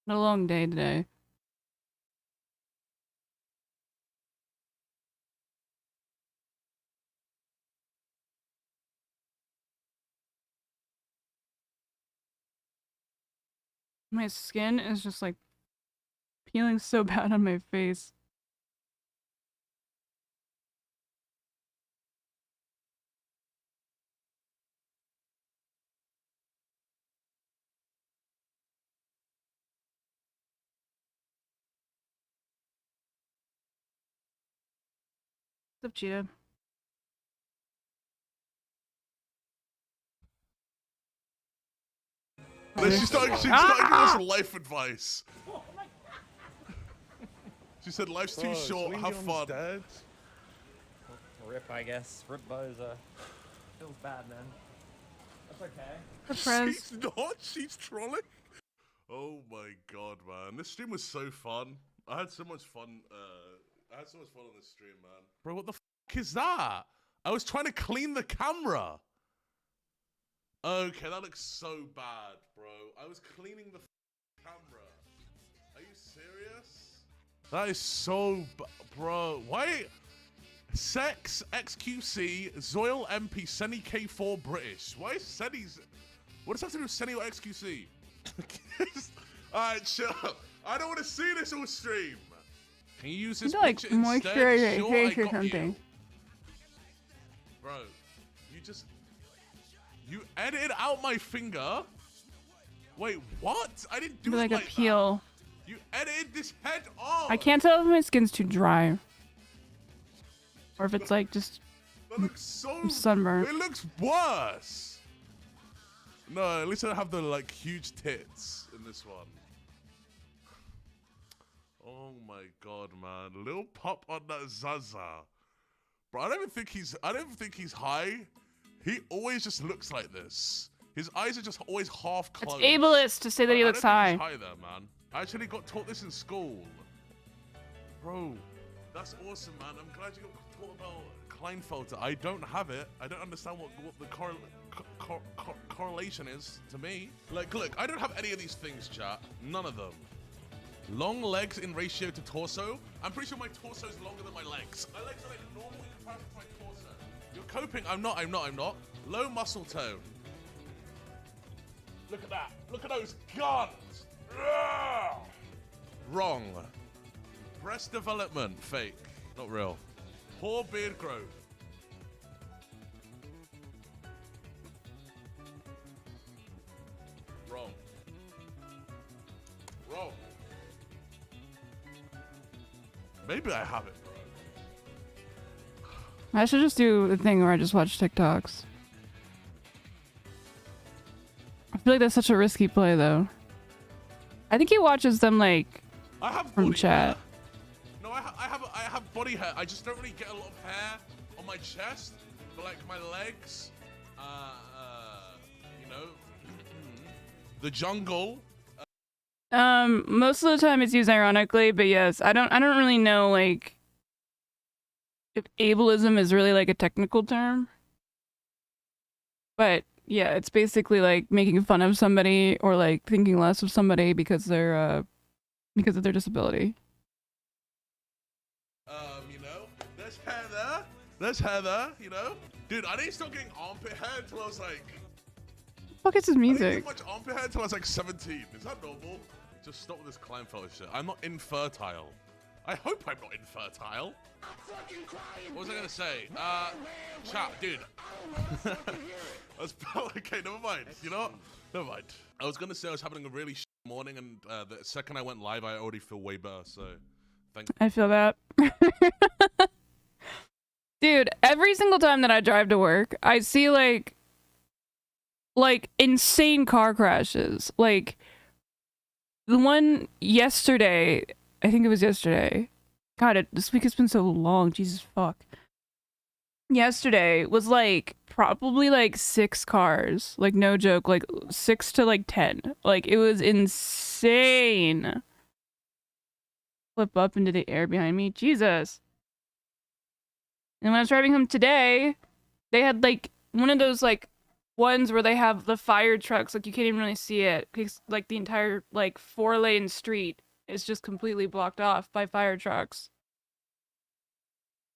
A long day today. My skin is just like peeling so bad on my face. What's up, Cheetah? She's starting giving us life advice. She said life's too short, have fun. Dead? Rip, I guess. Rip Boza. Feels bad, man. That's okay. She's not, she's trolling. Oh my god, man. This stream was so fun. I had so much fun, on this stream, man. Bro, what the f is that? I was trying to clean the camera. Okay, that looks so bad, bro. I was cleaning the camera. Are you serious? That is so bro. Why? Sex, XQC, Zoil MP, Seni K4 British. Why is Seni's... What does that have to do with Seni or XQC? Alright, chill. I don't want to see this on stream. Can you use this like picture instead? moisturize your Sure, face I or got something. you. Bro, you edited out my finger? Wait, what? I didn't do Be it like like a peel. that. You edited this head off. I can't tell if my skin's too dry. Or if it's like just That looks so... sunburnt. It looks worse. No, at least I don't have the like huge tits in this one. Oh my god, man. Lil Pop on that Zaza. Bro, I don't even think he's high. He always just looks like this. His eyes are just always half It's closed. ableist to say that he looks I don't high. think he's high there, man. I actually got taught this in school. Bro, that's awesome, man. I'm glad you got taught about Kleinfelter. I don't have it. I don't understand what the correlation is to me. Like, look, I don't have any of these things, chat. None of them. Long legs in ratio to torso. I'm pretty sure my torso is longer than my legs. My legs are like normal in comparison to my torso. You're coping. I'm not. Low muscle tone. Look at that. Look at those guns. Ugh. Wrong. Breast development. Fake. Not real. Poor beard growth. Wrong. Wrong. Maybe I have it, bro. I should just do the thing where I just watch TikToks. I feel like that's such a risky play, though. I think he watches them like I have from body chat. hair. No, I have body hair. I just don't really get a lot of hair on my chest, but like my legs, you know, the jungle. Most of the time it's used ironically, but yes, I don't really know like if ableism is really like a technical term. But yeah, it's basically like making fun of somebody or like thinking less of somebody because they're because of their disability. You know, there's hair there. There's hair there, you know? Dude, I didn't start getting armpit hair until I was like... What the fuck is his I music? didn't get much armpit hair until I was like 17. Is that normal? Just stop with this Kleinfelder shit. I'm not infertile. I hope I'm not infertile. What was I gonna say? Chat, dude. Okay, never mind. You know what? Never mind. I was gonna say I was having a really morning, and the second I went live, I already feel way better. So, thank you. I feel that. Dude, every single time that I drive to work, I see like insane car crashes. Like the one yesterday, I think it was yesterday. God, this week has been so long. Jesus fuck. Yesterday was like probably like 6 cars. Like no joke, like 6 to like 10. Like it was insane. Flip up into the air behind me. Jesus. And when I was driving home today, they had like one of those like ones where they have the fire trucks, like you can't even really see it. Like the entire like 4-lane street is just completely blocked off by fire trucks.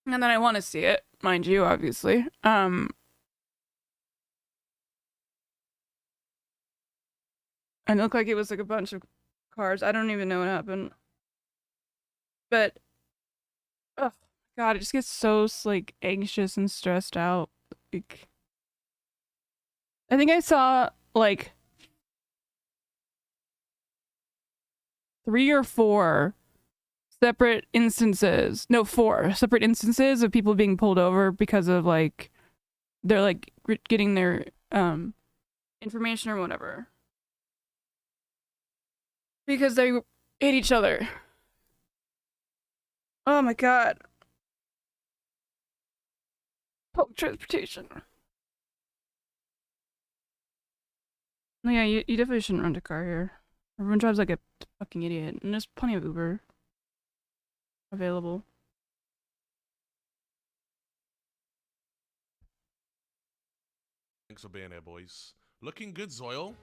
And then I want to see it, mind you, obviously. And it looked like it was like a bunch of cars. I don't even know what happened. But, oh God, it just gets so like anxious and stressed out. Like, I think I saw like 3 or 4 separate instances. No, 4 separate instances of people being pulled over because of like they're like getting their information or whatever. Because they hate each other. Oh my God. Public transportation. No, yeah, you definitely shouldn't rent a car here. Everyone drives like a fucking idiot, and there's plenty of Uber available. Thanks for being here, boys. Looking good, Zoil.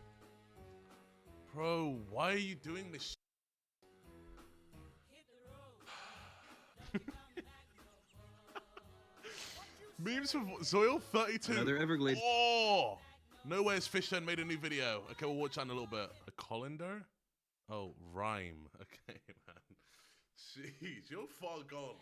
Bro, why are you doing this? Memes from Zoil 32. Another Everglades. Oh, Nowhere's Fish Den made a new video. Okay, we'll watch that in a little bit. A colander? Oh, rhyme. Okay, man. Jeez, you're far gone.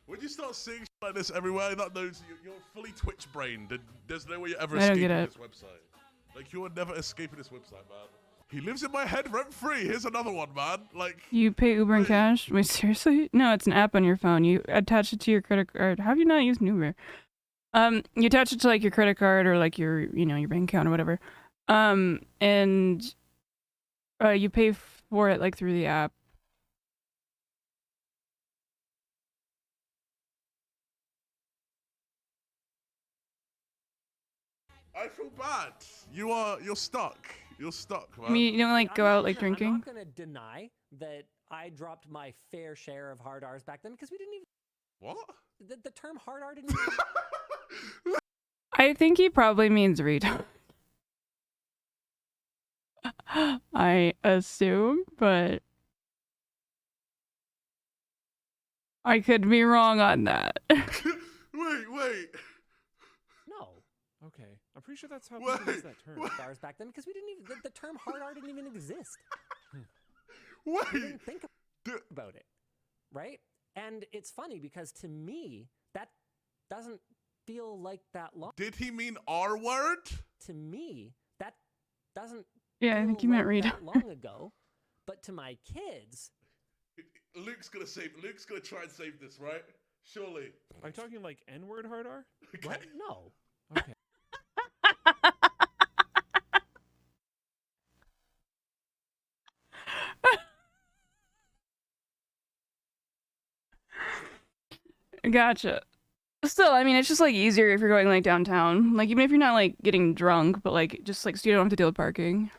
When you start seeing shit like this everywhere, that knows you're fully Twitch brained. There's no way you're ever I don't escaping get it. this website. Like, you are never escaping this website, man. He lives in my head rent free. Here's another one, man. Like, You pay Uber in cash? Wait, seriously? No, it's an app on your phone. You attach it to your credit card. How have you not used Uber? You attach it to like your credit card or like your, your bank account or whatever. And you pay for it like through the app. I feel bad. You're stuck. You're stuck, man. I mean, you don't like go out like drinking? I'm not gonna deny that I dropped my fair share of hard R's back then because we didn't even. What? The term hard R didn't even. I think he probably means retard. I assume, but I could be wrong on that. Wait. No. Okay, I'm pretty sure that's how Wait, people use that term. what? R's back then because we didn't even. The term hard R didn't even exist. We Wait. didn't think D- about it, right? And it's funny because to me that doesn't feel like that long. Did he mean R word? To me that doesn't. Yeah, I think you feel meant like retard. that long ago, but to my kids. Luke's gonna try and save this, right? Surely. Are you talking like N-word hard R? Okay. What? No. Okay. Gotcha. Still, I mean, it's just like easier if you're going like downtown. Like even if you're not like getting drunk, but like just like so you don't have to deal with parking.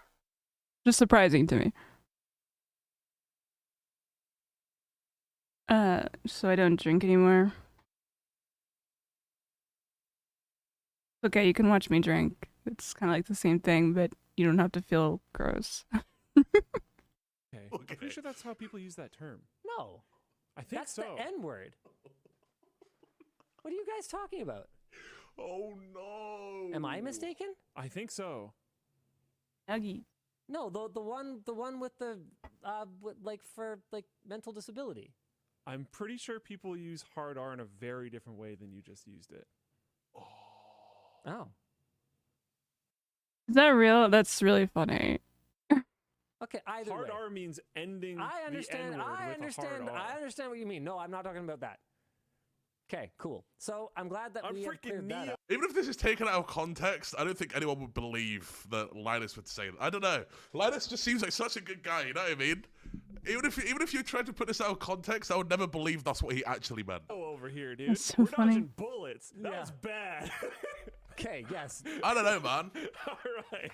Just surprising to me. So I don't drink anymore. Okay, you can watch me drink. It's kind of like the same thing, but you don't have to feel gross. Okay. I'm Okay. pretty sure that's how people use that term. No. I think That's so. the N word. What are you guys talking about? Oh no. Am I mistaken? I think so. Nuggy. No, the one with the like for like mental disability. I'm pretty sure people use hard R in a very different way than you just used it. Oh. Is that real? That's really funny. Okay, either Hard way. R means ending I understand. the N-word I with understand. a hard R. I understand what you mean. No, I'm not talking about that. Okay, cool. So I'm glad that I'm we have freaking cleared that Neo. up. Even if this is taken out of context, I don't think anyone would believe that Linus would say that. I don't know. Linus just seems like such a good guy, you know what I mean? Even if you tried to put this out of context, I would never believe that's what he actually meant. Oh, over here, dude. That's so We're funny. dodging bullets. That Yeah. was bad. Okay, yes. I don't know, man. All right.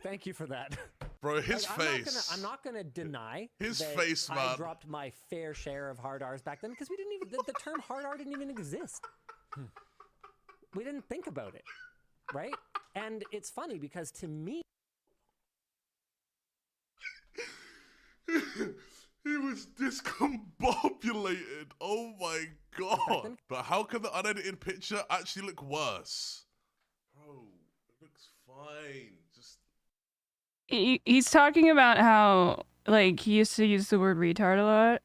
Thank you for that. Bro, his Like, face. I'm not gonna deny His that face, I man. dropped my fair share of hard R's back then because we didn't even the term hard R didn't even exist. We didn't think about it, right? And it's funny because to me, He was discombobulated. Oh my god. But how can the unedited picture actually look worse? Bro, it looks fine. Just He's talking about how like he used to use the word retard a lot.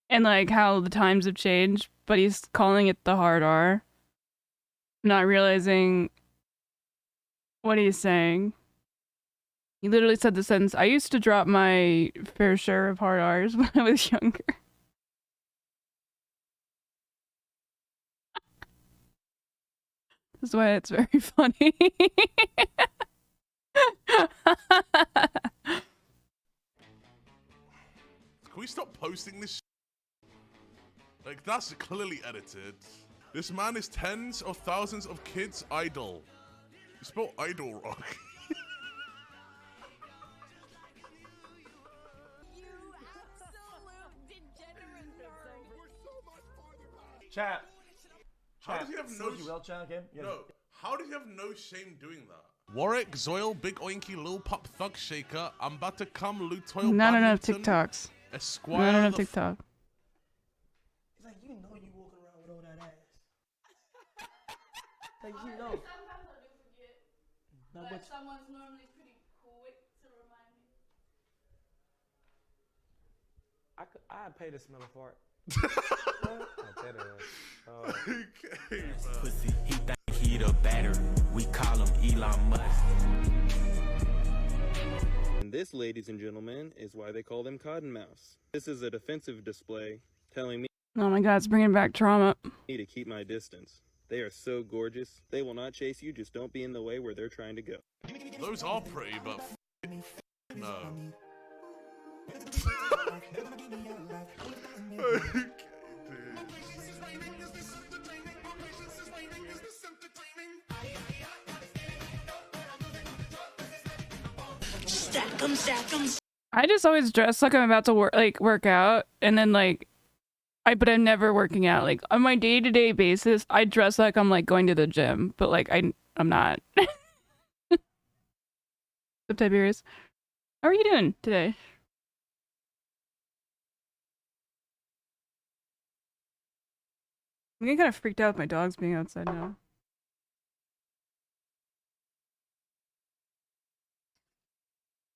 And like how the times have changed, but he's calling it the hard R. Not realizing what he's saying. He literally said the sentence, I used to drop my fair share of hard R's when I was younger. That's why it's very funny. Can we stop posting this? Like, that's clearly edited. This man is tens of thousands of kids' idol. You spelled idol wrong. Chat. How does he have no game? No. How does he have no shame doing that? Warwick, Zoil, Big Oinky, Lil Pup, Thug Shaker, I'm about to come, Lutoil, Not enough Badminton, TikToks. Esquire, Not enough the TikTok. It's like, you know you walking around with all that ass. Like, you know. Sometimes I do forget, No, but but someone's normally pretty quick to remind me. I'd pay to smell a fart. Okay, man. Pussy, he think he the batter. We call him Elon Musk. And this, ladies and gentlemen, is why they call them Cottonmouths. This is a defensive display telling me Oh my god, it's bringing back trauma. to keep my distance. They are so gorgeous. They will not chase you, just don't be in the way where they're trying to go. Those are pretty, but no. Okay, dude. I just always dress like I'm about to work out, and then like but I'm never working out. Like on my day-to-day basis, I dress like I'm like going to the gym, but like I'm not. What's up, Tiberius? How are you doing today? I'm getting kind of freaked out with my dogs being outside now.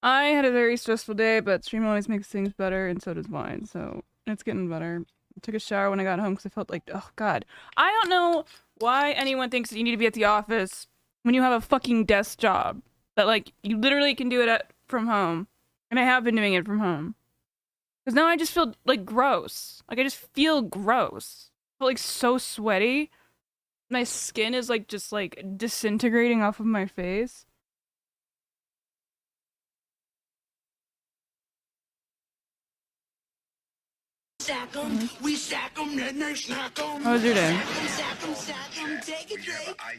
I had a very stressful day, but stream always makes things better, and so does mine. So it's getting better. I took a shower when I got home because I felt like, oh god. I don't know why anyone thinks that you need to be at the office when you have a fucking desk job. That like, you literally can do it from home. And I have been doing it from home. Because now I just feel like gross. Like I just feel gross. I feel like so sweaty. My skin is like just like disintegrating off of my face. Sack 'em, we sack 'em, then they snack 'em. How was your day? Sack 'em, take a drink. I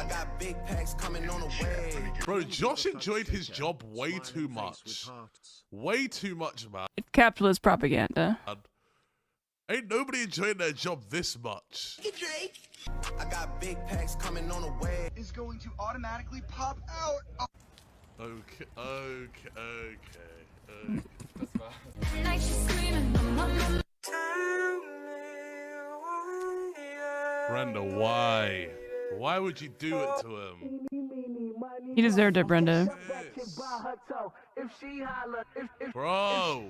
got big packs coming on the way. Bro, Josh enjoyed his job way too much. Way too much, man. It's capitalist propaganda. Ain't nobody enjoying their job this much. Take a drink. I got big packs coming on the way. Is going to automatically pop out. Okay. Brenda, why? Why would you do it to him? He deserved it, Brenda. Bro!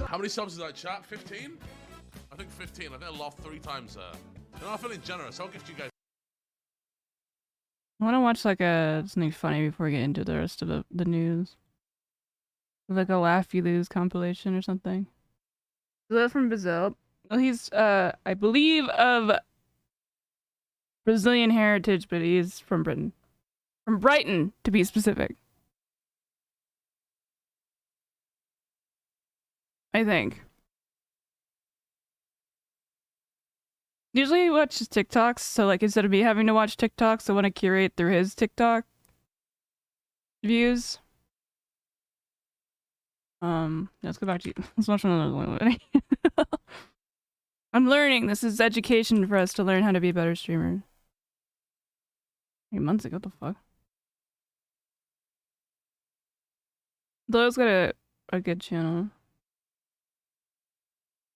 How many subs is that, chat? 15? I think 15. I think I laughed 3 times there. You know, I'm feeling generous. I'll gift you guys. I want to watch like something funny before we get into the rest of the news. Like a Laugh You Lose compilation or something. Is that from Brazil? Well, he's I believe of Brazilian heritage, but he's from Britain. From Brighton, to be specific. I think. Usually he watches TikToks, so like instead of me having to watch TikToks, I want to curate through his TikTok views. Let's go back to you. Let's watch another one. I'm learning. This is education for us to learn how to be better streamers. months ago, what the fuck? Those got a good channel.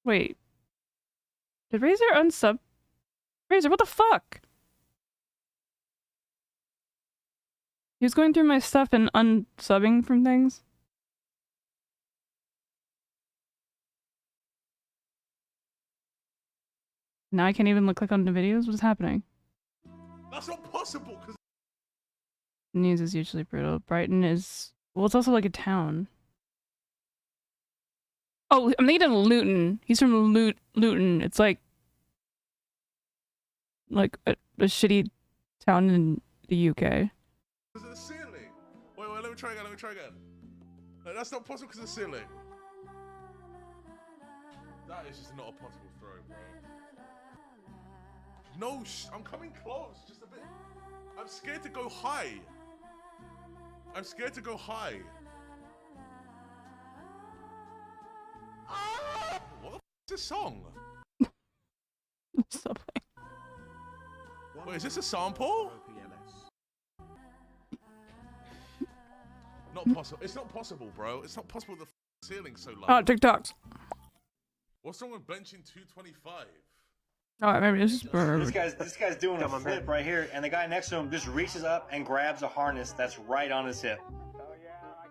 Wait. Did Razor unsub? Razor, what the fuck? He was going through my stuff and unsubbing from things. Now I can't even click on the videos? What is happening? That's not possible, because... News is usually brutal. Brighton is... Well, it's also like a town. Oh, I'm thinking of Luton. He's from Luton. It's like a shitty town in the UK. Because of the ceiling. Wait, let me try again. No, that's not possible because of the ceiling. That is just not a possible throw, bro. No, I'm coming close, just a bit. I'm scared to go high. Ah! What the f is this song? Stop playing. Wait, is this a sample? Not possible. It's not possible, bro. It's not possible the ceiling's so low. Oh, TikToks. What's wrong with benching 225? Oh, I remember this is This guy's doing a flip right here, and the guy next to him just reaches up and grabs a harness that's right on his hip.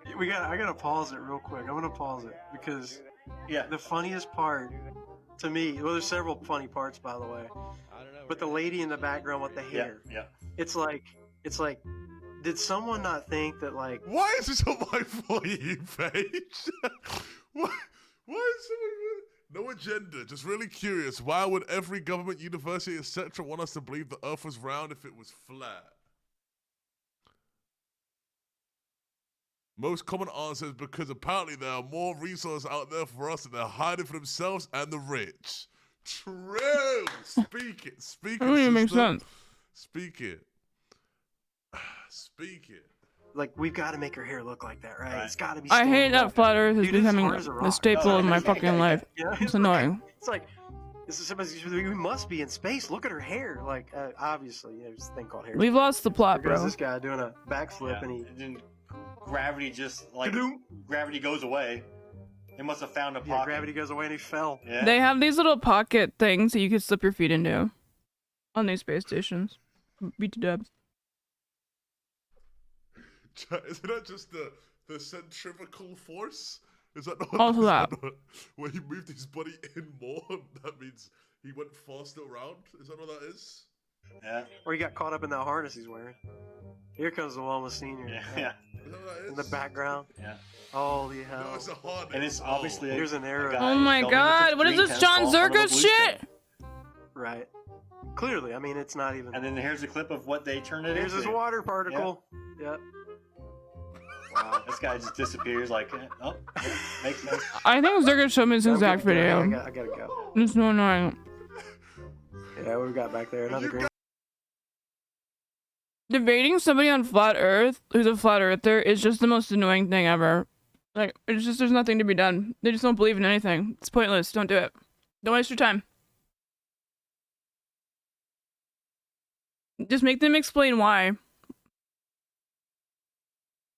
I gotta pause it real quick. I'm gonna pause it because the funniest part to me, well, there's several funny parts, by the way, but the lady in the background with the hair, it's like, did someone not think that, like, why is this on my For You page? Why is someone... No agenda, just really curious. Why would every government, university, etc. want us to believe the Earth was round if it was flat? Most common answer is because apparently there are more resources out there for us and they're hiding for themselves and the rich. True! Speak it. Speak it, that don't even make sense. Speak it. Speak it. like we've got to make her hair look like that, right? It's got to be. I hate that flat Earth is becoming a staple of my fucking life. It's annoying. It's like, we must be in space. Look at her hair. Like, obviously, there's this thing called hair. We've lost the plot, bro. This guy doing a backflip and then gravity just like gravity goes away. They must have found a pocket. Yeah, gravity goes away and he fell. Yeah. They have these little pocket things that you could slip your feet into on these space stations. Beat to dubs. Isn't that just the centrifugal force? Is that not, also that? When he moved his body in more, that means he went faster around? Is that what that is? Yeah. Or he got caught up in that harness he's wearing. Here comes the one with Senior. Yeah. Is that what that is? In the background. Yeah. Holy hell. No, it's a harness. And it's obviously Here's an arrow. Oh my god, what is this John Zerkis shit? Right. Clearly, I mean, it's not even. And then here's a clip of what they turned it Here's into. this water particle. Yep. Wow, this guy just disappears like, oh, yeah, makes sense. I think Zerkis showed me this exact video. I gotta go. It's so annoying. Yeah, what we got back there? Another green. Debating somebody on flat Earth who's a flat earther is just the most annoying thing ever. Like, it's just, there's nothing to be done. They just don't believe in anything. It's pointless. Don't do it. Don't waste your time. Just make them explain why.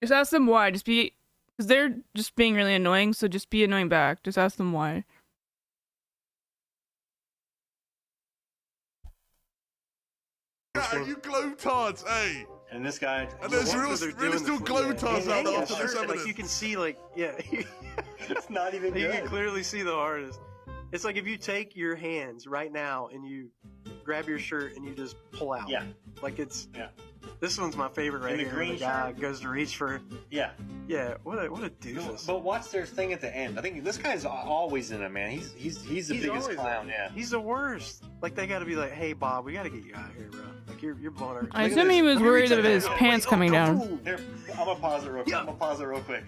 Just ask them why. Just be... Because they're just being really annoying, so just be annoying back. Just ask them why. Are you globetards, hey? And this guy... And there's really still globetards out there after this evidence. Like, you can see, like, yeah. It's not even good. You can clearly see the artist. It's like if you take your hands right now and you grab your shirt and you just pull out. Yeah. Like it's... Yeah. This one's my favorite right In the here. green The guy shirt? goes to reach for... Yeah. Yeah, what a doofus. But watch their thing at the end. I think this guy's always in it, man. He's the biggest clown, yeah. He's the worst. Like, they gotta be like, hey, Bob, we gotta get you out of here, bro. Like, you're blowing our... I assume he was worried about his pants coming down. Here, I'm gonna pause it real quick.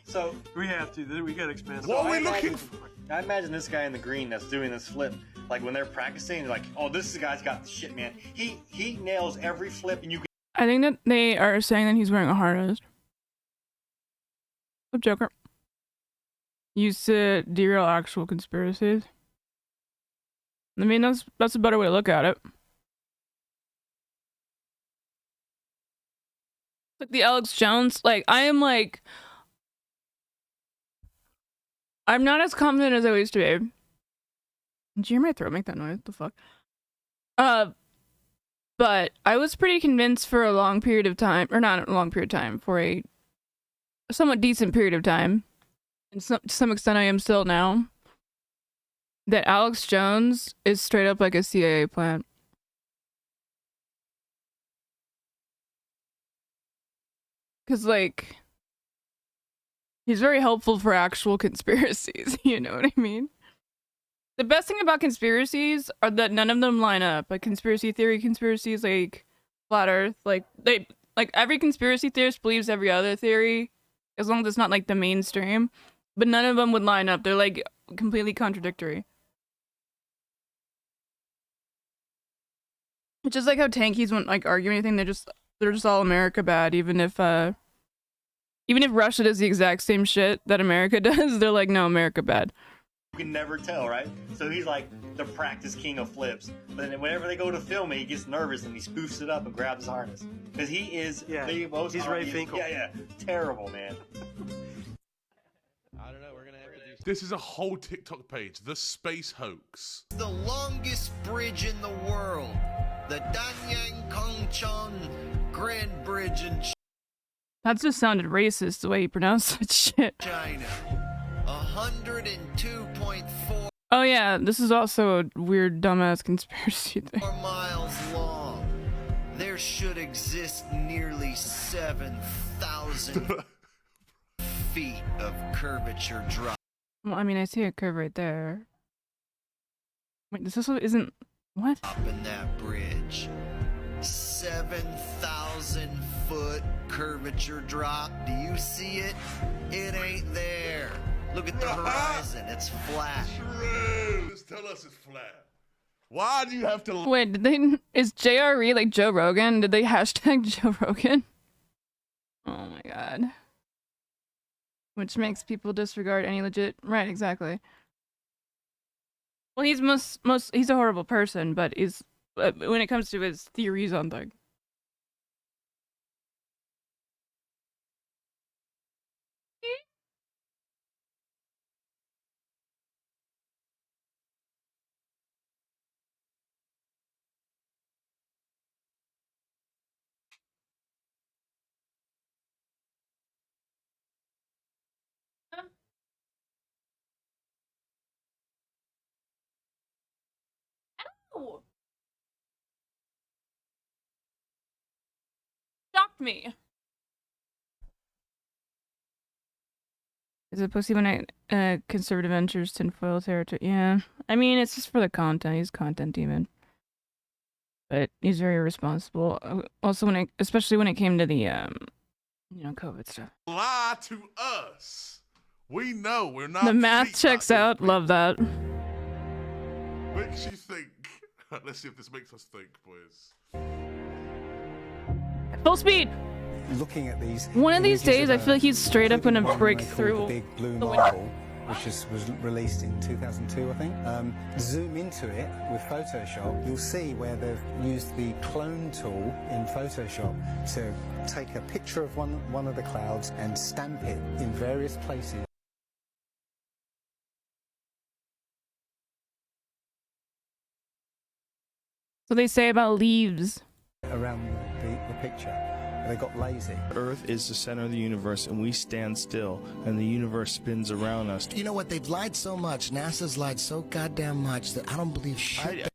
So... We have to. We gotta expand. What are we looking for? I imagine this guy in the green that's doing this flip, like when they're practicing, they're like, oh, this guy's got the shit, man. He nails every flip and you can... I think that they are saying that he's wearing a harness. What's up, Joker? Used to derail actual conspiracies. I mean, that's a better way to look at it. Like the Alex Jones, like I'm not as confident as I used to be. Did you hear my throat make that noise? What the fuck? But I was pretty convinced for a long period of time, or not a long period of time, for a somewhat decent period of time, and to some extent I am still now, that Alex Jones is straight up like a CIA plant. Because, like, he's very helpful for actual conspiracies, you know what I mean? The best thing about conspiracies are that none of them line up. Like conspiracy theory conspiracies, like flat Earth, like every conspiracy theorist believes every other theory, as long as it's not like the mainstream. But none of them would line up. They're like completely contradictory. It's just like how tankies won't like argue anything. They're just all America bad, even if Russia does the exact same shit that America does. They're like, no, America bad. You can never tell, right? So he's like the practice king of flips. But then whenever they go to film it, he gets nervous and he spoofs it up and grabs his harness. Because he is the most he's Ray Finkel. Yeah. Terrible, man. I don't know, we're gonna have to do. This is a whole TikTok page. The Space Hoax. The longest bridge in the world. The Danyang Kongchon Grand Bridge in That just sounded racist the way he pronounced that shit. China. 102.4 Oh yeah, this is also a weird dumbass conspiracy thing. miles long. There should exist nearly 7,000 feet of curvature drop. Well, I mean, I see a curve right there. Wait, this also isn't... What? Up in that bridge. 7,000 foot curvature drop. Do you see it? It ain't there. Look at the horizon. It's flat. True. Just tell us it's flat. Why do you have to... Wait, did they... Is JRE like Joe Rogan? Did they hashtag Joe Rogan? Oh my god. Which makes people disregard any legit... Right, exactly. Well, he's he's a horrible person, but is when it comes to his theories on things. Ow! Shocked me. Is it pussy when conservative enters tinfoil territory? Yeah. I mean, it's just for the content. He's a content demon. But he's very irresponsible. Also, especially when it came to the, COVID stuff. Lie to us. We know we're not... The math checks out. Love that. Makes you think. Let's see if this makes us think, boys. Full speed. Looking at these. One of these days, I feel like he's straight up gonna break through the big blue the marble, which was released in 2002, I think. Zoom into it with Photoshop, you'll see where they've used the clone tool in Photoshop to take a picture of one of the clouds and stamp it in various places. So they say about leaves. Around the picture. They got lazy. Earth is the center of the universe, and we stand still, and the universe spins around us. You know what? They've lied so much. NASA's lied so goddamn much that I don't believe shit.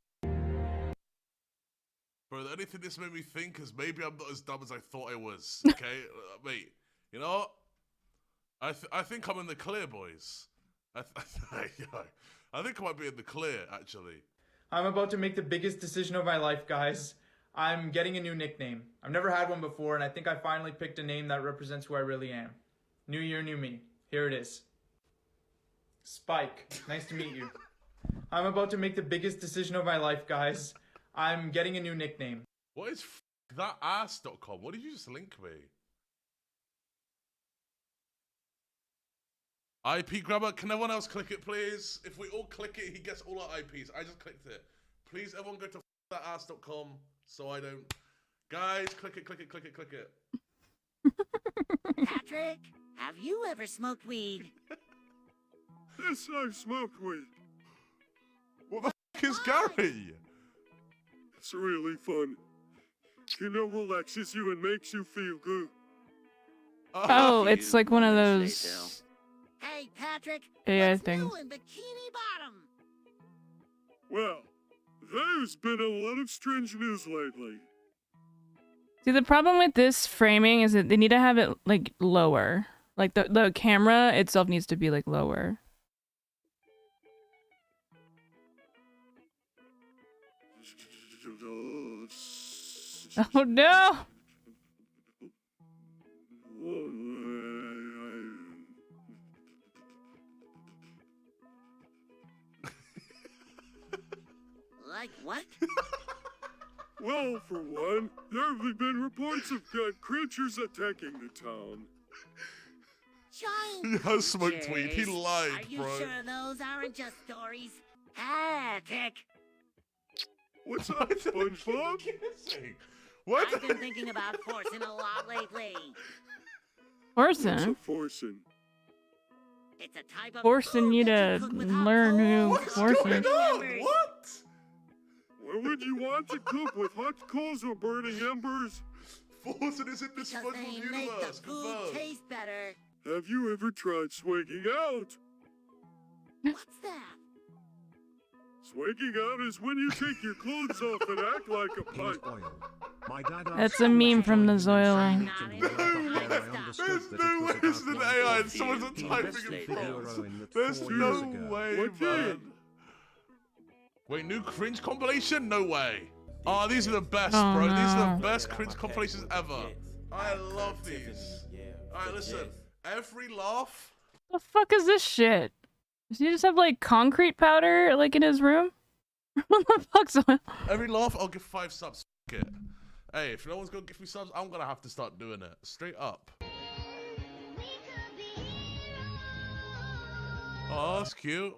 Bro, the only thing this made me think is maybe I'm not as dumb as I thought I was. Okay, mate. You know, I think I'm in the clear, boys. I think I might be in the clear, actually. I'm about to make the biggest decision of my life, guys. I'm getting a new nickname. I've never had one before, and I think I finally picked a name that represents who I really am. New year, new me. Here it is. Spike. Nice to meet you. I'm about to make the biggest decision of my life, guys. I'm getting a new nickname. What is that ass.com? What did you just link me? IP grabber, can everyone else click it, please? If we all click it, he gets all our IPs. I just clicked it. Please, everyone go to thatass.com so I don't... Guys, click it, click it, click it, click it. Patrick, have you ever smoked weed? Yes, I've smoked weed. What the f is Gary? It's really fun. You know, relaxes you and makes you feel good. Oh, it's like one of those Hey, Patrick, AI what's things. new in Bikini Bottom? Well, there's been a lot of strange news lately. See, the problem with this framing is that they need to have it like lower. Like the camera itself needs to be like lower. Oh no! Like what? Well, for one, there have been reports of creatures attacking the town. Giant He has smoked creatures. weed. He lied, Are you bro. sure those aren't just stories? Patrick, What's up, SpongeBob? What? I've been thinking about forcing a lot lately. What's Forcing? a forcing? It's a type of Forcing you to learn who forcing. What? Why would you want to cook with hot coals or burning embers? Forcing is in this Because SpongeBob they make the universe. food confirmed. taste better. Have you ever tried swagging out? What's that? Swagging out is when you take your clothes off and act like a pipe. My dad That's a meme from the Zoilo. There's no way this is an AI and someone's not typing in France. There's no way, man. Wait, new cringe compilation? No way. Oh, these are the best, Oh, bro. These are no. the best cringe compilations ever. I love these. Alright, listen. Every laugh. The fuck is this shit? Does he just have like concrete powder like in his room? What the fuck's going? Every laugh, I'll give 5 subs. F it. Hey, if no one's gonna give me subs, I'm gonna have to start doing it. Straight up. Oh, that's cute.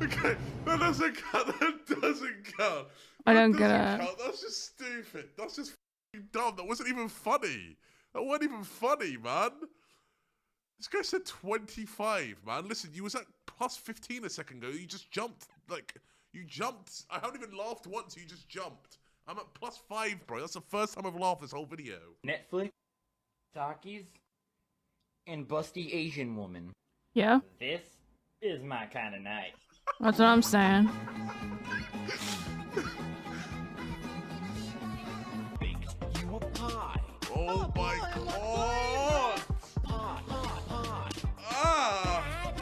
Okay, that doesn't count. That doesn't count. I don't That get doesn't it. count. That's just stupid. That's just f***ing dumb. That wasn't even funny. That wasn't even funny, man. This guy said 25, man. Listen, you was at plus 15 a second ago. You just jumped. Like, you jumped. I haven't even laughed once. You just jumped. I'm at plus 5, bro. That's the first time I've laughed this whole video. Netflix, Takis, and Busty Asian Woman. Yeah, This is my kind of night. that's what I'm saying. You a pie. Oh my god! Ah!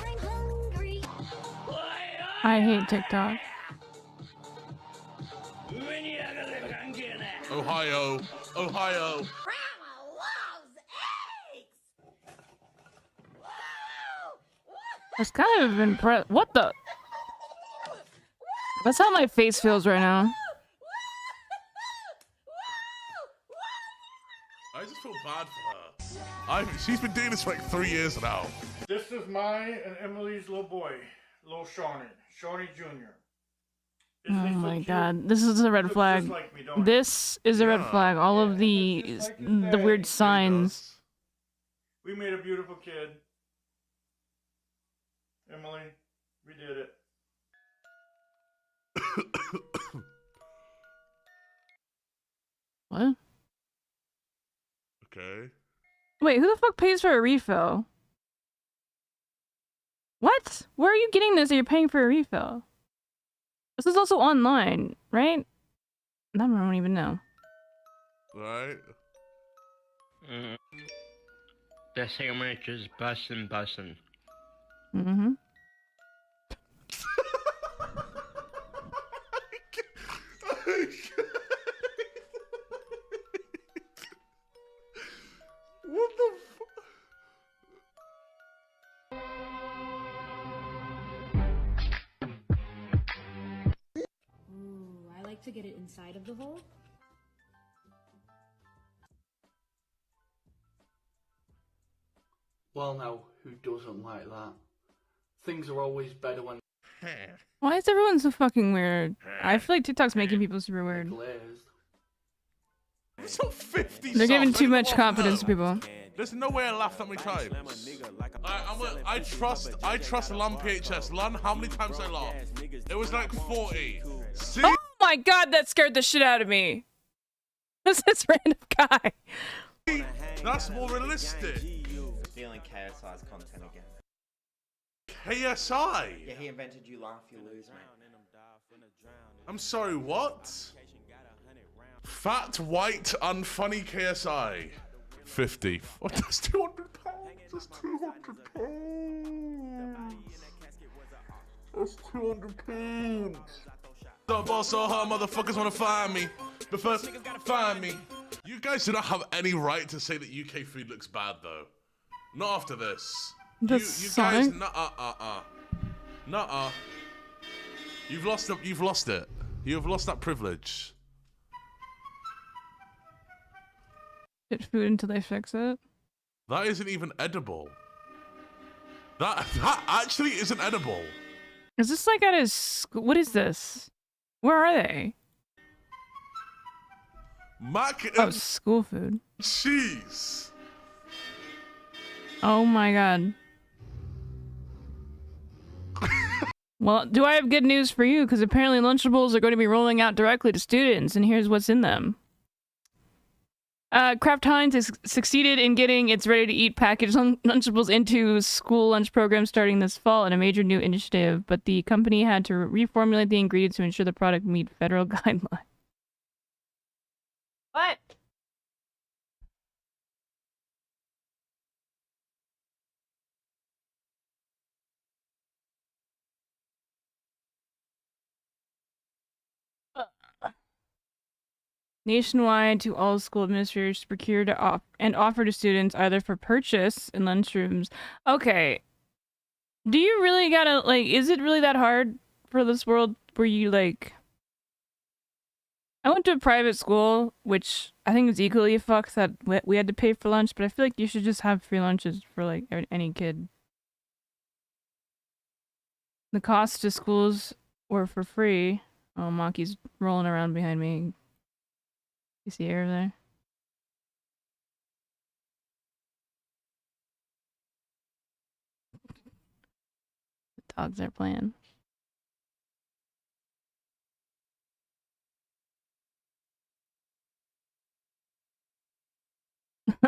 I hate TikTok. Ohio. Ohio. That's kind of impressive. What the? That's how my face feels right now. I just feel bad for her. She's been doing this for like 3 years now. This is my and Emily's little boy, little Shawnee, Shawnee Jr. Oh my god, this is a red flag. like me, don't it? This is a red flag. All of the weird signs. We made a beautiful kid. Emily, we did it. What? Okay. Wait, who the fuck pays for a refill? What? Where are you getting this that you're paying for a refill? This is also online, right? I don't even know. Right? The sandwich is bussin' bussin'. Mm-hmm. What the Ooh, I like to get it inside of the hole. Well now, who doesn't like that? Things are always better when... Why is everyone so fucking weird? I feel like TikTok's making people super weird. It's not 50 They're giving subs. too I much don't confidence to know. people. There's no way I laughed that many times. I trust Lun PHS. Lun, how many times I laughed? It was like 40. See? Oh my god, that scared the shit out of me. Who's this random guy? That's more realistic. Feeling KSI's content again. KSI? Yeah, he invented you laugh, you lose, man. I'm sorry, what? Fat, white, unfunny KSI. 50. What? That's 200 pounds. That's 200 pounds. That's 200 pounds. The boss or her motherfuckers wanna find me. But first, find me. You guys do not have any right to say that UK food looks bad, though. Not after this. You guys, nuh-uh. You've lost it. You've lost it. You have lost that privilege. Get food until they fix it. That isn't even edible. That actually isn't edible. Is this like at his school? What is this? Where are they? Mac and oh, school food. Cheese. Oh my god. Well, do I have good news for you? Because apparently Lunchables are going to be rolling out directly to students, and here's what's in them. Kraft Heinz has succeeded in getting its ready-to-eat packaged Lunchables into school lunch programs starting this fall in a major new initiative, but the company had to reformulate the ingredients to ensure the product meet federal guidelines. What? Nationwide to all school administrators to procure and offer to students either for purchase in lunchrooms. Okay. Do you really gotta, like, is it really that hard for this world where you, like... I went to a private school, which I think is equally fucked that we had to pay for lunch, but I feel like you should just have free lunches for, like, any kid. The costs to schools were for free. Oh, Maki's rolling around behind me. You see her there? The dogs are playing.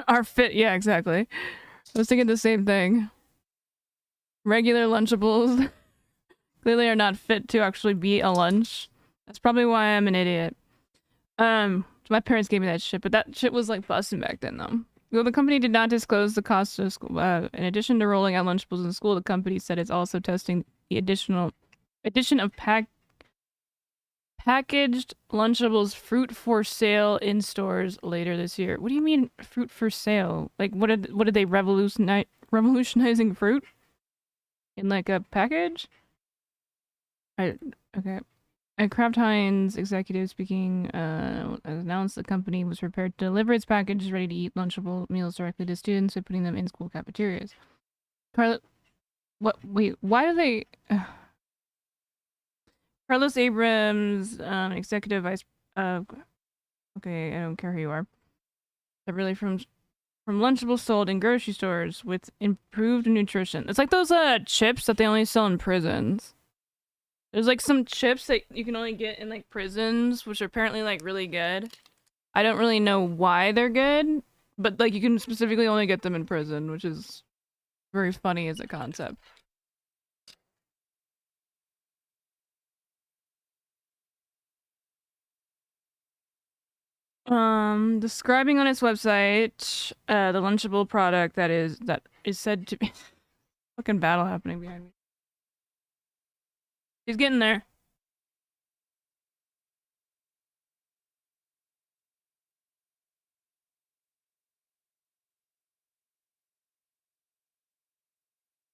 Are fit, yeah, exactly. I was thinking the same thing. Regular Lunchables clearly are not fit to actually be a lunch. That's probably why I'm an idiot. My parents gave me that shit, but that shit was like busting back then, though. Though the company did not disclose the cost of school, in addition to rolling out Lunchables in school, the company said it's also testing the addition of packaged Lunchables fruit for sale in stores later this year. What do you mean fruit for sale? Like, what are they revolutionizing fruit in like a package? Okay. A Kraft Heinz executive speaking announced the company was prepared to deliver its packages ready-to-eat Lunchable meals directly to students by putting them in school cafeterias. Wait, why do they... Carlos Abrams, executive vice... okay, I don't care who you are. They're really from Lunchables sold in grocery stores with improved nutrition. It's like those chips that they only sell in prisons. There's like some chips that you can only get in like prisons, which are apparently like really good. I don't really know why they're good, but like you can specifically only get them in prison, which is very funny as a concept. Describing on its website, the Lunchable product that is said to be fucking battle happening behind me. He's getting there.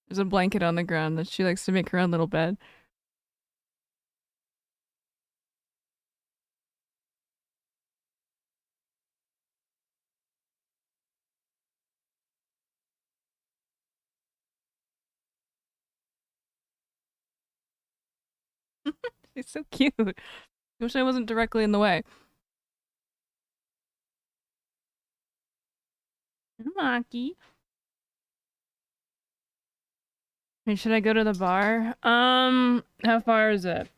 There's a blanket on the ground that she likes to make her own little bed. It's so cute. I wish I wasn't directly in the way. Monkey. Hey, should I go to the bar? How far is it?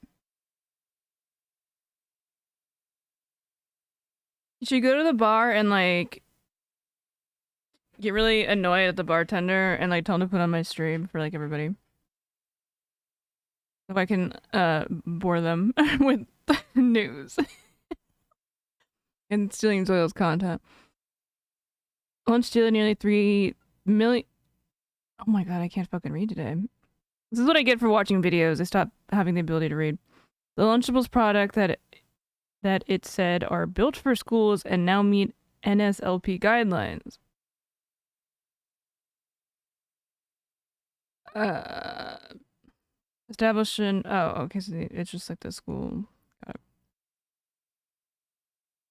You should go to the bar and like get really annoyed at the bartender and like tell him to put on my stream for like everybody. If I can bore them with news and stealing Zoil's content. Lunch stealing nearly 3 million. Oh my god, I can't fucking read today. This is what I get for watching videos. I stopped having the ability to read. The Lunchables product that it said are built for schools and now meet NSLP guidelines. Establishing. Oh, okay. So it's just like the school. Got it.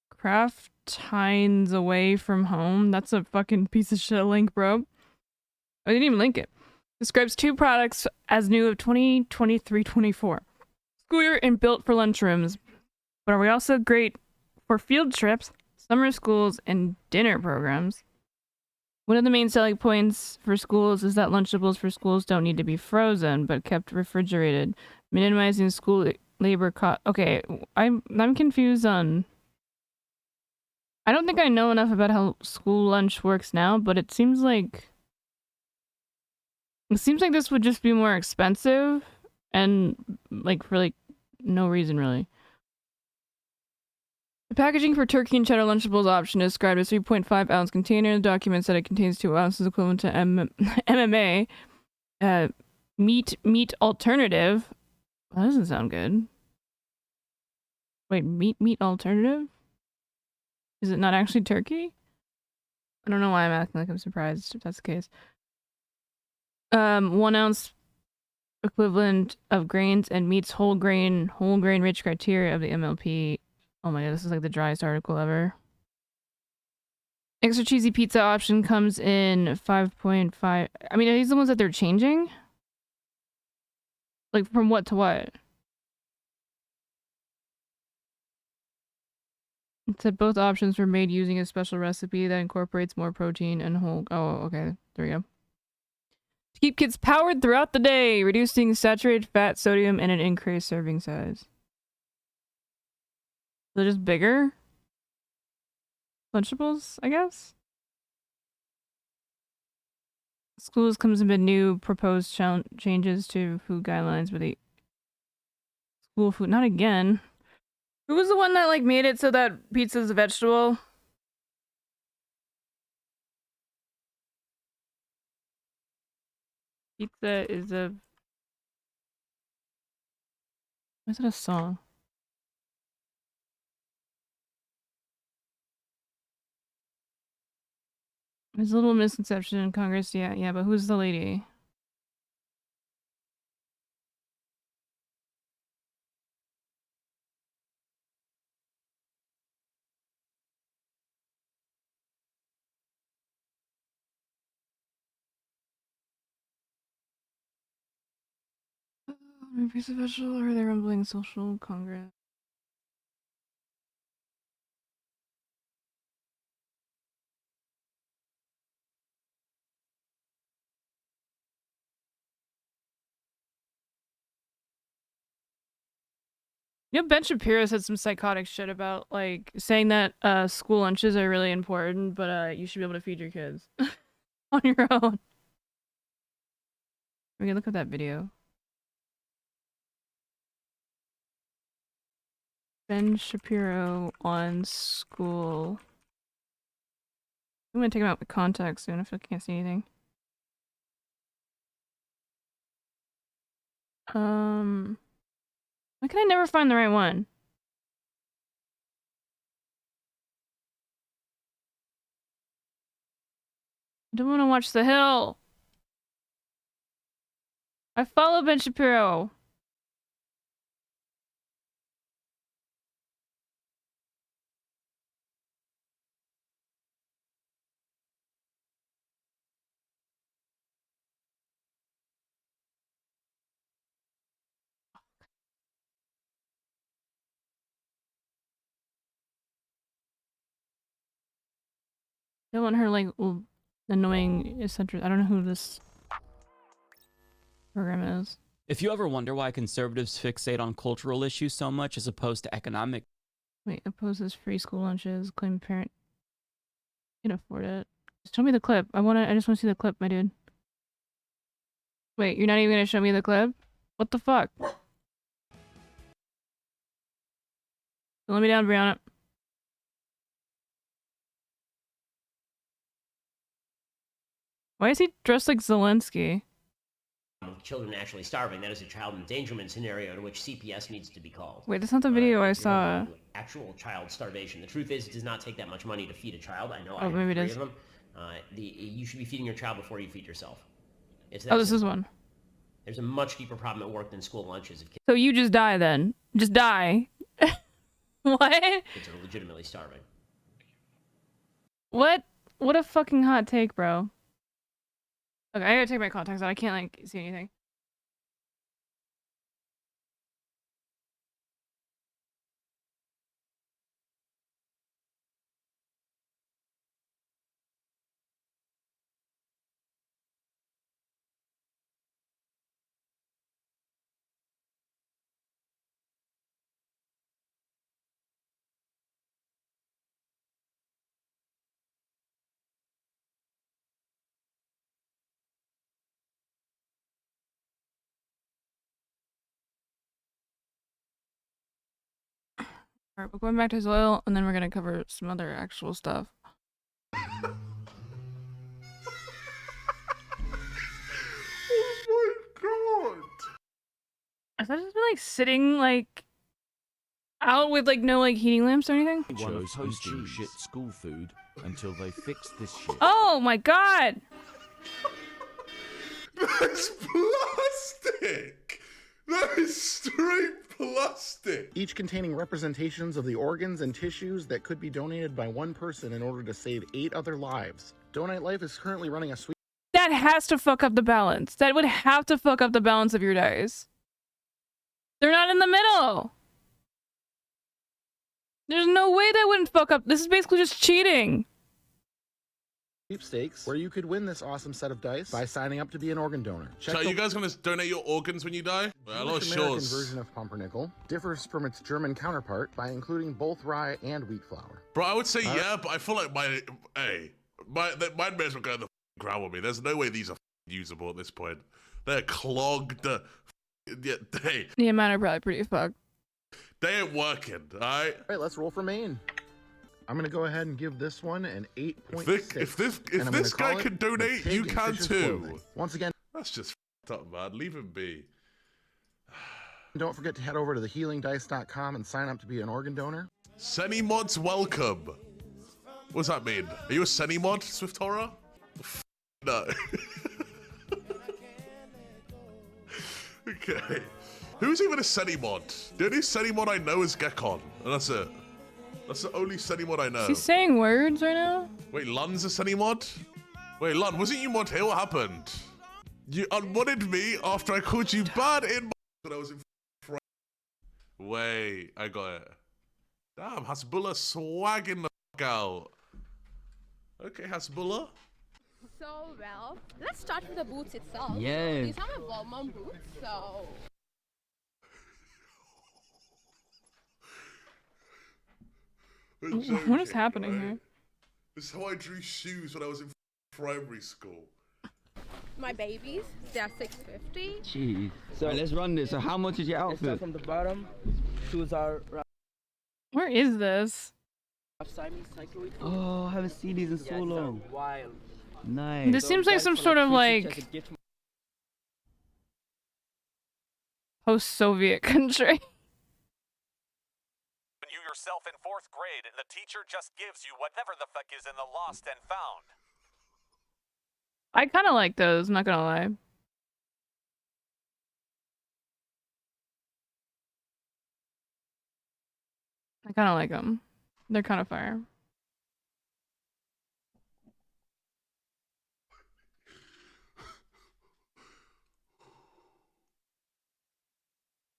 Craft Hines away from home. That's a fucking piece of shit link, bro. I didn't even link it. Describes 2 products as new of 2023-24. School year and built for lunchrooms. But are we also great for field trips, summer schools, and dinner programs? One of the main selling points for schools is that Lunchables for schools don't need to be frozen, but kept refrigerated, minimizing school labor cost. Okay, I'm confused on... I don't think I know enough about how school lunch works now, but it seems like... It seems like this would just be more expensive, and like for like no reason really. The packaging for turkey and cheddar Lunchables option is described as 3.5 ounce container. The document said it contains 2 ounces equivalent to MMA. Meat alternative. Well, that doesn't sound good. Wait, meat alternative? Is it not actually turkey? I don't know why I'm acting like I'm surprised if that's the case. 1 ounce equivalent of grains and meets whole grain rich criteria of the MLP. Oh my god, this is like the driest article ever. Extra cheesy pizza option comes in 5.5. I mean, are these the ones that they're changing? Like from what to what? It said both options were made using a special recipe that incorporates more protein and whole. Oh, okay. There we go. To keep kids powered throughout the day, reducing saturated fat, sodium, and an increased serving size. They're just bigger? Lunchables, I guess? Schools comes amid new proposed changes to food guidelines with the school food. Not again. Who was the one that like made it so that pizza's a vegetable? Pizza is a... Is it a song? There's a little misconception in Congress. Yeah, but who's the lady? Piece of vegetable, or are they rumbling social Congress? You know, Ben Shapiro said some psychotic shit about, like, saying that school lunches are really important, but you should be able to feed your kids on your own. We can look at that video. Ben Shapiro on school. I'm gonna take him out of context soon if I can't see anything. Why can I never find the right one? I don't want to watch The Hill. I follow Ben Shapiro. don't want her like annoying eccentric. I don't know who this program is. If you ever wonder why conservatives fixate on cultural issues so much as opposed to economic. Wait, opposes free school lunches, claim parent can afford it. Show me the clip. I just want to see the clip, my dude. Wait, you're not even gonna show me the clip? What the fuck? Let me down, Brianna. Why is he dressed like Zelensky? Children actually starving. That is a child endangerment scenario to which CPS needs to be called. Wait, that's not the video I saw. Actual child starvation. The truth is, it does not take that much money to feed a child. I know. Oh, maybe it is. Of them. You should be feeding your child before you feed yourself. Oh, this is one. There's a much deeper problem at work than school lunches. If kids So you just die then? Just die? What? kids are legitimately starving. What? What a fucking hot take, bro. Okay, I gotta take my contacts out. I can't like see anything. Alright, we're going back to his oil, and then we're gonna cover some other actual stuff. Oh my god! Has that just been like sitting like out with like no like heating lamps or anything? Chose hosting shit school food until they fixed this shit. Oh my god! That's plastic! That is straight plastic! Each containing representations of the organs and tissues that could be donated by one person in order to save 8 other lives. Donate Life is currently running a sweep. That has to fuck up the balance. That would have to fuck up the balance of your dice. They're not in the middle. There's no way that wouldn't fuck up. This is basically just cheating. Sweepstakes where you could win this awesome set of dice by signing up to be an organ donor. So are you guys gonna donate your organs when you die? Well, a lot of The American shows. version of pumpernickel differs from its German counterpart by including both rye and wheat flour. Bro, I would say yeah, but I feel like my mine may as well go in the ground with me. There's no way these are usable at this point. They're clogged. Yeah, Yeah, mine are probably pretty fucked. They ain't working, alright? Alright, let's roll for Maine. I'm gonna go ahead and give this one an 8.6. If this guy can donate, you can too. Once again, that's just f***ed up, man. Leave him be. Don't forget to head over to thehealingdice.com and sign up to be an organ donor. Senimods welcome. What does that mean? Are you a Senimod, Swift Horror? No. Okay. Who's even a Senimod? The only Senimod I know is Gekon, and that's it. That's the only Senimod I know. Is he saying words right now? Wait, Lun's a Senimod? Wait, Lun, wasn't you mod here? What happened? You unmodded me after I called you bad in when I was in Wait, I got it. Damn, Hasbullah swagging the fuck out. Okay, Hasbullah. So, well, let's start with the boots itself. Yes. These are my Balmain boots, so... What is happening here? This is how I drew shoes when I was in primary school. My babies, they are $6.50. Jeez. So let's run this. So how much is your outfit? Let's start from the bottom. Shoes are... Where is this? Oh, I haven't seen these in so long. Wild. Nice. This seems like some sort of like post-Soviet country. You yourself in 4th grade, and the teacher just gives you whatever the fuck is in the lost and found. I kind of like those, not gonna lie. I kind of like them. They're kind of fire.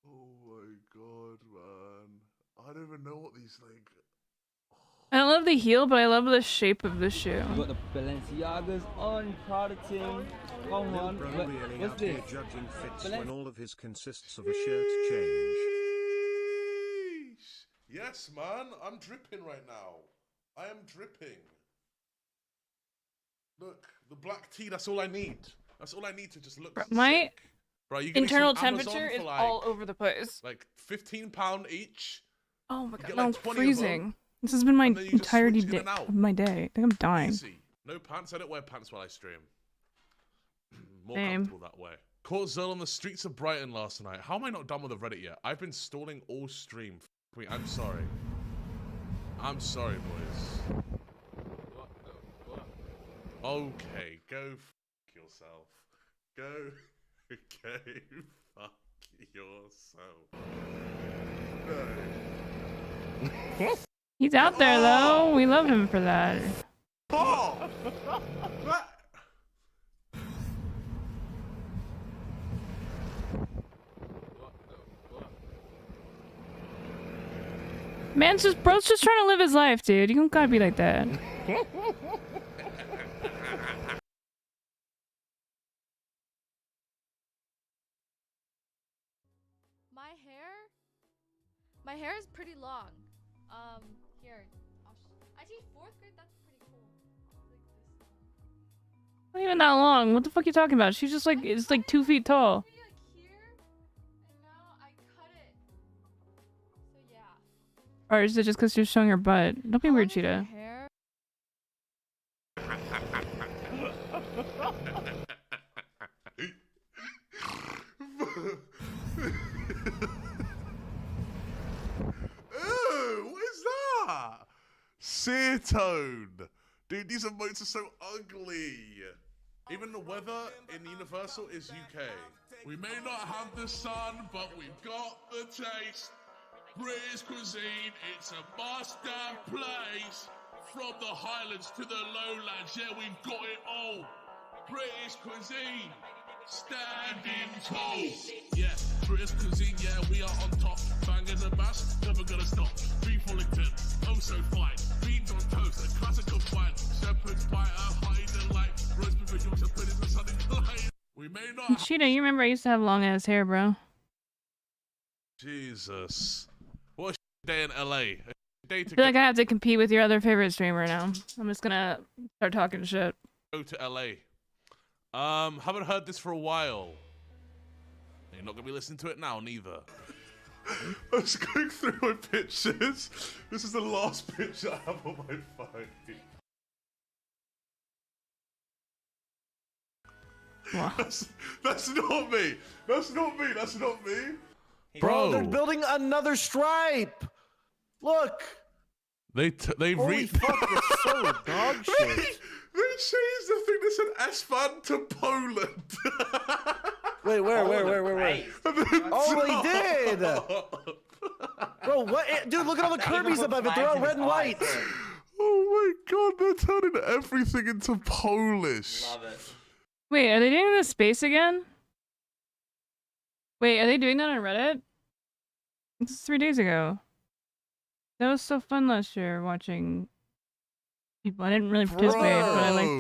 Oh my god, man. I don't even know what these like. I love the heel, but I love the shape of the shoe. You got the Balenciagas on, Prada team. Come on, what's this? Judging fits when all of his consists of a shirt change. Yes, man, I'm dripping right now. I am dripping. Look, the black tea, that's all I need. That's all I need to just look My sick. Bro, you get me internal some Amazon temperature for is like, all over the place. Like £15 each. Oh my god, get no, like I'm 20 of them, freezing. This has been my and then you just entirety switch in and out. of my day. I think I'm dying. Easy. No pants, I don't wear pants while I stream. More Same. comfortable that way. Caught Zerl on the streets of Brighton last night. How am I not done with the Reddit yet? I've been stalling all stream. Wait, I'm sorry. I'm sorry, boys. Okay, go fuck yourself. Go. Okay, fuck yourself. No. He's out there though. We love him for that. Oh! Bro's just trying to live his life, dude. You don't gotta be like that. My hair is pretty long. Here. I teach 4th grade. That's pretty cool. Not even that long. What the fuck are you talking about? She's just like, it's like 2 feet tall. Or is it just because you're showing your butt? Don't be weird, Cheetah. Ew, what is that? Seartone. Dude, these emotes are so ugly. Even the weather in Universal is UK. We may not have the sun, but we've got the taste. British cuisine, it's a must-have place. From the Highlands to the Lowlands, yeah, we've got it all. British cuisine, standing tall. Yeah, British cuisine, yeah, we are on top. Bangers and mash, never gonna stop. Beef Wellington, oh so fine. Beans on toast, a classic of wine. Shepherd's pie, hide and light. Roast beef and Yorkshire pudding for Sunday night. We may not. Cheetah, you remember I used to have long ass hair, bro. Jesus. What a day in LA. A day I to feel like I have to compete with your other favorite streamer now. I'm just gonna start talking shit. go to LA. Haven't heard this for a while. You're not gonna be listening to it now, neither. I was going through my pictures. This is the last picture I have on my phone. That's not me. That's not me. That's not me. Bro, they're building another stripe. Look. They Holy fuck, it's so dog shit. They changed the thing that said S-Fan to Poland. Wait, where? Oh, they did. Bro, what? Dude, look at all the Kirby's above it. They're all red and white. Oh my god, they're turning everything into Polish. Love it. Wait, are they doing the space again? Wait, are they doing that on Reddit? This is 3 days ago. That was so fun last year watching people. I didn't really participate, but I liked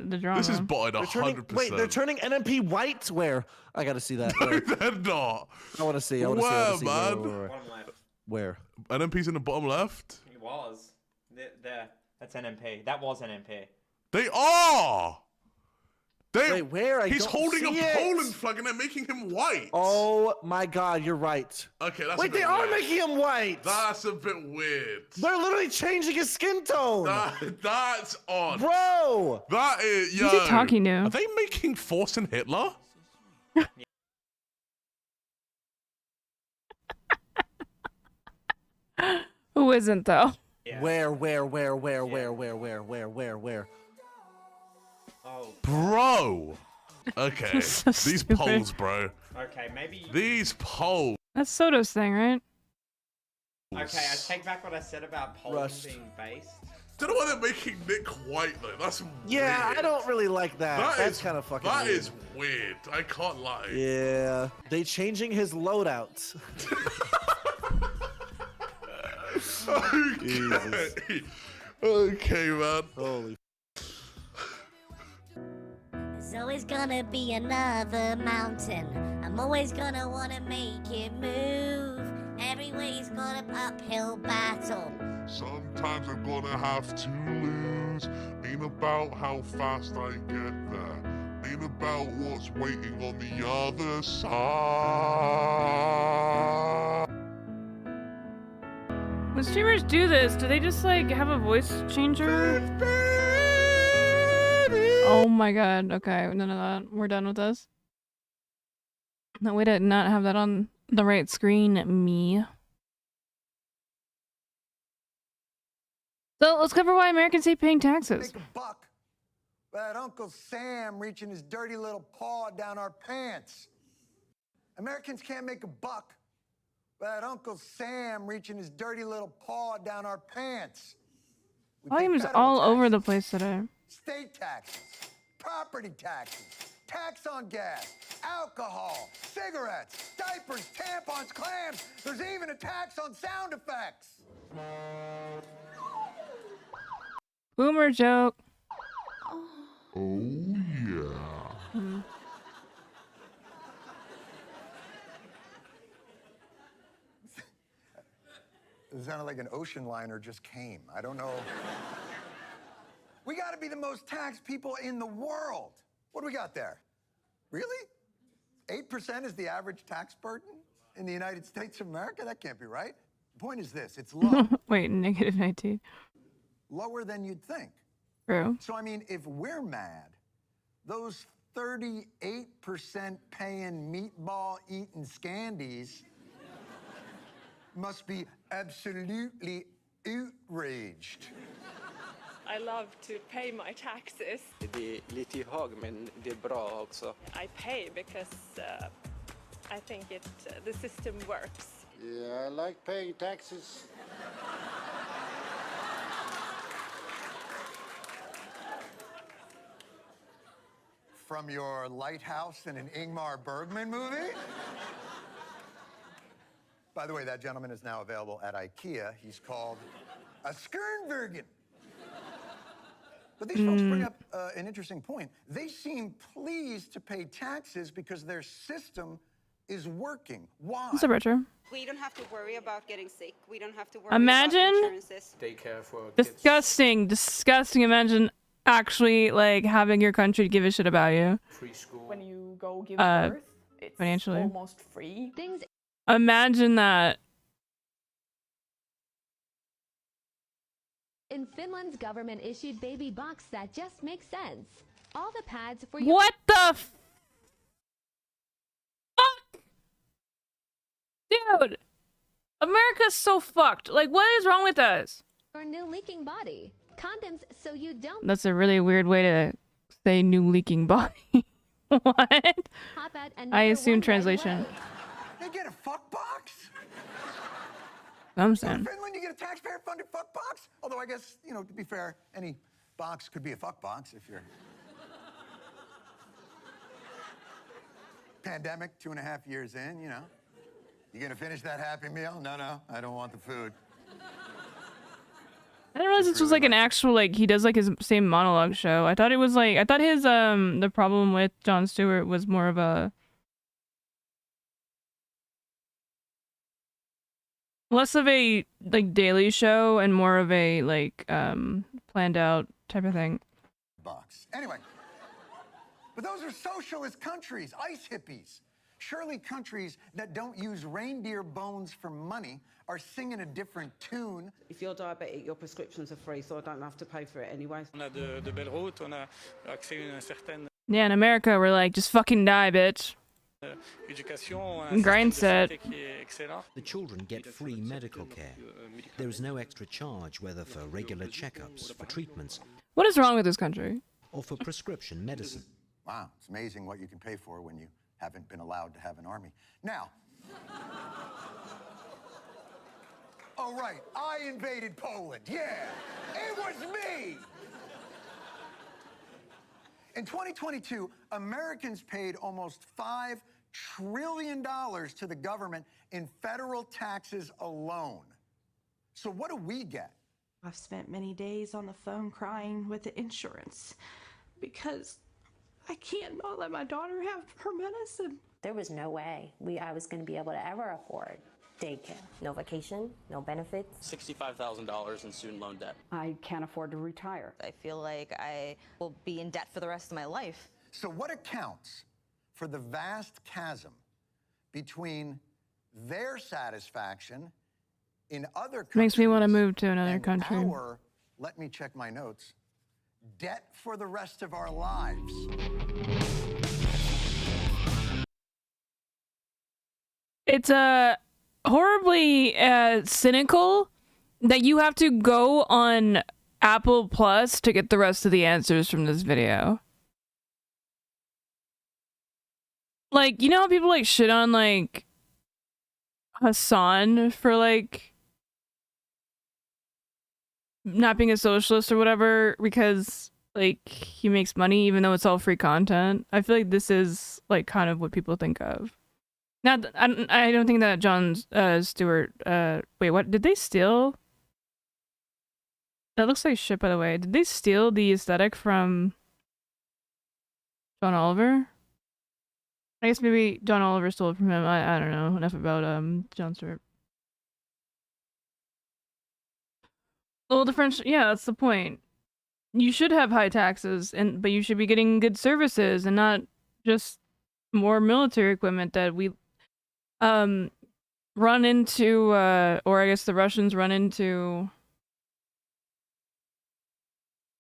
the drama. This is botted 100%. Wait, they're turning NMP white? Where? I gotta see that. No, they're not. I wanna see. Where, man? Bottom left. Where? NMP's in the bottom left? It was. There. That's NMP. That was NMP. They are! Wait, where? He's holding a Poland flag and they're making him white. Oh my god, you're right. Okay, that's Wait, a bit they are weird. making him white! That's a bit weird. They're literally changing his skin tone! That's odd. Bro! That is, yo. Who's he talking to? Are they making Force and Hitler? Who isn't though? Yeah. Where? Oh. Bro. Okay. So These stupid. polls, bro. Okay, maybe. These polls. That's Soto's thing, right? Okay, I take back what I said about Poland Rust. being based. Don't know why they're making Nick white though. That's Yeah, weird. I don't really like that. That's kind of fucking That weird. is weird. I can't lie. Yeah. They changing his loadout. Okay. Okay, man. Holy. There's always gonna be another mountain. I'm always gonna wanna make it move. Every way's got an uphill battle. Sometimes I'm gonna have to lose. Ain't about how fast I get there. Ain't about what's waiting on the other side. When streamers do this, do they just like have a voice changer? Oh my god, okay, none of that. We're done with this. No way to not have that on the right screen, me. So let's cover why Americans hate paying taxes. Make a buck. That Uncle Sam reaching his dirty little paw down our pants. Americans can't make a buck. That Uncle Sam reaching his dirty little paw down our pants. We pay Volume's federal all taxes, over the place today. state taxes, property taxes, tax on gas, alcohol, cigarettes, diapers, tampons, clams. There's even a tax on sound effects. Boomer joke. Oh, yeah. It sounded like an ocean liner just came. I don't know. We got to be the most taxed people in the world. What do we got there? Really? 8% is the average tax burden in the United States of America? That can't be right. The point is this, it's low. Wait, negative 19. Lower than you'd think. True. So, I mean, if we're mad, those 38% paying meatball-eating scandies must be absolutely outraged. I love to pay my taxes. Det är lite hög, men det är bra också. I pay because I think the system works. Yeah, I like paying taxes. From your lighthouse in an Ingmar Bergman movie? By the way, that gentleman is now available at IKEA. He's called a Skernbergen. But these folks bring up an interesting point. They seem pleased to pay taxes because their system is working. Why? What's up, Richard? We don't have to worry about getting sick. We don't have to worry Imagine. about insurances. Take care for Disgusting, disgusting. Imagine actually like having your country give a shit about you. free school. When you go give birth, it's financially. almost free. Imagine that. In Finland's government-issued baby box that just makes sense. All the pads for your What the fuck? Dude, America's so fucked. Like, what is wrong with us? new leaking body. Condoms so you don't That's a really weird way to say new leaking body. What? pop out I another assume one right translation. away. They get a fuck box? I'm In saying. Finland, you get a taxpayer-funded fuck box? Although I guess, you know, to be fair, any box could be a fuck box if you're... Pandemic, 2.5 years in, you know. You gonna finish that Happy Meal? No, I don't want the food. I didn't realize this was like an actual, like, he does like his same monologue show. I thought it was like, I thought his, the problem with Jon Stewart was more of a... less of a, like, daily show and more of a, like, planned out type of thing. Box. Anyway, but those are socialist countries, ice hippies. Surely countries that don't use reindeer bones for money are singing a different tune. If you're diabetic, your prescriptions are free, so I don't have to pay for it anyway. On a de belles routes, on a accès à une certaine Yeah, in America, we're like, just fucking die, bitch. éducation, un Grind système de set. santé qui est excellent. The children get free medical care. There is no extra charge, whether for regular checkups, for treatments, What is wrong with this country? or for prescription medicine. Wow, it's amazing what you can pay for when you haven't been allowed to have an army. Now, oh right, I invaded Poland, yeah, it was me! In 2022, Americans paid almost $5 trillion to the government in federal taxes alone. So what do we get? I've spent many days on the phone crying with the insurance because I can't not let my daughter have her medicine. There was no way I was going to be able to ever afford daycare. No vacation, no benefits. $65,000 in student loan debt. I can't afford to retire. I feel like I will be in debt for the rest of my life. So what accounts for the vast chasm between their satisfaction in other countries Makes me want to move to another and country. our, let me check my notes, debt for the rest of our lives? It's horribly cynical that you have to go on Apple Plus to get the rest of the answers from this video. Like, you know how people like shit on like Hassan for like not being a socialist or whatever because like he makes money even though it's all free content? I feel like this is like kind of what people think of. Not, I don't think that Jon Stewart, wait, what? Did they steal? That looks like shit, by the way. Did they steal the aesthetic from John Oliver? I guess maybe John Oliver stole it from him. I don't know enough about Jon Stewart. Well, the French, yeah, that's the point. You should have high taxes, but you should be getting good services and not just more military equipment that we run into, or I guess the Russians run into.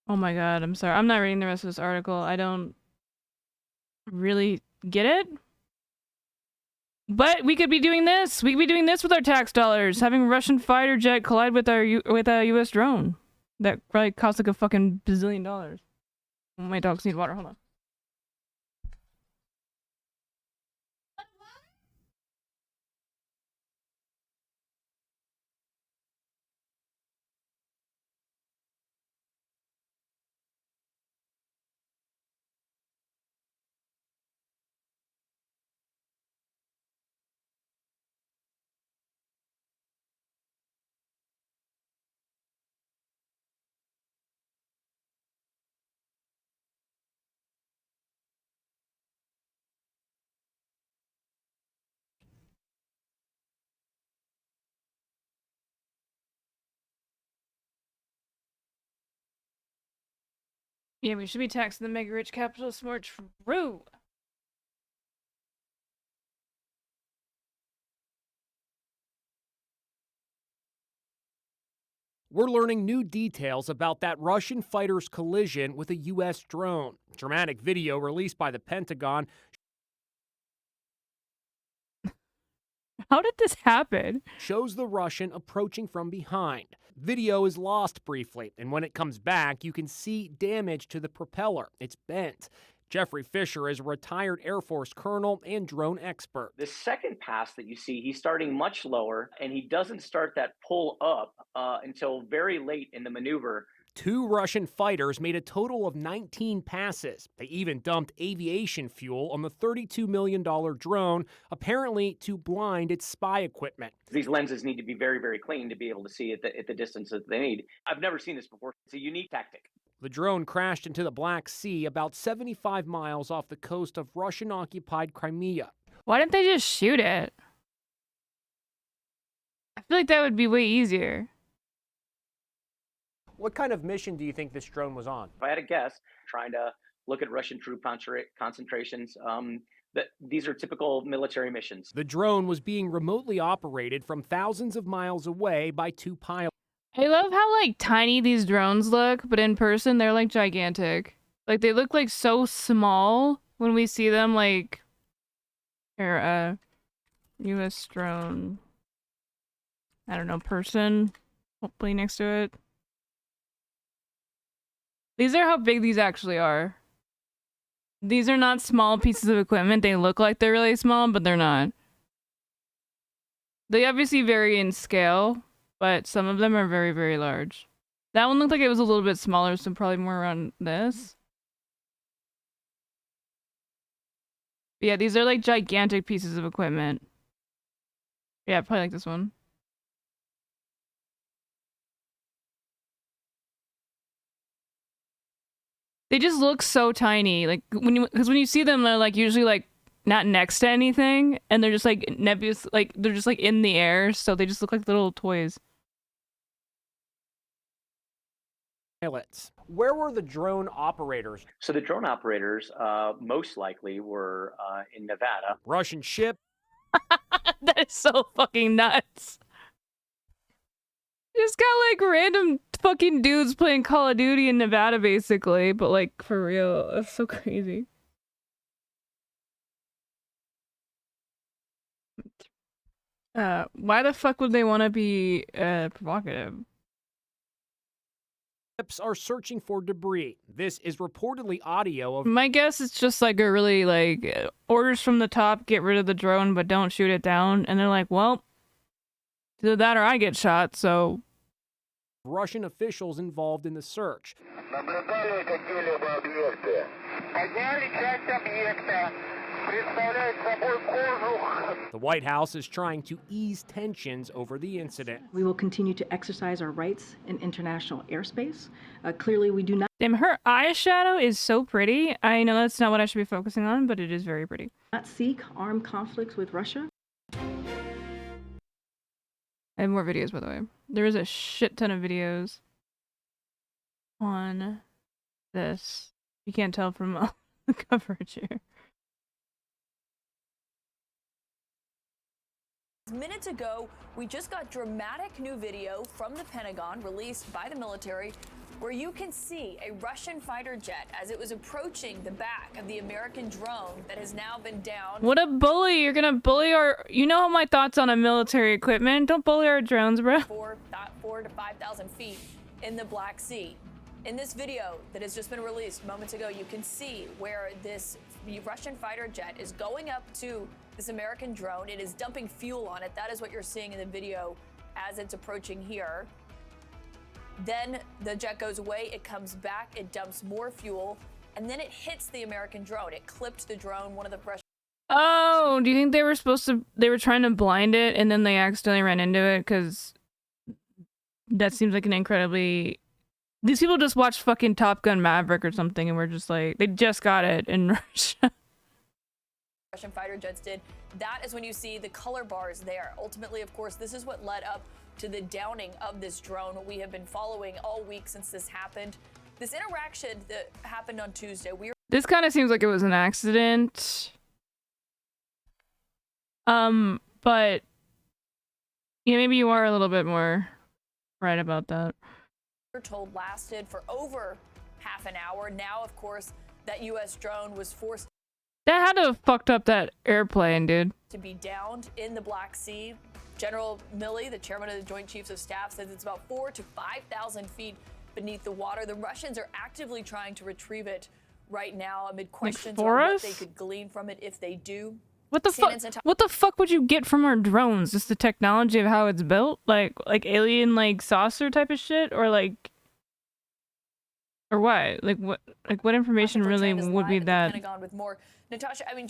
Oh my god, I'm sorry. I'm not reading the rest of this article. I don't really get it. But we could be doing this. We could be doing this with our tax dollars. Having a Russian fighter jet collide with a U.S. drone. That probably costs like a fucking bazillion dollars. My dogs need water. Hold on. Yeah, we should be taxing the mega rich capitalists more. True. We're learning new details about that Russian fighter's collision with a U.S. drone. Dramatic video released by the Pentagon. How did this happen? Shows the Russian approaching from behind. Video is lost briefly, and when it comes back, you can see damage to the propeller. It's bent. Jeffrey Fisher is a retired Air Force colonel and drone expert. The second pass that you see, he's starting much lower, and he doesn't start that pull up until very late in the maneuver. Two Russian fighters made a total of 19 passes. They even dumped aviation fuel on the $32 million drone, apparently to blind its spy equipment. These lenses need to be very, very clean to be able to see at the distance that they need. I've never seen this before. It's a unique tactic. The drone crashed into the Black Sea about 75 miles off the coast of Russian-occupied Crimea. Why didn't they just shoot it? I feel like that would be way easier. What kind of mission do you think this drone was on? If I had a guess, trying to look at Russian troop concentrations, these are typical military missions. The drone was being remotely operated from thousands of miles away by two pilots. I love how like tiny these drones look, but in person they're like gigantic. Like they look like so small when we see them. Like here, U.S. drone. I don't know, person. Hopefully next to it. These are how big these actually are. These are not small pieces of equipment. They look like they're really small, but they're not. They obviously vary in scale, but some of them are very, very large. That one looked like it was a little bit smaller, so probably more around this. But yeah, these are like gigantic pieces of equipment. Yeah, probably like this one. They just look so tiny. Like because when you see them, they're like usually like not next to anything, and they're just like nebulous, like they're just like in the air, so they just look like little toys. Pilots. Where were the drone operators? So the drone operators most likely were in Nevada. Russian ship. That is so fucking nuts. Just got like random fucking dudes playing Call of Duty in Nevada, basically, but like for real, that's so crazy. Why the fuck would they want to be provocative? Ships are searching for debris. This is reportedly audio of. My guess is just like a really like orders from the top, get rid of the drone, but don't shoot it down. And they're like, well, either that or I get shot, so. Russian officials involved in the search. The White House is trying to ease tensions over the incident. We will continue to exercise our rights in international airspace. Clearly, we do not. Damn, her eyeshadow is so pretty. I know that's not what I should be focusing on, but it is very pretty. Not seek armed conflicts with Russia. I have more videos, by the way. There is a shit ton of videos on this. You can't tell from the coverage here. Minutes ago, we just got dramatic new video from the Pentagon released by the military where you can see a Russian fighter jet as it was approaching the back of the American drone that has now been downed. What a bully. You're gonna bully our... You know my thoughts on military equipment. Don't bully our drones, bro. 4 to 5,000 feet in the Black Sea. In this video that has just been released moments ago, you can see where this Russian fighter jet is going up to this American drone. It is dumping fuel on it. That is what you're seeing in the video as it's approaching here. Then the jet goes away, it comes back, it dumps more fuel, and then it hits the American drone. It clipped the drone, one of the Russian. Oh, do you think they were they were trying to blind it and then they accidentally ran into it? Because that seems like an incredibly... These people just watched fucking Top Gun Maverick or something and we're just like, they just got it in Russia. Russian fighter jets did. That is when you see the color bars there. Ultimately, of course, this is what led up to the downing of this drone we have been following all week since this happened. This interaction that happened on Tuesday. This kind of seems like it was an accident. But yeah, maybe you are a little bit more right about that. We're told lasted for over half an hour. Now, of course, that U.S. drone was forced. That had to have fucked up that airplane, dude. To be downed in the Black Sea. General Milley, the chairman of the Joint Chiefs of Staff, says it's about 4,000 to 5,000 feet beneath the water. The Russians are actively trying to retrieve it right now amid questions on what they could glean from it if they do. What the fuck? What the fuck would you get from our drones? Just the technology of how it's built, like alien like saucer type of shit, or like, or what? Like what information really would be that? Pentagon with more. Natasha, I mean,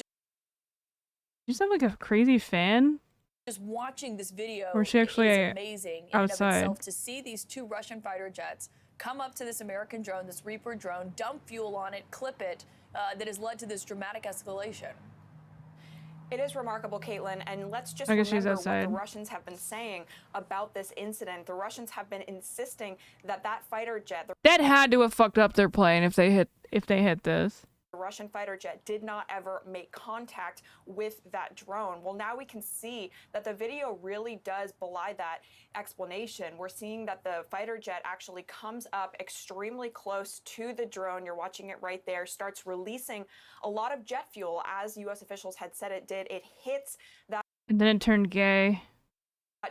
you just have like a crazy fan. Just watching this video or she actually is amazing in outside. and of itself to see these two Russian fighter jets come up to this American drone, this Reaper drone, dump fuel on it, clip it, that has led to this dramatic escalation. It is remarkable, Caitlin, and let's just I guess she's remember what outside. the Russians have been saying about this incident. The Russians have been insisting that that fighter jet, That had to have fucked up their plane if they hit this. the Russian fighter jet, did not ever make contact with that drone. Well, now we can see that the video really does belie that explanation. We're seeing that the fighter jet actually comes up extremely close to the drone. You're watching it right there, starts releasing a lot of jet fuel, as U.S. officials had said it did. It hits that And then it turned gay.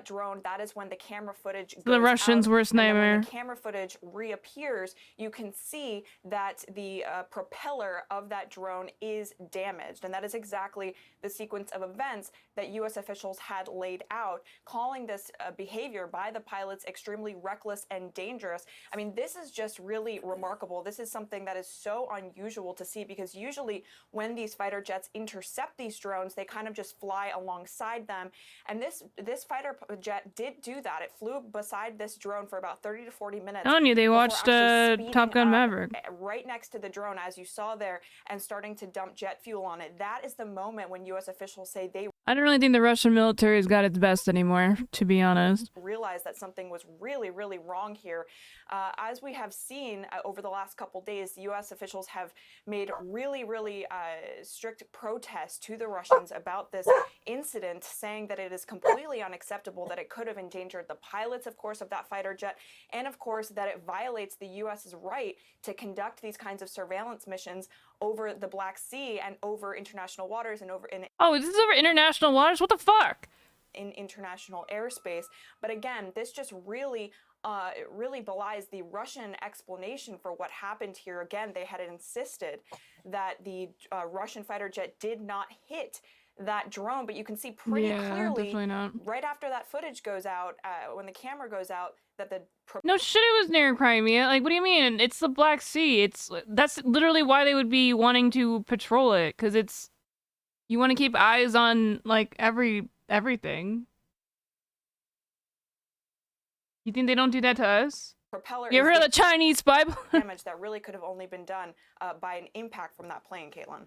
drone. That is when the camera footage goes The Russians' out. worst And then nightmare. when the camera footage reappears, you can see that the propeller of that drone is damaged, and that is exactly the sequence of events that U.S. officials had laid out, calling this behavior by the pilots extremely reckless and dangerous. I mean, this is just really remarkable. This is something that is so unusual to see, because usually when these fighter jets intercept these drones, they kind of just fly alongside them, and this fighter jet did do that. It flew beside this drone for about 30 to 40 minutes. Telling you, they before watched actually speeding Top Gun up Maverick. right next to the drone, as you saw there, and starting to dump jet fuel on it. That is the moment when U.S. officials say they I don't really think the Russian military has got its best anymore, to be honest. realized that something was really, really wrong here. As we have seen over the last couple days, U.S. officials have made really, really strict protests to the Russians about this incident, saying that it is completely unacceptable, that it could have endangered the pilots, of course, of that fighter jet, and of course that it violates the U.S.'s right to conduct these kinds of surveillance missions over the Black Sea and over international waters and over in Oh, this is over international waters? What the fuck? in international airspace. But again, this just really really belies the Russian explanation for what happened here. Again, they had insisted that the Russian fighter jet did not hit that drone, but you can see pretty clearly definitely not. right after that footage goes out, when the camera goes out, that the No shit, it was near Crimea. Like, what do you mean? It's the Black Sea. That's literally why they would be wanting to patrol it, because it's, you want to keep eyes on like everything. You think they don't do that to us? propeller You ever is heard of the Chinese spy balloon? damage that really could have only been done by an impact from that plane, Caitlin.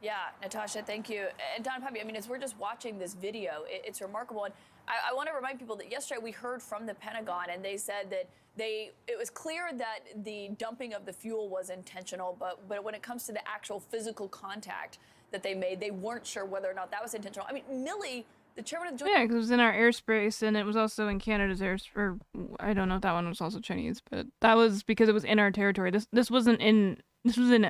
Yeah, Natasha, thank you. And Don Poppy, I mean, as we're just watching this video, it's remarkable. And I want to remind people that yesterday we heard from the Pentagon, and they said that it was clear that the dumping of the fuel was intentional, but when it comes to the actual physical contact that they made, they weren't sure whether or not that was intentional. I mean, Milley, the chairman of the Joint... Yeah, because it was in our airspace, and it was also in Canada's airspace. Or I don't know if that one was also Chinese, but that was because it was in our territory. This wasn't in... This was in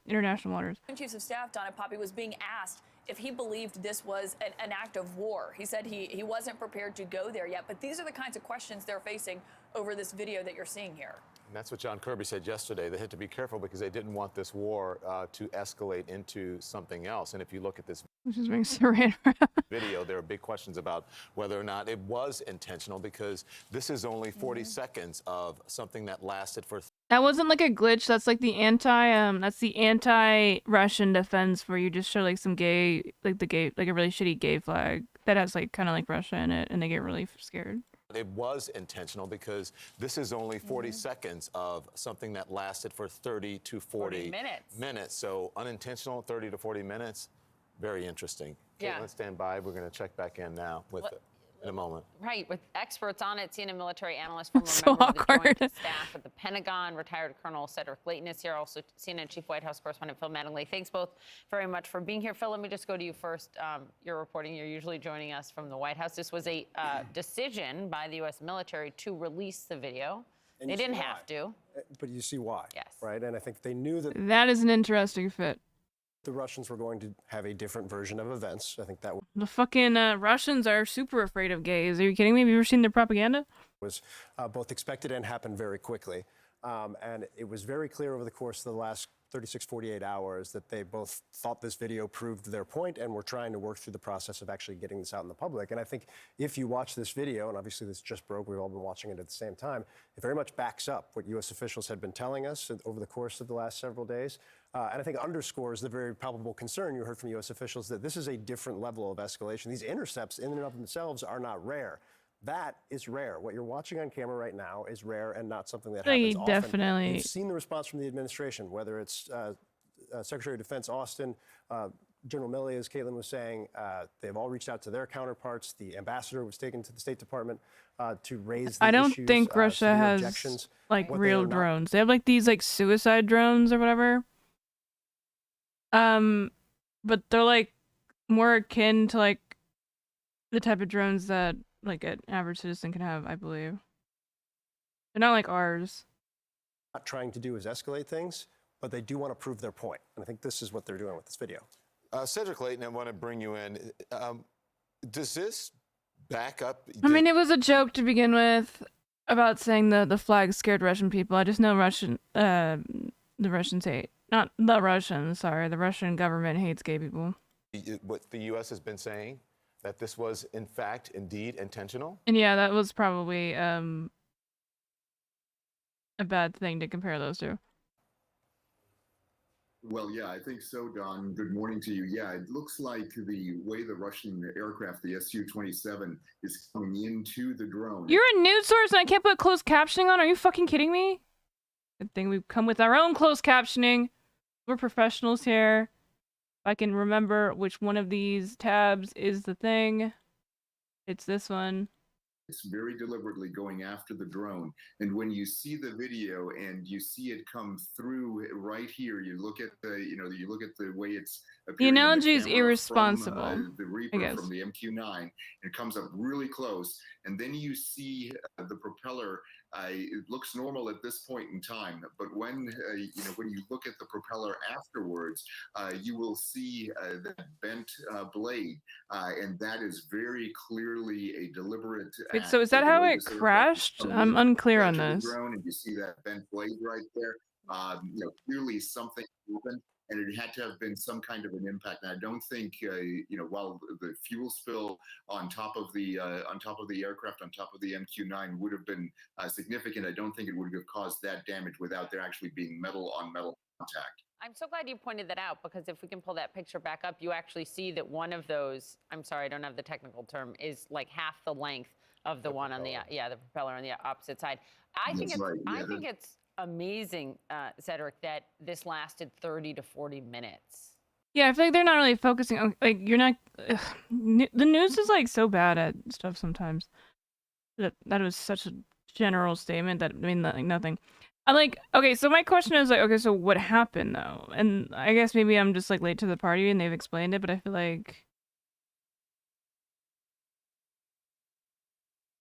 international waters. Chiefs of Staff, Donna Poppy, was being asked if he believed this was an act of war. He said he wasn't prepared to go there yet, but these are the kinds of questions they're facing over this video that you're seeing here. And that's what John Kirby said yesterday. They had to be careful because they didn't want this war to escalate into something else. And if you look at this Which is being surreal. video, there are big questions about whether or not it was intentional, because this is only 40 seconds of something that lasted for... That wasn't like a glitch. That's like the anti-Russian defense where you just show like some gay, like a really shitty gay flag that has like kind of like Russia in it, and they get really scared. It was intentional because this is only 40 seconds of something that lasted for 30 to 40 minutes. So unintentional, 30 to 40 minutes. Very interesting. Yeah. Caitlin, stand by. We're going to check back in now with it in a moment. Right, with experts on it, CNN military analyst, former So member of the awkward. Joint Staff at the Pentagon, retired Colonel Cedric Leighton is here, also CNN Chief White House Correspondent Phil Mattingly. Thanks both very much for being here. Phil, let me just go to you first. You're reporting, you're usually joining us from the White House. This was a decision by the U.S. military to release the video. And They you see didn't why. have to. But you see why. Yes. Right? And I think they knew that That is an interesting fit. the Russians were going to have a different version of events. I think that The fucking Russians are super afraid of gays. Are you kidding me? Have you ever seen their propaganda? was both expected and happened very quickly. And it was very clear over the course of the last 36, 48 hours that they both thought this video proved their point and were trying to work through the process of actually getting this out in the public. And I think if you watch this video, and obviously this just broke, we've all been watching it at the same time, it very much backs up what U.S. officials had been telling us over the course of the last several days. And I think underscores the very palpable concern you heard from U.S. officials that this is a different level of escalation. These intercepts in and of themselves are not rare. That is rare. What you're watching on camera right now is rare and not something that happens often. Definitely. You've seen the response from the administration, whether it's Secretary of Defense Austin, General Milley, as Caitlin was saying, they've all reached out to their counterparts. The ambassador was taken to the State Department to raise the I don't issues, think Russia severe has objections. like What they real are not- drones. They have like these like suicide drones or whatever. But they're like more akin to like the type of drones that like an average citizen can have, I believe. They're not like ours. Not trying to do is escalate things, but they do want to prove their point. And I think this is what they're doing with this video. Cedric Leighton, I want to bring you in. Does this back up? I mean, it was a joke to begin with about saying the flag scared Russian people. I just know the Russians hate. Not the Russians, sorry. The Russian government hates gay people. What the U.S. has been saying, that this was, in fact, indeed intentional? And yeah, that was probably a bad thing to compare those two. Well, yeah, I think so, Don. Good morning to you. Yeah, it looks like the way the Russian aircraft, the Su-27, is coming into the drone. You're a news source and I can't put closed captioning on? Are you fucking kidding me? Good thing we've come with our own closed captioning. We're professionals here. If I can remember which one of these tabs is the thing, it's this one. It's very deliberately going after the drone. And when you see the video and you see it come through right here, you look at the, you look at the way it's The appearing on analogy is camera irresponsible. From, the I Reaper guess. from the MQ-9. It comes up really close, and then you see the propeller. It looks normal at this point in time, but when when you look at the propeller afterwards, you will see that bent blade, and that is very clearly a deliberate. Wait, so is that how it crashed? I'm unclear on this. Drone, and you see that bent blade right there. Clearly something happened, and it had to have been some kind of an impact. And I don't think, while the fuel spill on top of the aircraft, on top of the MQ-9 would have been significant, I don't think it would have caused that damage without there actually being metal on metal contact. I'm so glad you pointed that out, because if we can pull that picture back up, you actually see that one of those, I'm sorry, I don't have the technical term, is like half the length of the one on the, the propeller on the opposite side. I think it's amazing, Cedric, that this lasted 30 to 40 minutes. Yeah, I feel like they're not really focusing on, like, you're not, the news is like so bad at stuff sometimes. That was such a general statement that mean nothing. I'm like, okay, so my question is like, okay, so what happened though? And I guess maybe I'm just like late to the party and they've explained it, but I feel like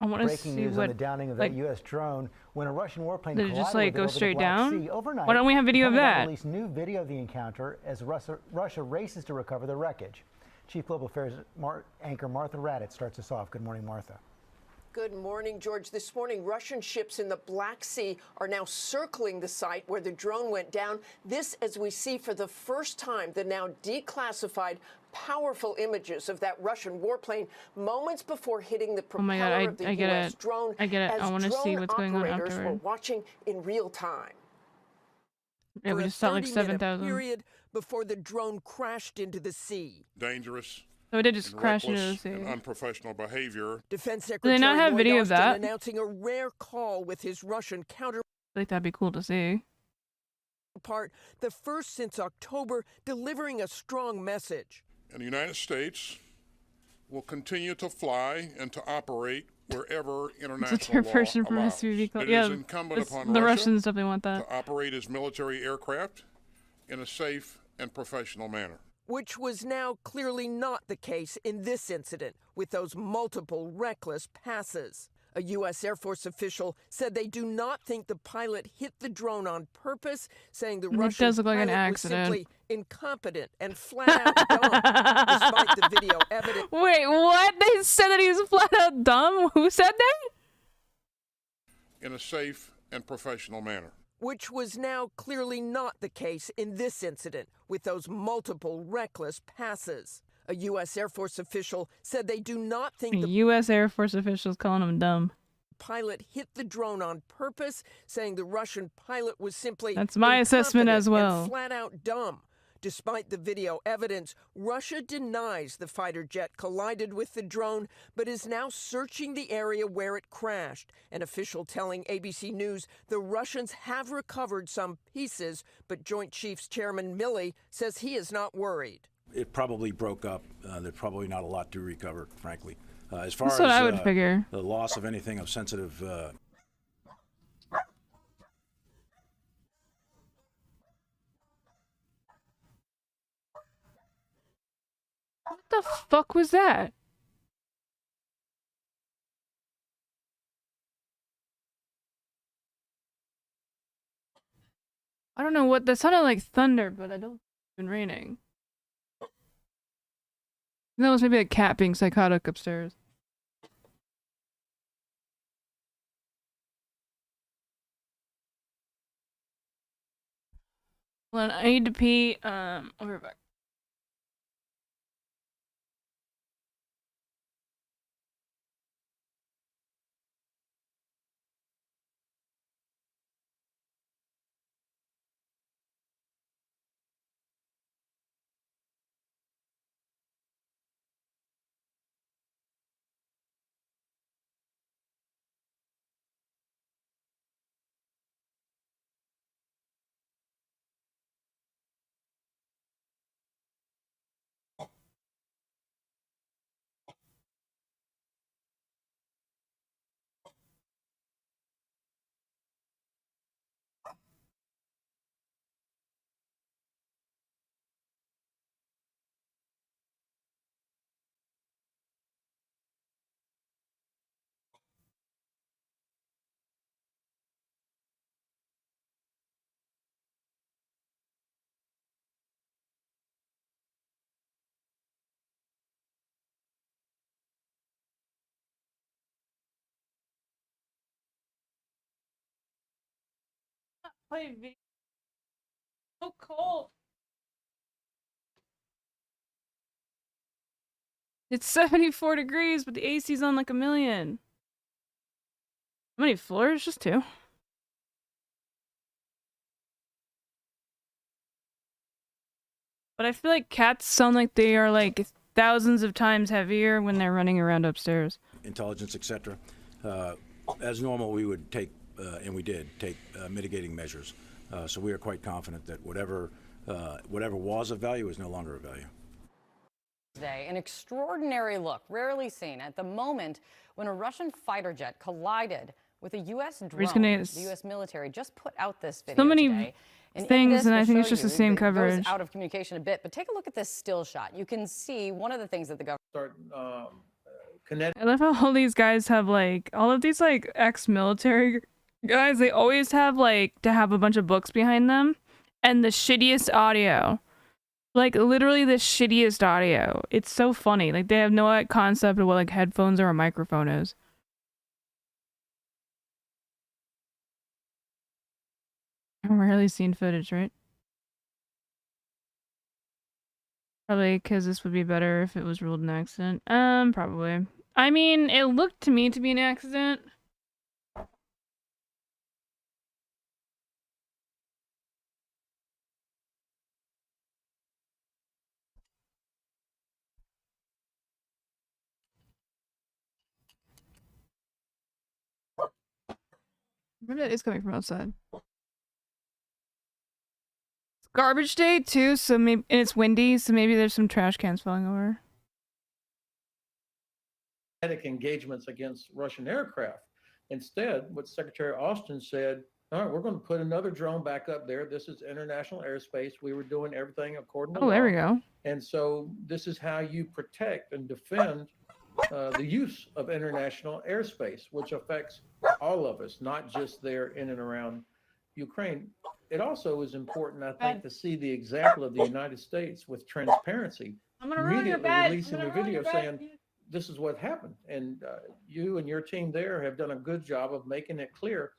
I want to Breaking see news what on the downing of that U.S. drone when a Russian warplane did it collided just like with it go over the straight Black down? Sea overnight. Why don't we have video of The Pentagon that? Released new video of the encounter as Russia races to recover the wreckage. Chief Global Affairs anchor Martha Raddatz starts us off. Good morning, Martha. Good morning, George. This morning, Russian ships in the Black Sea are now circling the site where the drone went down. This, as we see for the first time, the now declassified, powerful images of that Russian warplane moments before hitting the propeller Oh my God, of the I get U.S. it. drone. I get it. I want to see what's going on Operators were afterward. watching in real time. Yeah, we just saw like 7,000. Period before the drone crashed into the sea. Dangerous. So it did just and crash into reckless the sea. and unprofessional behavior. Defense Do Secretary they not have Lloyd video of Austin that? announcing a rare call with his Russian counterpart. I think that'd be cool to see. The first since October, delivering a strong message. And the United States will continue to fly and to operate wherever It's a international third law person from allows. SUV. It Yeah, is incumbent upon the Russia Russians definitely want that. to operate its military aircraft in a safe and professional manner. Which was now clearly not the case in this incident with those multiple reckless passes. A U.S. Air Force official said they do not think the pilot hit the drone on purpose, saying the It Russian does look like an pilot was accident. simply incompetent and flat out dumb, despite the video evidence. Wait, what? They said that he was flat out dumb? Who said that? In a safe and professional manner. Which was now clearly not the case in this incident with those multiple reckless passes. A U.S. Air Force official said they do not think the U.S. Air Force officials calling him dumb. pilot hit the drone on purpose, saying the Russian pilot was simply That's my assessment as incompetent well. and flat out dumb. Despite the video evidence, Russia denies the fighter jet collided with the drone, but is now searching the area where it crashed. An official telling ABC News the Russians have recovered some pieces, but Joint Chiefs Chairman Milley says he is not worried. It probably broke up. There's probably not a lot to recover, frankly. As far That's as what I would figure. The loss of anything of sensitive. What the fuck was that? I don't know what that sounded like thunder, but I don't think it's been raining. That was maybe a cat being psychotic upstairs. Hold on, I need to pee. I'll be right back. Play video. So cold. It's 74 degrees, but the AC's on like a million. How many floors? Just 2. But I feel like cats sound like they are like thousands of times heavier when they're running around upstairs. Intelligence, etc. As normal, we would take, and we did, take mitigating measures. So we are quite confident that whatever was of value is no longer of value. Today, an extraordinary look, rarely seen, at the moment when a Russian fighter jet collided with a U.S. drone. The U.S. military just put out this video today. And things, and I think it's just the same coverage. Goes out of communication a bit, but take a look at this still shot. You can see one of the things that the government. I love how all these guys have like all of these like ex-military guys. They always have like to have a bunch of books behind them and the shittiest audio. Like literally the shittiest audio. It's so funny. Like they have no like, concept of what like headphones or a microphone is. I've rarely seen footage, right? Probably because this would be better if it was ruled an accident. Probably. I mean, it looked to me to be an accident. Maybe that is coming from outside. It's garbage day too, so maybe and it's windy, so maybe there's some trash cans falling over. Engagements against Russian aircraft. Instead, what Secretary Austin said, all right, we're going to put another drone back up there. This is international airspace. We were doing everything according to law. Oh, there we go. And so this is how you protect and defend the use of international airspace, which affects all of us, not just there in and around Ukraine. It also is important, I think, to see the example of the United States with transparency. I'm gonna ruin your Immediately bed. releasing a video saying, this is what happened. And you and your team there have done a good job of making it clear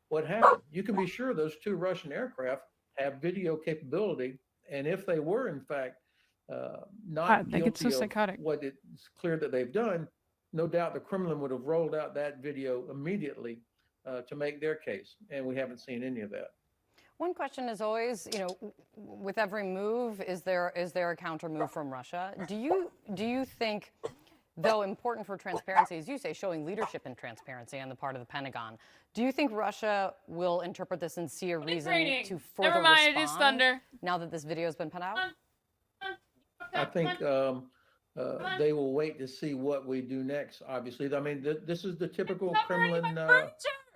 what happened. You can be sure those 2 Russian aircraft have video capability. And if they were, in fact, not guilty of what it's clear that they've done, no doubt the Kremlin would have rolled out that video immediately to make their case. And we haven't seen any of that. One question is always, you know, with every move, is there a counter move from Russia? Do you think, though important for transparency, as you say, showing leadership and transparency on the part of the Pentagon, do you think Russia will interpret this and see a reason to further Never mind, respond it is thunder. now that this video has been put out? I think they will wait to see what we do next, obviously. I mean, this is the typical Kremlin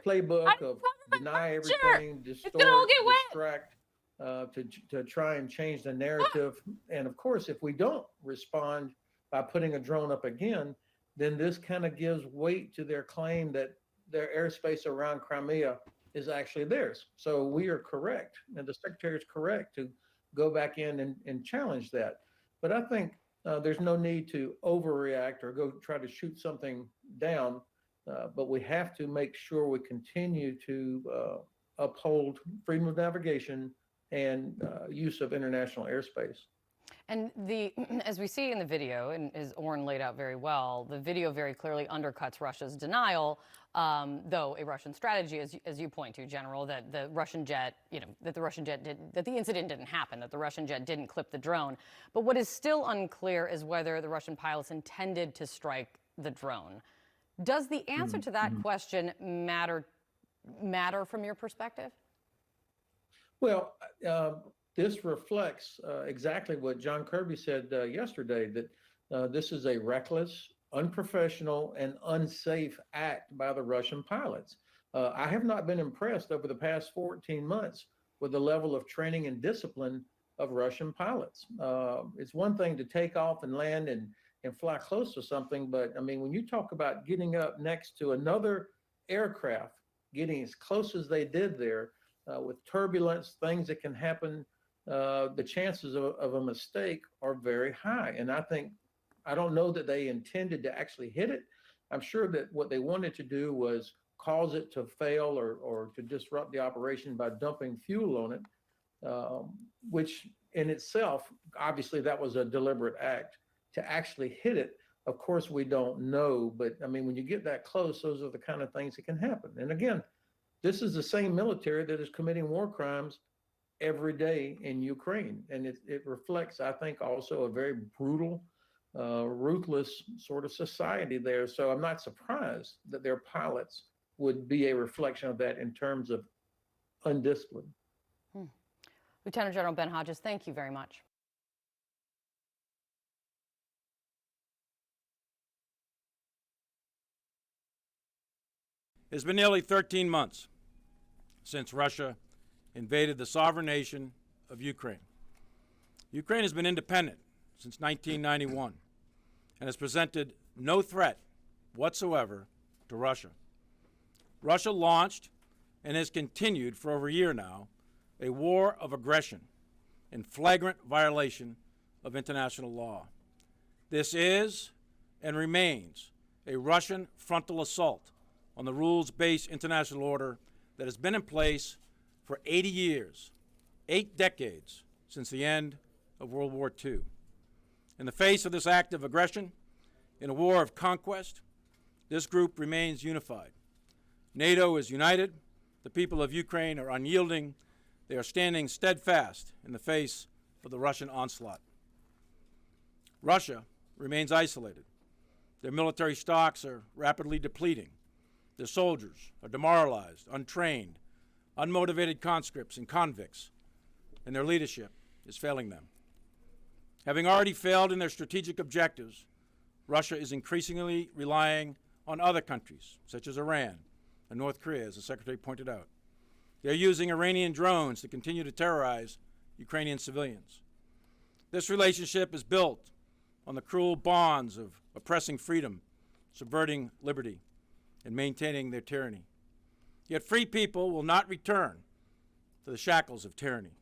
playbook of deny everything, distort, distract, to try and change the narrative. And of course, if we don't respond by putting a drone up again, then this kind of gives weight to their claim that their airspace around Crimea is actually theirs. So we are correct, and the Secretary is correct to go back in and challenge that. But I think there's no need to overreact or go try to shoot something down, but we have to make sure we continue to uphold freedom of navigation and use of international airspace. And as we see in the video, and as Oren laid out very well, the video very clearly undercuts Russia's denial, though a Russian strategy, as you point to, General, that the Russian jet, that the incident didn't happen, that the Russian jet didn't clip the drone. But what is still unclear is whether the Russian pilots intended to strike the drone. Does the answer to that question matter from your perspective? Well, this reflects exactly what John Kirby said yesterday, that this is a reckless, unprofessional, and unsafe act by the Russian pilots. I have not been impressed over the past 14 months with the level of training and discipline of Russian pilots. It's one thing to take off and land and fly close to something, but I mean, when you talk about getting up next to another aircraft, getting as close as they did there, with turbulence, things that can happen, the chances of a mistake are very high. And I don't know that they intended to actually hit it. I'm sure that what they wanted to do was cause it to fail or to disrupt the operation by dumping fuel on it, which in itself, obviously that was a deliberate act. To actually hit it, of course, we don't know. But I mean, when you get that close, those are the kind of things that can happen. And again, this is the same military that is committing war crimes every day in Ukraine. And it reflects, I think, also a very brutal, ruthless sort of society there. So I'm not surprised that their pilots would be a reflection of that in terms of undiscipline. Lieutenant General Ben Hodges, thank you very much. It's been nearly 13 months since Russia invaded the sovereign nation of Ukraine. Ukraine has been independent since 1991 and has presented no threat whatsoever to Russia. Russia launched and has continued for over a year now a war of aggression in flagrant violation of international law. This is and remains a Russian frontal assault on the rules-based international order that has been in place for 80 years, 8 decades since the end of World War II. In the face of this act of aggression, in a war of conquest, this group remains unified. NATO is united. The people of Ukraine are unyielding. They are standing steadfast in the face of the Russian onslaught. Russia remains isolated. Their military stocks are rapidly depleting. Their soldiers are demoralized, untrained, unmotivated conscripts and convicts, and their leadership is failing them. Having already failed in their strategic objectives, Russia is increasingly relying on other countries, such as Iran and North Korea, as the Secretary pointed out. They're using Iranian drones to continue to terrorize Ukrainian civilians. This relationship is built on the cruel bonds of oppressing freedom, subverting liberty, and maintaining their tyranny. Yet free people will not return to the shackles of tyranny.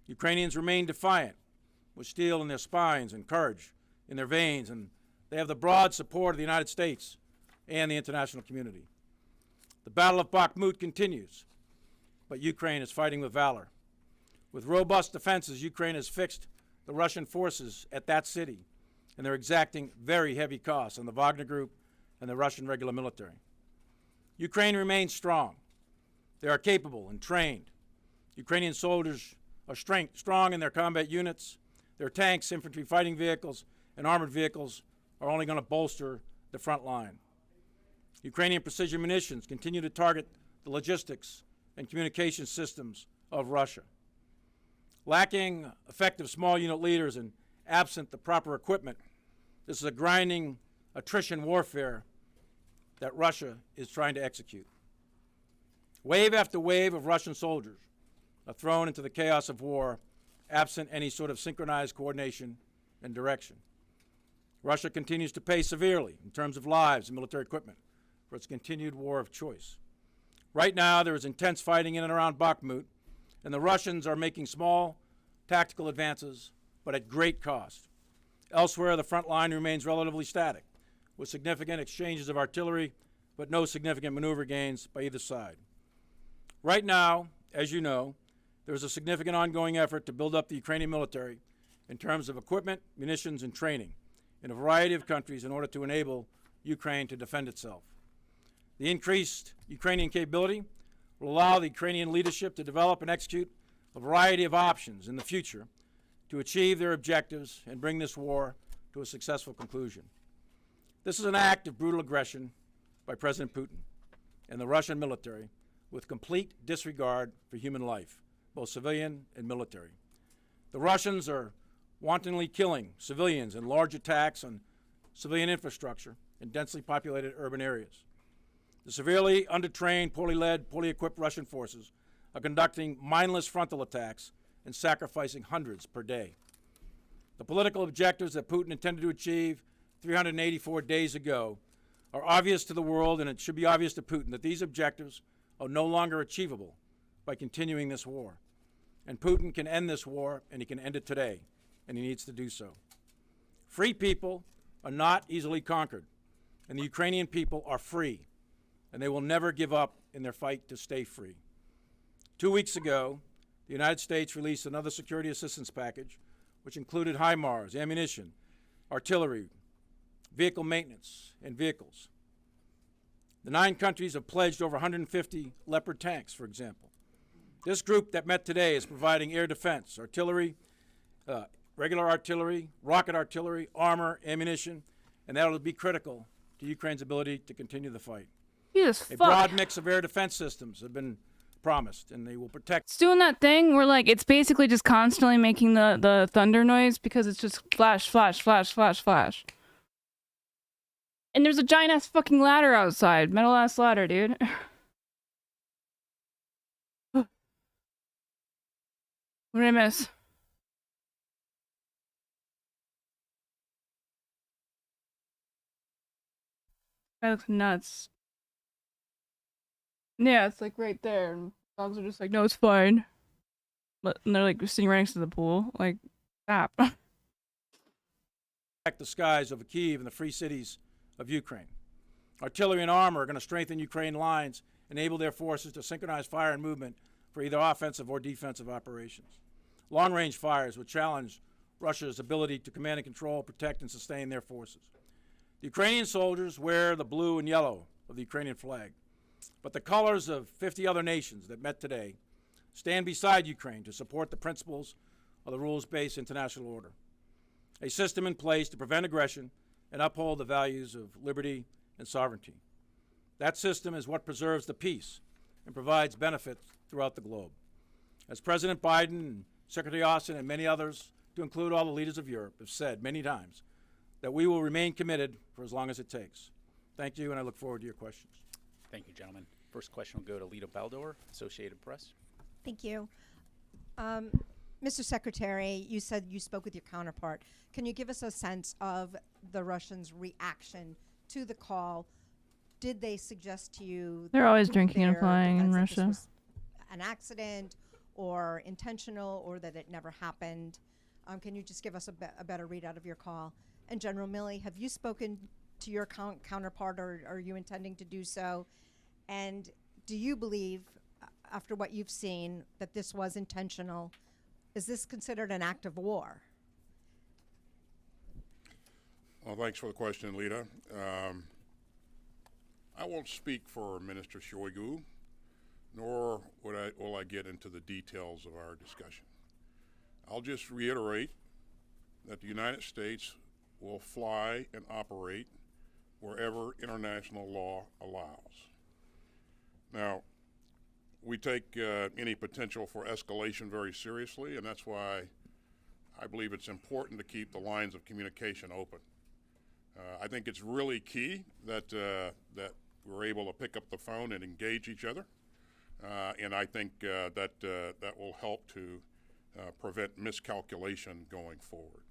Ukrainians remain defiant, with steel in their spines and courage in their veins, and they have the broad support of the United States and the international community. The Battle of Bakhmut continues, but Ukraine is fighting with valor. With robust defenses, Ukraine has fixed the Russian forces at that city, and they're exacting very heavy costs on the Wagner Group and the Russian regular military. Ukraine remains strong. They are capable and trained. Ukrainian soldiers are strong in their combat units. Their tanks, infantry fighting vehicles, and armored vehicles are only going to bolster the front line. Ukrainian precision munitions continue to target the logistics and communication systems of Russia. Lacking effective small unit leaders and absent the proper equipment, this is a grinding attrition warfare that Russia is trying to execute. Wave after wave of Russian soldiers are thrown into the chaos of war, absent any sort of synchronized coordination and direction. Russia continues to pay severely in terms of lives and military equipment for its continued war of choice. Right now, there is intense fighting in and around Bakhmut, and the Russians are making small tactical advances, but at great cost. Elsewhere, the front line remains relatively static, with significant exchanges of artillery, but no significant maneuver gains by either side. Right now, as you know, there is a significant ongoing effort to build up the Ukrainian military in terms of equipment, munitions, and training in a variety of countries in order to enable Ukraine to defend itself. The increased Ukrainian capability will allow the Ukrainian leadership to develop and execute a variety of options in the future to achieve their objectives and bring this war to a successful conclusion. This is an act of brutal aggression by President Putin and the Russian military with complete disregard for human life, both civilian and military. The Russians are wantonly killing civilians in large attacks on civilian infrastructure in densely populated urban areas. The severely undertrained, poorly led, poorly equipped Russian forces are conducting mindless frontal attacks and sacrificing hundreds per day. The political objectives that Putin intended to achieve 384 days ago are obvious to the world, and it should be obvious to Putin that these objectives are no longer achievable by continuing this war. And Putin can end this war, and he can end it today, and he needs to do so. Free people are not easily conquered, and the Ukrainian people are free. and they will never give up in their fight to stay free. 2 weeks ago, the United States released another security assistance package, which included HIMARS, ammunition, artillery, vehicle maintenance, and vehicles. The 9 countries have pledged over 150 Leopard tanks, for example. This group that met today is providing air defense, artillery, regular artillery, rocket artillery, armor, ammunition, and that will be critical to Ukraine's ability to continue the fight. Jesus A fuck. broad mix of air defense systems have been promised, and they will protect. It's doing that thing where like it's basically just constantly making the thunder noise because it's just flash, flash, flash, flash, flash. And there's a giant ass fucking ladder outside, metal ass ladder, dude. What did I miss? That looks nuts. Yeah, it's like right there. And dogs are just like, no, it's fine. But and they're like sitting right next to the pool. Like, stop. The skies over Kyiv and the free cities of Ukraine. Artillery and armor are going to strengthen Ukraine lines, enable their forces to synchronize fire and movement for either offensive or defensive operations. Long-range fires would challenge Russia's ability to command and control, protect, and sustain their forces. The Ukrainian soldiers wear the blue and yellow of the Ukrainian flag, but the colors of 50 other nations that met today stand beside Ukraine to support the principles of the rules-based international order, a system in place to prevent aggression and uphold the values of liberty and sovereignty. That system is what preserves the peace and provides benefit throughout the globe. As President Biden and Secretary Austin and many others, to include all the leaders of Europe, have said many times, that we will remain committed for as long as it takes. Thank you, and I look forward to your questions. Thank you, gentlemen. First question will go to Lita Baldor, Associated Press. Thank you. Mr. Secretary, you said you spoke with your counterpart. Can you give us a sense of the Russians' reaction to the call? Did they suggest to you They're always that drinking and their flying in defense that Russia. this was an accident or intentional or that it never happened? Can you just give us a better readout of your call? And General Milley, have you spoken to your counterpart, or are you intending to do so? And do you believe, after what you've seen, that this was intentional? Is this considered an act of war? Well, thanks for the question, Lita. I won't speak for Minister Shoigu, nor will I get into the details of our discussion. I'll just reiterate that the United States will fly and operate wherever international law allows. Now, we take any potential for escalation very seriously, and that's why I believe it's important to keep the lines of communication open. I think it's really key that that we're able to pick up the phone and engage each other, and I think that will help to prevent miscalculation going forward.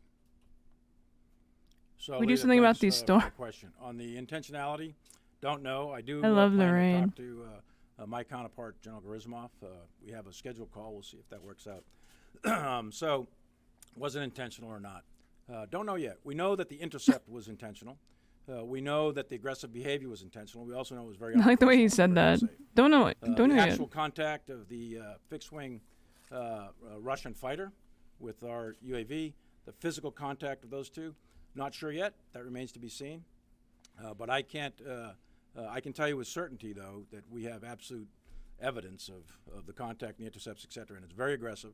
So We do Lita, something about thanks, these for storms. the question. On the intentionality, don't know. I do I love the plan to rain. talk to my counterpart, General Gerasimov. We have a scheduled call. We'll see if that works out. So, was it intentional or not? Don't know yet. We know that the intercept was intentional. We know that the aggressive behavior was intentional. We also know it was very I like the way he unprofessional said and that. very unsafe. Don't know. Don't know The yet. actual contact of the fixed-wing Russian fighter with our UAV, the physical contact of those two, not sure yet. That remains to be seen. But I can't. I can tell you with certainty, though, that we have absolute evidence of the contact and the intercepts, et cetera, and it's very aggressive.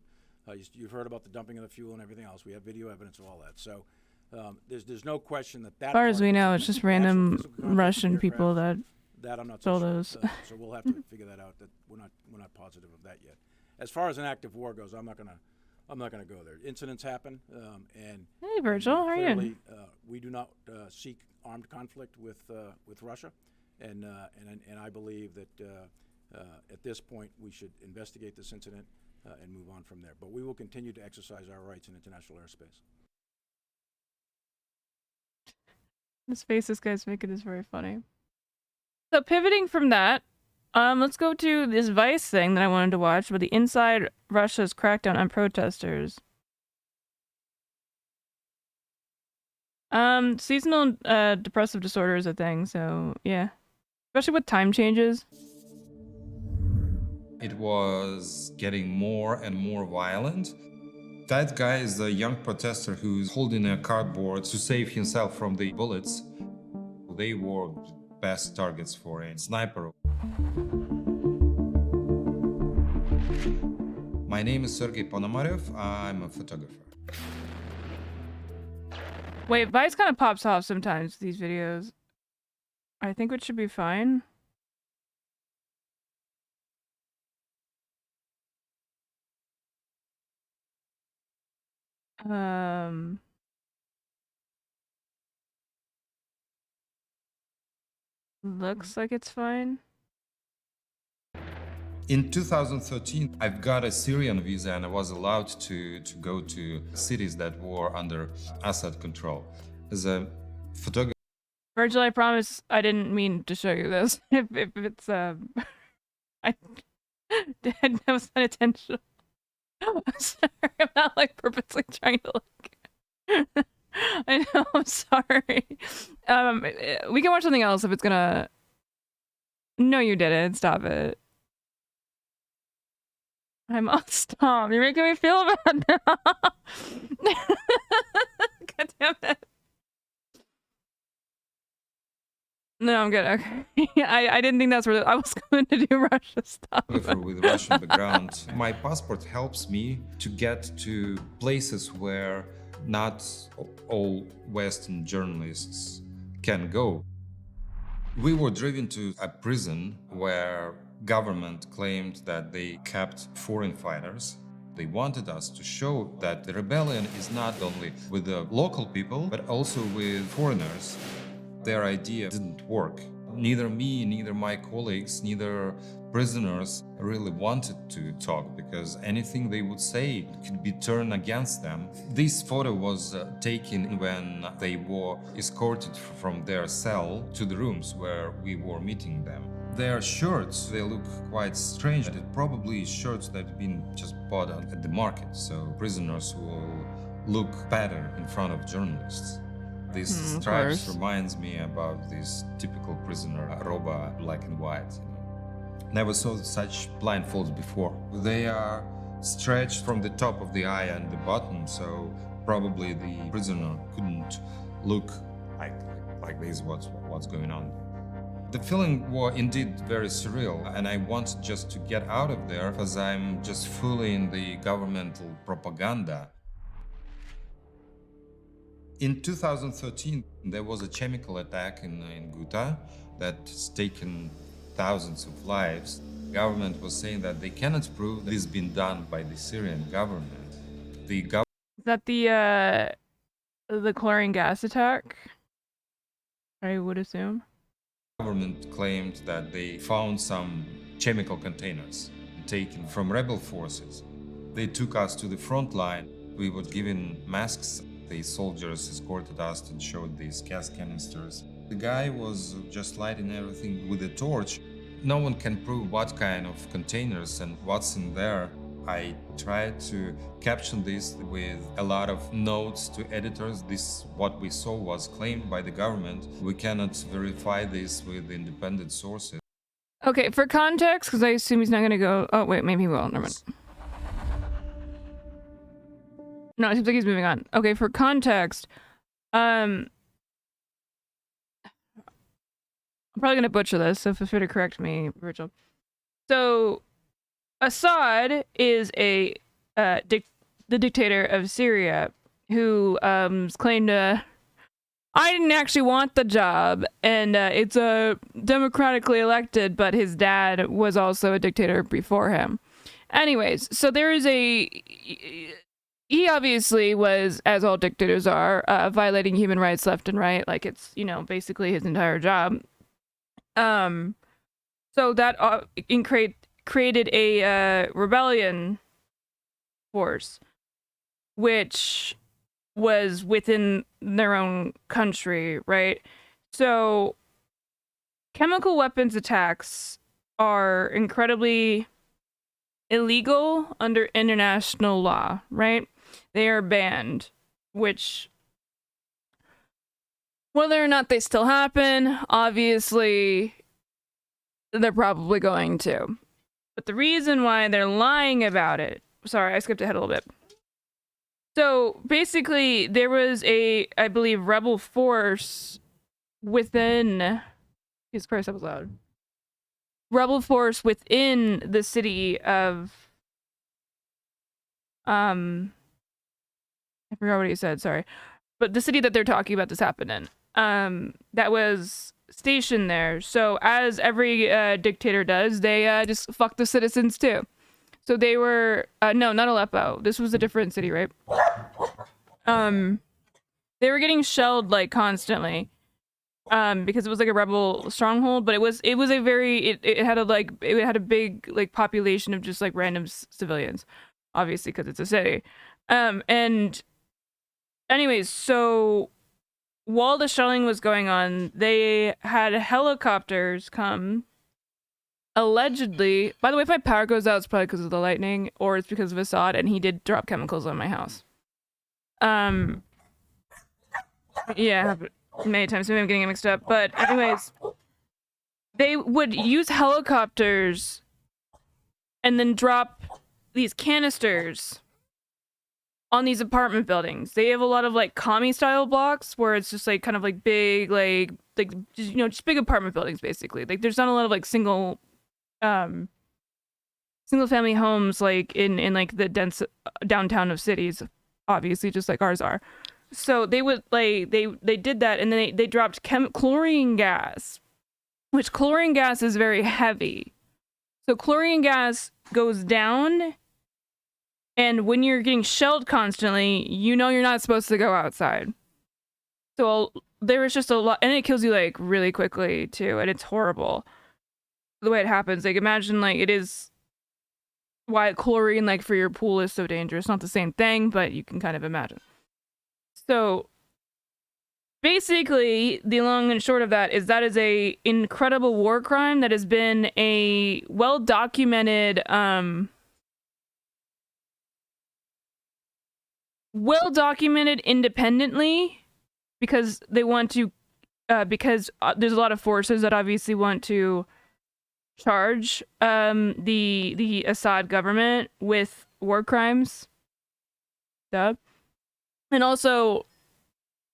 You've heard about the dumping of the fuel and everything else. We have video evidence of all that. So there's no question that As far as we know, it's just random Russian people that I'm not stole so sure. those. So we'll have to figure that out. That we're not positive of that yet. As far as an active war goes, I'm not gonna go there. Incidents happen, and Hey, Virgil, how are you clearly, doing? we do not seek armed conflict with Russia, and I believe that at this point we should investigate this incident and move on from there. But we will continue to exercise our rights in international airspace. This face this guy's making is very funny. So pivoting from that, let's go to this Vice thing that I wanted to watch about the inside Russia's crackdown on protesters. Seasonal depressive disorder is a thing, so yeah. especially with time changes. It was getting more and more violent. That guy is a young protester who's holding a cardboard to save himself from the bullets. They were best targets for a sniper. My name is Sergey Ponomarev. I'm a photographer. Wait, Vice kind of pops off sometimes, these videos. I think it should be fine. Looks like it's fine. In 2013, I've got a Syrian visa and I was allowed to go to cities that were under Assad control. As a photographer, Virgil, I promise I didn't mean to show you this. if it's that was unintentional. I'm sorry, I'm not like purposely trying to like I know, I'm sorry. We can watch something else if it's gonna. No, you didn't. Stop it. Stop. You're making me feel bad now. God damn it. No, I'm good. Okay. I didn't think that's where I was going to do Russia stuff. with Russian background, my passport helps me to get to places where not all Western journalists can go. We were driven to a prison where government claimed that they kept foreign fighters. They wanted us to show that the rebellion is not only with the local people, but also with foreigners. Their idea didn't work. Neither me, neither my colleagues, neither prisoners really wanted to talk because anything they would say could be turned against them. This photo was taken when they were escorted from their cell to the rooms where we were meeting them. Their shirts, they look quite strange. It probably shirts that have been just bought at the market, so prisoners will look better in front of journalists. These stripes reminds me about this typical prisoner roba, black and white. Never saw such blindfolds before. They are stretched from the top of the eye and the bottom, so probably the prisoner couldn't look like this. What's going on? The feeling was indeed very surreal, and I wanted just to get out of there because I'm just fully in the governmental propaganda. In 2013, there was a chemical attack in Ghouta that's taken thousands of lives. The government was saying that they cannot prove this has been done by the Syrian government. Is that the chlorine gas attack? I would assume. The government claimed that they found some chemical containers taken from rebel forces. They took us to the front line. We were given masks. The soldiers escorted us and showed these gas canisters. The guy was just lighting everything with a torch. No one can prove what kind of containers and what's in there. I tried to caption this with a lot of notes to editors. This, what we saw, was claimed by the government. We cannot verify this with independent sources. Okay, for context, because I assume he's not going to go... Oh, wait, maybe he will. Never mind. No, it seems like he's moving on. Okay, for context, I'm probably going to butcher this, so feel free to correct me, Virgil. So, Assad is the dictator of Syria, who claimed I didn't actually want the job, and it's democratically elected, but his dad was also a dictator before him. Anyways, so there is he obviously was, as all dictators are, violating human rights left and right. Like, it's, basically his entire job. So that created a rebellion force, which was within their own country, right? So chemical weapons attacks are incredibly illegal under international law, right? They are banned, which, whether or not they still happen, obviously they're probably going to. But the reason why they're lying about it, sorry, I skipped ahead a little bit. So basically, there was I believe, rebel force within. Jesus Christ, that was loud. Rebel force within the city of. I forgot what he said. Sorry, but the city that they're talking about this happened in. That was stationed there. So as every dictator does, they just fuck the citizens too. So they were no, not Aleppo. This was a different city, right? They were getting shelled like constantly, because it was like a rebel stronghold. But it was a very it had a big like population of just like random civilians, obviously because it's a city. And anyways, so while the shelling was going on, they had helicopters come. Allegedly, by the way, if my power goes out, it's probably because of the lightning, or it's because of Assad, and he did drop chemicals on my house. Yeah, many times, maybe I'm getting it mixed up. But anyways, they would use helicopters and then drop these canisters on these apartment buildings. They have a lot of like commie style blocks where it's just like kind of like big, like just big apartment buildings basically. Like there's not a lot of like single family homes like in like the dense downtown of cities, obviously, just like ours are. So they would like they did that, and then they dropped chlorine gas, which chlorine gas is very heavy. So chlorine gas goes down, and when you're getting shelled constantly, you know you're not supposed to go outside. So there was just a lot, and it kills you like really quickly too, and it's horrible the way it happens. Like imagine like it is why chlorine like for your pool is so dangerous. Not the same thing, but you can kind of imagine. So basically the long and short of that is a incredible war crime that has been a well documented independently, because they want to because there's a lot of forces that obviously want to charge the Assad government with war crimes. Duh. And also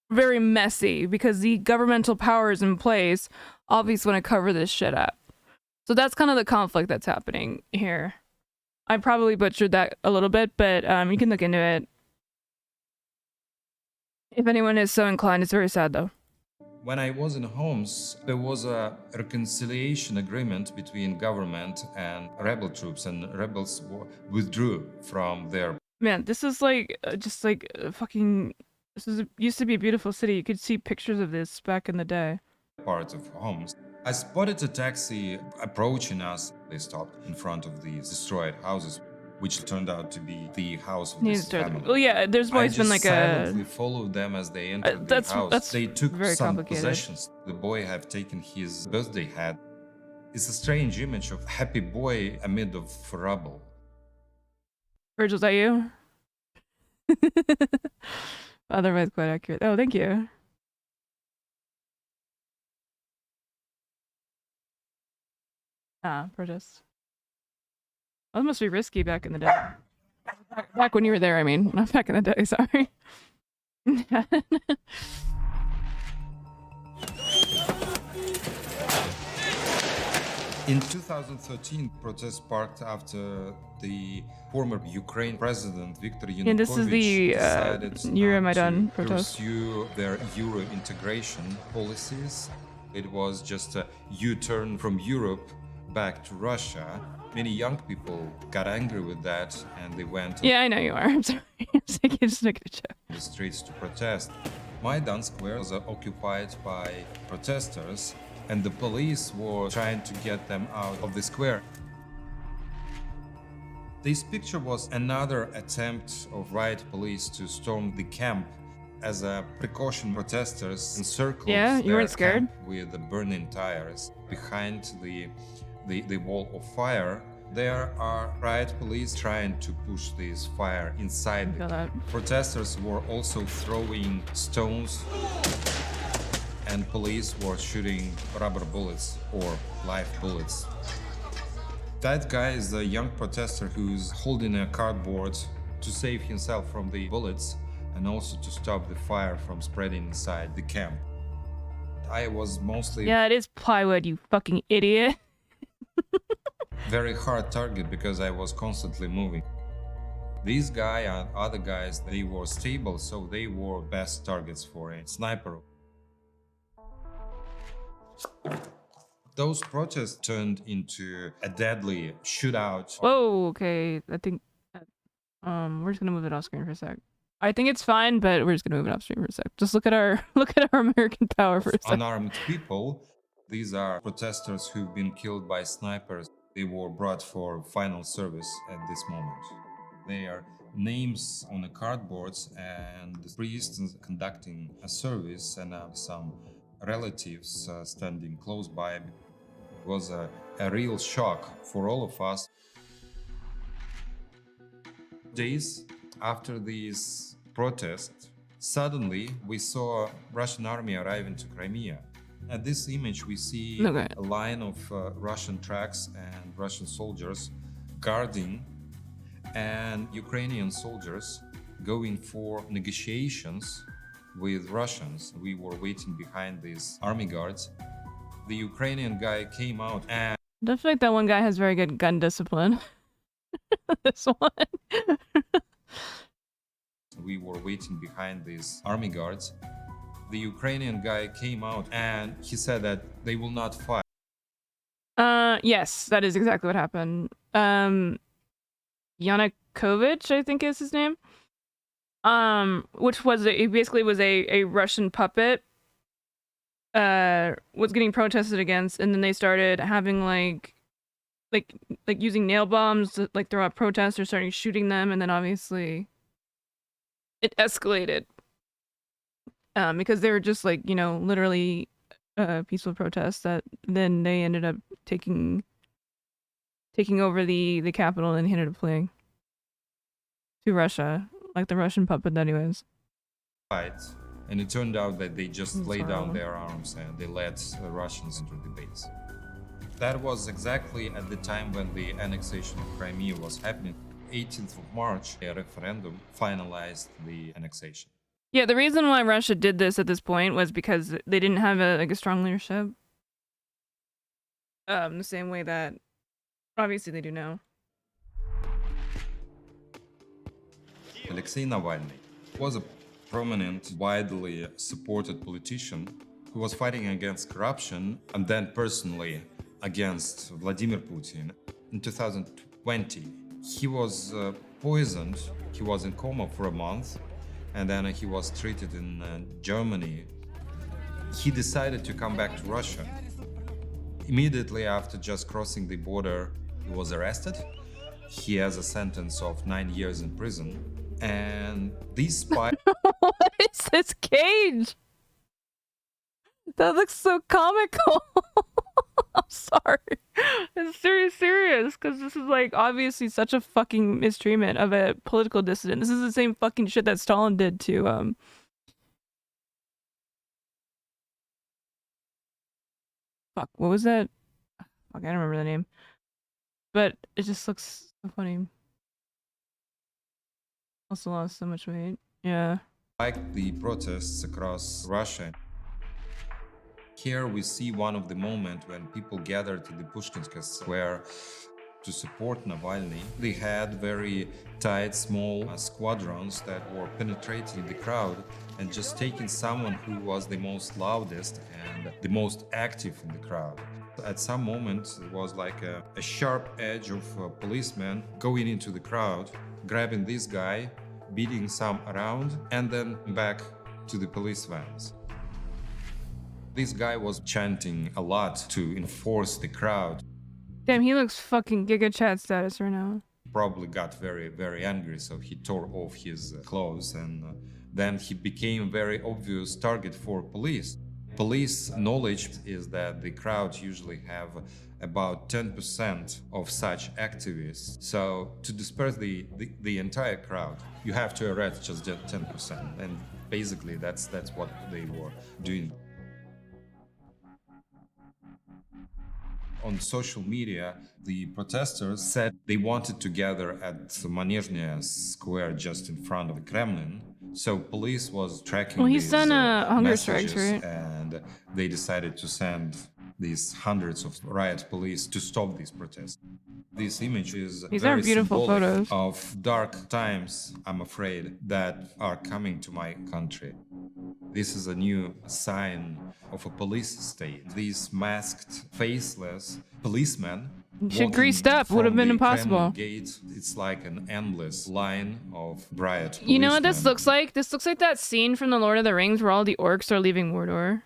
very messy because the governmental powers in place obviously want to cover this shit up. So that's kind of the conflict that's happening here. I probably butchered that a little bit, but you can look into it if anyone is so inclined. It's very sad though. When I was in Homs, there was a reconciliation agreement between government and rebel troops, and rebels withdrew from their... Man, this is like just like fucking. Used to be a beautiful city. You could see pictures of this back in the day. Parts of Homs. I spotted a taxi approaching us. They stopped in front of these destroyed houses, which turned out to be the house of this family. Well, yeah, there's always been like I silently followed them as they entered the house. They took some possessions. The boy had taken his birthday hat. It's a strange image of happy boy amid of rubble. Virgil, is that you? Otherwise, quite accurate. Oh, thank you. Protest. That must be risky back in the day. Back when you were there, I mean. Not back in the day, sorry. In 2013, protests sparked after the former Ukraine president Viktor Yanukovych this is the decided Euromaidan to protest. pursue their Euro integration policies. It was just a U-turn from Europe back to Russia. Many young people got angry with that, and they went I know you are. I'm sorry. I'm just making a joke. The streets to protest. Maidan Square was occupied by protesters, and the police were trying to get them out of the square. This picture was another attempt of riot police to storm the camp. As a precaution, protesters encircled you weren't scared? camp with the burning tires. Behind the wall of fire, there are riot police trying to push this fire inside the camp. Protesters were also throwing stones and police were shooting rubber bullets or live bullets. That guy is a young protester who's holding a cardboard to save himself from the bullets and also to stop the fire from spreading inside the camp. I was mostly Yeah, it is plywood, you fucking idiot. very hard target because I was constantly moving. These guy and other guys, they were stable, so they were best targets for a sniper. Those protests turned into a deadly shootout. Whoa, okay. I think we're just gonna move it off screen for a sec. I think it's fine, but we're just gonna move it off screen for a sec. Just look at our American power for a sec. Unarmed people. These are protesters who've been killed by snipers. They were brought for final service at this moment. They are names on the cardboards and priests conducting a service and some relatives standing close by. It was a real shock for all of us. Days after these protests, suddenly we saw Russian army arriving to Crimea. At this image we see a line of Russian trucks and Russian soldiers guarding and Ukrainian soldiers going for negotiations with Russians. We were waiting behind these army guards. The Ukrainian guy came out and I don't feel like that one guy has very good gun discipline. This one. we were waiting behind these army guards. The Ukrainian guy came out and he said that they will not fight. Yes, that is exactly what happened. Yanukovych, I think is his name. Which was basically was a Russian puppet. Was getting protested against, and then they started having like using nail bombs to like throw out protesters, starting shooting them, and then obviously it escalated. Because they were just like, you know, literally peaceful protests that then they ended up taking over the capital and ended up fleeing to Russia, like the Russian puppet that he was. And it turned out that they just laid down their arms and they let the Russians into the base. That was exactly at the time when the annexation of Crimea was happening. 18th of March, a referendum finalized the annexation. Yeah, the reason why Russia did this at this point was because they didn't have a strong leadership. The same way that obviously they do now. Alexei Navalny was a prominent, widely supported politician who was fighting against corruption and then personally against Vladimir Putin. In 2020, he was poisoned. He was in coma for a month. And then he was treated in Germany. He decided to come back to Russia. Immediately after just crossing the border, he was arrested. He has a sentence of 9 years in prison. And these spies... What is this cage? That looks so comical. I'm sorry. It's serious, because this is like obviously such a fucking mistreatment of a political dissident. This is the same fucking shit that Stalin did to fuck, what was that? Fuck, I don't remember the name. But it just looks so funny. Also lost so much weight. Yeah. Like the protests across Russia. Here we see one of the moments when people gathered to the Pushkinska Square to support Navalny. They had very tight, small squadrons that were penetrating the crowd and just taking someone who was the most loudest and the most active in the crowd. At some moment, it was like a sharp edge of a policeman going into the crowd, grabbing this guy, beating some around, and then back to the police vans. This guy was chanting a lot to enforce the crowd. Damn, he looks fucking Giga Chad status right now. Probably got very, very angry, so he tore off his clothes, and then he became a very obvious target for police. Police knowledge is that the crowd usually have about 10% of such activists. So to disperse the entire crowd, you have to arrest just 10%, and basically that's what they were doing. On social media, the protesters said they wanted to gather at Manizhny Square just in front of the Kremlin. So police was tracking Well, he's these done hunger strikes, messages, right? and they decided to send these hundreds of riot police to stop these protests. This image is These are very beautiful symbolic photos. of dark times, I'm afraid, that are coming to my country. This is a new sign of a police state. These masked, faceless policemen Shit greased up would have been impossible. Gate, it's like an endless line of riot. You know what this policemen. looks like? This looks like that scene from The Lord of the Rings where all the orcs are leaving Mordor.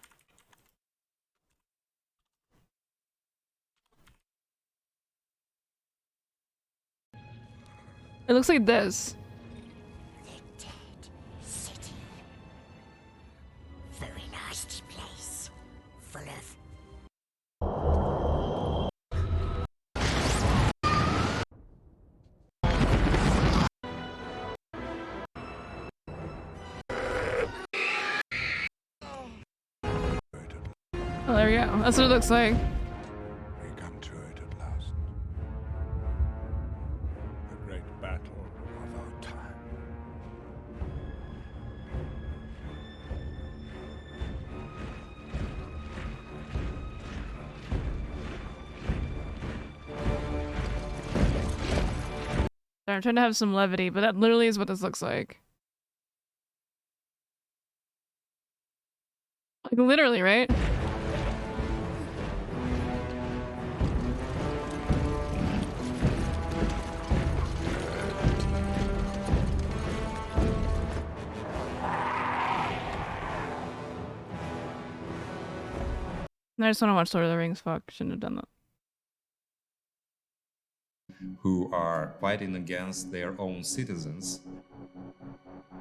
It looks like this. Very nasty place. Full of... Oh, there we go. That's what it looks like. We come to it at last. The great battle of our time. Sorry, I'm trying to have some levity, but that literally is what this looks like. Like literally, right? I just want to watch Lord of the Rings. Fuck, shouldn't have done that. Who are fighting against their own citizens.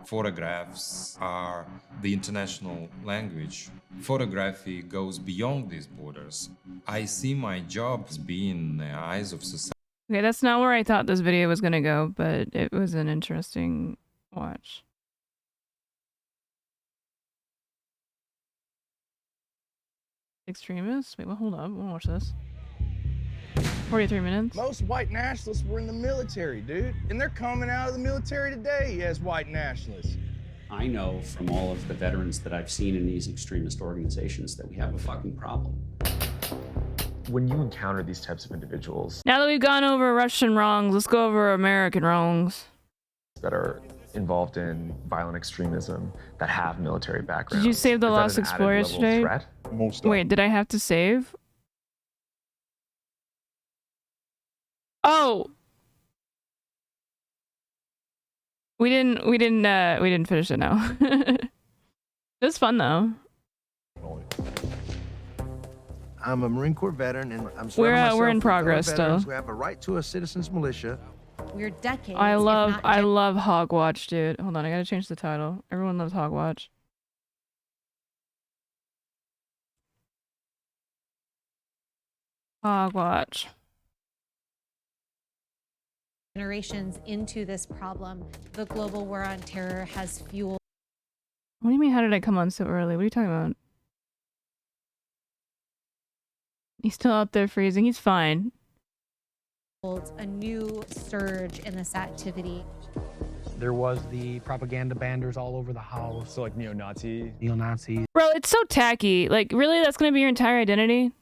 Photographs are the international language. Photography goes beyond these borders. I see my job as being in the eyes of society. Okay, that's not where I thought this video was gonna go, but it was an interesting watch. Extremists? Wait, well, hold up. We'll watch this. 43 minutes. Most white nationalists were in the military, dude. And they're coming out of the military today as white nationalists. I know from all of the veterans that I've seen in these extremist organizations that we have a fucking problem. When you encounter these types of individuals Now that we've gone over Russian wrongs, let's go over American wrongs. that are involved in violent extremism, that have military backgrounds, Did you save the is that Lost an added Explorer level of yesterday? threat? Wait, did I have to save? Oh! We didn't finish it now. It was fun though. I'm a Marine Corps veteran, and I'm We're surrounding myself in with progress fellow veterans still. who have a right to a citizen's militia. We're decades. I if love not Hogwatch, dude. Hold on, I gotta change the title. Everyone loves Hogwatch. Hogwatch. generations into this problem. The global war on terror has fueled What do you mean, how did I come on so early? What are you talking about? He's still up there freezing. He's fine. a new surge in this activity. There was the propaganda banners all over the house. So like neo-Nazis. Bro, it's so tacky. Like, really? That's gonna be your entire identity?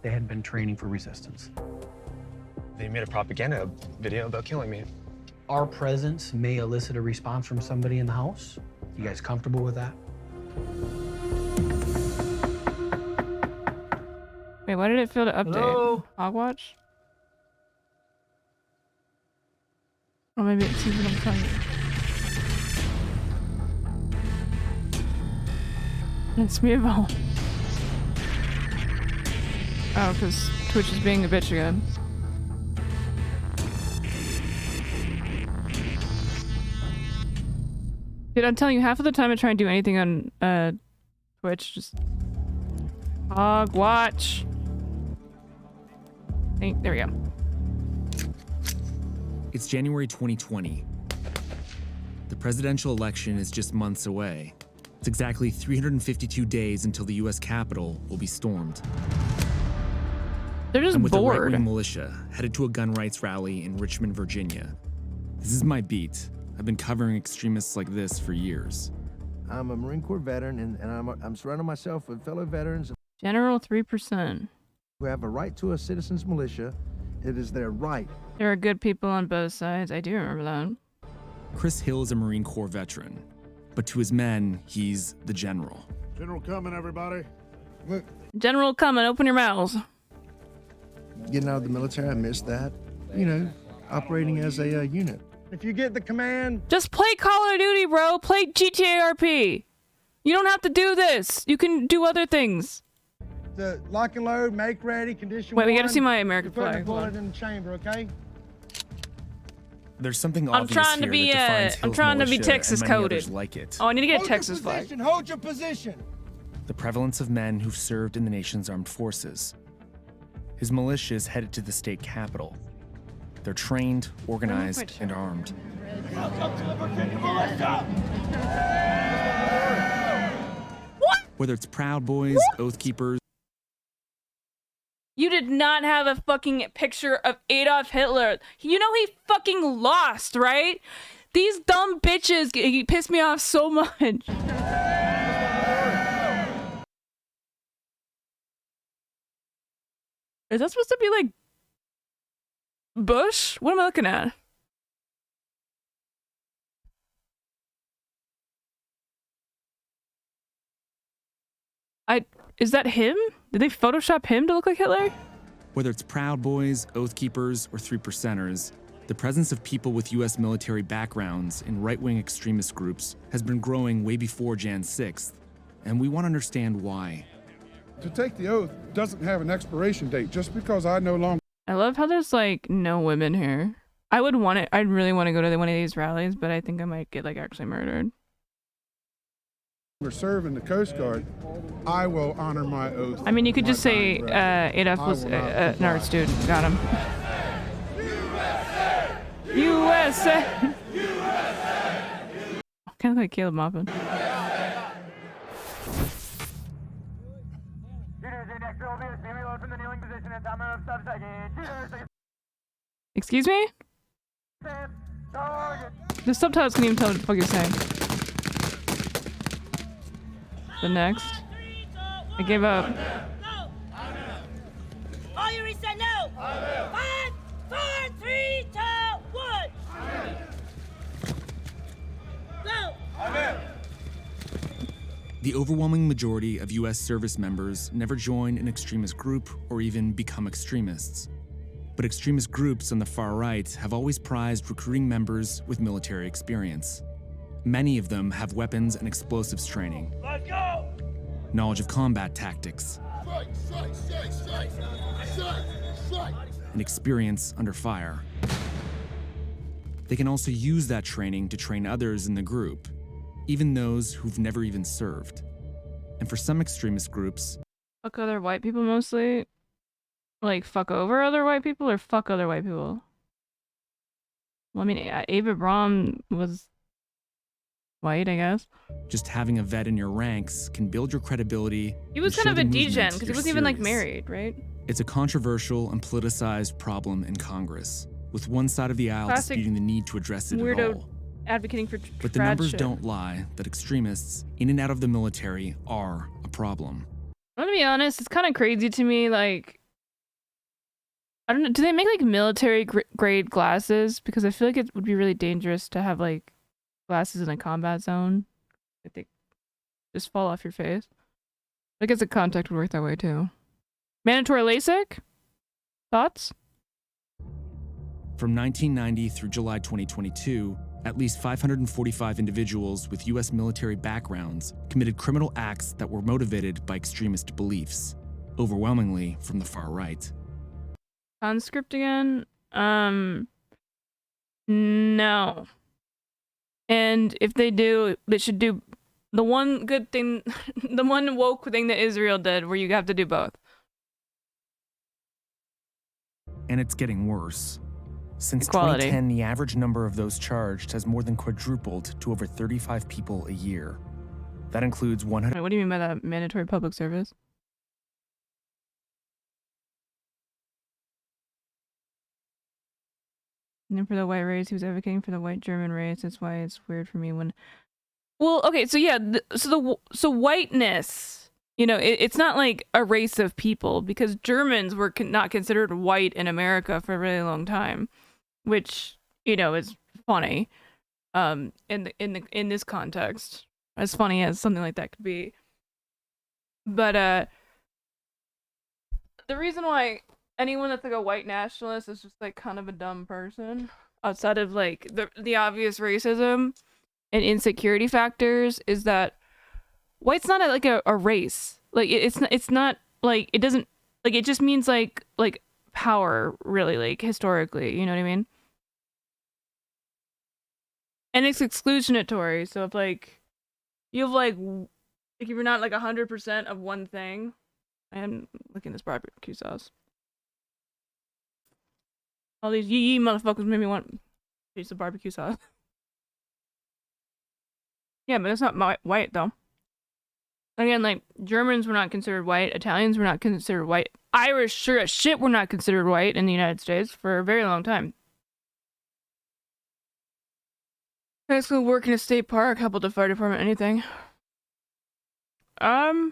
They had been training for resistance. They made a propaganda video about killing me. Our presence may elicit a response from somebody in the house. You guys comfortable with that? Wait, why did it feel to update? Hello? Hogwatch? Or maybe it sees what I'm telling you. It's me about. Oh, because Twitch is being a bitch again. Dude, I'm telling you, half of the time I try and do anything on Twitch, just Hogwatch. There we go. It's January 2020. The presidential election is just months away. It's exactly 352 days until the US Capitol will be stormed. They're just I'm with a bored. right-wing militia headed to a gun rights rally in Richmond, Virginia. This is my beat. I've been covering extremists like this for years. I'm a Marine Corps veteran, and I'm surrounding myself with fellow veterans General 3%. who have a right to a citizen's militia. It is their right. There are good people on both sides. I do remember that. Chris Hill is a Marine Corps veteran, but to his men, he's the general. General coming, everybody. Look, General coming, open your mouths. getting out of the military, I miss that. You know, operating as a unit. If you get the command, Just play Call of Duty, bro. Play GTA RP. You don't have to do this. You can do other things. the lock and load, make ready, condition Wait, we gotta one, see my American you put the flag. Hold bullet on. in the chamber, okay? There's something I'm obvious trying to here be, that defines I'm Hill's trying to be militia Texas and many coded. others like it. Oh, I need to get a Hold Texas your flag. position, hold your position. The prevalence of men who've served in the nation's armed forces. His militia is headed to the state capitol. They're trained, organized, and armed. Whether it's Proud Boys, Oath Keepers, You did not have a fucking picture of Adolf Hitler. You know he fucking lost, right? These dumb bitches piss me off so much. Is that supposed to be like Bush? What am I looking at? Is that him? Did they Photoshop him to look like Hitler? whether it's Proud Boys, Oath Keepers, or 3%ers, the presence of people with U.S. military backgrounds in right-wing extremist groups has been growing way before Jan 6th, and we want to understand why. To take the oath doesn't have an expiration date. Just because I no longer I love how there's like no women here. I would want it. I'd really want to go to one of these rallies, but I think I might get like actually murdered. serve in the Coast Guard, I will honor my oath. I mean, you could just say Adolf was an art student. Got him. USA. Kind of like Caleb Maupin. Excuse me? The subtitles can't even tell what the fuck you're saying. The next. I gave up. All you said no. 5, 4, 3, 2, 1. Go. The overwhelming majority of U.S. service members never join an extremist group or even become extremists. But extremist groups on the far right have always prized recruiting members with military experience. Many of them have weapons and explosives training, Let's go. knowledge of combat tactics, Strike, strike, strike, strike. Strike, strike. and experience under fire. They can also use that training to train others in the group, even those who've never even served. And for some extremist groups, Fuck other white people mostly. Like fuck over other white people or fuck other white people? Well, I mean, Ava Braun was white, I guess. just having a vet in your ranks can build your credibility. He was and kind show of a the degen movement because he you're wasn't even like serious. married, right? It's a controversial and politicized problem in Congress, with one side of the aisle Classic disputing the need to address it at Weirdo all. advocating for But the trad numbers shit. don't lie that extremists in and out of the military are a problem. I'm gonna be honest, it's kind of crazy to me. Like, I don't know. Do they make like military grade glasses? Because I feel like it would be really dangerous to have like glasses in a combat zone. I think just fall off your face. I guess the contact would work that way too. Mandatory LASIK? Thoughts? From 1990 through July 2022, at least 545 individuals with U.S. military backgrounds committed criminal acts that were motivated by extremist beliefs, overwhelmingly from the far right. Conscript again? No. And if they do, they should do the one good thing, the one woke thing that Israel did, where you have to do both. And it's getting worse. Since Equality. 2010, the average number of those charged has more than quadrupled to over 35 people a year. That includes 100. Wait, what do you mean by that? Mandatory public service? And for the white race, he was advocating for the white German race. That's why it's weird for me when. Well, okay, so yeah, so whiteness, you know, it's not like a race of people because Germans were not considered white in America for a really long time, which, you know, is funny. In this context, as funny as something like that could be. But the reason why anyone that's like a white nationalist is just like kind of a dumb person outside of like the obvious racism and insecurity factors is that white's not like a race. Like it's not like it doesn't like it just means like power really, like historically, you know what I mean? And it's exclusionatory. So if like you have like if you're not like 100% of one thing, I'm looking at this barbecue sauce. All these yee motherfuckers made me want a piece of barbecue sauce. Yeah, but it's not white though. Again, like Germans were not considered white, Italians were not considered white, Irish sure as shit were not considered white in the United States for a very long time. High school, work in a state park, help with the fire department, anything. I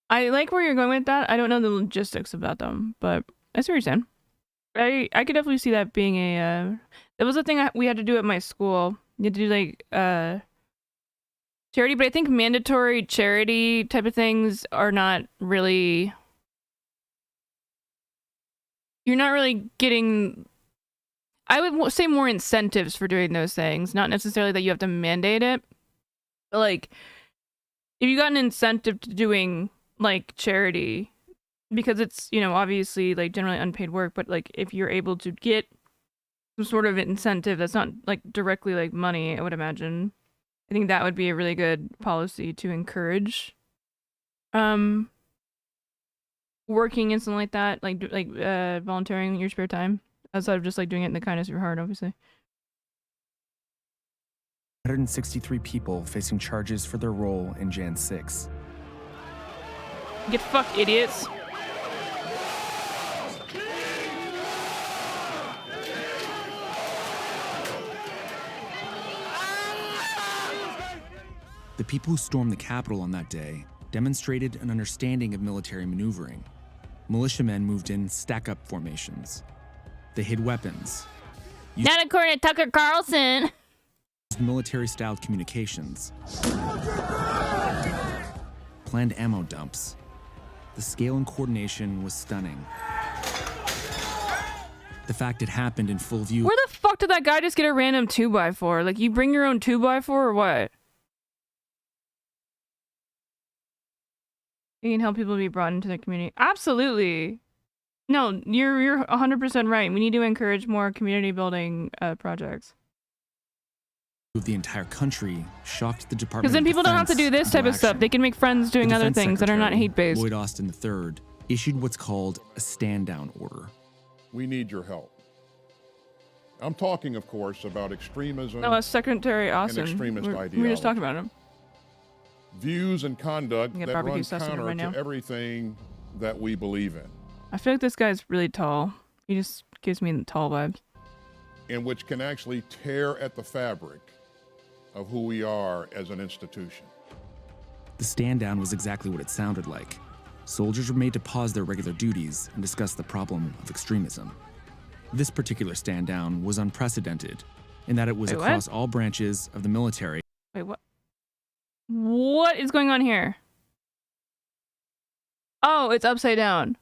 like where you're going with that. I don't know the logistics about them, but I see what you're saying. I could definitely see that being a that was a thing we had to do at my school. You had to do like charity, but I think mandatory charity type of things are not really, you're not really getting, I would say more incentives for doing those things, not necessarily that you have to mandate it. But like if you got an incentive to doing like charity, because it's, you know, obviously like generally unpaid work, but like if you're able to get some sort of incentive that's not like directly like money, I would imagine, I think that would be a really good policy to encourage working and something like that, like volunteering in your spare time outside of just like doing it in the kindness of your heart, obviously. 163 people facing charges for their role in Jan 6. Get fucked, idiots. The people who stormed the Capitol on that day demonstrated an understanding of military maneuvering. Militiamen moved in stack-up formations. They hid weapons. Not according to Tucker Carlson. Used military-styled communications. Planned ammo dumps. The scale and coordination was stunning. The fact it happened in full view. Where the fuck did that guy just get a random 2x4? Like, you bring your own 2x4 or what? You can help people be brought into the community. Absolutely. No, you're 100% right. We need to encourage more community building projects. Of the entire country shocked the Department. Because then people don't have to do this type of stuff. They can make friends doing other things that are not hate-based. Lloyd Austin III issued what's called a stand-down order. We need your help. I'm talking, of course, about extremism. No, that's Secretary Austin. And extremist ideology. We were just talking about him. Views and conduct that run counter right to everything that we believe in. I feel like this guy's really tall. He just gives me the tall vibes. And which can actually tear at the fabric of who we are as an institution. The stand down was exactly what it sounded like. Soldiers were made to pause their regular duties and discuss the problem of extremism. This particular stand down was unprecedented in that it was across all branches of the military. Wait, what? What is going on here? Oh, it's upside down.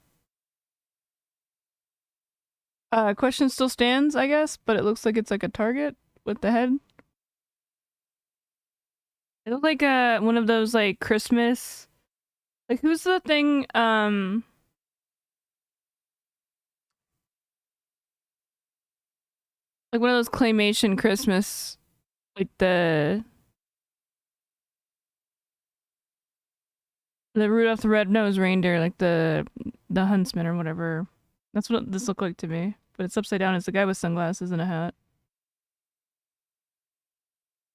Question still stands, I guess, but it looks like it's like a target with the head. It looks like one of those like Christmas, like who's the thing like one of those claymation Christmas, like the Rudolph the Red-Nosed Reindeer, like the huntsman or whatever. That's what this looked like to me, but it's upside down. It's the guy with sunglasses and a hat.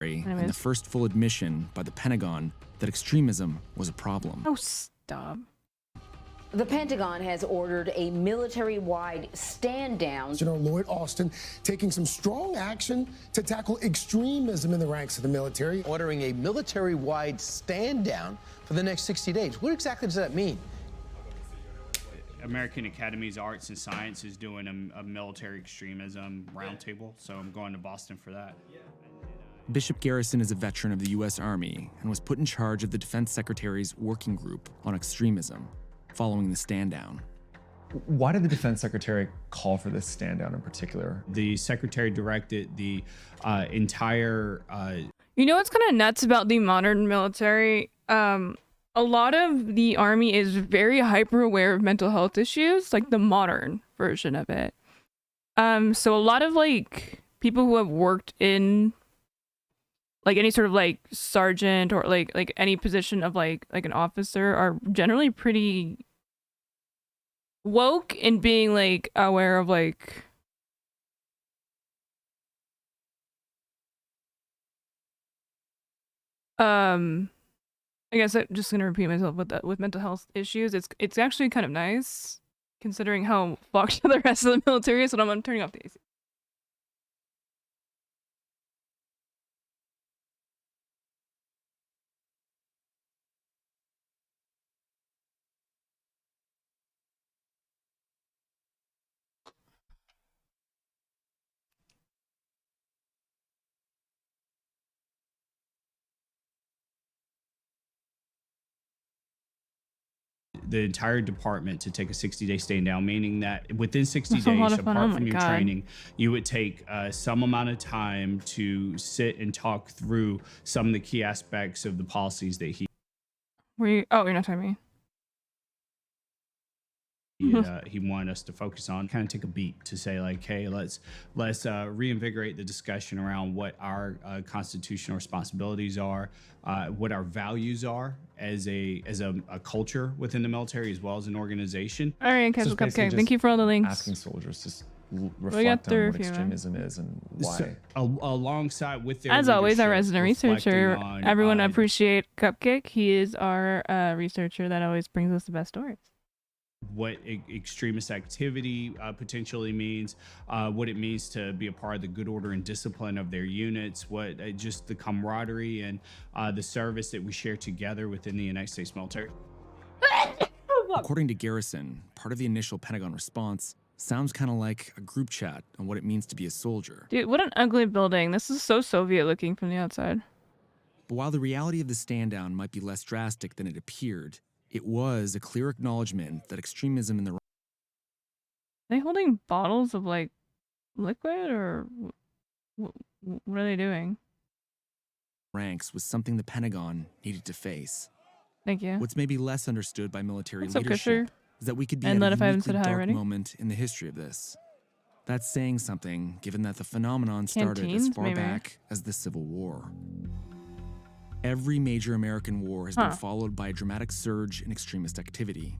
And the first full admission by the Pentagon that extremism was a problem. Oh, stop. The Pentagon has ordered a military-wide stand-down. General Lloyd Austin taking some strong action to tackle extremism in the ranks of the military. Ordering a military-wide stand-down for the next 60 days. What exactly does that mean? American Academies of Arts and Science is doing a military extremism roundtable, so I'm going to Boston for that. Bishop Garrison is a veteran of the U.S. Army and was put in charge of the Defense Secretary's working group on extremism following the stand-down. Why did the Defense Secretary call for this stand-down in particular? The Secretary directed the entire... You know what's kind of nuts about the modern military? A lot of the Army is very hyper aware of mental health issues, like the modern version of it. So a lot of like people who have worked in like any sort of like sergeant or like any position of like an officer are generally pretty woke in being like aware of like I guess I'm just gonna repeat myself with mental health issues. It's actually kind of nice considering how fucked the rest of the military is. So I'm turning off the AC. The entire department to take a 60-day stand down, meaning that within 60 That's a lot days, of fun. apart Oh from my your God. training, you would take some amount of time to sit and talk through some of the key aspects of the policies that he Oh, you're not telling me. he wanted us to focus on. Kind of take a beat to say like, hey, let's reinvigorate the discussion around what our constitutional responsibilities are, what our values are as a culture within the military as well as an organization. All right, Casual Cupcake. Thank you for all the links. Asking soldiers to got reflect through on a what few, man. extremism is and why. So, alongside with their As always, our resident leadership, researcher. reflecting on, Everyone appreciate Cupcake. He is our researcher that always brings us the best stories. what extremist activity potentially means, what it means to be a part of the good order and discipline of their units, what just the camaraderie and the service that we share together within the United States military. According to Garrison, part of the initial Pentagon response sounds kind of like a group chat on what it means to be a soldier. Dude, what an ugly building. This is so Soviet looking from the outside. But while the reality of the stand-down might be less drastic than it appeared, it was a clear acknowledgement that extremism in the Are they holding bottles of like liquid or what are they doing? ranks was something the Pentagon needed to face. Thank you. What's maybe less understood by military What's up, leadership Kusher? is that we could be And at let a if I haven't uniquely said hi dark already. moment in the history of this. That's saying something, given that the phenomenon started as Canteens, far maybe. back as the Civil War. Every major American war has been followed by a dramatic surge in extremist activity.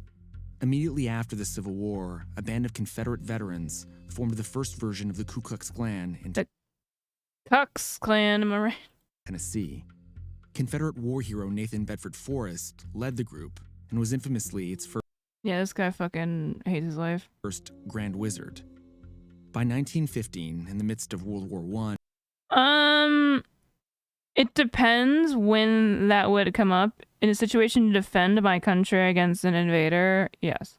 Immediately after the Civil War, a band of Confederate veterans formed the first version of the Ku Klux Klan in Kux Klan, am I right? Tennessee. Confederate war hero Nathan Bedford Forrest led the group and was infamously its Yeah, this guy fucking hates his life. first Grand Wizard. By 1915, in the midst of World War I, It depends when that would come up. In a situation to defend my country against an invader, yes.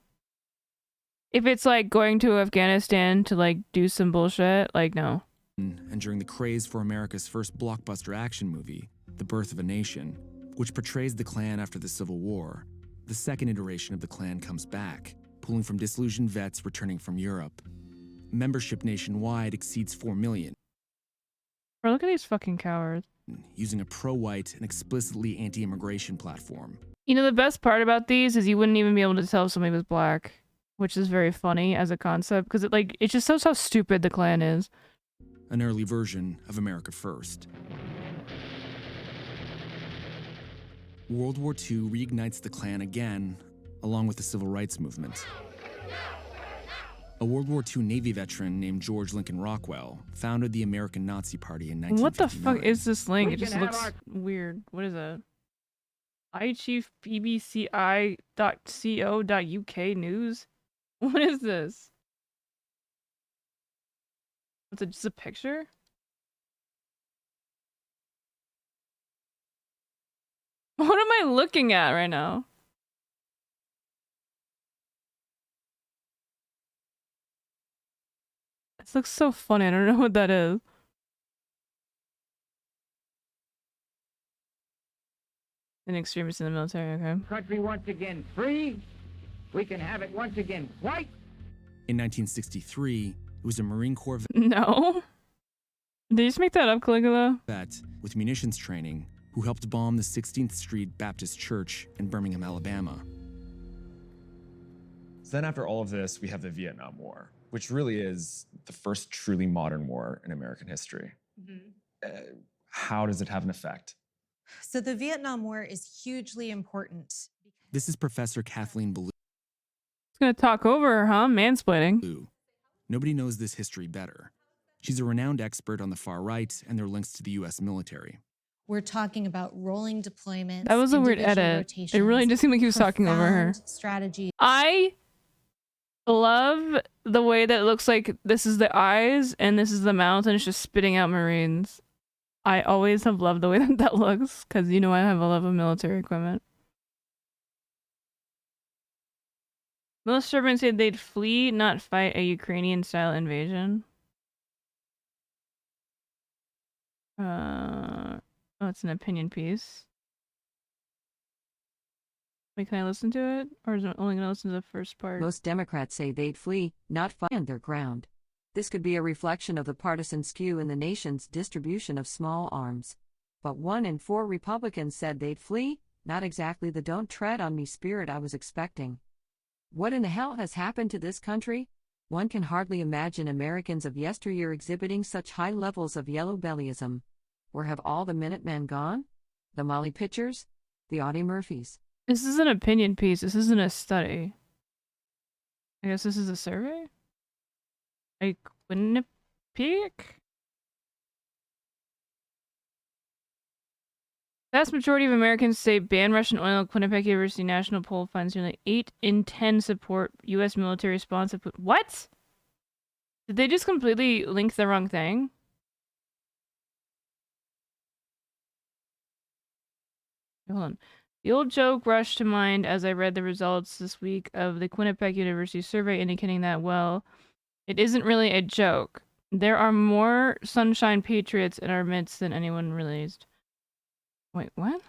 If it's like going to Afghanistan to like do some bullshit, like no. and during the craze for America's first blockbuster action movie, The Birth of a Nation, which portrays the Klan after the Civil War, the second iteration of the Klan comes back, pulling from disillusioned vets returning from Europe. Membership nationwide exceeds 4 million, Bro, look at these fucking cowards. using a pro-white and explicitly anti-immigration platform. You know, the best part about these is you wouldn't even be able to tell if somebody was black, which is very funny as a concept, because it just shows how stupid the Klan is. An early version of America First. World War II reignites the Klan again, along with the Civil Rights Movement. A World War II Navy veteran named George Lincoln Rockwell founded the American Nazi Party in 1959. What the fuck is this link? We It just can have looks weird. What is it? iChief bbci.co.uk news. What is this? What's it, just a picture? What am I looking at right now? This looks so funny. I don't know what that is. An extremist in the military, okay. Country once again free. We can have it once again white. In 1963, it was a Marine Corps No. Did you just make that up, Caligula? vet with munitions training who helped bomb the 16th Street Baptist Church in Birmingham, Alabama. So then after all of this, we have the Vietnam War, which really is the first truly modern war in American history. How does it have an effect? So the Vietnam War is hugely important. This is Professor Kathleen Ballou. It's gonna talk over her, huh? Mansplaining. Nobody knows this history better. She's a renowned expert on the far right and their links to the U.S. military. We're talking about rolling deployments. That was a weird edit. It really just seemed like he was talking over her. Strategy. I love the way that it looks like this is the eyes and this is the mouth and it's just spitting out Marines. I always have loved the way that that looks because, you know, I have a love of military equipment. Most Serbians said they'd flee, not fight a Ukrainian-style invasion. Oh, it's an opinion piece. Wait, can I listen to it? Or is it only going to listen to the first part? Most Democrats say they'd flee, not fight their ground. This could be a reflection of the partisan skew in the nation's distribution of small arms. But 1 in 4 Republicans said they'd flee, not exactly the don't tread on me spirit I was expecting. What in the hell has happened to this country? One can hardly imagine Americans of yesteryear exhibiting such high levels of yellow-bellyism. Where have all the Minutemen gone? The Molly Pitchers? The Audie Murphys? This is an opinion piece. This isn't a study. I guess this is a survey? A Quinnipiac? Vast majority of Americans say ban Russian oil. Quinnipiac University National Poll finds nearly 8 in 10 support U.S. military response. What? Did they just completely link the wrong thing? Hold on. The old joke rushed to mind as I read the results this week of the Quinnipiac University survey indicating that, well, it isn't really a joke. There are more Sunshine Patriots in our midst than anyone realized. Wait, what?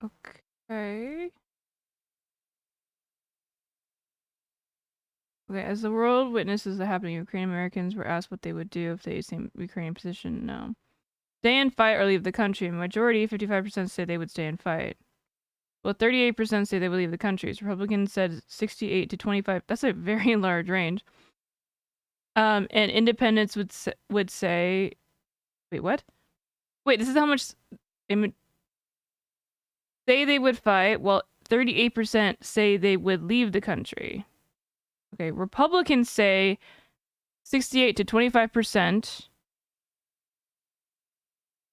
Okay. Okay, as the world witnesses the happening, Ukrainian Americans were asked what they would do if they faced the Ukrainian position. No. Stay and fight or leave the country. Majority, 55%, say they would stay and fight. Well, 38% say they would leave the country. So Republicans said 68 to 25. That's a very large range. And independents would say... Wait, what? Wait, this is how much... Say they would fight, while 38% say they would leave the country. Okay, Republicans say 68 to 25%.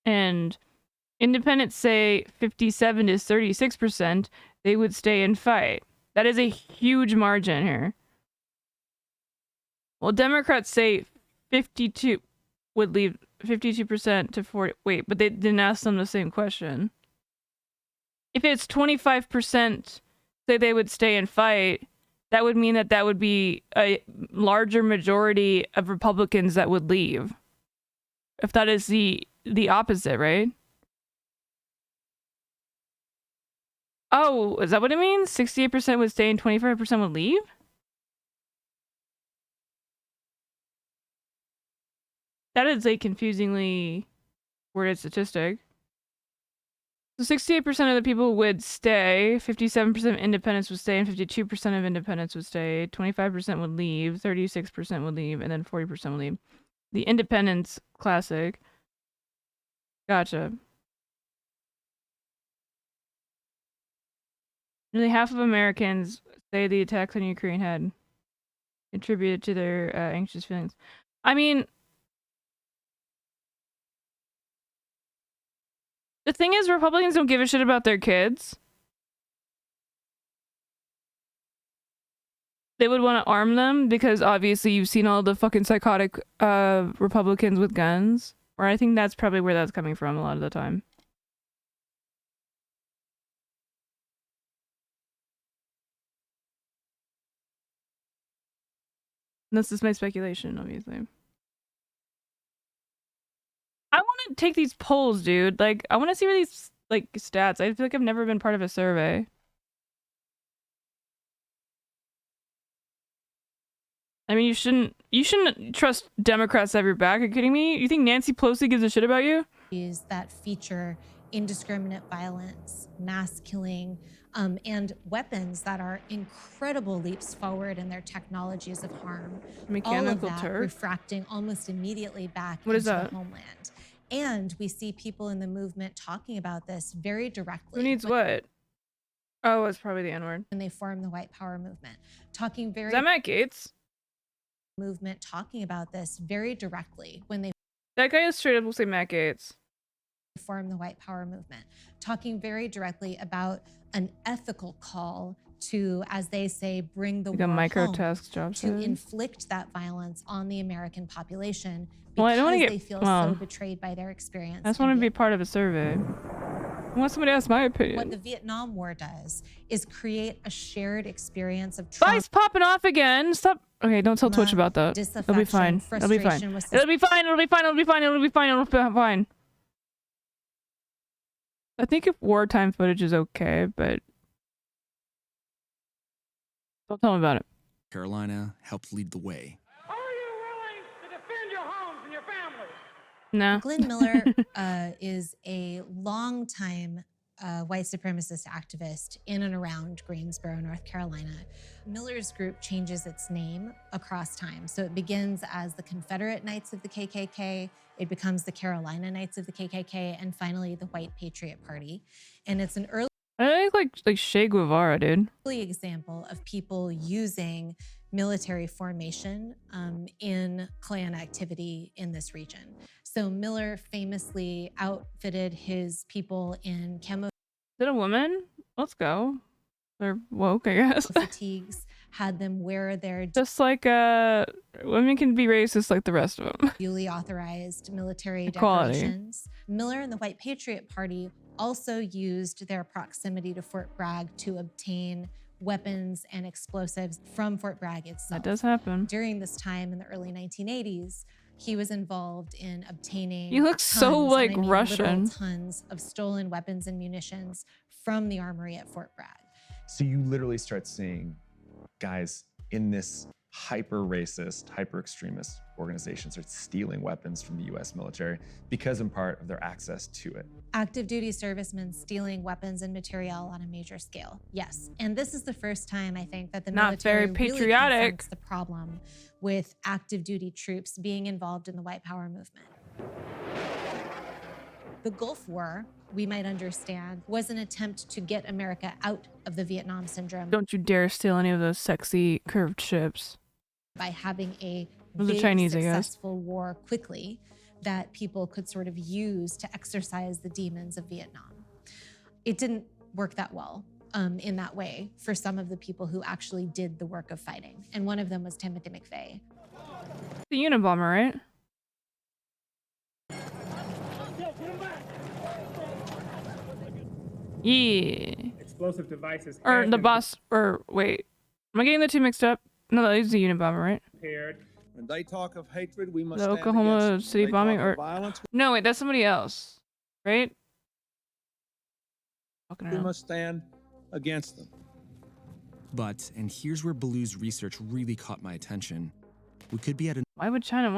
And independents say 57 to 36%. They would stay and fight. That is a huge margin here. Well, Democrats say 52 would leave 52% to 40. Wait, but they didn't ask them the same question. If it's 25% say they would stay and fight, that would mean that would be a larger majority of Republicans that would leave. If that is the opposite, right? Oh, is that what it means? 68% would stay and 25% would leave? That is a confusingly worded statistic. So 68% of the people would stay, 57% of independents would stay, and 52% of independents would stay, 25% would leave, 36% would leave, and then 40% would leave. The independents classic. Gotcha. Nearly half of Americans say the attacks on Ukraine had contributed to their anxious feelings. I mean, the thing is, Republicans don't give a shit about their kids. They would want to arm them because obviously you've seen all the fucking psychotic Republicans with guns. Or I think that's probably where that's coming from a lot of the time. This is my speculation, obviously. I want to take these polls, dude. Like, I want to see where these, like, stats. I feel like I've never been part of a survey. I mean, you shouldn't trust Democrats to have your back. Are you kidding me? You think Nancy Pelosi gives a shit about you? That feature indiscriminate violence, mass killing, and weapons that are incredible leaps forward in their technologies of harm. Mechanical all of that Turk? refracting almost immediately back What is into that? the homeland. And we see people in the movement talking about this very directly. Who needs what? Oh, it's probably the N-word. When they formed the White Power movement, talking very Is that Matt Gaetz? movement talking about this very directly when they That guy is straight up will say Matt Gaetz. formed the White Power movement, talking very directly about an ethical call to, as they say, bring the Like a war micro home, task job to site. inflict that violence on the American population because Well, I don't want to get. they feel Well, so betrayed by their experience. I just in want to be part of a survey. I want somebody to ask my opinion. What the Vietnam War does is create a shared experience of trauma. Vice popping off again. Stop. Okay, don't tell Twitch about that. It'll be fine. It'll be fine. frustration with It'll be fine. It'll be fine. It'll be fine. It'll be fine. It'll be fine. I think if wartime footage is okay, but don't tell me about it. Carolina helped lead the way. No. Glenn Miller is a longtime white supremacist activist in and around Greensboro, North Carolina. Miller's group changes its name across time. So it begins as the Confederate Knights of the KKK, it becomes the Carolina Knights of the KKK, and finally the White Patriot Party. And it's an early I think like Che Guevara, dude. example of people using military formation in Klan activity in this region. So Miller famously outfitted his people in camo Is it a woman? Let's go. They're woke, I guess. fatigues, had them wear their Just like women can be racist like the rest of them. duly authorized military Equality. decorations. Miller and the White Patriot Party also used their proximity to Fort Bragg to obtain weapons and explosives from Fort Bragg itself. That does happen. During this time in the early 1980s, he was involved in obtaining He looks so, tons, like, and I mean Russian. literal tons of stolen weapons and munitions from the armory at Fort Bragg. So you literally start seeing guys in this hyper racist, hyper extremist organization start stealing weapons from the US military because in part of their access to it. Active duty servicemen stealing weapons and material on a major scale. Yes. And this is the first time I think that the Not very military really patriotic. confronts the problem with active duty troops being involved in the White Power movement. The Gulf War, we might understand, was an attempt to get America out of the Vietnam syndrome Don't you dare steal any of those sexy curved ships. by having a Those are big, Chinese, I guess. successful war quickly that people could sort of use to exercise the demons of Vietnam. It didn't work that well in that way for some of the people who actually did the work of fighting. And one of them was Timothy McVeigh. The Unabomber, right? Yeah. Explosive devices. Or have the been boss. Or wait, am I getting the two mixed up? No, that is the Unabomber, right? prepared. When they talk of hatred, we must The stand Oklahoma against it. City When they bombing, talk or of violence, no, wait, that's somebody else, right? Fucking we hell. must stand against them. But, and here's where Ballou's research really caught my attention, we could be at an Why would China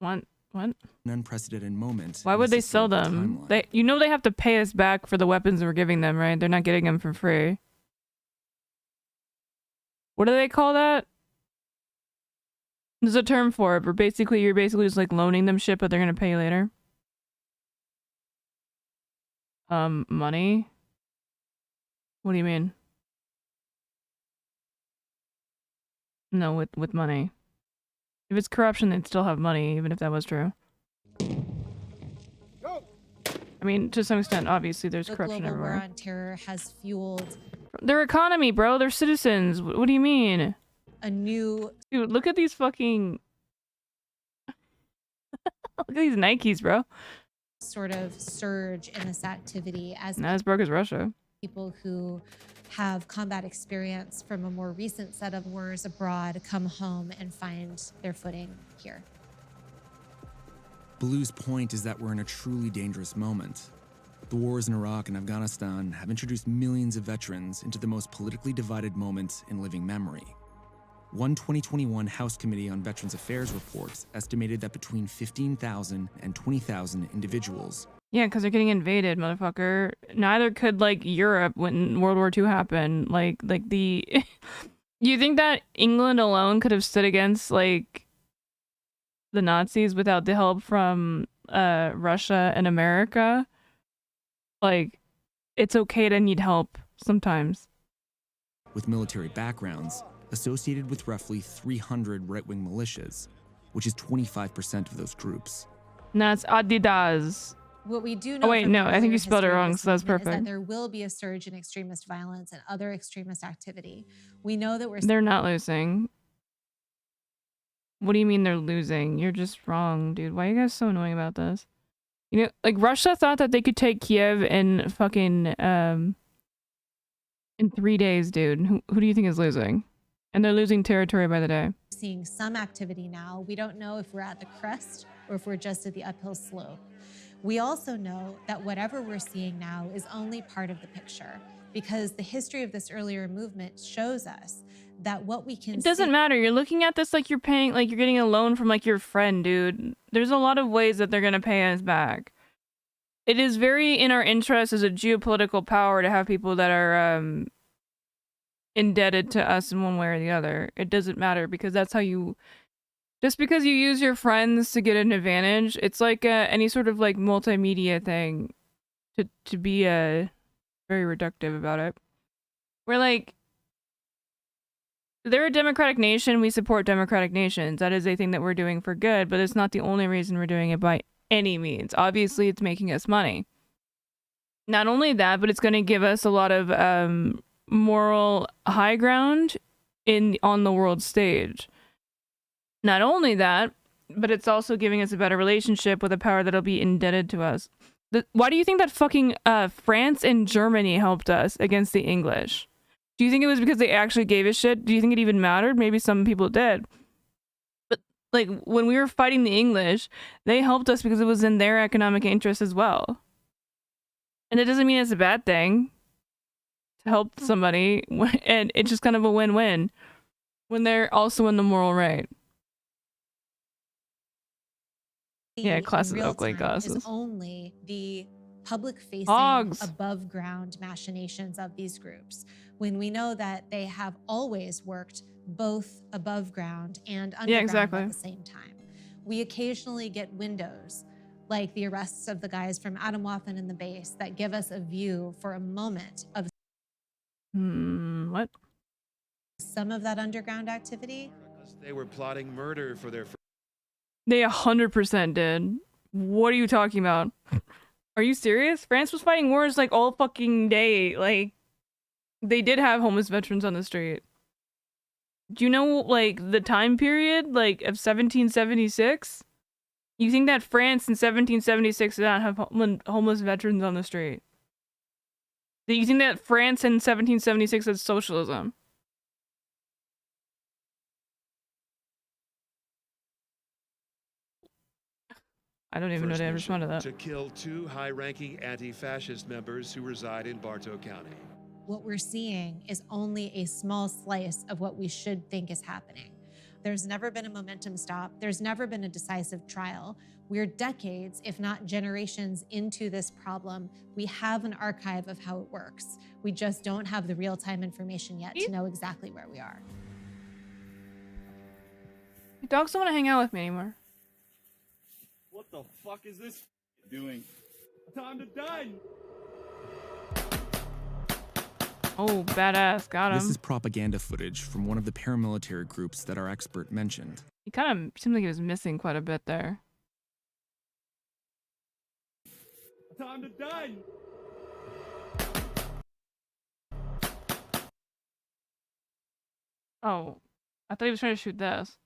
want what? unprecedented moment. Why in would this they sell historical them? timeline. They have to pay us back for the weapons we're giving them, right? They're not getting them for free. What do they call that? There's a term for it, but you're basically just like loaning them shit, but they're gonna pay you later. Money? What do you mean? No, with money. If it's corruption, they'd still have money, even if that was true. I mean, to some extent, obviously, there's The corruption global war everywhere. on terror has fueled Their economy, bro. They're citizens. What do you mean? a new... Dude, look at these fucking... Look at these Nikes, bro. sort of surge in this activity as Not as broke as Russia. people who have combat experience from a more recent set of wars abroad come home and find their footing here. Blue's point is that we're in a truly dangerous moment. The wars in Iraq and Afghanistan have introduced millions of veterans into the most politically divided moment in living memory. One 2021 House Committee on Veterans Affairs reports estimated that between 15,000 and 20,000 individuals. Yeah, because they're getting invaded, motherfucker. Neither could, like, Europe when World War II happened. Like the... You think that England alone could have stood against, like, the Nazis without the help from Russia and America? Like, it's okay to need help sometimes. With military backgrounds associated with roughly 300 right-wing militias, which is 25% of those groups. And that's Adidas. What we do know Oh, wait, from no, the I think you earlier spelled it history of wrong, this so that's movement is perfect. that there will be a surge in extremist violence and other extremist activity. We know that we're... They're not losing. What do you mean they're losing? You're just wrong, dude. Why are you guys so annoying about this? You know, like, Russia thought that they could take Kiev in fucking, in 3 days, dude. Who do you think is losing? And they're losing territory by the day. seeing some activity now. We don't know if we're at the crest or if we're just at the uphill slope. We also know that whatever we're seeing now is only part of the picture, because the history of this earlier movement shows us that what we can It doesn't matter. You're looking at this like you're paying, like you're getting a loan from like your friend, dude. There's a lot of ways that they're gonna pay us back. It is very in our interest as a geopolitical power to have people that are indebted to us in one way or the other. It doesn't matter, because that's how you... Just because you use your friends to get an advantage, it's like any sort of like multimedia thing to be very reductive about it. We're like, they're a democratic nation. We support democratic nations. That is a thing that we're doing for good, but it's not the only reason we're doing it by any means. Obviously, it's making us money. Not only that, but it's going to give us a lot of moral high ground on the world stage. Not only that, but it's also giving us a better relationship with a power that'll be indebted to us. Why do you think that fucking France and Germany helped us against the English? Do you think it was because they actually gave a shit? Do you think it even mattered? Maybe some people did. But like when we were fighting the English, they helped us because it was in their economic interest as well. And it doesn't mean it's a bad thing to help somebody, and it's just kind of a win-win when they're also in the moral right. Yeah, classes Oakley glasses. Is only the public-facing, Hogs. above-ground machinations of these groups, when we know that they have always worked both above ground and underground exactly. at the same time. We occasionally get windows, like the arrests of the guys from Atomwaffen in the base, that give us a view for a moment of what? Some of that underground activity. They were plotting murder for their... They 100% did. What are you talking about? Are you serious? France was fighting wars like all fucking day. Like, they did have homeless veterans on the street. Do you know, like, the time period, like, of 1776? You think that France in 1776 did not have homeless veterans on the street? Do you think that France in 1776 had socialism? I don't even know how to respond to that. To kill 2 high-ranking anti-fascist members who reside in Bartow County. What we're seeing is only a small slice of what we should think is happening. There's never been a momentum stop. There's never been a decisive trial. We're decades, if not generations, into this problem. We have an archive of how it works. We just don't have the real-time information yet to know exactly where we are. Dogs don't want to hang out with me anymore. What the fuck is this doing? Time to die! Oh, badass. Got him. This is propaganda footage from one of the paramilitary groups that our expert mentioned. He kind of seemed like he was missing quite a bit there. Time to die. Oh, I thought he was trying to shoot this.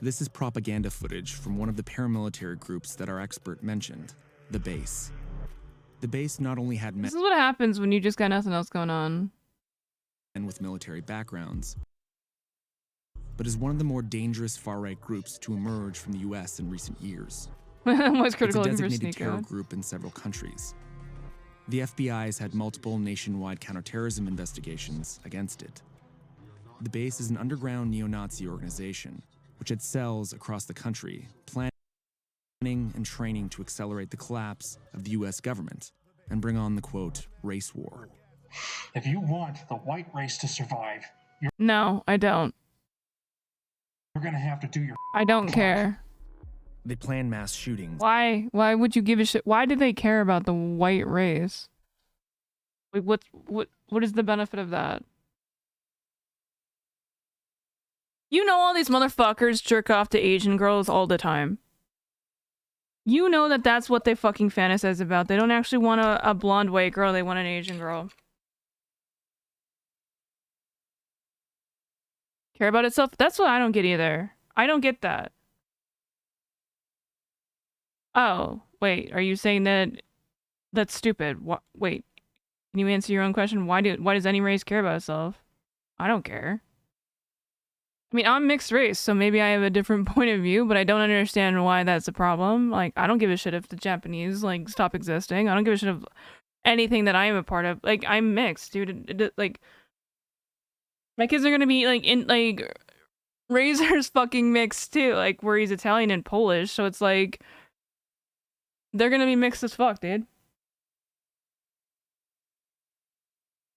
This is propaganda footage from one of the paramilitary groups that our expert mentioned, the Base. The Base not only had men This is what happens when you just got nothing else going on. with military backgrounds, but is one of the more dangerous far-right groups to emerge from the US in recent years. Was critical It's a looking for designated sneak terror code. group in several countries. The FBI has had multiple nationwide counterterrorism investigations against it. The Base is an underground neo-Nazi organization, which had cells across the country, planning and training to accelerate the collapse of the US government and bring on the, quote, race war. If you want the white race to survive, No, I don't. you're going to have to do your I don't care. They plan mass shootings. Why? Why would you give a shit? Why do they care about the white race? Like, what is the benefit of that? You know all these motherfuckers jerk off to Asian girls all the time. You know that that's what they fucking fantasize about. They don't actually want a blonde white girl. They want an Asian girl. Care about itself? That's what I don't get either. I don't get that. Oh, wait. Are you saying that that's stupid? What? Wait. Can you answer your own question? Why does any race care about itself? I don't care. I mean, I'm mixed race, so maybe I have a different point of view, but I don't understand why that's a problem. Like, I don't give a shit if the Japanese, like, stop existing. I don't give a shit of anything that I am a part of. Like, I'm mixed, dude. Like, my kids are gonna be, like, Razor's fucking mixed, too. Like, where he's Italian and Polish, so it's like, they're gonna be mixed as fuck, dude.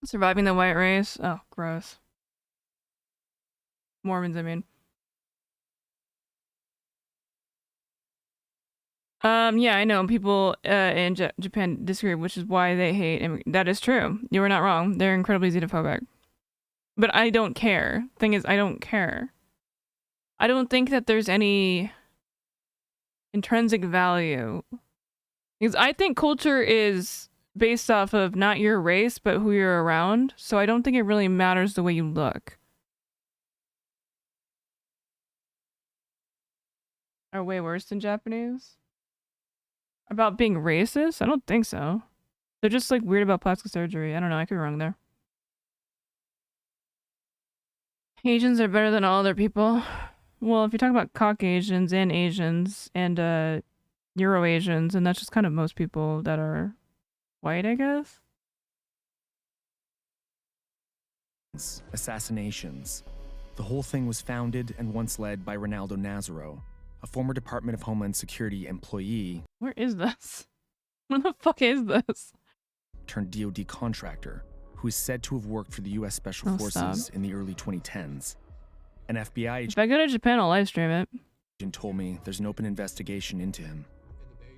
Surviving the white race? Oh, gross. Mormons, I mean. Yeah, I know people in Japan disagree, which is why they hate that is true. You were not wrong. They're incredibly xenophobic. But I don't care. Thing is, I don't care. I don't think that there's any intrinsic value. Because I think culture is based off of not your race, but who you're around. So I don't think it really matters the way you look. Are way worse than Japanese? About being racist? I don't think so. They're just like weird about plastic surgery. I don't know, I could be wrong there. Asians are better than all other people. Well, if you talk about Caucasians and Asians and Euro-Asians, and that's just kind of most people that are white, I guess. Assassinations. The whole thing was founded and once led by Ronaldo Nazaro, a former Department of Homeland Security employee. Where is this? Where the fuck is this? Turned DoD contractor, who is said to have worked for the U.S. Special Oh, Forces stop. in the early 2010s. An FBI If I go to Japan, I'll live stream it. agent told me there's an open investigation into him.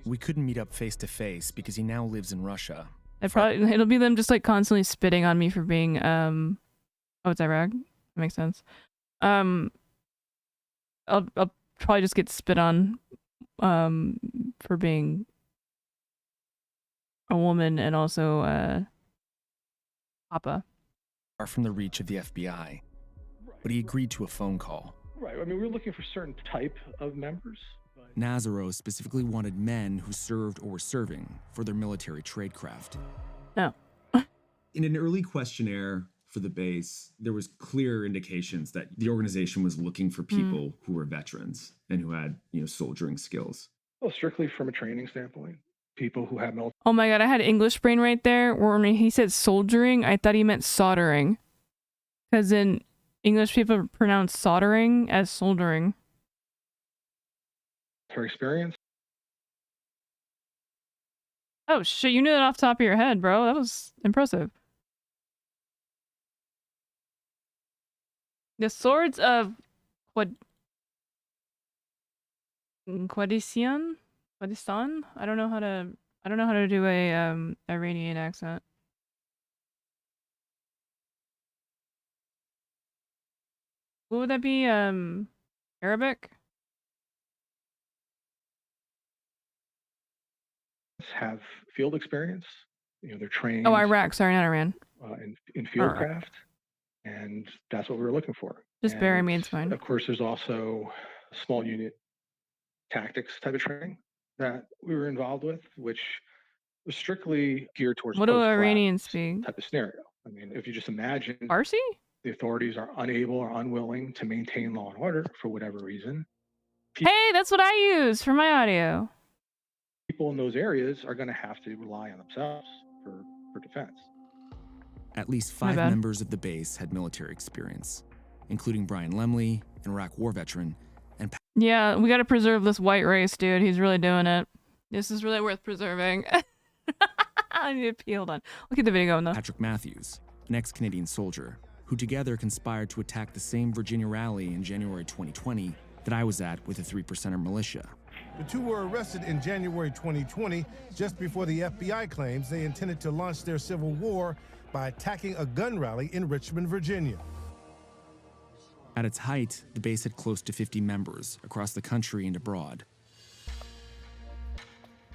We couldn't meet up face to face because he now lives in Russia. It'll be them just like constantly spitting on me for being oh, it's Iraq. That makes sense. I'll probably just get spit on for being a woman and also Papa. Far from the reach of the FBI, but he agreed to a phone call. Right. I mean, we're looking for a certain type of members. Nazaro specifically wanted men who served or were serving for their military tradecraft. No. In an early questionnaire for the base, there was clear indications that the organization was looking for people who were veterans and who had, soldiering skills. Well, strictly from a training standpoint, people who have military. Oh my god, I had English brain right there. When he said soldiering, I thought he meant soldering. Because in English, people pronounce soldering as soldering. Her experience. Oh shit, you knew that off the top of your head, bro. That was impressive. The swords of Kurdistan? I don't know how to do a Iranian accent. What would that be? Arabic? Have field experience. You know, they're trained. Oh, Iraq. Sorry, not Iran. In fieldcraft, and that's what we were looking for. Just bury me, it's fine. Of course, there's also small unit tactics type of training that we were involved with, which was strictly geared towards What do post-collapse Iranians speak? type of scenario. I mean, if you just imagine Farsi? the authorities are unable or unwilling to maintain law and order for whatever reason, Hey, that's what I use for my audio. people in those areas are going to have to rely on themselves for defense. At least 5 members of the base had military experience, including Brian Lemley, an Iraq war veteran, and Yeah, we gotta preserve this white race, dude. He's really doing it. This is really worth preserving. I need to peel on. I'll keep the video going though. Patrick Matthews, an ex-Canadian soldier, who together conspired to attack the same Virginia rally in January 2020 that I was at with the 3%er militia. The two were arrested in January 2020, just before the FBI claims they intended to launch their civil war by attacking a gun rally in Richmond, Virginia. At its height, the base had close to 50 members across the country and abroad,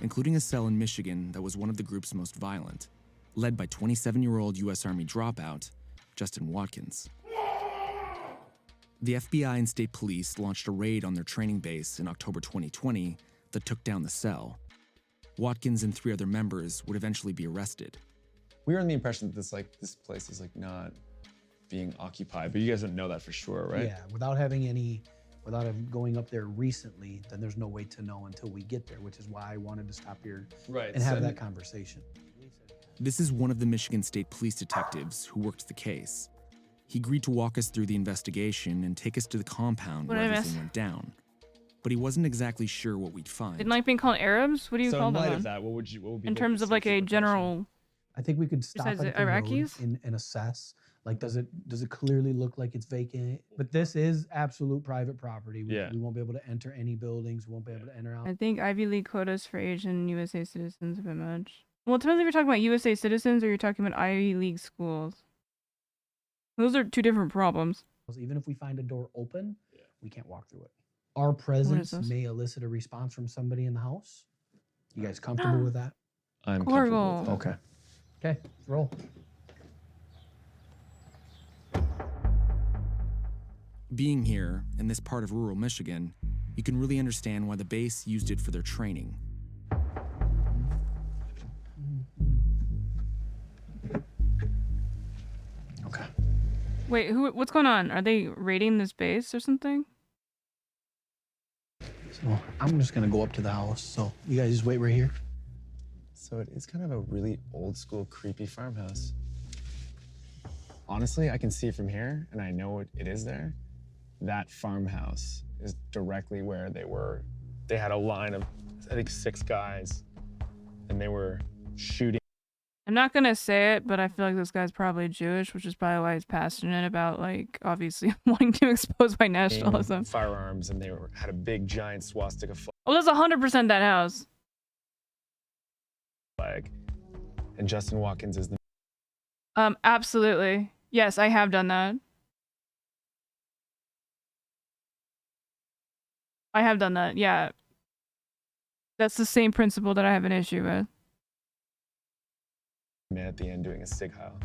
including a cell in Michigan that was one of the group's most violent, led by 27-year-old U.S. Army dropout, Justin Watkins. The FBI and state police launched a raid on their training base in October 2020 that took down the cell. Watkins and 3 other members would eventually be arrested. We were under the impression that this place is not being occupied, but you guys don't know that for sure, right? Yeah, without him going up there recently, then there's no way to know until we get there, which is why I wanted to stop here and have that conversation. This is one of the Michigan State Police detectives who worked the case. He agreed to walk us through the investigation and take us to the compound where everything went down. But he wasn't exactly sure what we'd find. Didn't like being called Arabs? What do you call them? So in light of that, what would be in terms of like a general? I think we could stop at the Iraqis road and assess. Like, does it clearly look like it's vacant? But this is absolute private property. We won't be able to enter any buildings. We won't be able to enter out. I think Ivy League quotas for Asian USA citizens a bit much. Well, it depends if you're talking about USA citizens or you're talking about Ivy League schools. Those are 2 different problems. Even if we find a door open, we can't walk through it. Our presence may elicit a response from somebody in the house. You guys comfortable with that? I'm comfortable with that. Okay. Okay, let's roll. Being here, in this part of rural Michigan, you can really understand why the base used it for their training. Okay. Wait, what's going on? Are they raiding this base or something? So I'm just gonna go up to the house. So you guys just wait right here. So it is kind of a really old school, creepy farmhouse. Honestly, I can see it from here, and I know it is there. That farmhouse is directly where they were. They had a line of, I think, 6 guys, and they were shooting. I'm not gonna say it, but I feel like this guy's probably Jewish, which is probably why he's passionate about, like, obviously wanting to expose white nationalism. Firearms, and they had a big, giant swastika Oh, that's 100% that house. flag. And Justin Watkins is the. Absolutely. Yes, I have done that. I have done that, yeah. That's the same principle that I have an issue with. Man at the end doing a sig heil.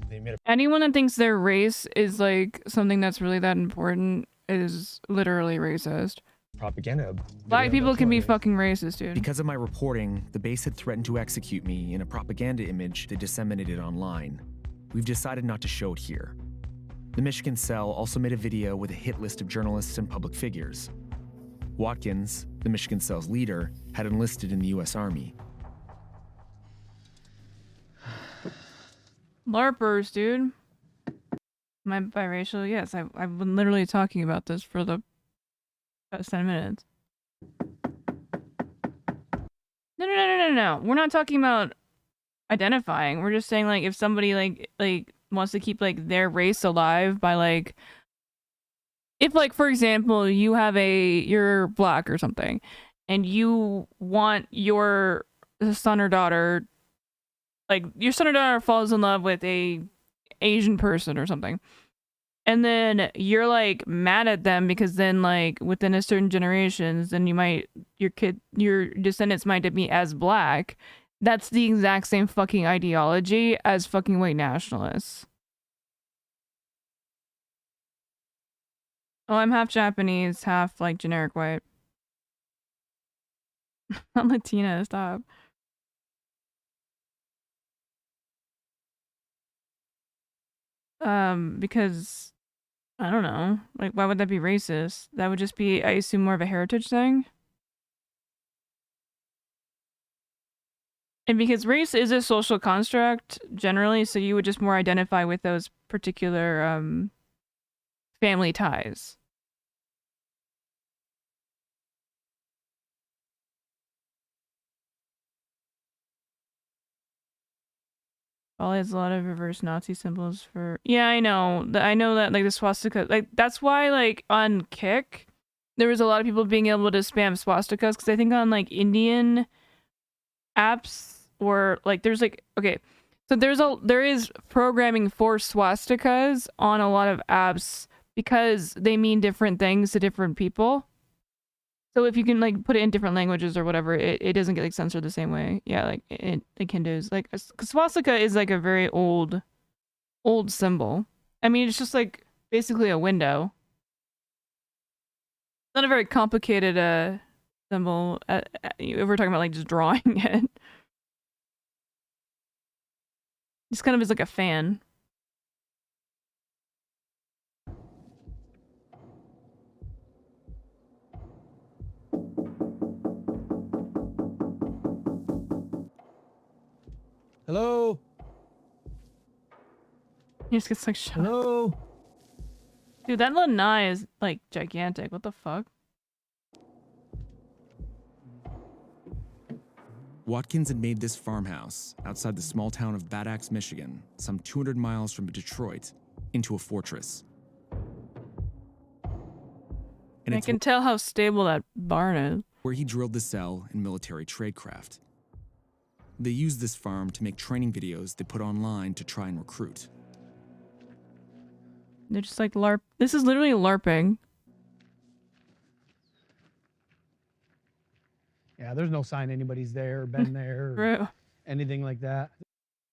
They made a Anyone that thinks their race is like something that's really that important is literally racist. propaganda. Black people can be fucking racist, dude. Because of my reporting, the base had threatened to execute me in a propaganda image they disseminated online. We've decided not to show it here. The Michigan Cell also made a video with a hit list of journalists and public figures. Watkins, the Michigan Cell's leader, had enlisted in the U.S. Army. LARPers, dude. Am I biracial? Yes, I've been literally talking about this for the past 10 minutes. No. We're not talking about identifying. We're just saying, like, if somebody, like wants to keep, like, their race alive by, like... If, like, for example, you're black or something, and you want your son or daughter... Like, your son or daughter falls in love with a Asian person or something. and then you're like mad at them because then like within a certain generations, then your descendants might be as black. That's the exact same fucking ideology as fucking white nationalists. Oh, I'm half Japanese, half like generic white. I'm Latina, stop. Because I don't know. Like, why would that be racist? That would just be, I assume, more of a heritage thing. And because race is a social construct generally, so you would just more identify with those particular family ties. Bali has a lot of reverse Nazi symbols for... Yeah, I know. I know that, like, the swastika... Like, that's why, like, on Kick, there was a lot of people being able to spam swastikas, because I think on, like, Indian apps, or, like, there's, like... Okay, so there is programming for swastikas on a lot of apps, because they mean different things to different people. So if you can, like, put it in different languages or whatever, it doesn't get, like, censored the same way. Yeah, like, like Hindus. Like, swastika is, like, a very old symbol. I mean, it's just, like, basically a window. It's not a very complicated, symbol. If we're talking about, like, just drawing it. Just kind of is like a fan. Hello? He just gets like shot. Hello? Dude, that lanai is like gigantic. What the fuck? Watkins had made this farmhouse outside the small town of Bad Axe, Michigan, some 200 miles from Detroit, into a fortress. And I can tell how stable that barn is. Where he drilled the cell in military tradecraft. They used this farm to make training videos they put online to try and recruit. They're just like LARP. This is literally LARPing. Yeah, there's no sign anybody's there, been there, True. anything like that.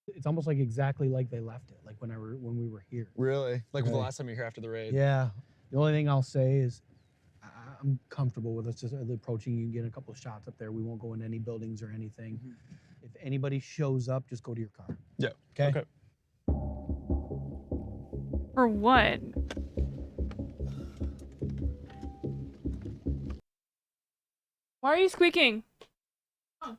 It's almost like exactly like they left it, like when we were here. Really? Like Right. the last time you were here after the raid? Yeah. The only thing I'll say is I'm comfortable with us just approaching you and getting a couple of shots up there. We won't go in any buildings or anything. If anybody shows up, just go to your car. Yeah. Okay. For what? Why are you squeaking? Oh.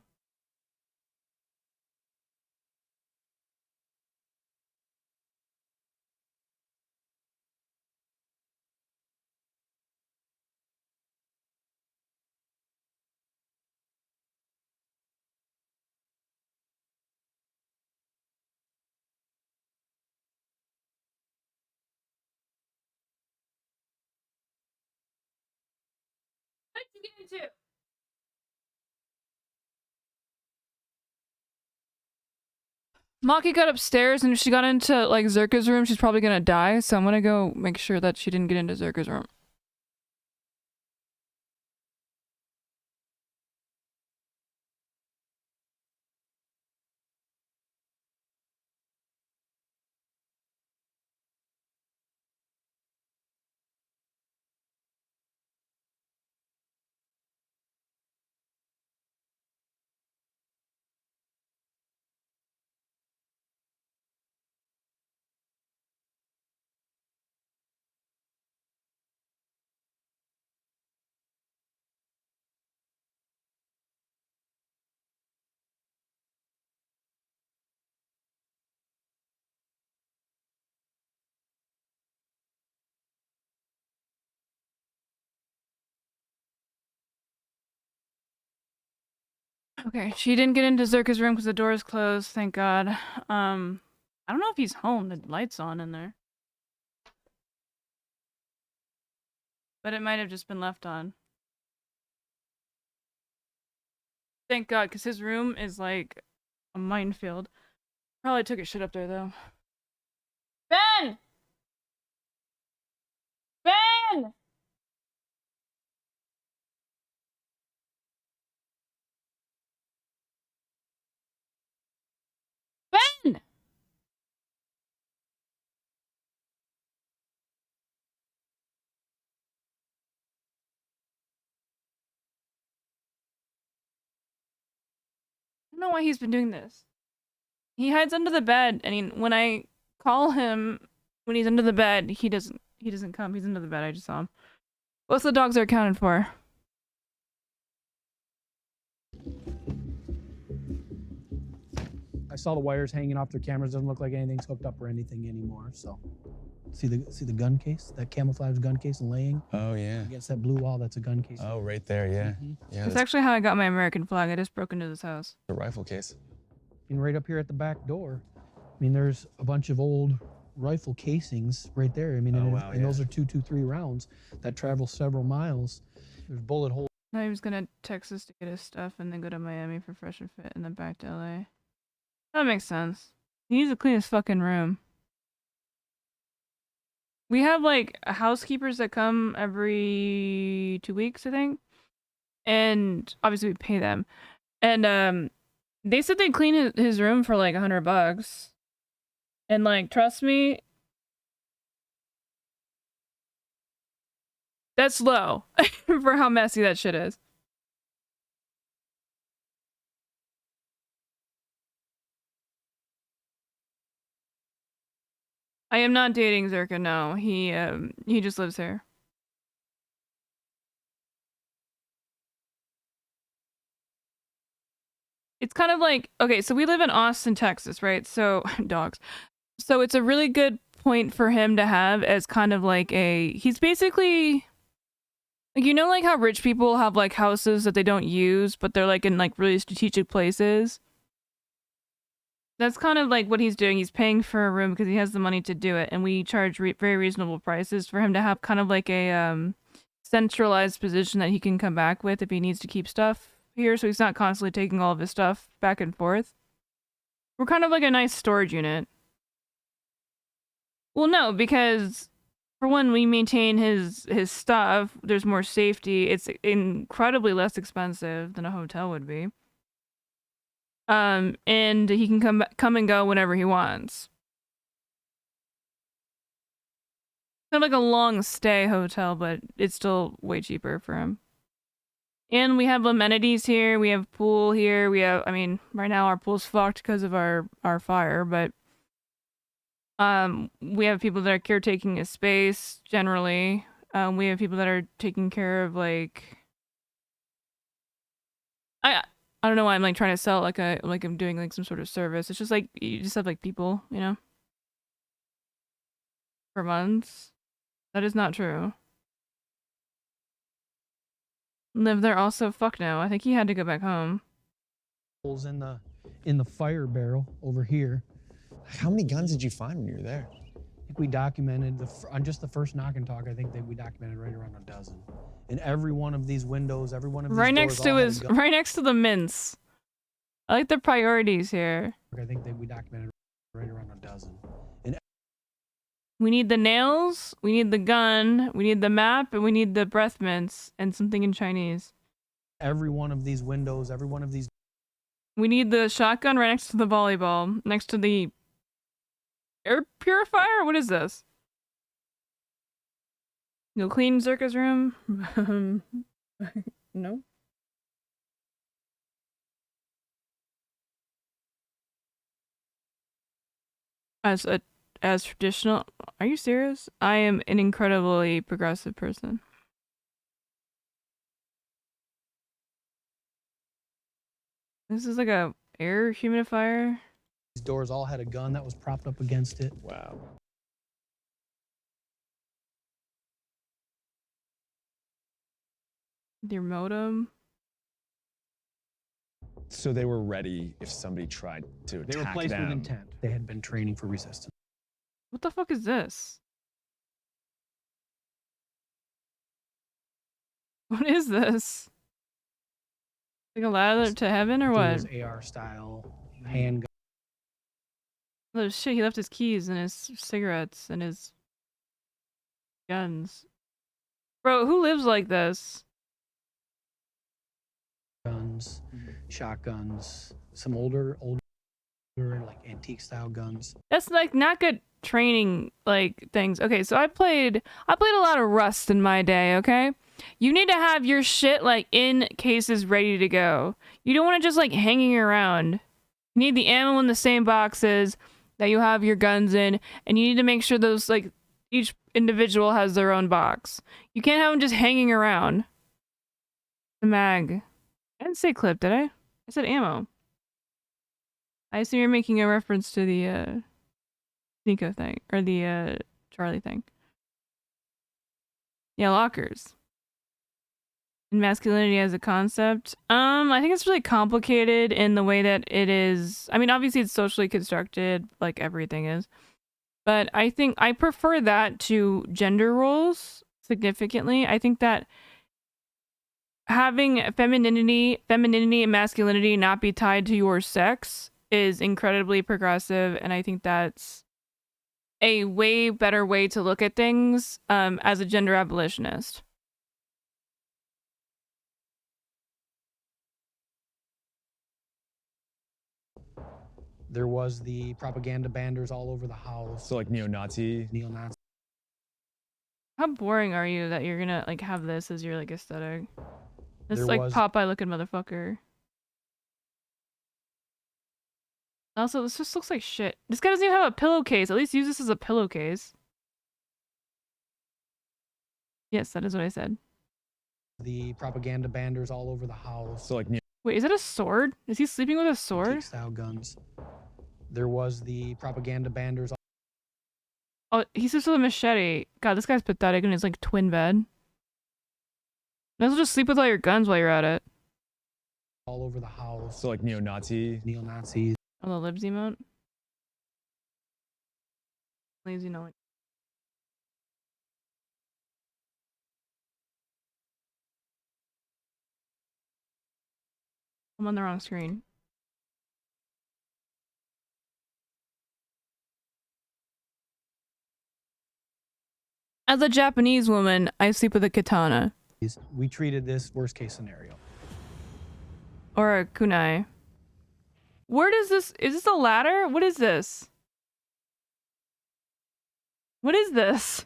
What did you get into? Maki got upstairs, and if she got into, like, Zerka's room, she's probably gonna die, so I'm gonna go make sure that she didn't get into Zerka's room. Okay, she didn't get into Zerka's room because the door is closed, thank God. I don't know if he's home, the light's on in there. But it might have just been left on. Thank God, because his room is like a minefield. Probably took his shit up there though. Ben! Ben! Ben! I don't know why he's been doing this. He hides under the bed, and when I call him when he's under the bed, he doesn't come. He's under the bed. I just saw him. Most of the dogs are accounted for. I saw the wires hanging off their cameras. Doesn't look like anything's hooked up or anything anymore. So, see the gun case, that camouflage gun case laying Oh yeah. against that blue wall. That's a gun case. Oh, right there. Yeah. Yeah. It's That's actually how I got my American flag. I just broke into this house. a rifle case. And right up here at the back door, I mean, there's a bunch of old rifle casings right there. I mean, Oh, and, wow, and those are 223 rounds that travel several miles. There's bullet holes. Now he was gonna Texas to get his stuff and then go to Miami for Fresh and Fit and then back to LA. That makes sense. He needs to clean his fucking room. We have like housekeepers that come every 2 weeks, I think. And obviously we pay them. And they said they'd clean his room for like $100. And like, trust me, that's low for how messy that shit is. I am not dating Zerka, no. He just lives here. It's kind of like, okay, so we live in Austin, Texas, right? So, dogs. So it's a really good point for him to have as kind of like he's basically, like, you know, like how rich people have like houses that they don't use, but they're like in like really strategic places? That's kind of like what he's doing. He's paying for a room because he has the money to do it, and we charge very reasonable prices for him to have kind of like a centralized position that he can come back with if he needs to keep stuff here, so he's not constantly taking all of his stuff back and forth. We're kind of like a nice storage unit. Well, no, because for one, we maintain his stuff. There's more safety. It's incredibly less expensive than a hotel would be. And he can come and go whenever he wants. Kind of like a long stay hotel, but it's still way cheaper for him. And we have amenities here. We have pool here. We have, I mean, right now our pool's fucked because of our fire, but we have people that are caretaking his space generally. We have people that are taking care of like, I don't know why I'm like trying to sell like I'm doing like some sort of service. It's just like you just have like people, you know, for months. That is not true. Live there also? Fuck no. I think he had to go back home. Holes in the fire barrel over here. How many guns did you find when you were there? I think we documented on just the first knock and talk. I think that we documented right around a dozen. In every one of these windows, every one of these right doors next to all had a his, gun. right next to the mints. I like the priorities here. I think that we documented right around a dozen. We need the nails, we need the gun, we need the map, and we need the breath mints and something in Chinese. Every one of these windows, every one of these. We need the shotgun right next to the volleyball, next to the air purifier. What is this? You'll clean Zerka's room? No. As traditional. Are you serious? I am an incredibly progressive person. This is like a air humidifier. These doors all had a gun that was propped up against it. Wow. Their modem. So they were ready if somebody tried to attack They were placed them. with intent. They had been training for resistance. What the fuck is this? What is this? Like a ladder to heaven or what? It was AR style handgun. Oh shit, he left his keys and his cigarettes and his guns Bro, who lives like this? Guns, shotguns, some older like antique style guns. That's like not good training like things. Okay, so I played a lot of Rust in my day, okay? You need to have your shit like in cases ready to go. You don't want to just like hanging around. You need the ammo in the same boxes that you have your guns in, and you need to make sure those like each individual has their own box. You can't have them just hanging around. The mag. I didn't say clip, did I? I said ammo. I assume you're making a reference to the Nico thing or the Charlie thing. Yeah, lockers. And masculinity as a concept. I think it's really complicated in the way that it is. I mean, obviously it's socially constructed, like everything is. But I think I prefer that to gender roles significantly. I think that having femininity and masculinity not be tied to your sex is incredibly progressive, and I think that's a way better way to look at things as a gender abolitionist. There was the propaganda banners all over the house. So like neo-Nazi. How boring are you that you're gonna like have this as your like aesthetic? It's There like was- Popeye looking motherfucker. Also, this just looks like shit. This guy doesn't even have a pillowcase. At least use this as a pillowcase. Yes, that is what I said. The propaganda banners all over the house. So like Wait, is that a sword? Is he sleeping with a sword? Antique style guns. There was the propaganda banners Oh, he sleeps with a machete. God, this guy's pathetic in his like twin bed. Might as well just sleep with all your guns while you're at it. all over the house. So like neo-Nazi. Neo-Nazis. Oh, the libs emote. Lazy no. I'm on the wrong screen. As a Japanese woman, I sleep with a katana. We treated this worst case scenario. Or a kunai. Where does this... Is this a ladder? What is this? What is this?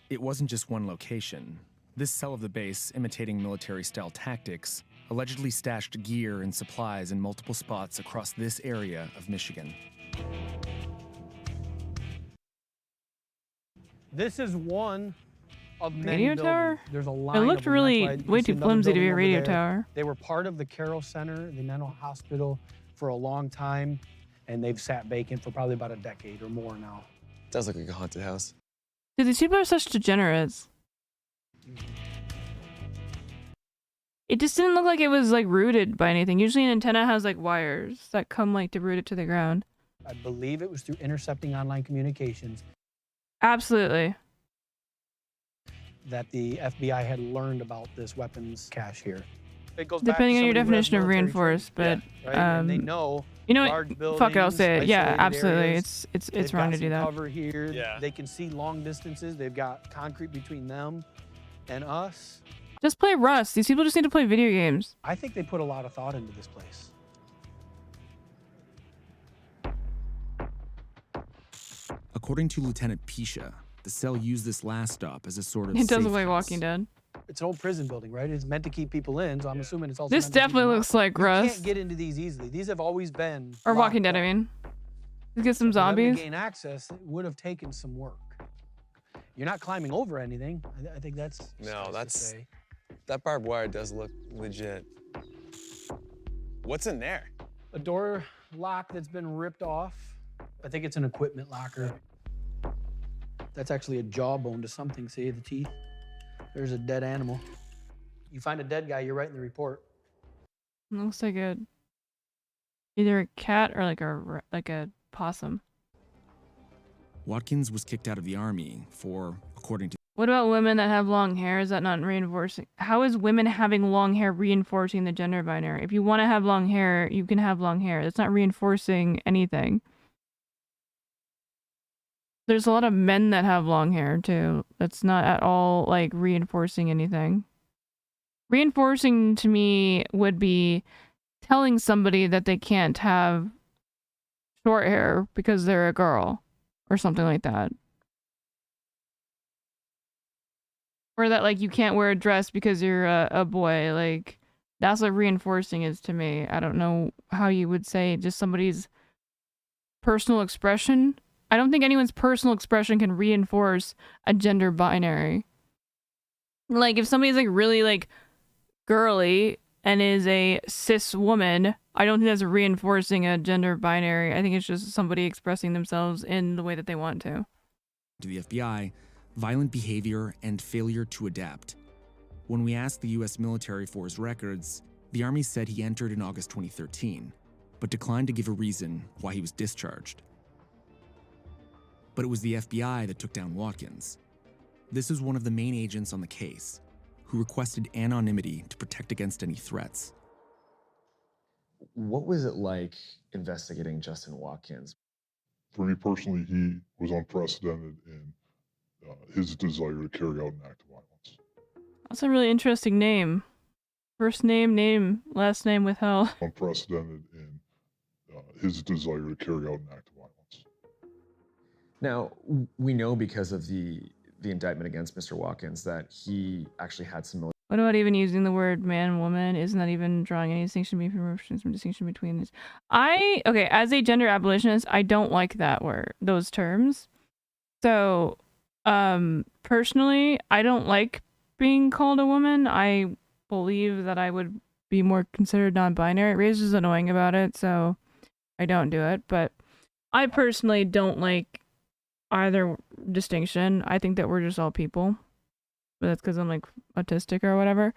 It wasn't just one location. This cell of the base, imitating military-style tactics, allegedly stashed gear and supplies in multiple spots across this area of Michigan. This is one of many Radio tower? buildings. There's a line. It of looked them. really That's why you way see too another flimsy to be building a over radio there. tower. They were part of the Carroll Center, the mental hospital, for a long time, and they've sat vacant for probably about a decade or more now. Does look like a haunted house. Dude, these people are such degenerates. It just didn't look like it was like rooted by anything. Usually an antenna has like wires that come like to root it to the ground. I believe it was through intercepting online communications Absolutely. that the FBI had learned about this weapons cache here. It goes back to Depending on your somebody who has definition of military reinforced, but training. Yeah, right? And they know you know large what? Fuck it, I'll say it. buildings, Yeah, isolated absolutely. areas. It's They've wrong got to do some that. cover here. Yeah. They can see long distances. They've got concrete between them and us. Just play Rust. These people just need to play video games. I think they put a lot of thought into this place. According to Lieutenant Pisha, the cell used this last stop as a sort of It does safe look like house. Walking Dead. It's an old prison building, right? It's meant to keep people in, so I'm assuming it's also This meant to keep definitely them out. looks like You Rust. can't get into these easily. These have always been Or Walking locked Dead, I up. mean. Let's get some For them to zombies. gain access, it would have taken some work. You're not climbing over anything. I think that's No, safe to that's say. that barbed wire does look legit. What's in there? A door lock that's been ripped off. I think it's an equipment locker. That's actually a jawbone to something. See the teeth? There's a dead animal. You find a dead guy, you're writing the report. Looks like a either a cat or like a possum. Watkins was kicked out of the army for, according to What about women that have long hair? Is that not reinforcing? How is women having long hair reinforcing the gender binary? If you want to have long hair, you can have long hair. That's not reinforcing anything. There's a lot of men that have long hair too. That's not at all like reinforcing anything. Reinforcing to me would be telling somebody that they can't have short hair because they're a girl or something like that. Or that like you can't wear a dress because you're a boy. Like that's what reinforcing is to me. I don't know how you would say just somebody's personal expression. I don't think anyone's personal expression can reinforce a gender binary. Like if somebody's like really like girly and is a cis woman, I don't think that's reinforcing a gender binary. I think it's just somebody expressing themselves in the way that they want to. To the FBI, violent behavior and failure to adapt. When we asked the US military for his records, the Army said he entered in August 2013, but declined to give a reason why he was discharged. But it was the FBI that took down Watkins. This is one of the main agents on the case, who requested anonymity to protect against any threats. What was it like investigating Justin Watkins? For me personally, he was unprecedented in his desire to carry out an act of violence. That's a really interesting name. First name, last name withheld. Unprecedented in his desire to carry out an act of violence. Now, we know because of the indictment against Mr. Watkins that he actually had some military. What about even using the word man, woman? Isn't that even drawing any distinction between these? Okay, as a gender abolitionist, I don't like that word, those terms. So, personally, I don't like being called a woman. I believe that I would be more considered non-binary. Ray's just annoying about it, so I don't do it. But I personally don't like either distinction. I think that we're just all people. But that's because I'm like autistic or whatever.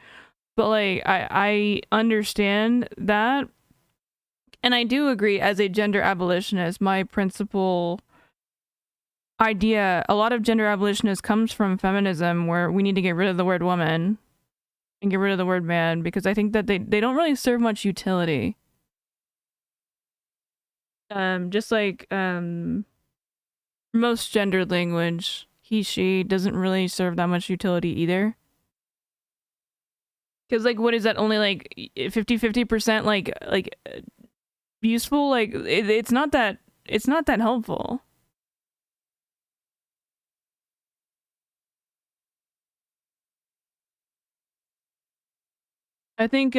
But like I understand that. And I do agree as a gender abolitionist, my principal idea, a lot of gender abolitionists comes from feminism, where we need to get rid of the word woman and get rid of the word man, because I think that they don't really serve much utility. Just like most gendered language, he, she doesn't really serve that much utility either. Because like, what is that? Only like 50% like useful? Like it's not that helpful. I think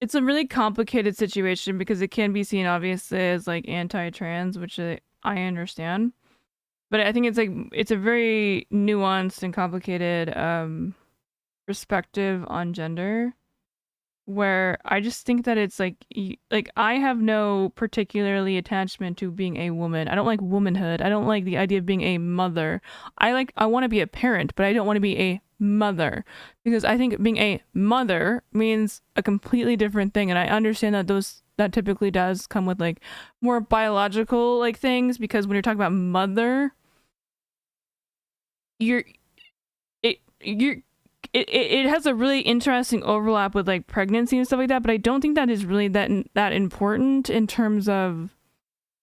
it's a really complicated situation because it can be seen obviously as like anti-trans, which I understand. But I think it's a very nuanced and complicated perspective on gender, where I just think that it's like I have no particularly attachment to being a woman. I don't like womanhood. I don't like the idea of being a mother. I want to be a parent, but I don't want to be a mother, because I think being a mother means a completely different thing. And I understand that that typically does come with like more biological like things, because when you're talking about mother, it has a really interesting overlap with like pregnancy and stuff like that, but I don't think that is really that important in terms of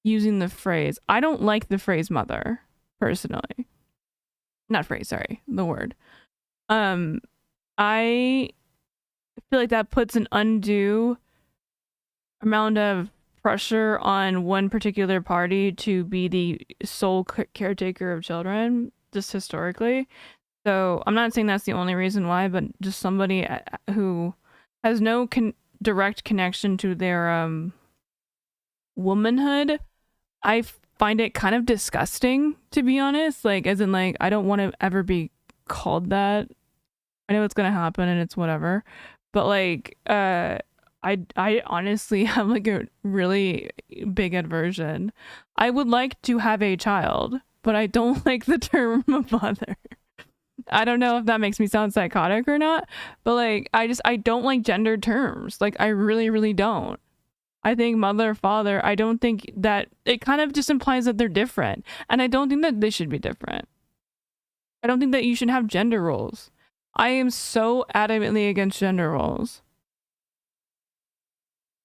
using the phrase. I don't like the phrase mother personally. Not phrase, sorry, the word. I feel like that puts an undue amount of pressure on one particular party to be the sole caretaker of children, just historically. So I'm not saying that's the only reason why, but just somebody who has no direct connection to their womanhood, I find it kind of disgusting, to be honest. Like, as in, like, I don't want to ever be called that. I know it's gonna happen and it's whatever, but like I honestly have like a really big aversion. I would like to have a child, but I don't like the term mother. I don't know if that makes me sound psychotic or not, but like I don't like gendered terms. Like I really don't. I think mother, father, I don't think that it kind of just implies that they're different, and I don't think that they should be different. I don't think that you should have gender roles. I am so adamantly against gender roles.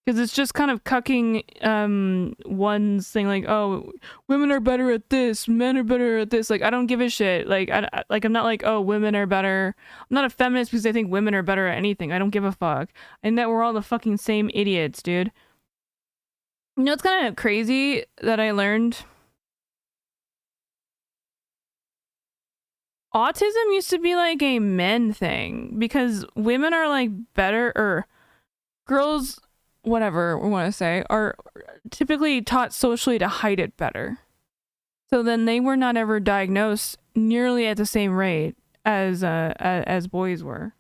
Because it's just kind of cucking one's thing, like, oh, women are better at this, men are better at this. Like, I don't give a shit. Like, I'm not like, oh, women are better. I'm not a feminist because I think women are better at anything. I don't give a fuck. And that we're all the fucking same idiots, dude. You know, it's kind of crazy that I learned. Autism used to be like a men thing because women are like better, or girls, whatever we want to say, are typically taught socially to hide it better. So then they were not ever diagnosed nearly at the same rate as boys were.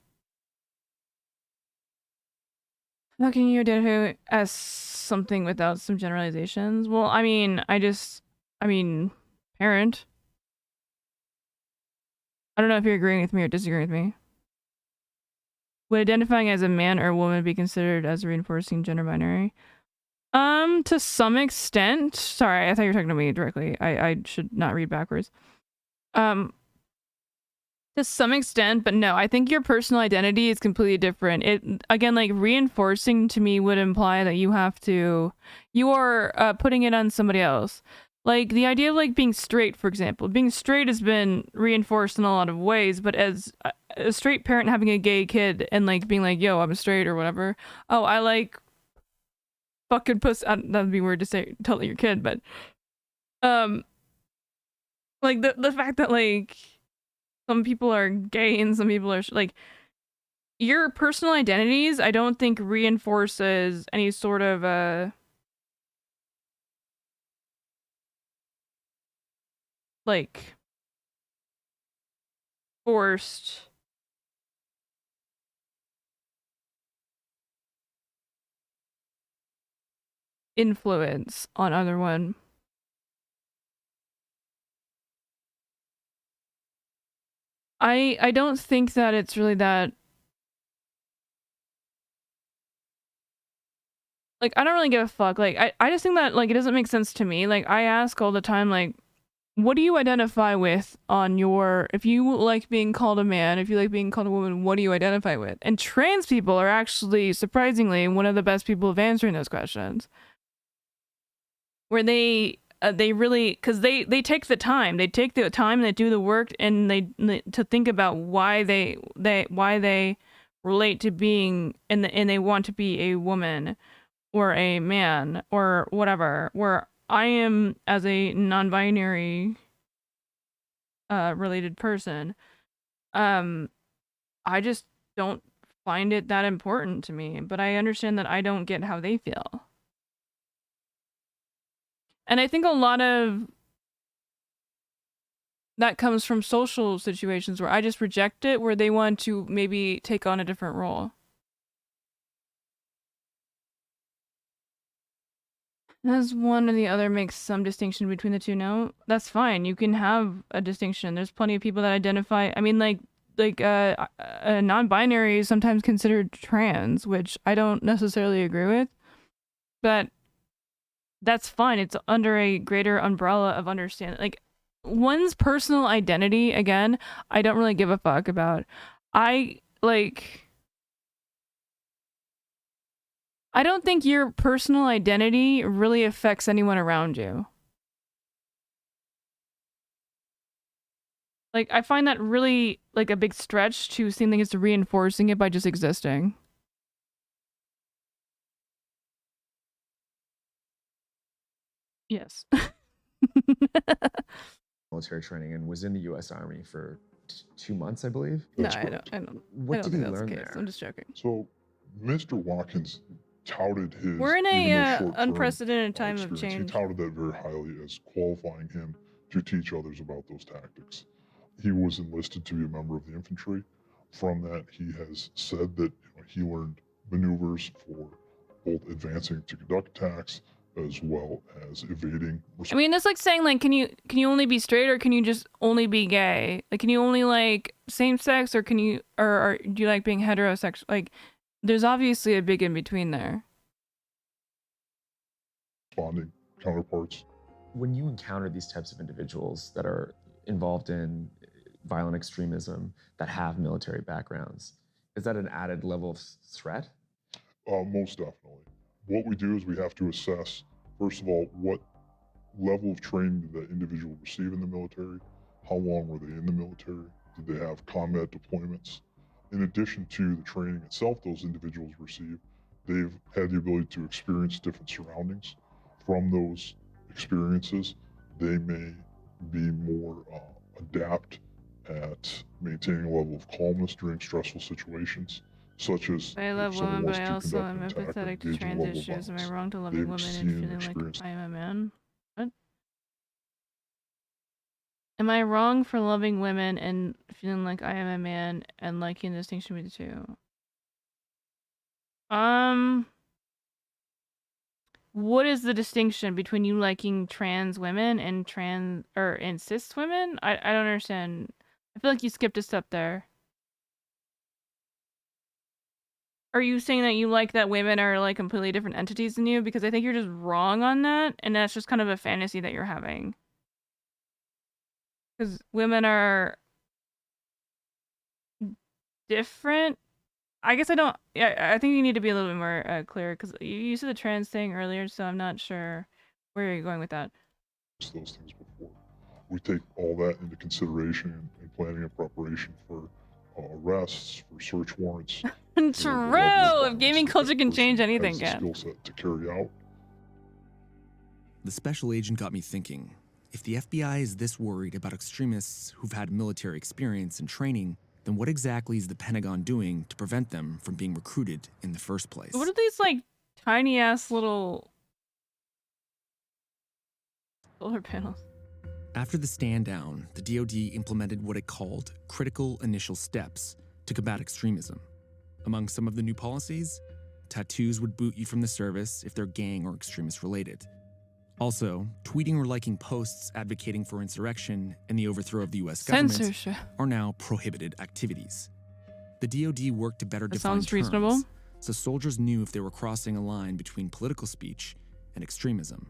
How can you identify as something without some generalizations? Well, I mean, parent. I don't know if you're agreeing with me or disagreeing with me. Would identifying as a man or a woman be considered as reinforcing gender binary? To some extent. Sorry, I thought you were talking to me directly. I should not read backwards. To some extent, but no, I think your personal identity is completely different. It, again, like, reinforcing to me would imply that you are putting it on somebody else. Like, the idea of, like, being straight, for example. Being straight has been reinforced in a lot of ways, but as a straight parent having a gay kid and, like, being like, yo, I'm straight or whatever. Oh, I like fucking pussy. That'd be weird to say, tell your kid, but, like, the fact that, like, some people are gay and some people are, like, your personal identities, I don't think reinforces any sort of, like, forced influence on other one. I don't think that it's really that, like, I don't really give a fuck. Like, I just think that, like, it doesn't make sense to me. Like, I ask all the time, like, what do you identify with on your, if you like being called a man, if you like being called a woman, what do you identify with? And trans people are actually, surprisingly, one of the best people of answering those questions. Where they really, because they take the time, they do the work, and they to think about why they relate to being, and they want to be a woman or a man or whatever. Where I am, as a non-binary related person, I just don't find it that important to me, but I understand that I don't get how they feel. And I think a lot of that comes from social situations where I just reject it, where they want to maybe take on a different role. Does one or the other make some distinction between the two? No, that's fine. You can have a distinction. There's plenty of people that identify. I mean, like non-binary is sometimes considered trans, which I don't necessarily agree with, but that's fine. It's under a greater umbrella of understanding. Like, one's personal identity, again, I don't really give a fuck about. I don't think your personal identity really affects anyone around you. Like, I find that really, like, a big stretch to seem like it's reinforcing it by just existing. Yes. Military training and was in the U.S. Army for 2 months, I believe. No, I don't. What did he think that's learn the case. there? I'm just joking. So, Mr. Watkins touted his. We're in even though a short-term, unprecedented time of experience, change. He touted that very highly as qualifying him to teach others about those tactics. He was enlisted to be a member of the infantry. From that, he has said that he learned maneuvers for both advancing to conduct attacks as well as evading. I mean, it's like saying, like, can you only be straight, or can you just only be gay? Like, can you only like same sex, or can you, or do you like being heterosexual? Like, there's obviously a big in between there. Responding counterparts. When you encounter these types of individuals that are involved in violent extremism that have military backgrounds, is that an added level of threat? Most definitely. what we do is we have to assess, first of all, what level of training did that individual receive in the military? How long were they in the military? Did they have combat deployments? In addition to the training itself those individuals receive, they've had the ability to experience different surroundings. From those experiences, they may be more adept at maintaining a level of calmness during stressful situations, such as I love if someone women, but wants I to also conduct am an attack or empathetic to engage in a trans level of issues. Am I violence. wrong to loving They've women seen and and feeling like experienced I am a man? What? Am I wrong for loving women and feeling like I am a man and liking the distinction between the two? What is the distinction between you liking trans women and cis women? I don't understand. I feel like you skipped a step there. Are you saying that you like that women are like completely different entities than you? Because I think you're just wrong on that, and that's just kind of a fantasy that you're having. Because women are different. I guess I don't. Yeah, I think you need to be a little bit more clear because you said the trans thing earlier, so I'm not sure where you're going with that. Those things before. We take all that into consideration in planning and preparation for arrests, for search warrants. True. If gaming culture can change anything, has the yeah. skill set to carry out. The special agent got me thinking, if the FBI is this worried about extremists who've had military experience and training, then what exactly is the Pentagon doing to prevent them from being recruited in the first place? What are these like tiny ass little solar panels? After the stand down, the DoD implemented what it called critical initial steps to combat extremism. Among some of the new policies, tattoos would boot you from the service if they're gang or extremist related. Also, tweeting or liking posts advocating for insurrection and the overthrow of the US government Censorship. are now prohibited activities. The DoD worked to better That define sounds reasonable. terms, so soldiers knew if they were crossing a line between political speech and extremism.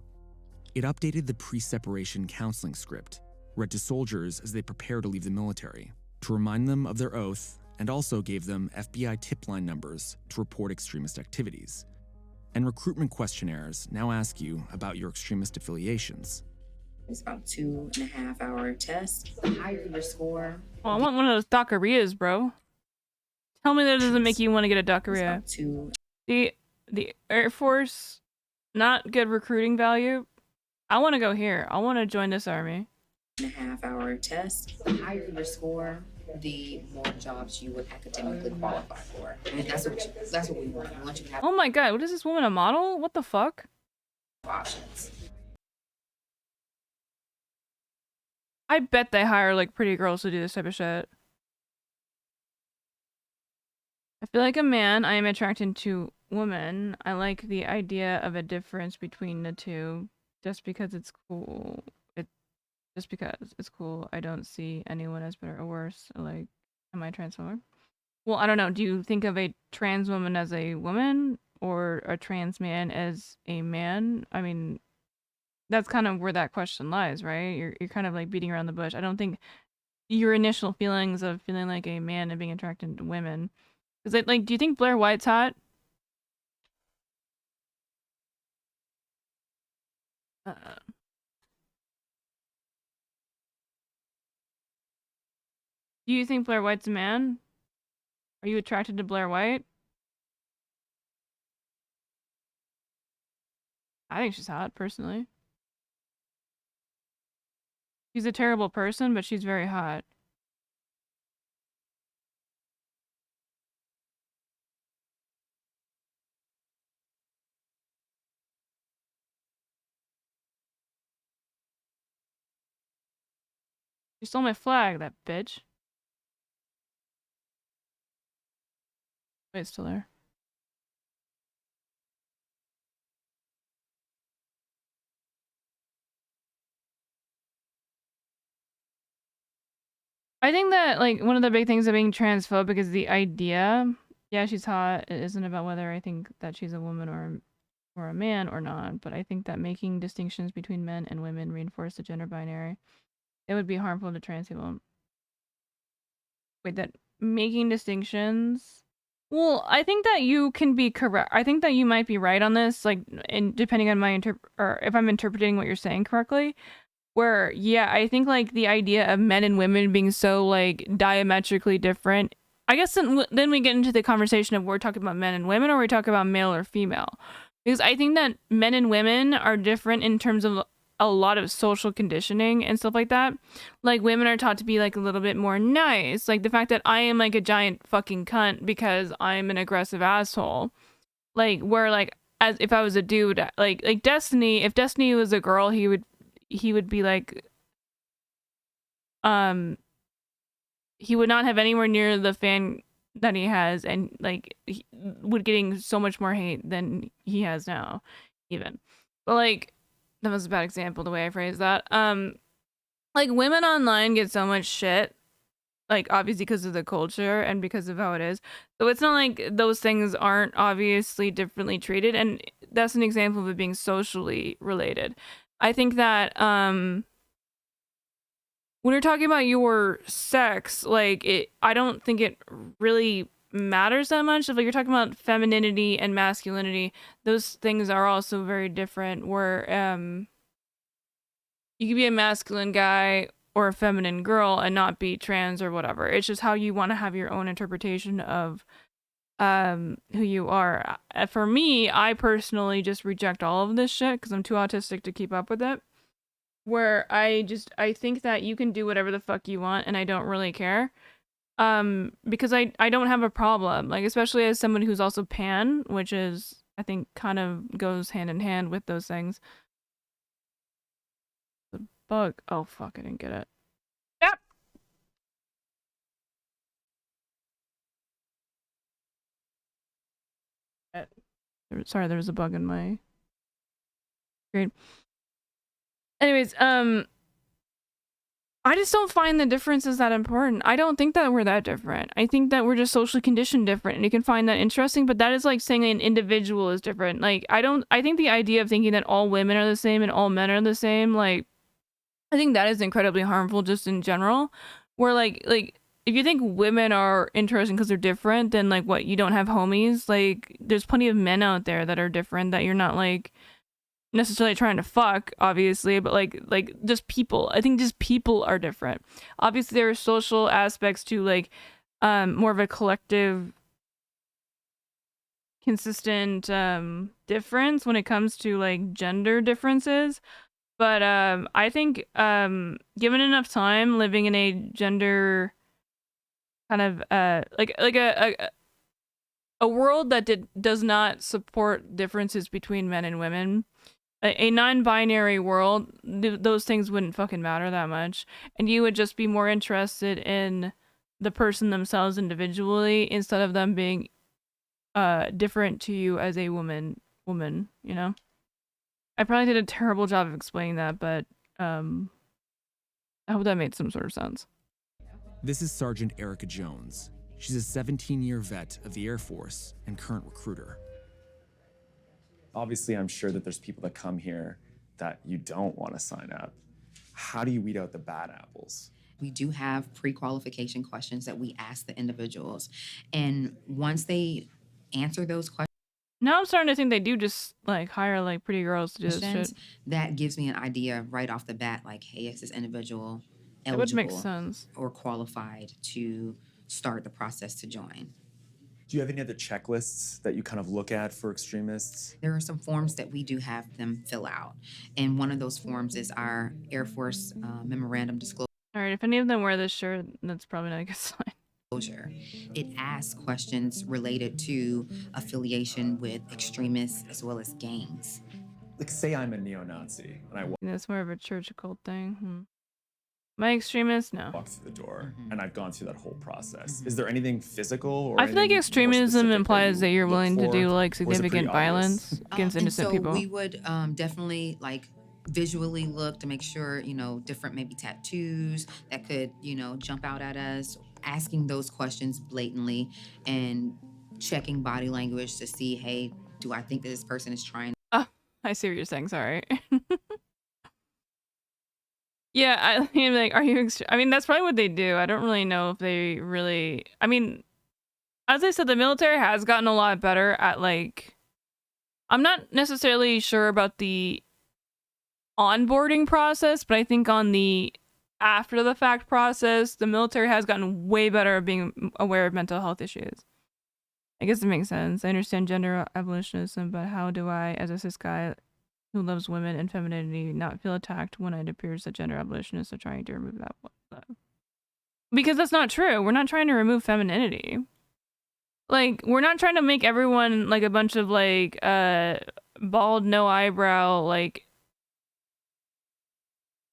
It updated the pre-separation counseling script, read to soldiers as they prepare to leave the military, to remind them of their oath, and also gave them FBI tip line numbers to report extremist activities. And recruitment questionnaires now ask you about your extremist affiliations. It's about 2.5 hour test. The higher your score. Oh, I want one of those dockereas, bro. Tell me that doesn't make you want to get a dockeria. The Air Force, not good recruiting value. I want to go here. I want to join this army. 2.5 hour test. The higher your score, the more jobs you would academically qualify for. And that's what we want. We want you to have Oh my god, what is this woman, a model? What the fuck? options. I bet they hire like pretty girls to do this type of shit. I feel like a man, I am attracted to women. I like the idea of a difference between the two just because it's cool. Just because it's cool. I don't see anyone as better or worse. Like, am I transphobic? Well, I don't know. Do you think of a trans woman as a woman or a trans man as a man? I mean, that's kind of where that question lies, right? You're kind of like beating around the bush. I don't think your initial feelings of feeling like a man and being attracted to women. Is it like, do you think Blair White's hot? Do you think Blair White's a man? Are you attracted to Blair White? I think she's hot, personally. She's a terrible person, but she's very hot. She stole my flag, that bitch. Wait, it's still there. I think that, like, one of the big things of being transphobic is the idea. Yeah, she's hot. It isn't about whether I think that she's a woman or a man or not, but I think that making distinctions between men and women reinforce the gender binary. It would be harmful to trans people. Wait, that making distinctions Well, I think that you can be correct. I think that you might be right on this, like, and depending on my or if I'm interpreting what you're saying correctly. Where, yeah, I think like the idea of men and women being so like diametrically different. I guess then we get into the conversation of we're talking about men and women, or we're talking about male or female, because I think that men and women are different in terms of a lot of social conditioning and stuff like that. Like women are taught to be like a little bit more nice. Like the fact that I am like a giant fucking cunt because I'm an aggressive asshole. Like where like as if I was a dude, like Destiny, if Destiny was a girl, he would be like he would not have anywhere near the fan that he has, and like he would getting so much more hate than he has now even. But like that was a bad example the way I phrased that. Like women online get so much shit, like obviously because of the culture and because of how it is. So it's not like those things aren't obviously differently treated, and that's an example of it being socially related. I think that when you're talking about your sex, like I don't think it really matters that much. If like you're talking about femininity and masculinity, those things are also very different. Where you could be a masculine guy or a feminine girl and not be trans or whatever. It's just how you want to have your own interpretation of who you are. For me, I personally just reject all of this shit because I'm too autistic to keep up with it. Where I think that you can do whatever the fuck you want and I don't really care. Because I don't have a problem, like especially as someone who's also pan, which is I think kind of goes hand in hand with those things. The bug. Oh fuck, I didn't get it. Yep. Sorry, there was a bug in my screen. Anyways, I just don't find the differences that important. I don't think that we're that different. I think that we're just socially conditioned different, and you can find that interesting, but that is like saying an individual is different. Like, I think the idea of thinking that all women are the same and all men are the same, like, I think that is incredibly harmful just in general. Where like if you think women are interesting because they're different, then like what, you don't have homies? Like, there's plenty of men out there that are different that you're not like necessarily trying to fuck, obviously, but like just people. I think just people are different. Obviously there are social aspects to like more of a collective consistent difference when it comes to like gender differences, but I think given enough time living in a gender kind of like a world that does not support differences between men and women, a non-binary world, those things wouldn't fucking matter that much, and you would just be more interested in the person themselves individually instead of them being different to you as a woman, you know? I probably did a terrible job of explaining that, but I hope that made some sort of sense. This is Sergeant Erica Jones. She's a 17-year vet of the Air Force and current recruiter. Obviously, I'm sure that there's people that come here that you don't want to sign up. How do you weed out the bad apples? We do have pre-qualification questions that we ask the individuals. And once they answer those questions, now I'm starting to think they do just like hire like pretty girls to do this shit. that gives me an idea right off the bat, like, hey, is this individual That would make eligible sense. or qualified to start the process to join? Do you have any other checklists that you kind of look at for extremists? There are some forms that we do have them fill out. And one of those forms is our Air Force memorandum disclosure. All right, if any of them wear this shirt, that's probably not a good sign. It asks questions related to affiliation with extremists as well as gangs. Like, say I'm a neo-Nazi and I That's more of a church occult thing. Am I extremist? No. walk through the door and I've gone through that whole process. Is there anything physical or I feel like anything more extremism specific implies that you're look willing to for, do like or is it pretty significant obvious? violence against And innocent so people. we would definitely like visually look to make sure, you know, different maybe tattoos that could, you know, jump out at us, asking those questions blatantly and checking body language to see, hey, do I think that this person is trying? Oh, I see what you're saying. Sorry. Yeah, I mean, like, are you? I mean, that's probably what they do. I don't really know if they really. I mean, as I said, the military has gotten a lot better at like, I'm not necessarily sure about the onboarding process, but I think on the after the fact process, the military has gotten way better at being aware of mental health issues. I guess it makes sense. I understand gender abolitionism, but how do I, as a cis guy who loves women and femininity, not feel attacked when it appears that gender abolitionists are trying to remove that? Because that's not true. We're not trying to remove femininity. Like, we're not trying to make everyone like a bunch of like bald, no eyebrow, like,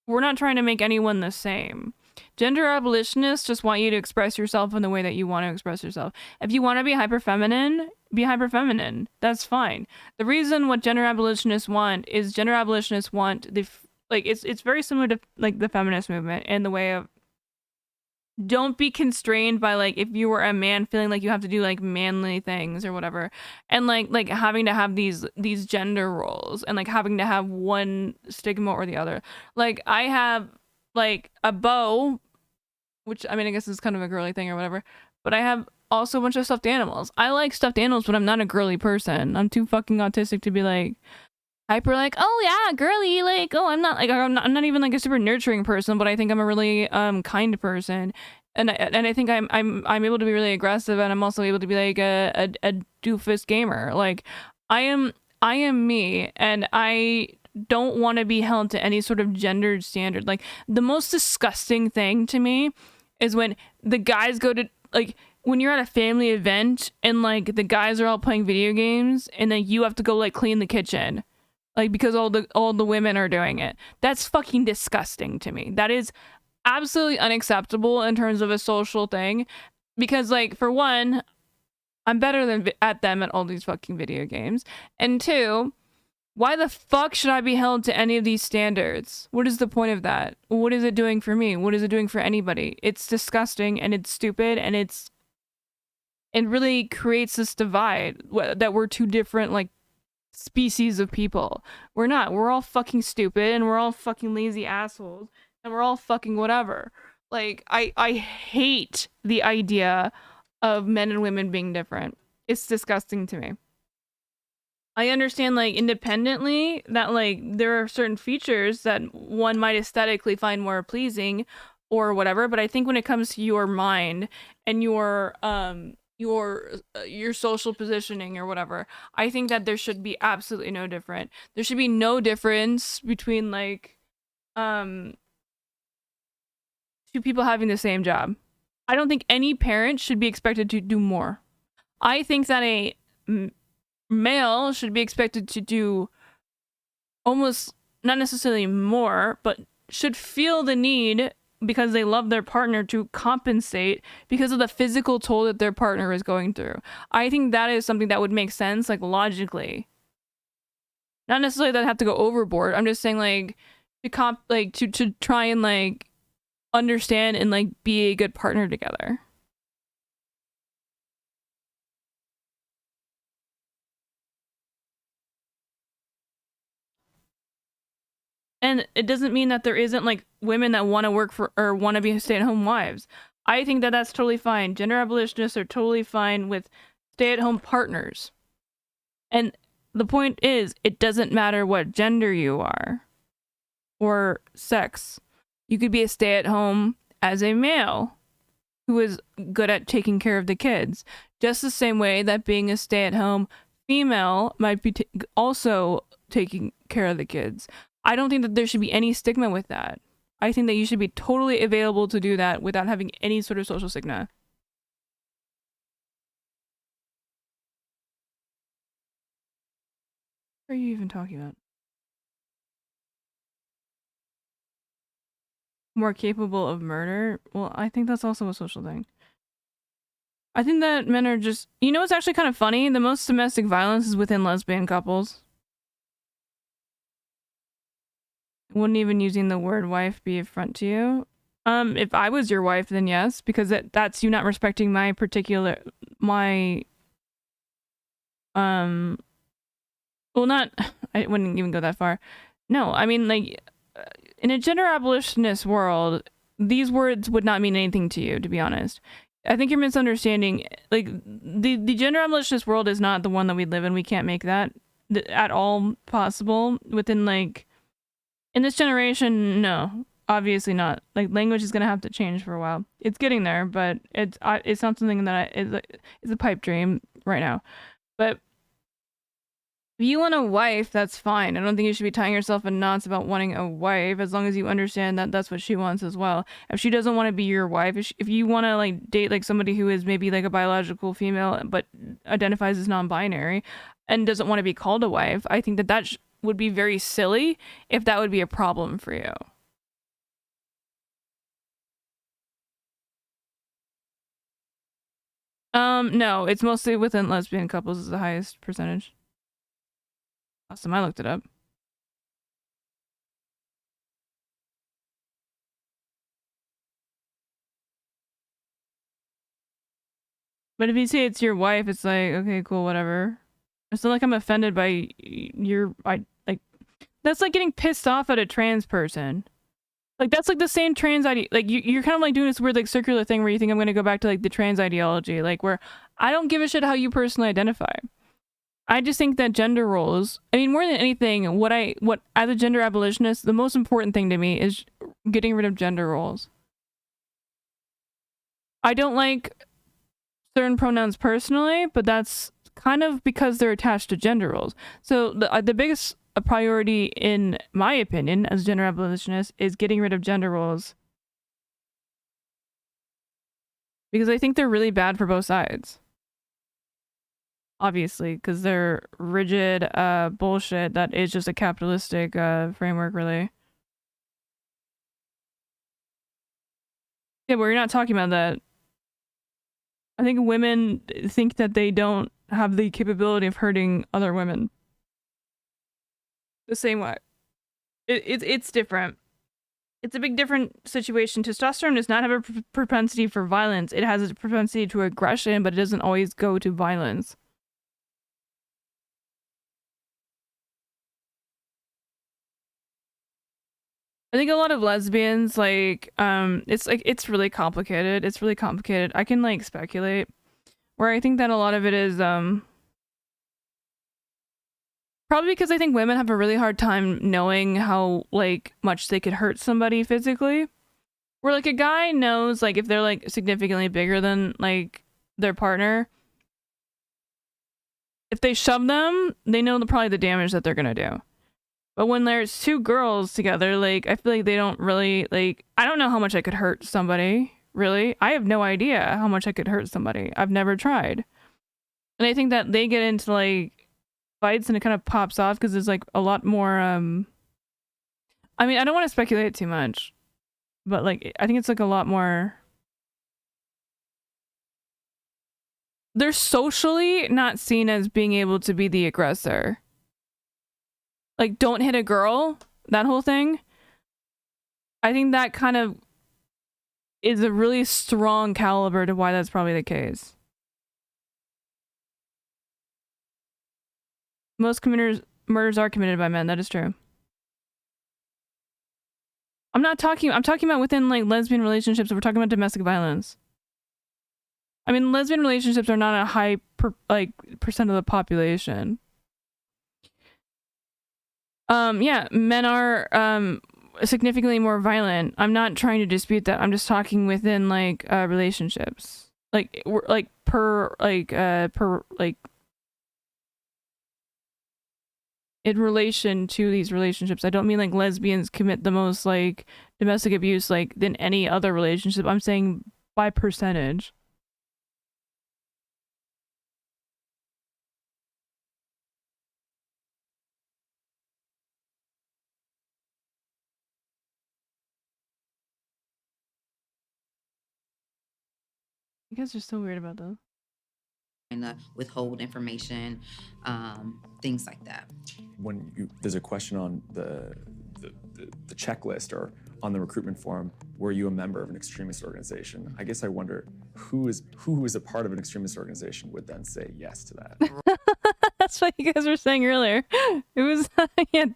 we're not trying to make anyone the same. Gender abolitionists just want you to express yourself in the way that you want to express yourself. If you want to be hyper feminine, be hyper feminine. That's fine. The reason what gender abolitionists want is gender abolitionists want the like it's very similar to like the feminist movement in the way of don't be constrained by like if you were a man feeling like you have to do like manly things or whatever, and like having to have these gender roles and like having to have one stigma or the other. Like I have like a bow, which I mean I guess is kind of a girly thing or whatever, but I have also a bunch of stuffed animals. I like stuffed animals, but I'm not a girly person. I'm too fucking autistic to be like hyper like, oh yeah, girly, like, oh, I'm not even like a super nurturing person, but I think I'm a really kind person, and I think I'm able to be really aggressive, and I'm also able to be like a doofus gamer. Like I am me, and I don't want to be held to any sort of gendered standard. Like the most disgusting thing to me is when the guys go to like when you're at a family event and like the guys are all playing video games and then you have to go like clean the kitchen. Like because all the women are doing it. That's fucking disgusting to me. That is absolutely unacceptable in terms of a social thing. Because like for one, I'm better at them at all these fucking video games. And two, why the fuck should I be held to any of these standards? What is the point of that? What is it doing for me? What is it doing for anybody? It's disgusting and it's stupid and it really creates this divide that we're two different like species of people. We're not. We're all fucking stupid and we're all fucking lazy assholes and we're all fucking whatever. Like I hate the idea of men and women being different. It's disgusting to me. I understand like independently that like there are certain features that one might aesthetically find more pleasing or whatever, but I think when it comes to your mind and your social positioning or whatever, I think that there should be absolutely no different. There should be no difference between like two people having the same job. I don't think any parent should be expected to do more. I think that a male should be expected to do almost not necessarily more, but should feel the need because they love their partner to compensate because of the physical toll that their partner is going through. I think that is something that would make sense, like logically. Not necessarily that I have to go overboard. I'm just saying like to try and like understand and like be a good partner together. And it doesn't mean that there isn't like women that want to work for or want to be stay-at-home wives. I think that that's totally fine. Gender abolitionists are totally fine with stay-at-home partners. And the point is, it doesn't matter what gender you are or sex. You could be a stay-at-home as a male who is good at taking care of the kids. Just the same way that being a stay-at-home female might be also taking care of the kids. I don't think that there should be any stigma with that. I think that you should be totally available to do that without having any sort of social stigma. What are you even talking about? More capable of murder? Well, I think that's also a social thing. I think that men are just... You know what's actually kind of funny? The most domestic violence is within lesbian couples. Wouldn't even using the word wife be a affront to you? If I was your wife, then yes, because that's you not respecting my well, not, I wouldn't even go that far. No, I mean, like, in a gender abolitionist world, these words would not mean anything to you, to be honest. I think you're misunderstanding. Like the gender abolitionist world is not the one that we live in. We can't make that at all possible within like in this generation. No, obviously not. Like language is gonna have to change for a while. It's getting there, but it's not something that it's a pipe dream right now. But if you want a wife, that's fine. I don't think you should be tying yourself in knots about wanting a wife, as long as you understand that that's what she wants as well. If she doesn't want to be your wife, if you want to like date like somebody who is maybe like a biological female but identifies as non-binary and doesn't want to be called a wife, I think that would be very silly if that would be a problem for you. No, it's mostly within lesbian couples is the highest percentage. Awesome, I looked it up. But if you say it's your wife, it's like, okay, cool, whatever. It's not like I'm offended by that's like getting pissed off at a trans person. Like that's like the same trans idea. Like you're kind of like doing this weird like circular thing where you think I'm gonna go back to like the trans ideology, like where I don't give a shit how you personally identify. I just think that gender roles, I mean, more than anything, what as a gender abolitionist, the most important thing to me is getting rid of gender roles. I don't like certain pronouns personally, but that's kind of because they're attached to gender roles. So the biggest priority, in my opinion, as a gender abolitionist, is getting rid of gender roles. Because I think they're really bad for both sides. Obviously, because they're rigid bullshit that is just a capitalistic framework, really. Yeah, but we're not talking about that. I think women think that they don't have the capability of hurting other women. The same way. It's different. It's a big different situation. Testosterone does not have a propensity for violence. It has a propensity to aggression, but it doesn't always go to violence. I think a lot of lesbians, like, it's really complicated. It's really complicated. I can, like, speculate. Where I think that a lot of it is, probably because I think women have a really hard time knowing how, like, much they could hurt somebody physically. Where, like, a guy knows, like, if they're, like, significantly bigger than, like, their partner, if they shove them, they know probably the damage that they're gonna do. But when there's two girls together, like, I feel like they don't really, like, I don't know how much I could hurt somebody, really. I have no idea how much I could hurt somebody. I've never tried. And I think that they get into, like, fights and it kind of pops off because there's, like, a lot more, I mean, I don't want to speculate too much, but, like, I think it's, like, a lot more... They're socially not seen as being able to be the aggressor. Like, don't hit a girl, that whole thing. I think that kind of is a really strong caliber to why that's probably the case. Most murders are committed by men, that is true. I'm talking about within, like, lesbian relationships, we're talking about domestic violence. I mean, lesbian relationships are not a high, percent of the population. Yeah, men are significantly more violent. I'm not trying to dispute that. I'm just talking within, like, relationships. Like, in relation to these relationships. I don't mean, like, lesbians commit the most, like, domestic abuse, like, than any other relationship. I'm saying by percentage. You guys are so weird about those. And withhold information, things like that. When there's a question on the checklist or on the recruitment form, were you a member of an extremist organization? I guess I wonder who is a part of an extremist organization would then say yes to that. That's what you guys were saying earlier. It was, yeah,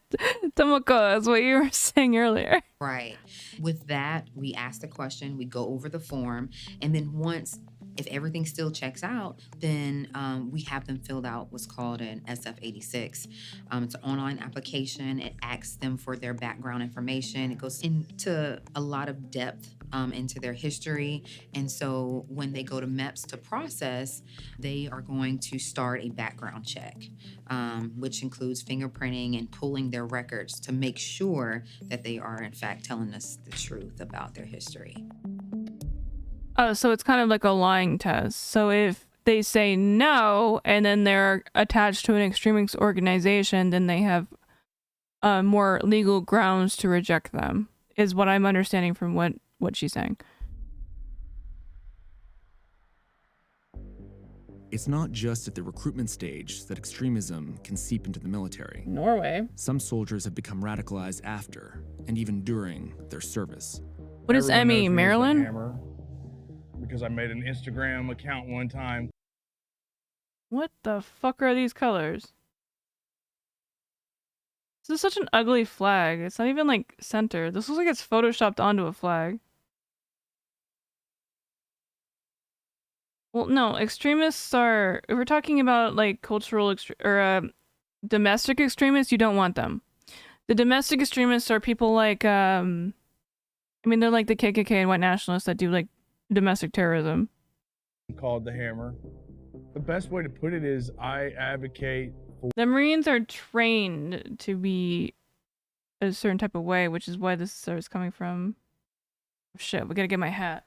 Tomoko, that's what you were saying earlier. Right. With that, we ask the question, we go over the form, and then once If everything still checks out, then we have them filled out what's called an SF-86. It's an online application. It asks them for their background information. It goes into a lot of depth into their history. And so when they go to MEPS to process, they are going to start a background check, which includes fingerprinting and pulling their records to make sure that they are in fact telling us the truth about their history. Oh, so it's kind of like a lying test. So if they say no and then they're attached to an extremist organization, then they have more legal grounds to reject them, is what I'm understanding from what she's saying. It's not just at the recruitment stage that extremism can seep into the military. Norway. Some soldiers have become radicalized after and even during their service. What is Emmy, Maryland? Because I made an Instagram account one time. What the fuck are these colors? This is such an ugly flag. It's not even like center. This looks like it's photoshopped onto a flag. Well, no, extremists are, if we're talking about like cultural domestic extremists, you don't want them. The domestic extremists are people like, I mean, they're like the KKK and white nationalists that do like domestic terrorism. Called the Hammer. The best way to put it is I advocate for... The Marines are trained to be a certain type of way, which is why this is coming from. Shit, we gotta get my hat.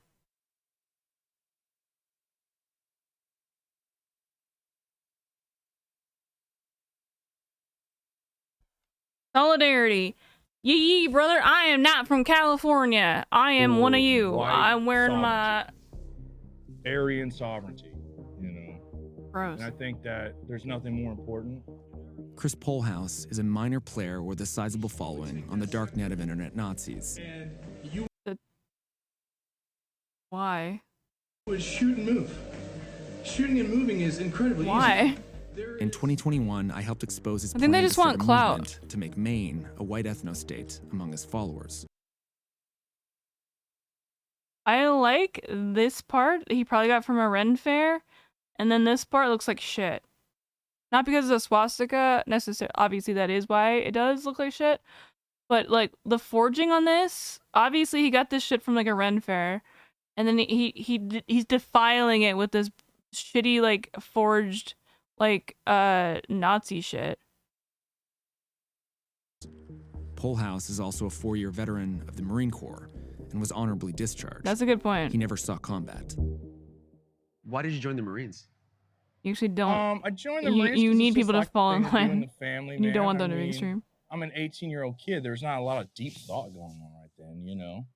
Solidarity. Yee, brother, I am not from California. I am one of you. I'm wearing my... Aryan sovereignty, you know. Gross. And I think that there's nothing more important. Chris Pohlhaus is a minor player with a sizable following on the dark net of internet Nazis. Why? Would shoot and move. Shooting and moving is incredibly easy. Why? In 2021, I helped expose his I think they plan just to start want a clout. movement to make Maine a white ethno-state among his followers. I like this part he probably got from a Ren fair, and then this part looks like shit. Not because of the swastika, necessarily. Obviously, that is why it does look like shit. But like the forging on this, obviously he got this shit from like a Ren fair, and then he's defiling it with this shitty like forged like Nazi shit. Pohlhaus is also a 4-year veteran of the Marine Corps and was honorably discharged. That's a good point. He never saw combat. Why did you join the Marines? You actually don't. I joined the Marines. You need people to like fall in thing to do line. the family, And you don't man. want them I to be mean, extreme. I'm an 18-year-old kid. There's not a lot of deep thought going on right then, you know.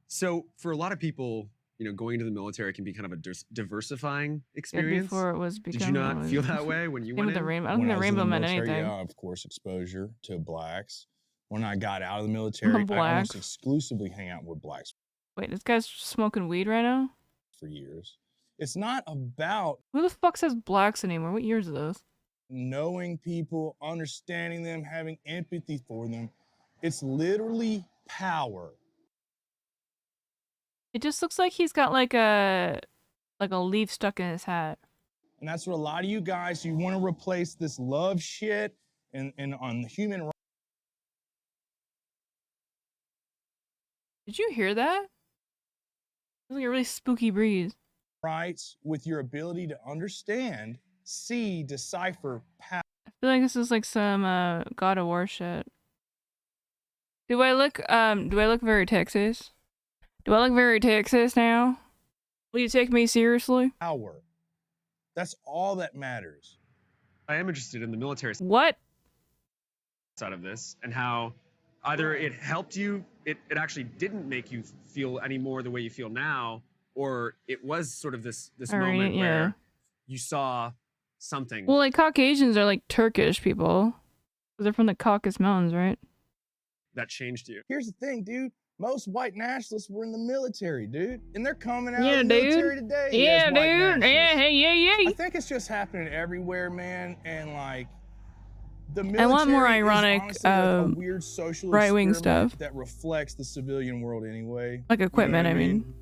So for a lot of people, you know, going into the military can be kind of a diversifying Yeah, experience. before it was Did you becoming not feel that way when you Same went with the in? rainbow. I don't When think the was in rainbow meant military, anything. Yeah, of course, exposure to blacks. When I got out of the military, I Black. almost exclusively hang out with blacks Wait, this guy's smoking weed right now? for years. It's not about Who the fuck says blacks anymore? What year is this? knowing people, understanding them, having empathy for them. It's literally power. It just looks like he's got like a leaf stuck in his hat. And that's what a lot of you guys, you want to replace this love shit and on the human rights. Did you hear that? It was like a really spooky breeze. Rights with your ability to understand, see, decipher, power. I feel like this is like some God of War shit. Do I look very Texas? Do I look very Texas now? Will you take me seriously? Power. That's all that matters. I am interested in the military What? side of this and how either it helped you, it actually didn't make you feel any more the way you feel now, or it was sort of this All right, moment yeah. where you saw something. Well, like Caucasians are like Turkish people. 'Cause they're from the Caucasus Mountains, right? that changed you. Here's the thing, dude. Most white nationalists were in the military, dude. And they're coming out Yeah, of the dude. military today. Yeah, as white dude. nationalists. Yeah. I think it's just happening everywhere, man. And like, the I want more military is ironic, honestly like a weird social right-wing experiment stuff. that reflects the civilian world anyway. Like You know equipment, what I mean.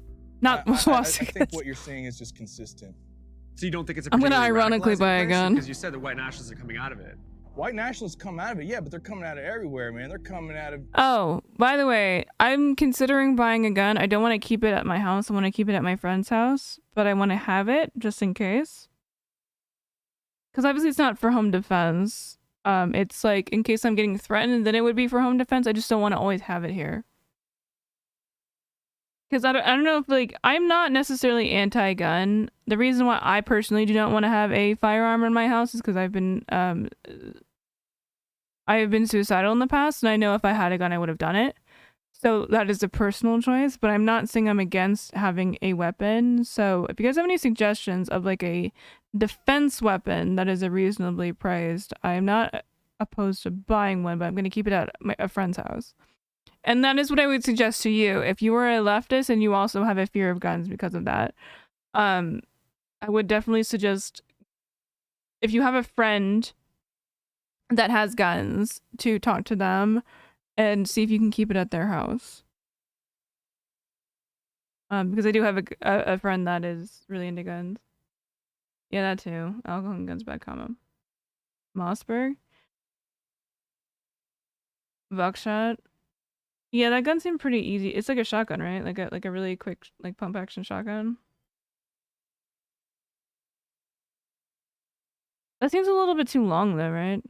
Not I swastikas. think what you're saying is just consistent. So you don't think it's a I'm gonna particularly ironically buy a radicalizing gun. Because you said the white nationalists are coming out of it. White nationalists come out of it, yeah, but they're coming out of everywhere, man. They're coming out of. Oh, by the way, I'm considering buying a gun. I don't want to keep it at my house. I want to keep it at my friend's house, but I want to have it just in case. Because obviously it's not for home defense. It's like in case I'm getting threatened, then it would be for home defense. I just don't want to always have it here. Because I don't know if, like, I'm not necessarily anti-gun. The reason why I personally do not want to have a firearm in my house is because I've been suicidal in the past, and I know if I had a gun, I would have done it. So that is a personal choice, but I'm not saying I'm against having a weapon. So if you guys have any suggestions of like a defense weapon that is a reasonably priced, I am not opposed to buying one, but I'm going to keep it at a friend's house. And that is what I would suggest to you. If you are a leftist and you also have a fear of guns because of that, I would definitely suggest, if you have a friend that has guns, to talk to them and see if you can keep it at their house. Because I do have a friend that is really into guns. Yeah, that too. Alcohol and guns, bad combo. Mossberg? Buckshot? Yeah, that gun seemed pretty easy. It's like a shotgun, right? Like a really quick, like, pump action shotgun. That seems a little bit too long though, right?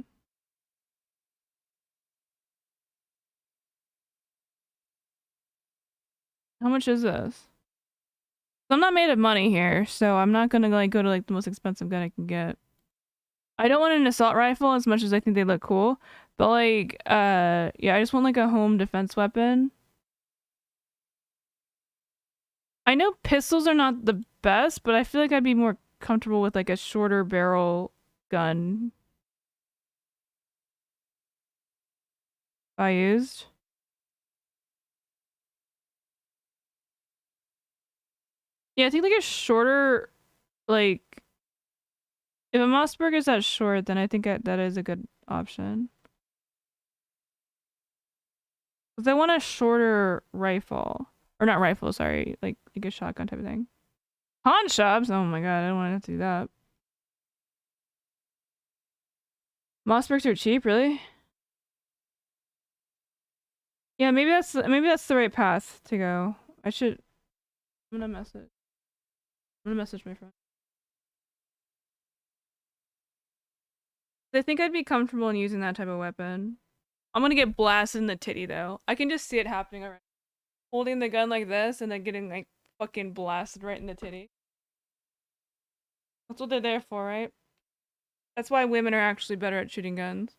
How much is this? I'm not made of money here, so I'm not gonna like go to like the most expensive gun I can get. I don't want an assault rifle as much as I think they look cool, but like, yeah, I just want like a home defense weapon. I know pistols are not the best, but I feel like I'd be more comfortable with like a shorter barrel gun. If I used. Yeah, I think like a shorter, like, if a Mossberg is that short, then I think that is a good option. Because I want a shorter rifle. Or not rifle, sorry. Like a shotgun type of thing. Pawn shops? Oh my god, I don't want to have to do that. Mossbergs are cheap, really? Yeah, maybe that's the right path to go. I'm gonna message my friend. I think I'd be comfortable in using that type of weapon. I'm gonna get blasted in the titty though. I can just see it happening already. Holding the gun like this and then getting like fucking blasted right in the titty. That's what they're there for, right? That's why women are actually better at shooting guns.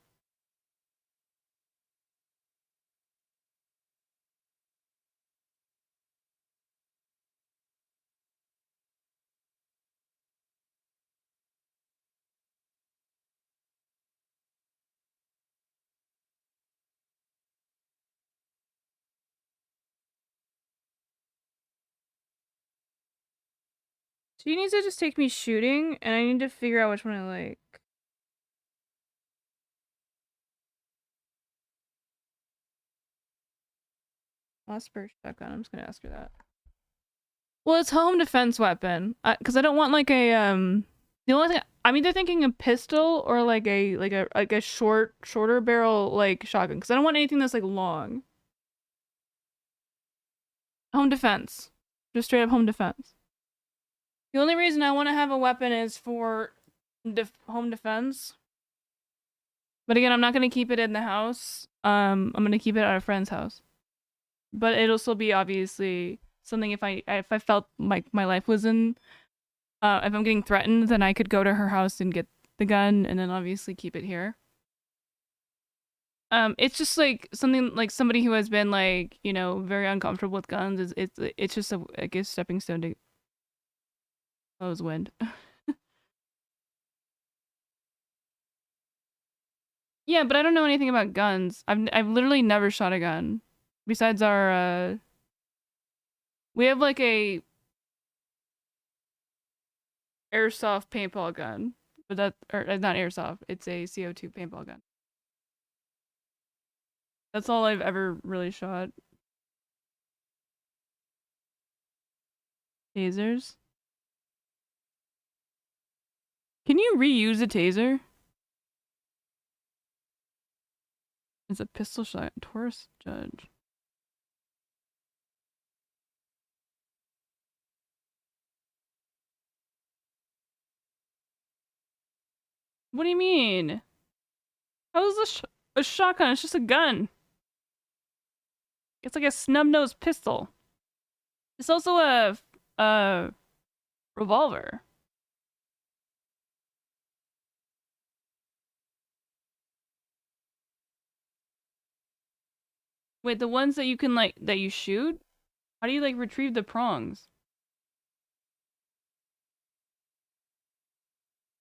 She needs to just take me shooting, and I need to figure out which one I like. Mossberg shotgun. I'm just gonna ask her that. Well, it's home defense weapon. Cause I don't want like a The only thing I'm either thinking a pistol or like a shorter barrel like shotgun. Cause I don't want anything that's like long. Home defense. Just straight up home defense. The only reason I want to have a weapon is for home defense. But again, I'm not going to keep it in the house. I'm going to keep it at a friend's house. But it'll still be obviously something if I felt like my life was in... if I'm getting threatened, then I could go to her house and get the gun and then obviously keep it here. It's just like something like somebody who has been like, you know, very uncomfortable with guns. It's just a stepping stone to... Oh, it was wind. Yeah, but I don't know anything about guns. I've literally never shot a gun. Besides our we have like a airsoft paintball gun. But it's not airsoft, it's a CO2 paintball gun. That's all I've ever really shot. Tasers. Can you reuse a taser? It's a pistol shot. Taurus judge. What do you mean? How is this a shotgun? It's just a gun. It's like a snub-nosed pistol. It's also a revolver. Wait, the ones that you can like that you shoot? How do you like retrieve the prongs?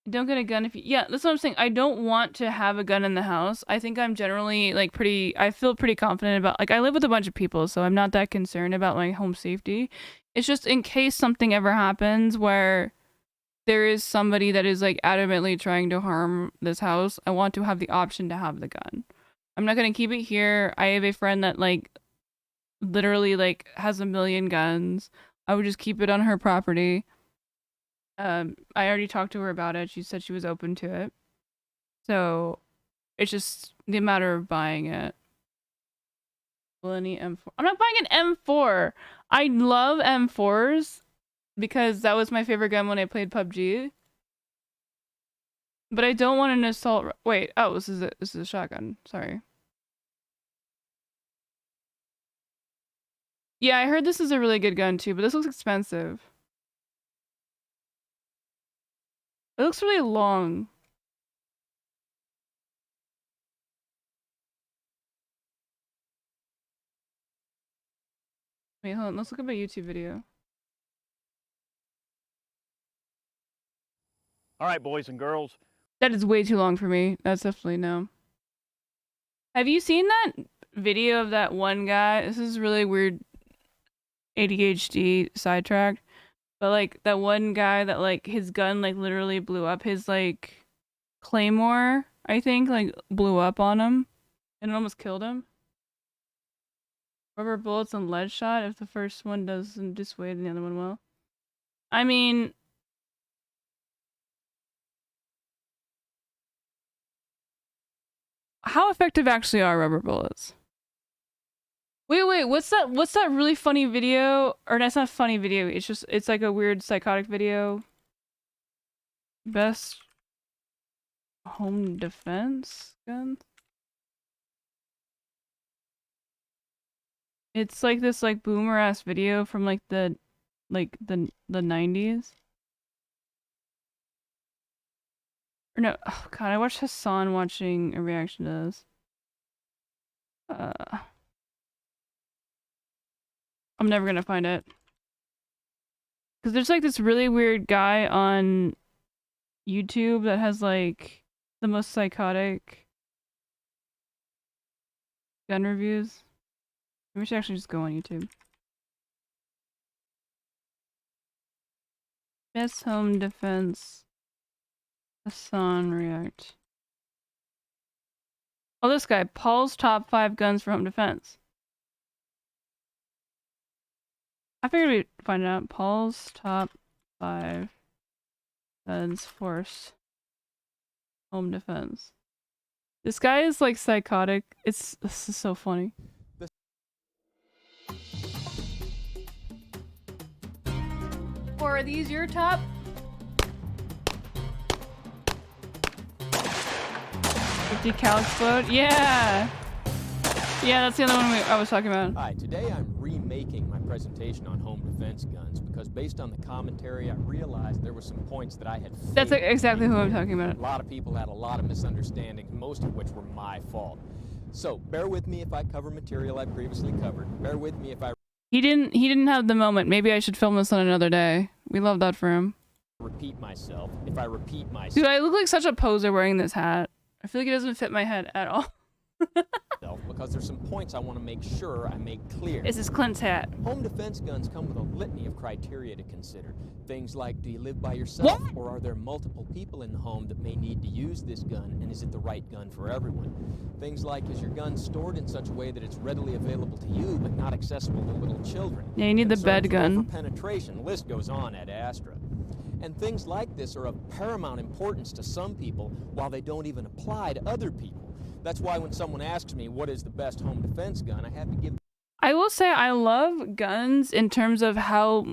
Don't get a gun if you... Yeah, that's what I'm saying. I don't want to have a gun in the house. I think I'm generally, like, I feel pretty confident about... Like, I live with a bunch of people, so I'm not that concerned about my home safety. It's just in case something ever happens where there is somebody that is, like, adamantly trying to harm this house, I want to have the option to have the gun. I'm not gonna keep it here. I have a friend that, like, literally, like, has a million guns. I would just keep it on her property. I already talked to her about it. She said she was open to it. So it's just the matter of buying it. Any M4. I'm not buying an M4. I love M4s because that was my favorite gun when I played PUBG. But I don't want an assault. Wait. Oh, this is a shotgun. Sorry. Yeah, I heard this is a really good gun too, but this looks expensive. It looks really long. Wait, hold on. Let's look at my YouTube video. All right, boys and girls. That is way too long for me. That's definitely no. Have you seen that video of that one guy? This is really weird ADHD sidetrack. But, like, that one guy that, like, his gun, like, literally blew up. His, like, claymore, I think, like, blew up on him. And it almost killed him. Rubber bullets and lead shot. If the first one doesn't dissuade, the other one will. I mean... How effective actually are rubber bullets? Wait, what's that really funny video? Or that's not a funny video, it's like a weird psychotic video. Best home defense gun? It's like this like boomer ass video from like the 90s. Or no, oh god, I watched Hassan watching a reaction to this. I'm never gonna find it. Because there's like this really weird guy on YouTube that has like the most psychotic gun reviews. Maybe we should actually just go on YouTube. Best home defense. Hassan react. Oh, this guy. Paul's top 5 guns for home defense. I figured we'd find out. Paul's top 5 guns for home defense. This guy is like psychotic. This is so funny. Or are these your top? Cal explode? Yeah! Yeah, that's the other one I was talking about. Hi, today I'm remaking my presentation on home defense guns because based on the commentary, I realized there were some points that I had failed. That's exactly who I'm talking about. A lot of people had a lot of misunderstandings, most of which were my fault. So, bear with me if I cover material I previously covered. Bear with me if I... He didn't have the moment. Maybe I should film this on another day. We love that for him. Repeat myself. If I repeat myself... Dude, I look like such a poser wearing this hat. I feel like it doesn't fit my head at all. because there's some points I want to make sure I make clear. This is Clint's hat. Home defense guns come with a litany of criteria to consider. Things like, do you live by yourself, or are there multiple people in the home that may need to use this gun, and is it the right gun for everyone? Things like, is your gun stored in such a way that it's readily available to you but not accessible to little children? Yeah, you need the bed gun. Penetration, the list goes on ad astra. And things like this are of paramount importance to some people while they don't even apply to other people. That's why when someone asks me what is the best home defense gun, I have to give... I will say I love guns in terms of how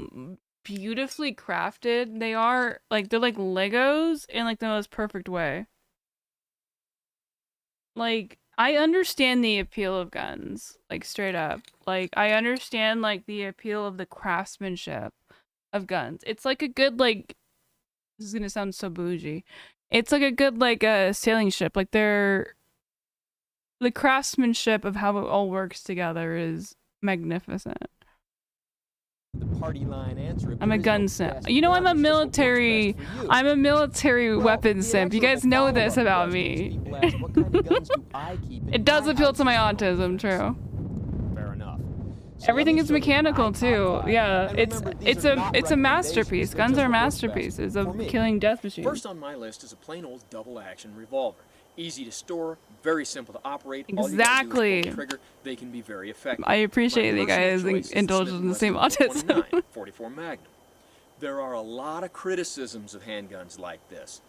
beautifully crafted they are. Like, they're like Legos in like the most perfect way. Like, I understand the appeal of guns, like straight up. Like, I understand like the appeal of the craftsmanship of guns. It's like a good, like, this is gonna sound so bougie. It's like a good, like, sailing ship. Like, the craftsmanship of how it all works together is magnificent. The party line answer. I'm a gun simp. You know, I'm a military weapons simp. You guys know this about me. It does appeal to my autism, true. Fair enough. Everything is mechanical too. Yeah, it's a masterpiece. Guns are masterpieces of killing death machines. First on my list is a plain old double-action revolver. Easy to store, very simple to operate. Exactly. Trigger, they can be very effective. I appreciate you guys indulging in the same autism. 44 Magnum. There are a lot of criticisms of handguns like this.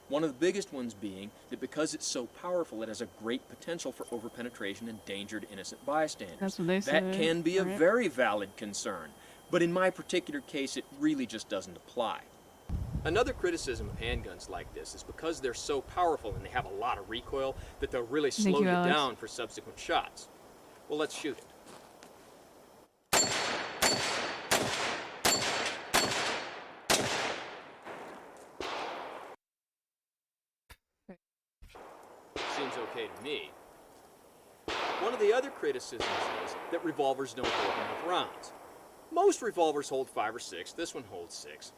One of the biggest ones being that because it's so powerful, it has a great potential for overpenetration and endangered innocent bystanders. That's what they say. That can be a very valid concern, but in my particular case, it really just doesn't apply. Another criticism of handguns like this is because they're so powerful and they have a lot of recoil that they'll really slow you down for subsequent shots. Well, let's shoot it. Seems okay to me. One of the other criticisms is that revolvers don't hold enough rounds. Most revolvers hold 5 or 6, this one holds 6.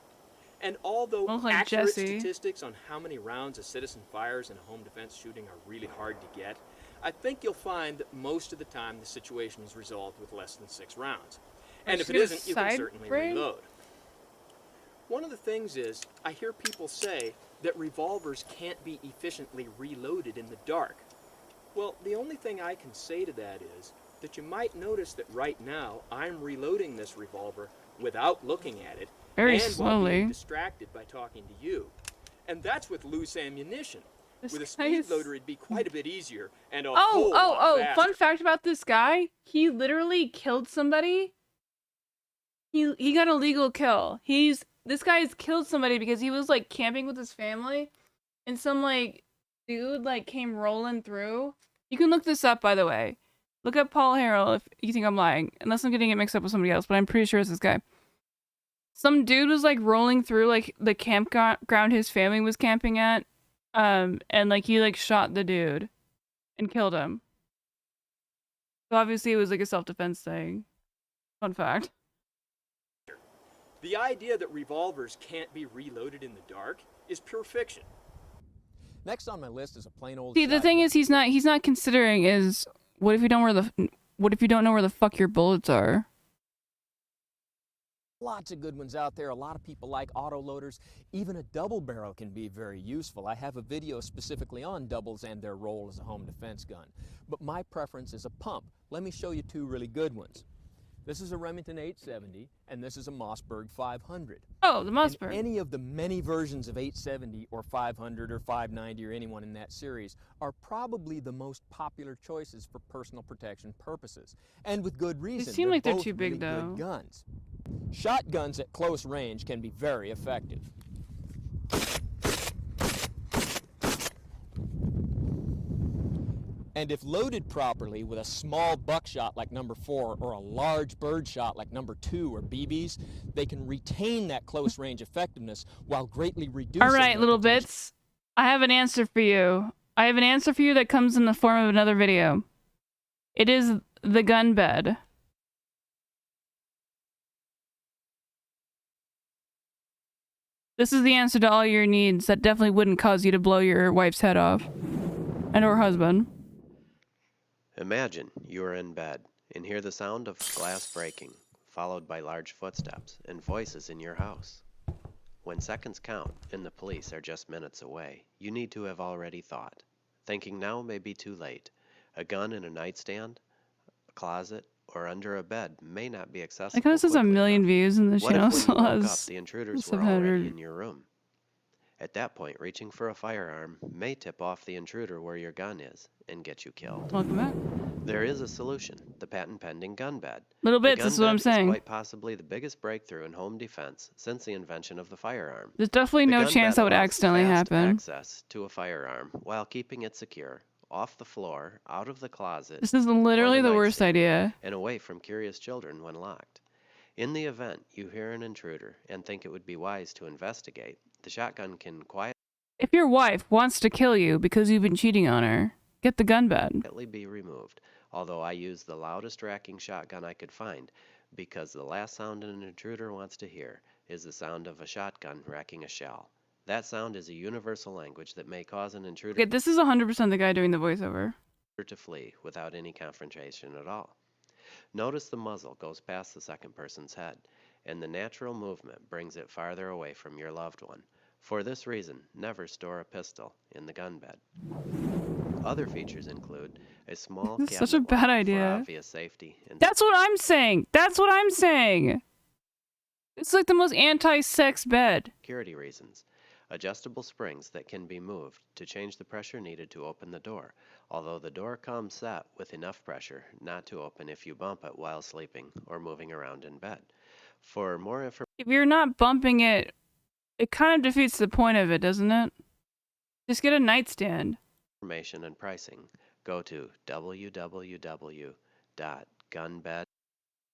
And although accurate statistics on how many rounds a citizen fires in a home defense shooting are really hard to get, I think you'll find that most of the time the situation is resolved with less than 6 rounds. And if it isn't, you can certainly reload. One of the things is, I hear people say that revolvers can't be efficiently reloaded in the dark. Well, the only thing I can say to that is that you might notice that right now I'm reloading this revolver without looking at it. Very and slowly. While being distracted by talking to you. And that's with loose ammunition. With a speed loader, it'd be quite a bit easier and a whole lot faster. Fun fact about this guy. He literally killed somebody. He got a legal kill. This guy's killed somebody because he was like camping with his family and some like dude like came rolling through. You can look this up, by the way. Look up Paul Harrell if you think I'm lying. Unless I'm getting it mixed up with somebody else, but I'm pretty sure it's this guy. Some dude was like rolling through like the campground his family was camping at, and like he like shot the dude and killed him. So obviously it was like a self-defense thing. Fun fact. The idea that revolvers can't be reloaded in the dark is pure fiction. Next on my list is a plain old. See, the thing is, he's not considering is what if you don't know where the fuck your bullets are? Lots of good ones out there. A lot of people like autoloaders. Even a double barrel can be very useful. I have a video specifically on doubles and their role as a home defense gun. But my preference is a pump. Let me show you 2 really good ones. This is a Remington 870, and this is a Mossberg 500. Oh, the Mossberg. And any of the many versions of 870 or 500 or 590 or anyone in that series are probably the most popular choices for personal protection purposes. And with good reason. They seem like they're both too big, really though. Good guns. Shotguns at close range can be very effective. And if loaded properly with a small buckshot like number 4 or a large birdshot like number 2 or BBs, they can retain that close range effectiveness while greatly reducing. All right, little bits. I have an answer for you. I have an answer for you that comes in the form of another video. It is the gun bed. This is the answer to all your needs that definitely wouldn't cause you to blow your wife's head off. And her husband. Imagine you are in bed and hear the sound of glass breaking, followed by large footsteps and voices in your house. When seconds count and the police are just minutes away, you need to have already thought. Thinking now may be too late. A gun in a nightstand, a closet, or under a bed may not be accessible. Like, this is a million views in the What channel, if when so you woke up, has the intruders were 700. already in your room? At that point, reaching for a firearm may tip off the intruder where your gun is and get you killed. Welcome back. There is a solution, the patent-pending gun bed. Little The bits, gun that's what I'm bed saying. is quite possibly the biggest breakthrough in home defense since the invention of the firearm. There's definitely The no gun chance bed that would allows accidentally fast happen. access to a firearm while keeping it secure, off the floor, out of the closet. This is or literally the worst nightstand, idea. and away from curious children when locked. In the event you hear an intruder and think it would be wise to investigate, the shotgun can quietly If your wife wants to kill you because you've been cheating on her, get the gun bed. be removed, although I used the loudest racking shotgun I could find, because the last sound an intruder wants to hear is the sound of a shotgun racking a shell. That sound is a universal language that may cause an intruder Okay, this is 100% the guy doing the voiceover. to flee without any confrontation at all. Notice the muzzle goes past the second person's head, and the natural movement brings it farther away from your loved one. For this reason, never store a pistol in the gun bed. Other features include a small This is such a cabinet bad lock idea. for obvious safety and That's what I'm saying. That's what I'm saying. It's like the most anti-sex bed. security reasons. Adjustable springs that can be moved to change the pressure needed to open the door, although the door comes set with enough pressure not to open if you bump it while sleeping or moving around in bed. For more If you're not bumping it, it kind of defeats the point of it, doesn't it? Just get a nightstand. information and pricing, go to www.gunbed.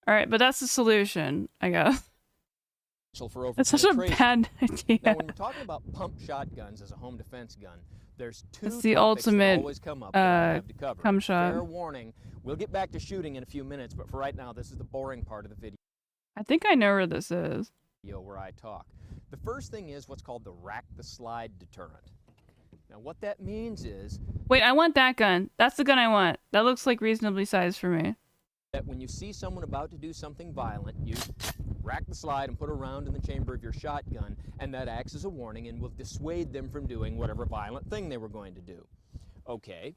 All right, but that's the solution, I guess. For That's such a bad idea. Now, when we're talking about pump shotguns as a home defense gun, there's two It's the topics that ultimate, always come up that I have to cover. cum shot. Fair warning, we'll get back to shooting in a few minutes, but for right now, this is the boring part of the video I think I know where this is. where I talk. The first thing is what's called the rack the slide deterrent. Now, what that means is Wait, I want that gun. That's the gun I want. That looks like reasonably sized for me. that when you see someone about to do something violent, you rack the slide and put a round in the chamber of your shotgun, and that acts as a warning and will dissuade them from doing whatever violent thing they were going to do. Okay.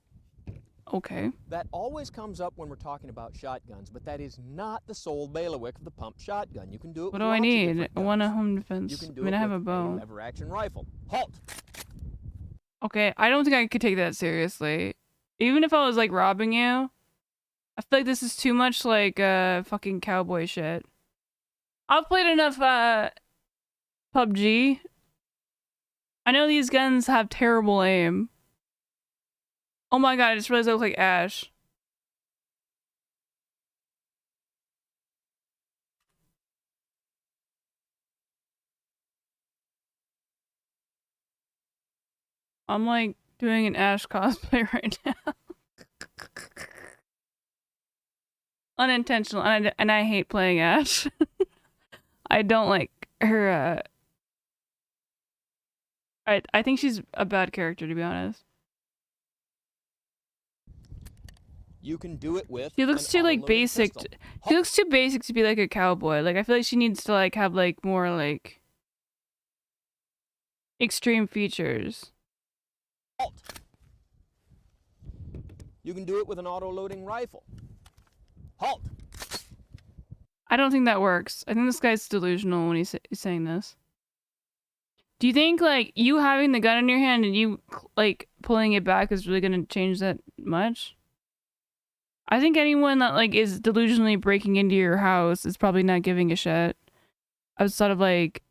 Okay. That always comes up when we're talking about shotguns, but that is not the sole bailiwick of the pump shotgun. You can do it What with do I lots of need? different I want a guns. home You defense. can I do mean, it I have with a bow. lever action rifle. Halt! Okay, I don't think I could take that seriously. Even if I was like robbing you, I feel like this is too much like fucking cowboy shit. I've played enough PUBG. I know these guns have terrible aim. Oh my god, I just realized I look like Ash. I'm like doing an Ash cosplay right now. Unintentional, and I hate playing Ash. I don't like her. I think she's a bad character, to be honest. You can do it with She looks an too like auto-loading basic. pistol. She looks too basic to be like a cowboy. Like I feel like she needs to like have like more like extreme features. Halt! You can do it with an auto-loading rifle. Halt! I don't think that works. I think this guy's delusional when he's saying this. Do you think like you having the gun in your hand and you like pulling it back is really gonna change that much? I think anyone that like is delusionally breaking into your house is probably not giving a shit. Outside of like,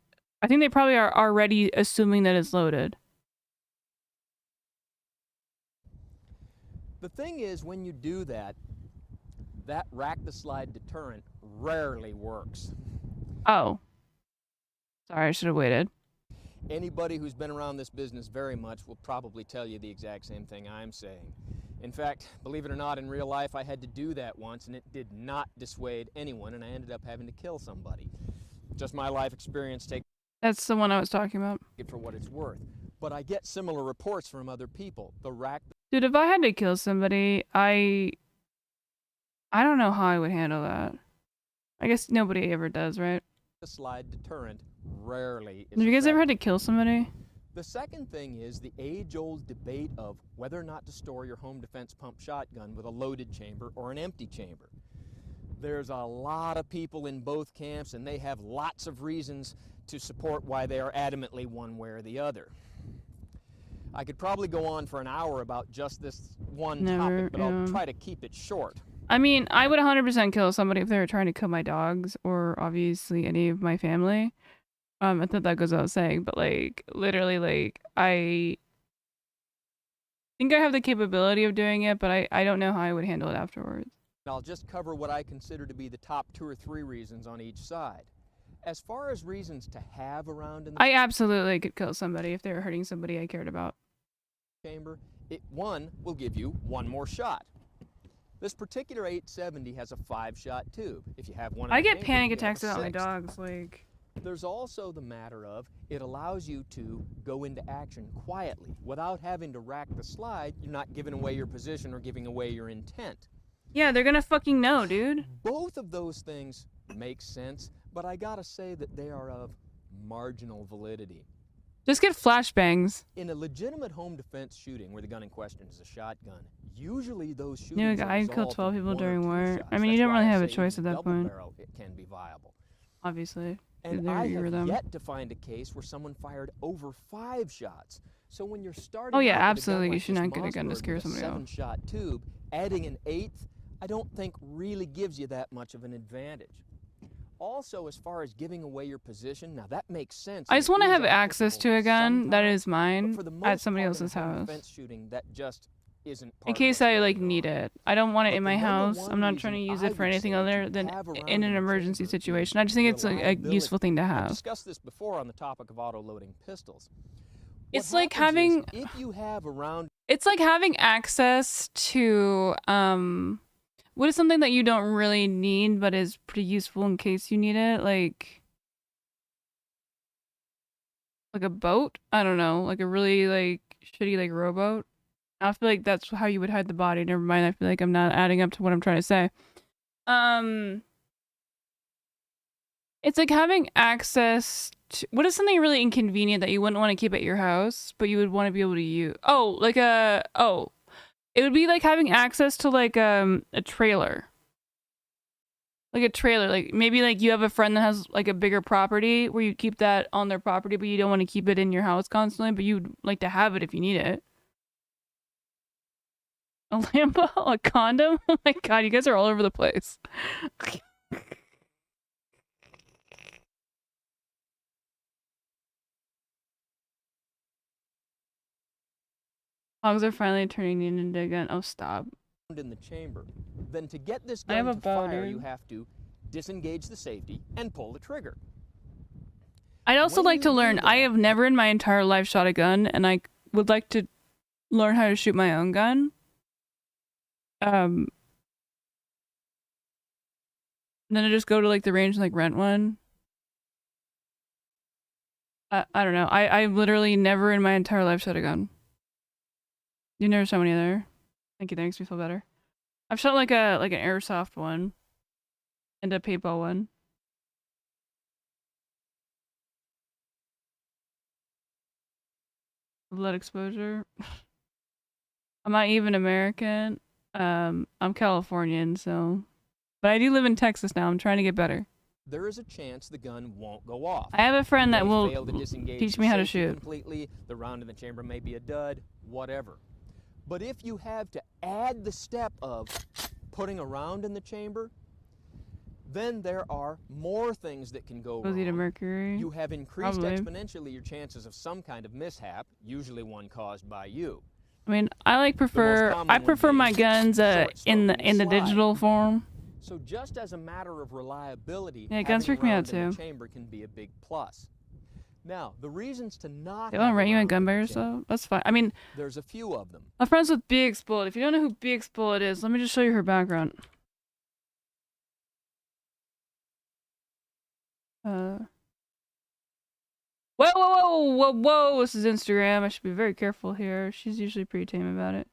I think they probably are already assuming that it's loaded. The thing is, when you do that, that rack the slide deterrent rarely works. Oh. Sorry, I should have waited. Anybody who's been around this business very much will probably tell you the exact same thing I'm saying. In fact, believe it or not, in real life, I had to do that once, and it did not dissuade anyone, and I ended up having to kill somebody. Just my life experience, take That's the one I was talking about. it for what it's worth. But I get similar reports from other people. The rack Dude, if I had to kill somebody, I I don't know how I would handle that. I guess nobody ever does, right? The slide deterrent rarely is Have you guys ever had effective. to kill somebody? The second thing is the age-old debate of whether or not to store your home defense pump shotgun with a loaded chamber or an empty chamber. There's a lot of people in both camps, and they have lots of reasons to support why they are adamantly one way or the other. I could probably go on for an hour about just this one topic, but I'll try to keep it short. I mean, I would 100% kill somebody if they were trying to kill my dogs or obviously any of my family. I thought that goes without saying, but like literally, like I think I have the capability of doing it, but I don't know how I would handle it afterwards. I'll just cover what I consider to be the top 2 or 3 reasons on each side. As far as reasons to have around in the I absolutely could kill somebody if they were hurting somebody I cared about. chamber, one will give you one more shot. This particular 870 has a 5-shot tube. If you have one in I the get chamber, panic you have a attacks about my 6th. dogs, like. There's also the matter of it allows you to go into action quietly without having to rack the slide. You're not giving away your position or giving away your intent. Yeah, they're gonna fucking know, dude. Both of those things make sense, but I gotta say that they are of marginal validity. Just get flashbangs. In a legitimate home defense shooting where the gun in question is a shotgun, usually those shootings You know, a are guy who killed resolved 12 in people 1 or during 2 war. shots. I mean, you That's don't why really I have a say choice even at that double point. barrel, it can be viable. Obviously. And They're I you or have them. yet to find a case where someone fired over 5 shots. So when you're starting Oh, yeah, out with a gun absolutely. You like should this not get a gun to Mossberg scare with a somebody else. 7-shot tube, adding an 8th, I don't think really gives you that much of an advantage. Also, as far as giving away your position, now that makes sense. I and just it want to is have access applicable to a gun that sometimes, is mine for the at most somebody part in else's home house. defense shooting, that just isn't part In of case what's I like going need on. it. I don't want it But in the my number house. one I'm not trying to reason use I it for would anything say other to than have around in an the emergency chamber situation. is I just think it's like a reliability. useful thing to I've have. discussed this before on the topic of auto-loading pistols. It's like having If you have around it's like having access to what is something that you don't really need but is pretty useful in case you need it, like a boat? I don't know, like a really like shitty like rowboat. I feel like that's how you would hide the body. Never mind, I feel like I'm not adding up to what I'm trying to say. It's like having access to what is something really inconvenient that you wouldn't want to keep at your house, but you would want to be able to use. It would be like having access to like a trailer. Like a trailer, like maybe like you have a friend that has like a bigger property where you keep that on their property, but you don't want to keep it in your house constantly, but you'd like to have it if you need it. A Lambo? A condom? Oh my god, you guys are all over the place. Hogs are finally turning into a gun. Oh, stop. in the chamber, then to get this I have gun a to bow, fire, dude. you have to disengage the safety and pull the trigger. I'd also like to learn. I have never in my entire life shot a gun, and I would like to learn how to shoot my own gun. Then I just go to like the range and like rent one. I don't know. I literally never in my entire life shot a gun. You never shot one either. Thank you. That makes me feel better. I've shot like an airsoft one and a paintball one. Lead exposure. I'm not even American. I'm Californian, so. But I do live in Texas now. I'm trying to get better. There is a chance the gun won't go off. I have a friend that You may will fail to disengage teach the me how to safety shoot. completely. The round in the chamber may be a dud, whatever. But if you have to add the step of putting a round in the chamber, then there are more things that can go Exposure to wrong. mercury. You have increased Probably. exponentially your chances of some kind of mishap, usually one caused by you. I mean, I common prefer one my being guns in the slide. digital form. So just as a matter of reliability, Yeah, guns having freak me a out round in the too. chamber can be a big plus. Now, the reasons to not They won't have a rent you a round gun in by the yourself. That's fine. I mean, there's a few of them. I'm friends with BX Bullet. If you don't know who BX Bullet is, let me just show you her background. Whoa, whoa, whoa, whoa, whoa! This is Instagram. I should be very careful here. She's usually pretty tame about it.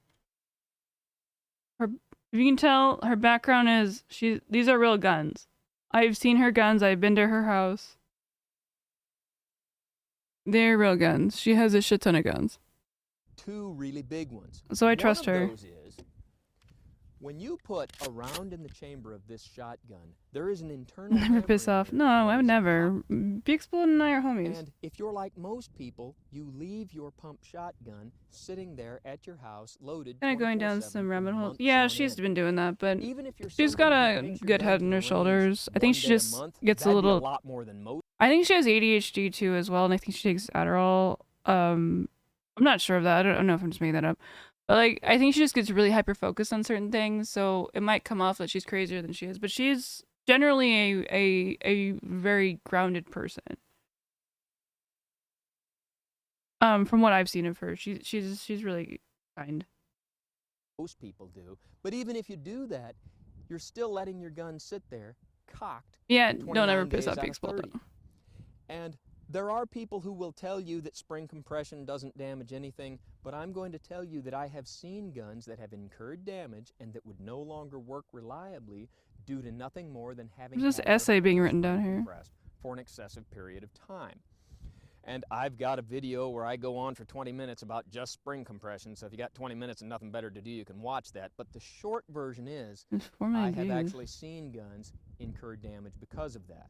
If you can tell, her background is these are real guns. I've seen her guns. I've been to her house. They're real guns. She has a shit ton of guns. Two really big ones. So I trust her. One of those is, when you put a round in the chamber of this shotgun, there is an internal Never piss off. No, I would never. Big Explode and I are homies. And if you're like most people, you leave your pump shotgun sitting there at your house loaded. Kind of going down 24/7 some rabbit for holes. months Yeah, on she's end. been doing that, but Even if you're she's got somebody who a takes your good gun head to on the her range shoulders. I think one she day a just month, gets a that'd be little. lot more than most. I think she has ADHD too as well, and I think she takes Adderall. I'm not sure of that. I don't know if I'm just making that up. But like, I think she just gets really hyper focused on certain things, so it might come off that she's crazier than she is. But she's generally a very grounded person. From what I've seen of her, she's really kind. Most people do. But even if you do that, you're still letting your gun sit there, cocked. Yeah, 29 don't ever piss days off out Big of Explode 30. And there are people who will tell you that spring compression doesn't damage anything, but I'm going to tell you that I have seen guns that have incurred damage and that would no longer work reliably due to nothing more than having There's this had their essay being written spring down here. compressed for an excessive period of time. And I've got a video where I go on for 20 minutes about just spring compression, so if you got 20 minutes and nothing better to do, you can watch that. But the short version is, I have actually seen guns incur damage because of that.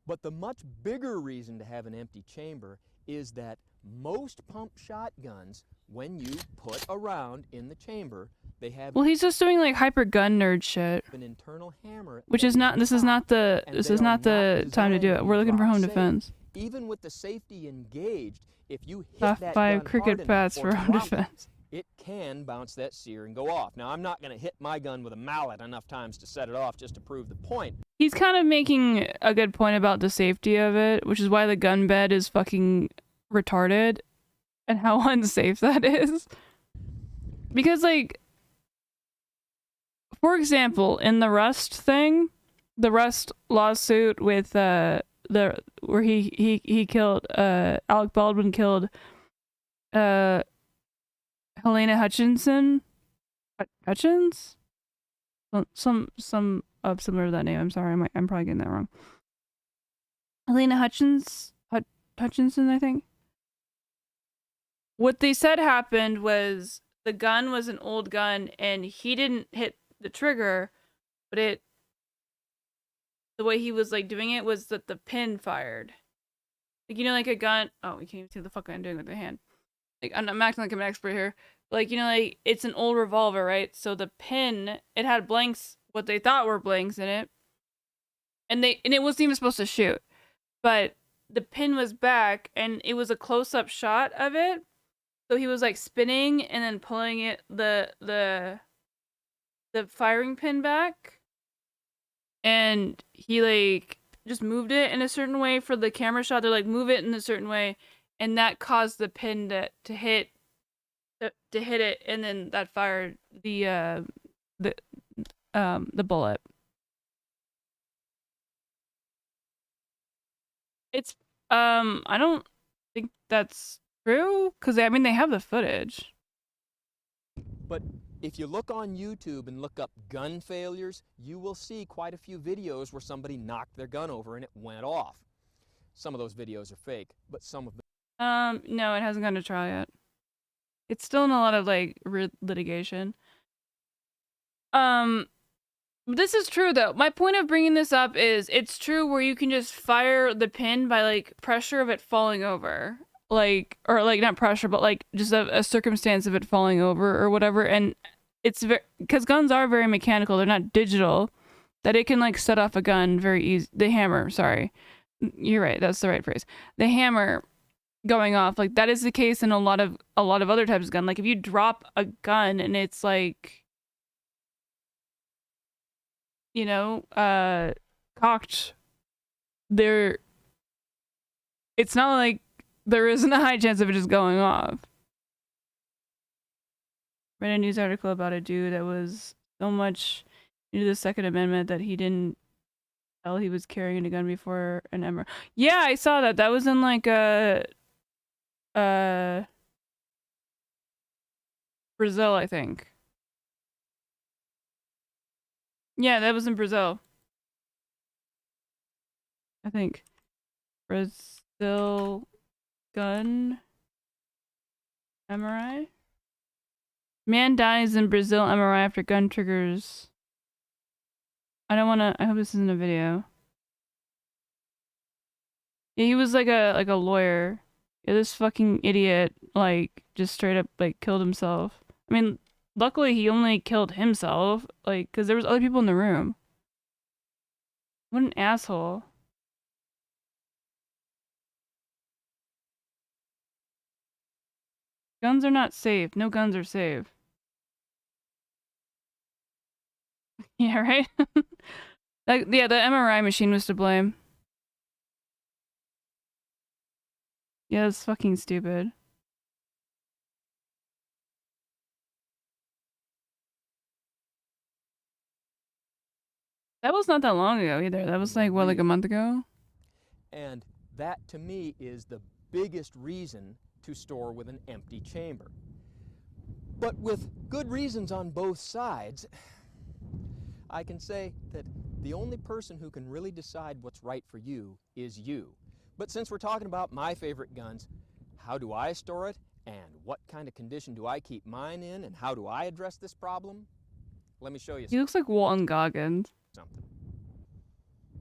But the much bigger reason to have an empty chamber is that most pump shotguns, when you put a round in the chamber, they have Well, he's just doing like hyper gun nerd shit, an internal hammer, which is not. This is not the. and This they is are not the time to do it. designed We're looking for drop home safe. defense. Even with the safety engaged, if you hit Soft that 5 gun cricket hard enough bats or for home drop it, defense. it can bounce that sear and go off. Now, I'm not going to hit my gun with a mallet enough times to set it off just to prove the point. He's kind of making a good point about the safety of it, which is why the gun bed is fucking retarded and how unsafe that is. Because, like, for example, in the Rust thing, the Rust lawsuit with where he killed Alec Baldwin killed Helena Hutchinson. Hutchins? Some similar to that name. I'm sorry, I'm probably getting that wrong. Helena Hutchinson, I think. What they said happened was the gun was an old gun, and he didn't hit the trigger, but the way he was like doing it was that the pin fired. Like, you know, like a gun. Oh, we can't even see the fuck I'm doing with the hand. Like, I'm acting like I'm an expert here. Like, you know, like, it's an old revolver, right? So the pin, it had blanks, what they thought were blanks in it. And it wasn't even supposed to shoot. But the pin was back, and it was a close-up shot of it. So he was, like, spinning and then pulling it, the firing pin back. And he, like, just moved it in a certain way for the camera shot. They're like, move it in a certain way. And that caused the pin to hit it, and then that fired the bullet. It's I don't think that's true, because I mean they have the footage. But if you look on YouTube and look up gun failures, you will see quite a few videos where somebody knocked their gun over and it went off. Some of those videos are fake, but some of them. No, it hasn't gone to trial yet. It's still in a lot of like litigation. This is true though. My point of bringing this up is it's true where you can just fire the pin by like pressure of it falling over, like, or like not pressure, but like just a circumstance of it falling over or whatever. And it's because guns are very mechanical; they're not digital. That it can like set off a gun very easy. The hammer, sorry, you're right. That's the right phrase. The hammer going off, like that is the case in a lot of other types of gun. Like if you drop a gun and it's like, you know, cocked, there, it's not like there isn't a high chance of it just going off. Read a news article about a dude that was so much into the Second Amendment that he didn't tell he was carrying a gun before an Emmer. Yeah, I saw that. That was in like Brazil, I think. Yeah, that was in Brazil. I think. Brazil gun MRI? Man dies in Brazil MRI after gun triggers. I don't wanna, I hope this isn't a video. Yeah, he was like a lawyer. Yeah, this fucking idiot like just straight up like killed himself. I mean, luckily he only killed himself, like, cause there was other people in the room. What an asshole. Guns are not safe. No guns are safe. Yeah, right? Like, yeah, the MRI machine was to blame. Yeah, that's fucking stupid. That was not that long ago either. That was like, what, like a month ago? And that, to me, is the biggest reason to store with an empty chamber. But with good reasons on both sides, I can say that the only person who can really decide what's right for you is you. But since we're talking about my favorite guns, how do I store it? And what kind of condition do I keep mine in? And how do I address this problem? Let me show you He looks like Walton Goggins. something.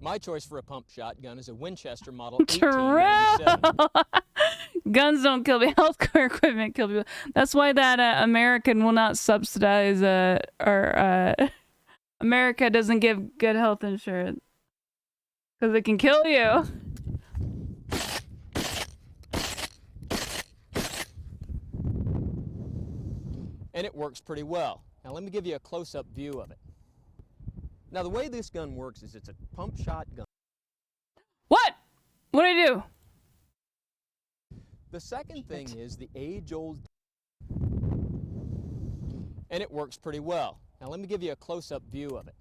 My choice for a pump shotgun is a Winchester model Terrell! 1897. Guns don't kill people. Healthcare equipment kill people. That's why that American will not subsidize America doesn't give good health insurance. Because it can kill you. And it works pretty well. Now let me give you a close-up view of it. Now the way this gun works is it's a pump shotgun. What? What'd I do? The second thing is the age-old, and it works pretty well. Now let me give you a close-up view of it.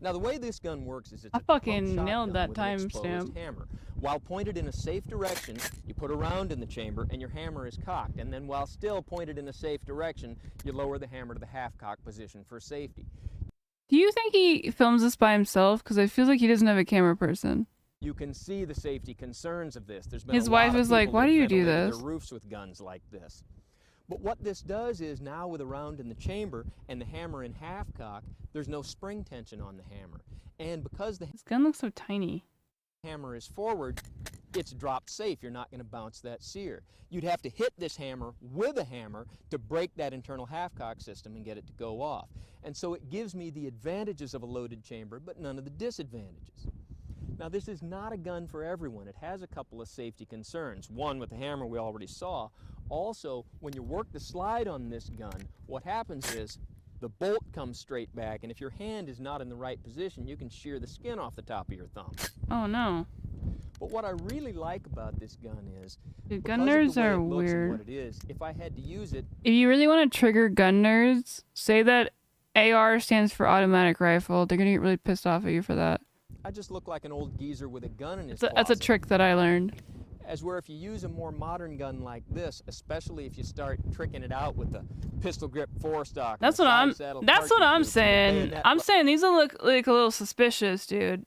Now the way this gun works is it's I a fucking pump nailed shotgun that with an exposed timestamp. hammer. While pointed in a safe direction, you put a round in the chamber and your hammer is cocked. And then while still pointed in a safe direction, you lower the hammer to the half-cock position for safety. Do you think he films this by himself? Because I feel like he doesn't have a camera person. You can see the safety concerns of this. There's been His a wife lot of is like, people "Why that do you do ventilated this?" their roofs with guns like this. But what this does is now with a round in the chamber and the hammer in half cock, there's no spring tension on the hammer. And because the This gun looks so tiny. hammer is forward, it's dropped safe. You're not going to bounce that sear. You'd have to hit this hammer with a hammer to break that internal half-cock system and get it to go off. And so it gives me the advantages of a loaded chamber, but none of the disadvantages. Now this is not a gun for everyone. It has a couple of safety concerns. One, with the hammer we already saw. Also, when you work the slide on this gun, what happens is the bolt comes straight back, and if your hand is not in the right position, you can shear the skin off the top of your thumb. Oh no. But what I really like about this gun is, Dude, because gun of the nerds way are it looks and weird. what it is, if I had to use it, If you really want to trigger gun nerds, say that AR stands for automatic rifle. They're gonna get really pissed off at you for that. I just look like an old geezer with a gun in his That's a closet. trick that I learned. As where if you use a more modern gun like this, especially if you start tricking it out with the pistol grip forestock. and That's the what I'm. side saddle That's what cartridge I'm loops and the saying. bayonet I'm saying these will look like a little suspicious, dude.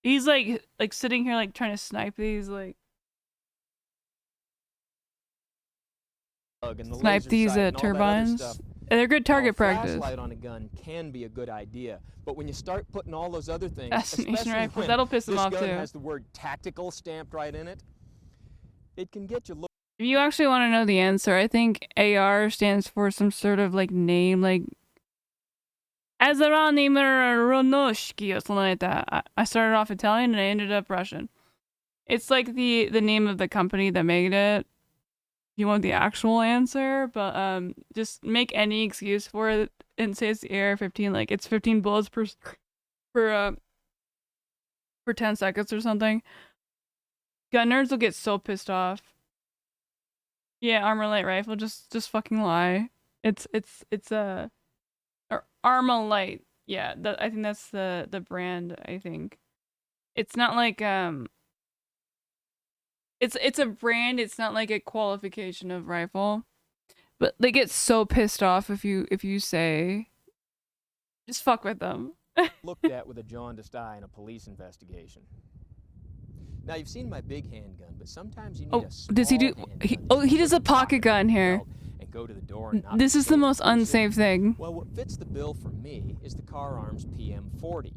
He's like sitting here like trying to snipe these like and the snipe laser these sight and all that other turbines. stuff. And they're good target Now, a practice. flashlight on a gun can be a good idea, but when you start putting all those other things, Assassination especially rifle, when that'll piss them this off, gun too. has the word tactical stamped right in it, it can get you. If you actually want to know the answer, I think AR stands for some sort of like name, like Azarani Mironoshki or something like that. I started off Italian and I ended up Russian. It's like the name of the company that made it. If you want the actual answer, but just make any excuse for it and say it's the AR-15, like it's 15 bullets per 10 seconds or something. Gun nerds will get so pissed off. Yeah, armor light rifle. Just fucking lie. It's a Arma Light. Yeah, I think that's the brand. I think it's not like It's a brand. It's not like a qualification of rifle, but they get so pissed off if you say Just fuck with them. Looked at with a jaundiced eye in a police investigation. Now you've seen my big handgun, but sometimes you need Oh, a small does he do? He does a pocket gun here. and go to the door and not This be is the so most unsafe thing. Well, what fits the bill for me is the Car Arms PM40.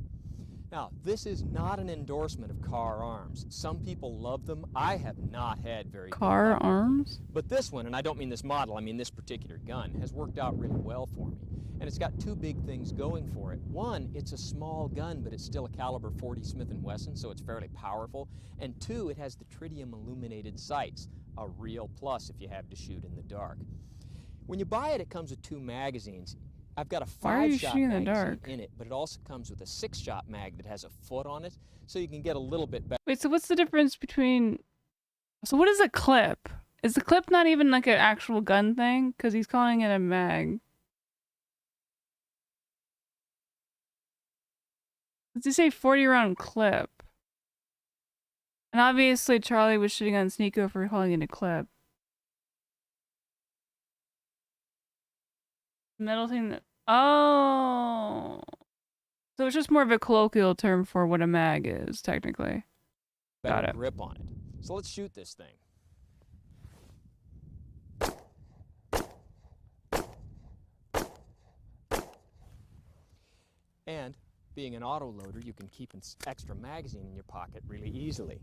Now, this is not an endorsement of Car Arms. Some people love them. I have not had very good Car luck. Arms? But this one, and I don't mean this model, I mean this particular gun, has worked out really well for me. And it's got two big things going for it. One, it's a small gun, but it's still a caliber 40 Smith & Wesson, so it's fairly powerful. And two, it has the tritium illuminated sights, a real plus if you have to shoot in the dark. When you buy it, it comes with 2 magazines. I've got a Why are you 5-shot shooting in the magazine dark? in it, but it also comes with a 6-shot mag that has a foot on it, so you can get a little bit better. Wait, so what's the difference between? So what is a clip? Is the clip not even like an actual gun thing? Because he's calling it a mag. Does he say 40-round clip? And obviously Charlie was shooting on Sneeko for calling it a clip. Metal thing that... Oh! So it's just more of a colloquial term for what a mag is, technically. Got better it. grip on it. So let's shoot this thing. And being an autoloader, you can keep an extra magazine in your pocket really easily.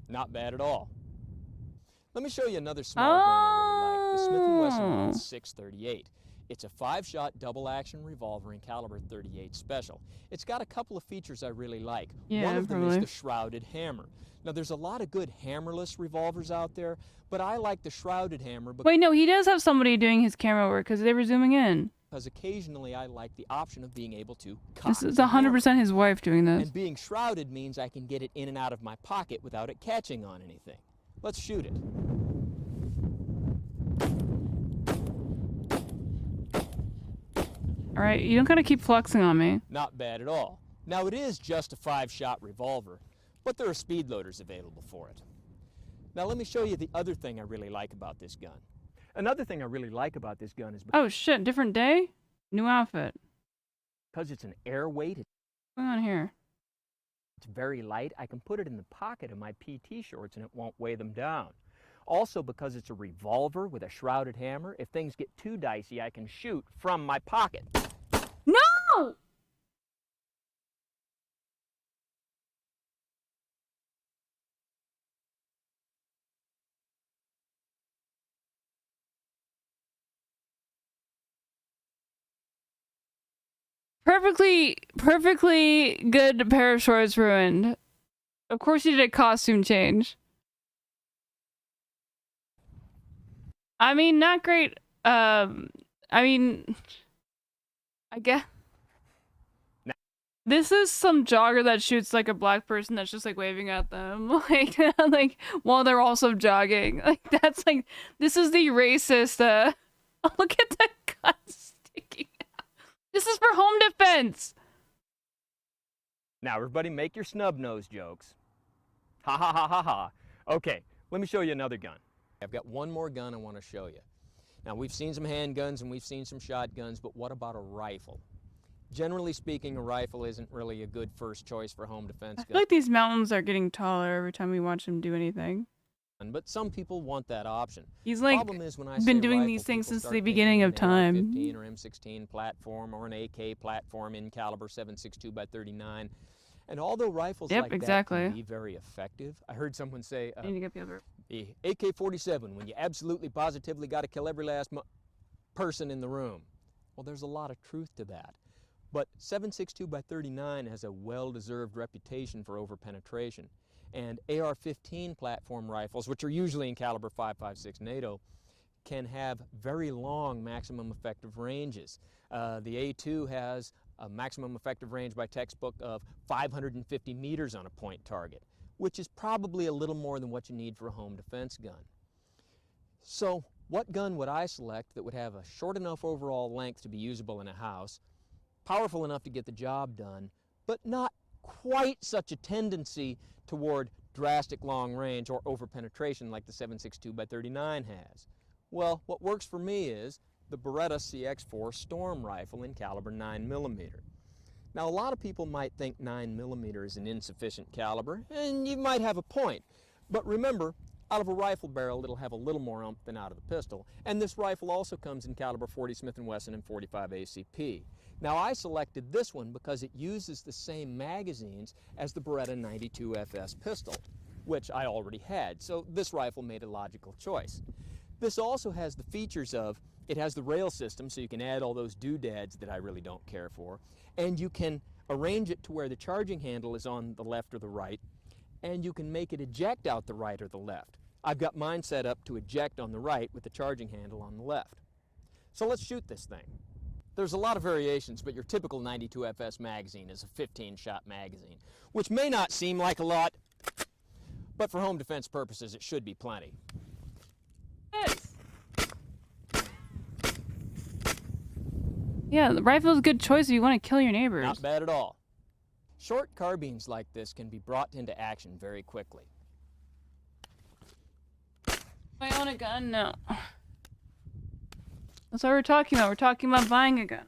Not bad at all. Let me show you another small gun I really like, the Smith & Wesson 638. It's a 5-shot double-action revolver in caliber 38 special. It's got a couple of features I really like. Yeah, One of them probably. is the shrouded hammer. Now, there's a lot of good hammerless revolvers out there, but I like the shrouded hammer Wait, no, he does have somebody doing his camera work because they were zooming in. because occasionally I like the option of being able to cock This is the hammer. 100% his wife doing this. And being shrouded means I can get it in and out of my pocket without it catching on anything. Let's shoot it. Alright, you don't gotta keep flexing on me. Not bad at all. Now, it is just a 5-shot revolver, but there are speed loaders available for it. Now, let me show you the other thing I really like about this gun. Another thing I really like about this gun is Oh shit, different day? New outfit. because it's an airweight, What's going on here? it's very light, I can put it in the pocket of my PT shorts and it won't weigh them down. Also, because it's a revolver with a shrouded hammer, if things get too dicey, I can shoot from my pocket. No! Perfectly good pair of shorts ruined. Of course he did a costume change. I mean, not great. I mean, I guess. This is some jogger that shoots like a black person that's just like waving at them, like while they're also jogging. Like that's like this is the racist. Look at the gun sticking out. This is for home defense. Now, everybody, make your snub nose jokes. Ha ha ha ha ha. Okay, let me show you another gun. I've got one more gun I want to show you. Now, we've seen some handguns and we've seen some shotguns, but what about a rifle? Generally speaking, a rifle isn't really a good first choice for home defense I feel gun. like these mountains are getting taller every time we watch him do anything. But some people want that option. He's like Problem is when I been say doing rifle, these things people since start the thinking beginning of an time. AR-15 or M16 platform or an AK platform in caliber 7.62x39. And although rifles Yep, like exactly. that can be very effective, I heard someone say I need to get the other. the AK-47 when you absolutely positively got to kill every last person in the room. Well, there's a lot of truth to that. But 7.62x39 has a well-deserved reputation for over-penetration. And AR-15 platform rifles, which are usually in caliber 5.56 NATO, can have very long maximum effective ranges. The A2 has a maximum effective range by textbook of 550 meters on a point target, which is probably a little more than what you need for a home defense gun. So what gun would I select that would have a short enough overall length to be usable in a house, powerful enough to get the job done, but not quite such a tendency toward drastic long range or over-penetration like the 7.62x39 has? Well, what works for me is the Beretta CX4 Storm Rifle in caliber 9mm. Now, a lot of people might think 9mm is an insufficient caliber, and you might have a point. But remember, out of a rifle barrel, it'll have a little more oomph than out of the pistol. And this rifle also comes in caliber 40 Smith & Wesson and 45 ACP. Now, I selected this one because it uses the same magazines as the Beretta 92 FS pistol, which I already had, so this rifle made a logical choice. This also has the features of, it has the rail system, so you can add all those doodads that I really don't care for, and you can arrange it to where the charging handle is on the left or the right, and you can make it eject out the right or the left. I've got mine set up to eject on the right with the charging handle on the left. So let's shoot this thing. There's a lot of variations, but your typical 92 FS magazine is a 15-shot magazine, which may not seem like a lot, but for home defense purposes, it should be plenty. Yeah, the rifle's a good choice if you want to kill your neighbors. Not bad at all. Short carbines like this can be brought into action very quickly. I own a gun? No. That's what we're talking about. We're talking about buying a gun.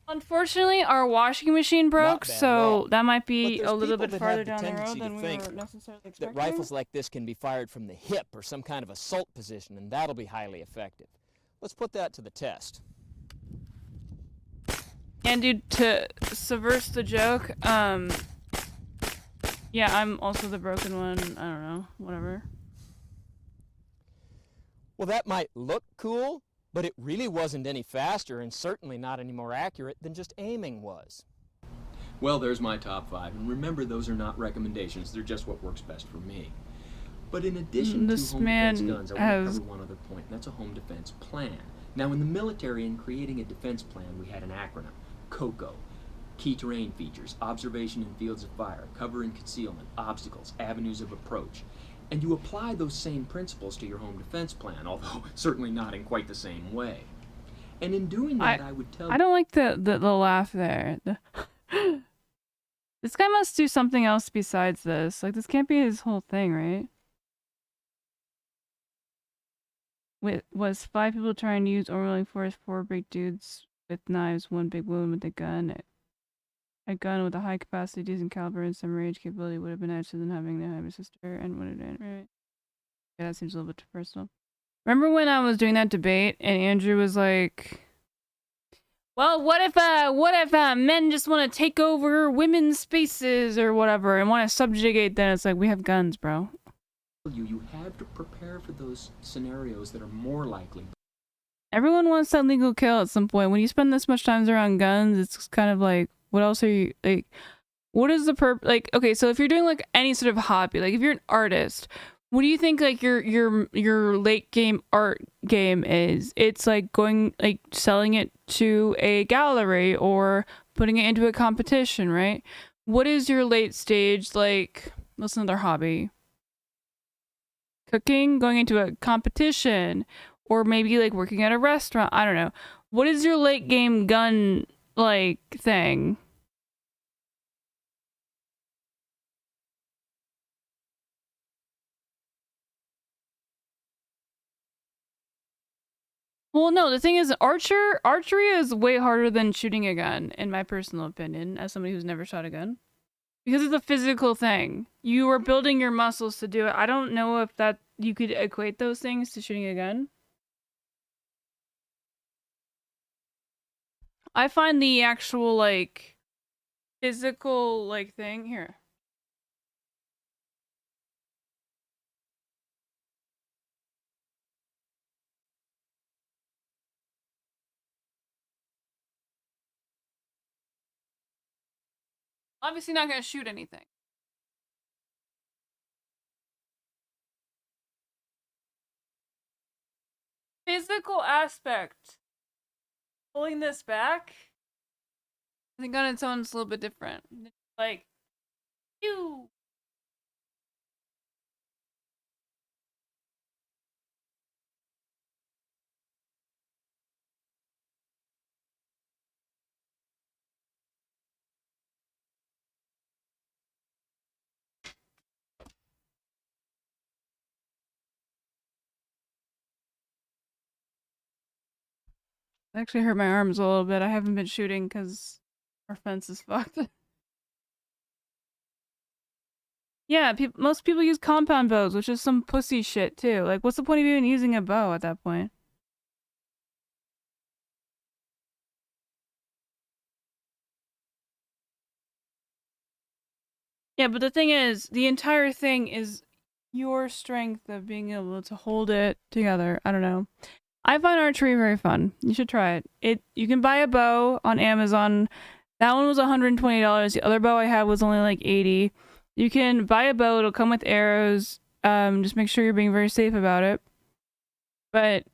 Unfortunately, our washing machine broke, so that might be a little bit farther down the road than we were necessarily expecting. That rifles like this can be fired from the hip or some kind of assault position, and that'll be highly effective. Let's put that to the test. And dude, to subvert the joke, yeah, I'm also the broken one. I don't know, whatever. Well, that might look cool, but it really wasn't any faster and certainly not any more accurate than just aiming was. Well, there's my top 5, and remember, those are not recommendations. They're just what works best for me. But in addition to home defense guns, I want to cover one other point, and that's a home defense plan. Now, in the military, in creating a defense plan, we had an acronym, COCO. Key terrain features, observation in fields of fire, cover and concealment, obstacles, avenues of approach. And you apply those same principles to your home defense plan, although certainly not in quite the same way. And in doing that, I would tell you... I don't like the laugh there. This guy must do something else besides this. Like, this can't be his whole thing, right? Was 5 people trying to use overwhelming force, 4 big dudes with knives, 1 big woman with a gun. A gun with a high capacity, decent caliber, and some range capability would have been nicer than having the high sister and what it did, right? Yeah, that seems a little bit too personal. Remember when I was doing that debate and Andrew was like, well, what if men just want to take over women's spaces or whatever and want to subjugate them? It's like, we have guns, bro. You have to prepare for those scenarios that are more likely. Everyone wants that legal kill at some point. When you spend this much time around guns, it's kind of like, what else are you, like, what is the purpose? Like, okay, so if you're doing like any sort of hobby, like if you're an artist, what do you think like your late game art game is? It's like going, like selling it to a gallery or putting it into a competition, right? What is your late stage, like, what's another hobby? Cooking, going into a competition, or maybe like working at a restaurant. I don't know. What is your late game gun like thing? Well, no, the thing is, archery is way harder than shooting a gun, in my personal opinion, as somebody who's never shot a gun. Because it's a physical thing. You are building your muscles to do it. I don't know if that you could equate those things to shooting a gun. I find the actual, like, physical, like, thing here. Obviously not gonna shoot anything. Physical aspect. Pulling this back, I think on its own it's a little bit different. Like, you. It actually hurt my arms a little bit. I haven't been shooting because our fence is fucked. Yeah, most people use compound bows, which is some pussy shit too. Like, what's the point of even using a bow at that point? Yeah, but the thing is, the entire thing is your strength of being able to hold it together. I don't know. I find archery very fun. You should try it. You can buy a bow on Amazon. That one was $120. The other bow I had was only like $80. You can buy a bow. It'll come with arrows. Just make sure you're being very safe about it. But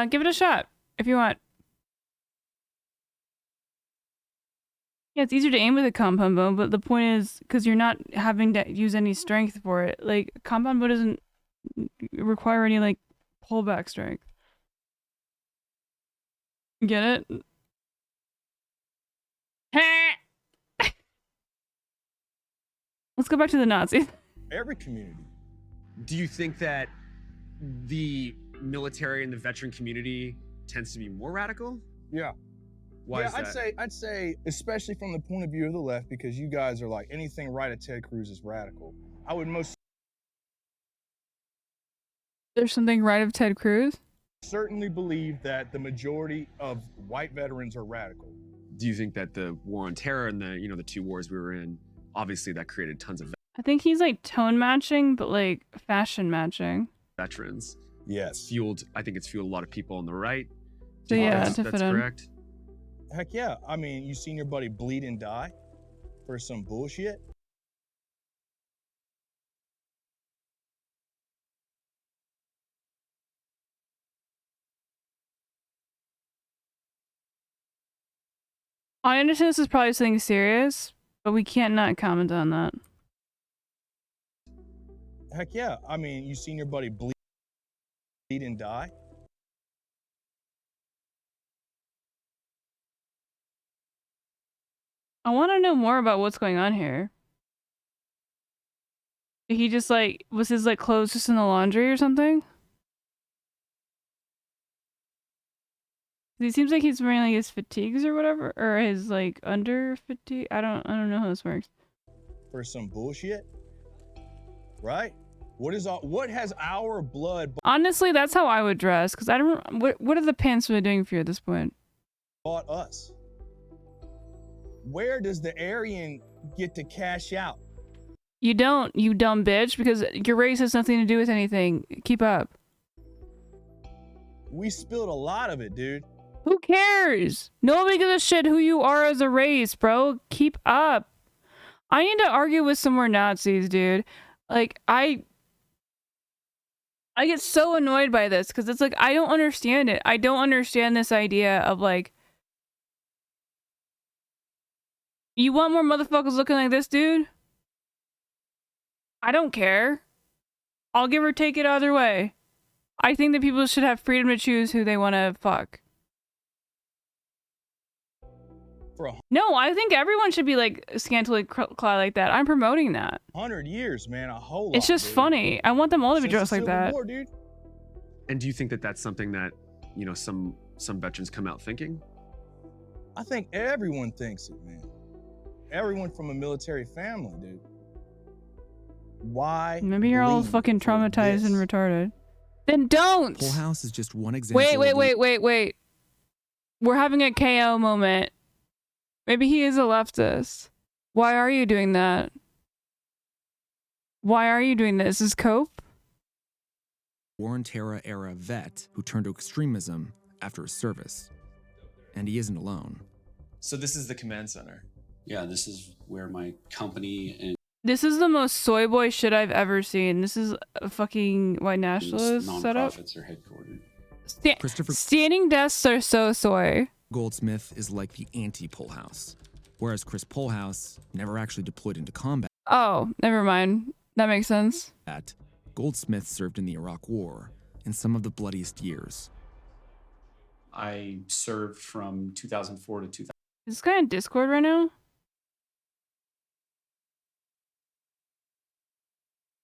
give it a shot if you want. Yeah, it's easier to aim with a compound bow, but the point is, because you're not having to use any strength for it. Like, a compound bow doesn't require any, like, pullback strength. Get it? Let's go back to the Nazis. Every community. Do you think that the military and the veteran community tends to be more radical? Yeah. Why yeah, is that? I'd say, especially from the point of view of the left, because you guys are like, anything right at Ted Cruz is radical. I would most There's something right of Ted Cruz? certainly believe that the majority of white veterans are radical. Do you think that the war on terror and the, the two wars we were in, obviously that created tons of I think he's like tone matching, but like fashion matching. veterans? Yes. I think it's fueled a lot of people on the right. So Do you think yeah, that's to fit in. correct? Heck yeah. I mean, you seen your buddy bleed and die for some bullshit? I understand this is probably something serious, but we can't not comment on that. Heck yeah. I mean, you seen your buddy bleed and die? I want to know more about what's going on here. He just like, was his like clothes just in the laundry or something? It seems like he's wearing like his fatigues or whatever, or his like under fatigue. I don't know how this works. For some bullshit? Right? What has our blood Honestly, that's how I would dress, because I don't. What are the pants really doing for you at this point? bought us? Where does the Aryan get to cash out? You don't, you dumb bitch, because your race has nothing to do with anything. Keep up. We spilled a lot of it, dude. Who cares? Nobody gives a shit who you are as a race, bro. Keep up. I need to argue with some more Nazis, dude. Like, I get so annoyed by this, because it's like, I don't understand it. I don't understand this idea of like, you want more motherfuckers looking like this, dude? I don't care. I'll give or take it either way. I think that people should have freedom to choose who they want to fuck. No, I think everyone should be like scantily clad like that. I'm promoting that. 100 years, man, a whole lot. It's just dude. funny. I want them all to be Since dressed the like Civil that. War, dude. And do you think that that's something that, some veterans come out thinking? I think everyone thinks it, man. Everyone from a military family, dude. Why? Maybe you're all bleed fucking for traumatized and this? retarded. Then don't! Whole House is just one example. Wait. We're having a KO moment. Maybe he is a leftist. Why are you doing that? Why are you doing this? Is cope? War on Terror era vet who turned to extremism after his service. And he isn't alone. So this is the command center. Yeah, this is where my company and This is the most soy boy shit I've ever seen. This is a fucking white nationalist setup. nonprofits are headquartered. Standing desks are so soy. Goldsmith is like the anti-Pole House, whereas Chris Polehouse never actually deployed into combat. Oh, never mind. That makes sense. Goldsmith served in the Iraq War in some of the bloodiest years. I served from 2004 to 2000. Is this guy on Discord right now?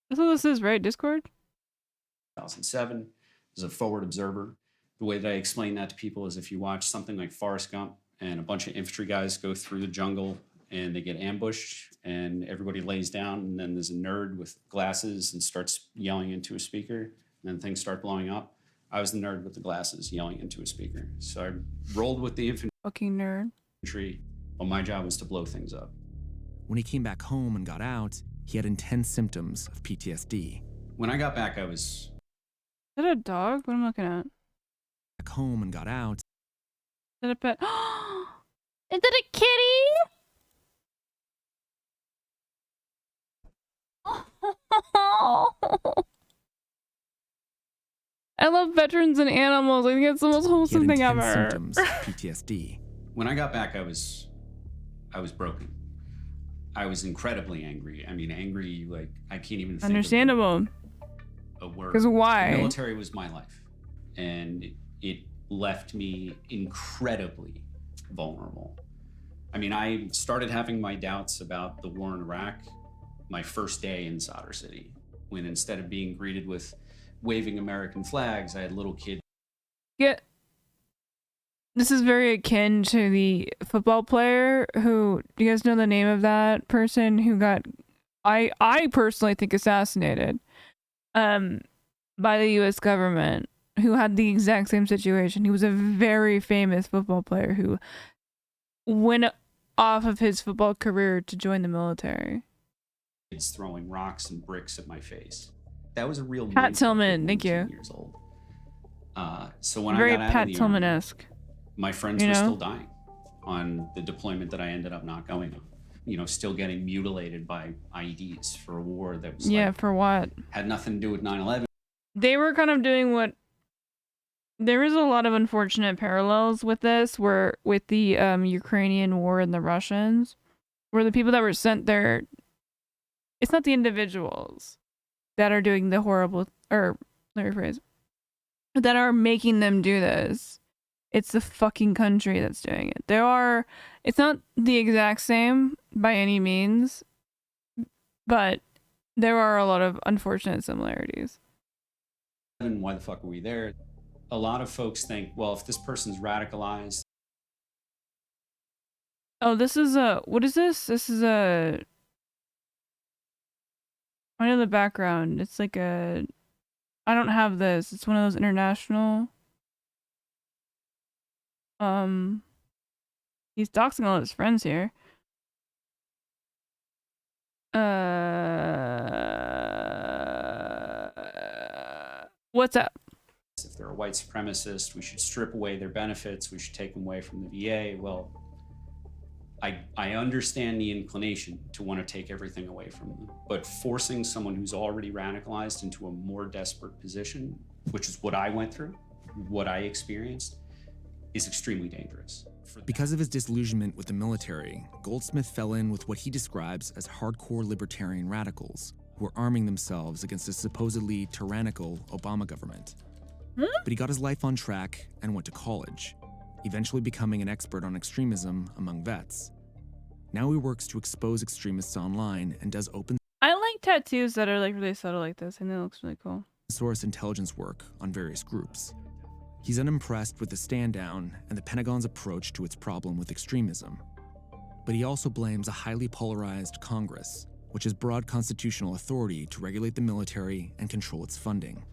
That's what this is, right? Discord? 2007 as a forward observer. The way that I explain that to people is if you watch something like Forrest Gump and a bunch of infantry guys go through the jungle and they get ambushed and everybody lays down, and then there's a nerd with glasses and starts yelling into a speaker, and then things start blowing up. I was the nerd with the glasses yelling into a speaker. So I rolled with the Fucking nerd. infantry. Well, my job was to blow things up. When he came back home and got out, he had intense symptoms of PTSD. When I got back, I was... Is that a dog? What am I looking at? Back home and got out. Is that a pet? Is that a kitty? I love veterans and animals. I think it's the most wholesome thing ever. Symptoms of PTSD. When I got back, I was broken. I was incredibly angry. I mean, angry, like, I can't even think Understandable. of a word. 'Cause why? The military was my life. And it left me incredibly vulnerable. I mean, I started having my doubts about the war in Iraq my first day in Sadr City, when instead of being greeted with waving American flags, I had little kids. Yeah. This is very akin to the football player who, do you guys know the name of that person who got, I personally think assassinated by the US government, who had the exact same situation. He was a very famous football player who went off of his football career to join the military. Kids throwing rocks and bricks at my face. That was a real Pat mindfuck Tillman, at thank you. 19 Years old. So when Very I got out Pat of the Army, Tillman-esque. my friends You were know? still dying on the deployment that I ended up not going on. You know, still getting mutilated by IEDs for a war that was Yeah, like, for what? had nothing to do with 9/11. They were kind of doing what, there is a lot of unfortunate parallels with this, where with the Ukrainian war and the Russians, where the people that were sent there, it's not the individuals that are doing the horrible, or let me rephrase, that are making them do this. It's the fucking country that's doing it. It's not the exact same by any means, but there are a lot of unfortunate similarities. And why the fuck are we there? A lot of folks think, well, if this person's radicalized, Oh, this is what is this? This is I know the background. It's like I don't have this. It's one of those international. He's doxing all his friends here. What's up? if they're a white supremacist, we should strip away their benefits, we should take them away from the VA. Well, I understand the inclination to want to take everything away from them, but forcing someone who's already radicalized into a more desperate position, which is what I went through, what I experienced, is extremely dangerous. Because of his disillusionment with the military, Goldsmith fell in with what he describes as hardcore libertarian radicals who are arming themselves against a supposedly tyrannical Obama government. But he got his life on track and went to college, eventually becoming an expert on extremism among vets. Now he works to expose extremists online and does open I like tattoos that are like really subtle like this. I think it looks really cool. source intelligence work on various groups. He's unimpressed with the stand down and the Pentagon's approach to its problem with extremism. But he also blames a highly polarized Congress, which has broad constitutional authority to regulate the military and control its funding.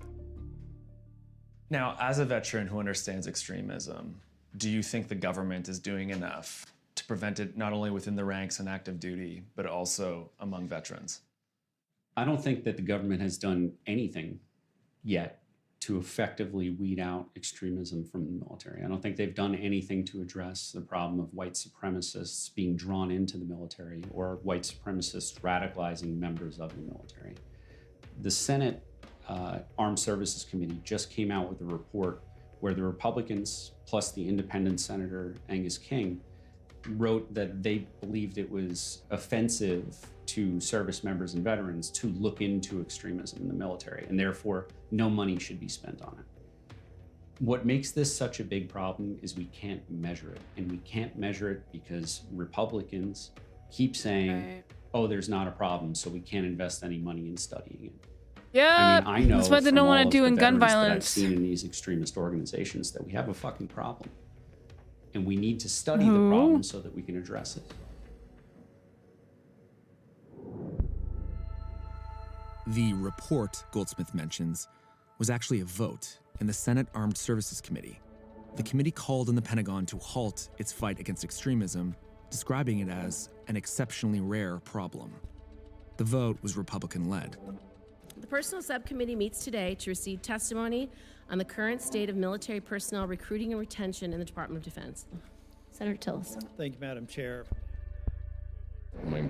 Now, as a veteran who understands extremism, do you think the government is doing enough to prevent it not only within the ranks and active duty, but also among veterans? I don't think that the government has done anything yet to effectively weed out extremism from the military. I don't think they've done anything to address the problem of white supremacists being drawn into the military or white supremacists radicalizing members of the military. The Senate Armed Services Committee just came out with a report where the Republicans plus the independent Senator Angus King wrote that they believed it was offensive to service members and veterans to look into extremism in the military, and therefore no money should be spent on it. What makes this such a big problem is we can't measure it, and we can't measure it because Republicans keep saying, oh, there's not a problem, so we can't invest any money in studying it. Yeah, I mean, I know that's what they from don't want all to of do the in gun veterans that I've violence. seen in these extremist organizations that we have a fucking problem. And we need to study the Who? problem so that we can address it. The report Goldsmith mentions was actually a vote in the Senate Armed Services Committee. The committee called on the Pentagon to halt its fight against extremism, describing it as an exceptionally rare problem. The vote was Republican-led. The Personnel Subcommittee meets today to receive testimony on the current state of military personnel recruiting and retention in the Department of Defense. Senator Tillis. Thank you, Madam Chair. I mean,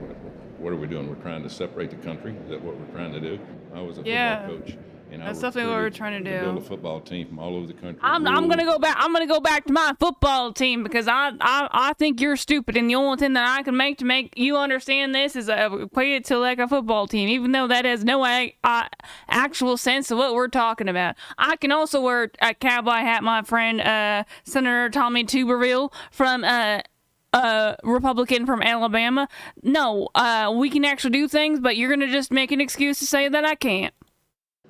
what are we doing? We're trying to separate the country? Is that what we're trying to do? I was a Yeah. football coach, and That's I definitely what we're recruited trying to build do. a football team from all over the country. I'm gonna go back. I'm gonna go back to my football team because I think you're stupid, and the only thing that I can make to make you understand this is equate it to like a football team, even though that has no actual sense of what we're talking about. I can also wear a cowboy hat, my friend, Senator Tommy Tuberville from Republican from Alabama. No, we can actually do things, but you're gonna just make an excuse to say that I can't.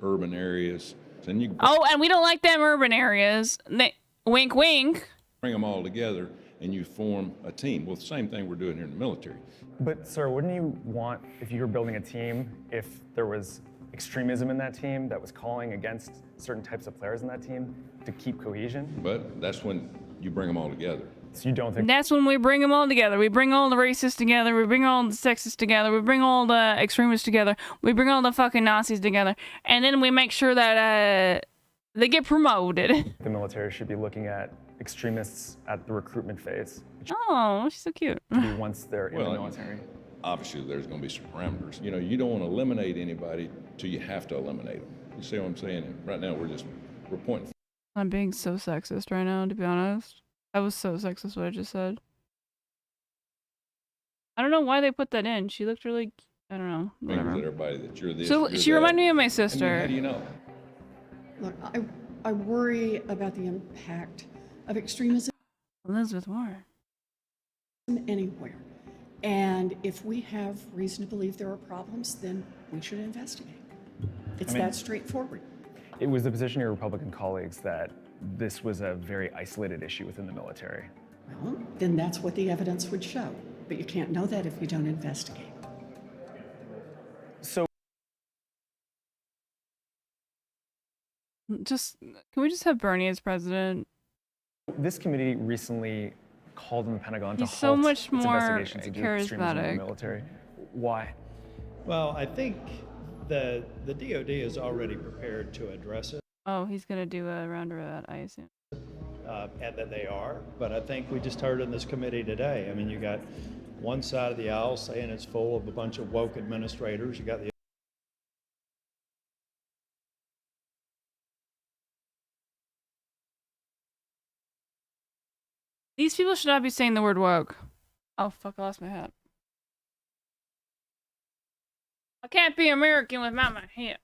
Urban areas, and you Oh, and we don't like them urban areas. Wink, wink. bring them all together, and you form a team. Well, the same thing we're doing here in the military. But, sir, wouldn't you want, if you were building a team, if there was extremism in that team that was calling against certain types of players in that team to keep cohesion? But that's when you bring them all together. So you don't think That's when we bring them all together. We bring all the racists together. We bring all the sexists together. We bring all the extremists together. We bring all the fucking Nazis together. And then we make sure that they get promoted. the military should be looking at extremists at the recruitment phase? Oh, she's so cute. Once they're in the military. Obviously, there's going to be some parameters. You know, you don't want to eliminate anybody till you have to eliminate them. You see what I'm saying? Right now, we're pointing. I'm being so sexist right now, to be honest. That was so sexist what I just said. I don't know why they put that in. She looked really, I don't know, Fingers whatever. at everybody that you're this. So you're she that. reminded me of my I mean, sister. how do you know? Look, I worry about the impact of extremism Elizabeth Warren. anywhere. And if we have reason to believe there are problems, then we should investigate. It's that straightforward. It was the position of your Republican colleagues that this was a very isolated issue within the military. Well, then that's what the evidence would show. But you can't know that if you don't investigate. So Just, can we just have Bernie as president? this committee recently called on the Pentagon to He's halt so much its more investigations into extremism in charismatic. the military. Why? Well, I think the DOD is already prepared to address it, Oh, he's gonna do a roundabout, I assume. and that they are. But I think we just heard in this committee today. I mean, you got one side of the aisle saying it's full of a bunch of woke administrators. You got the These people should not be saying the word woke. Oh, fuck, I lost my hat. I can't be American without my hat.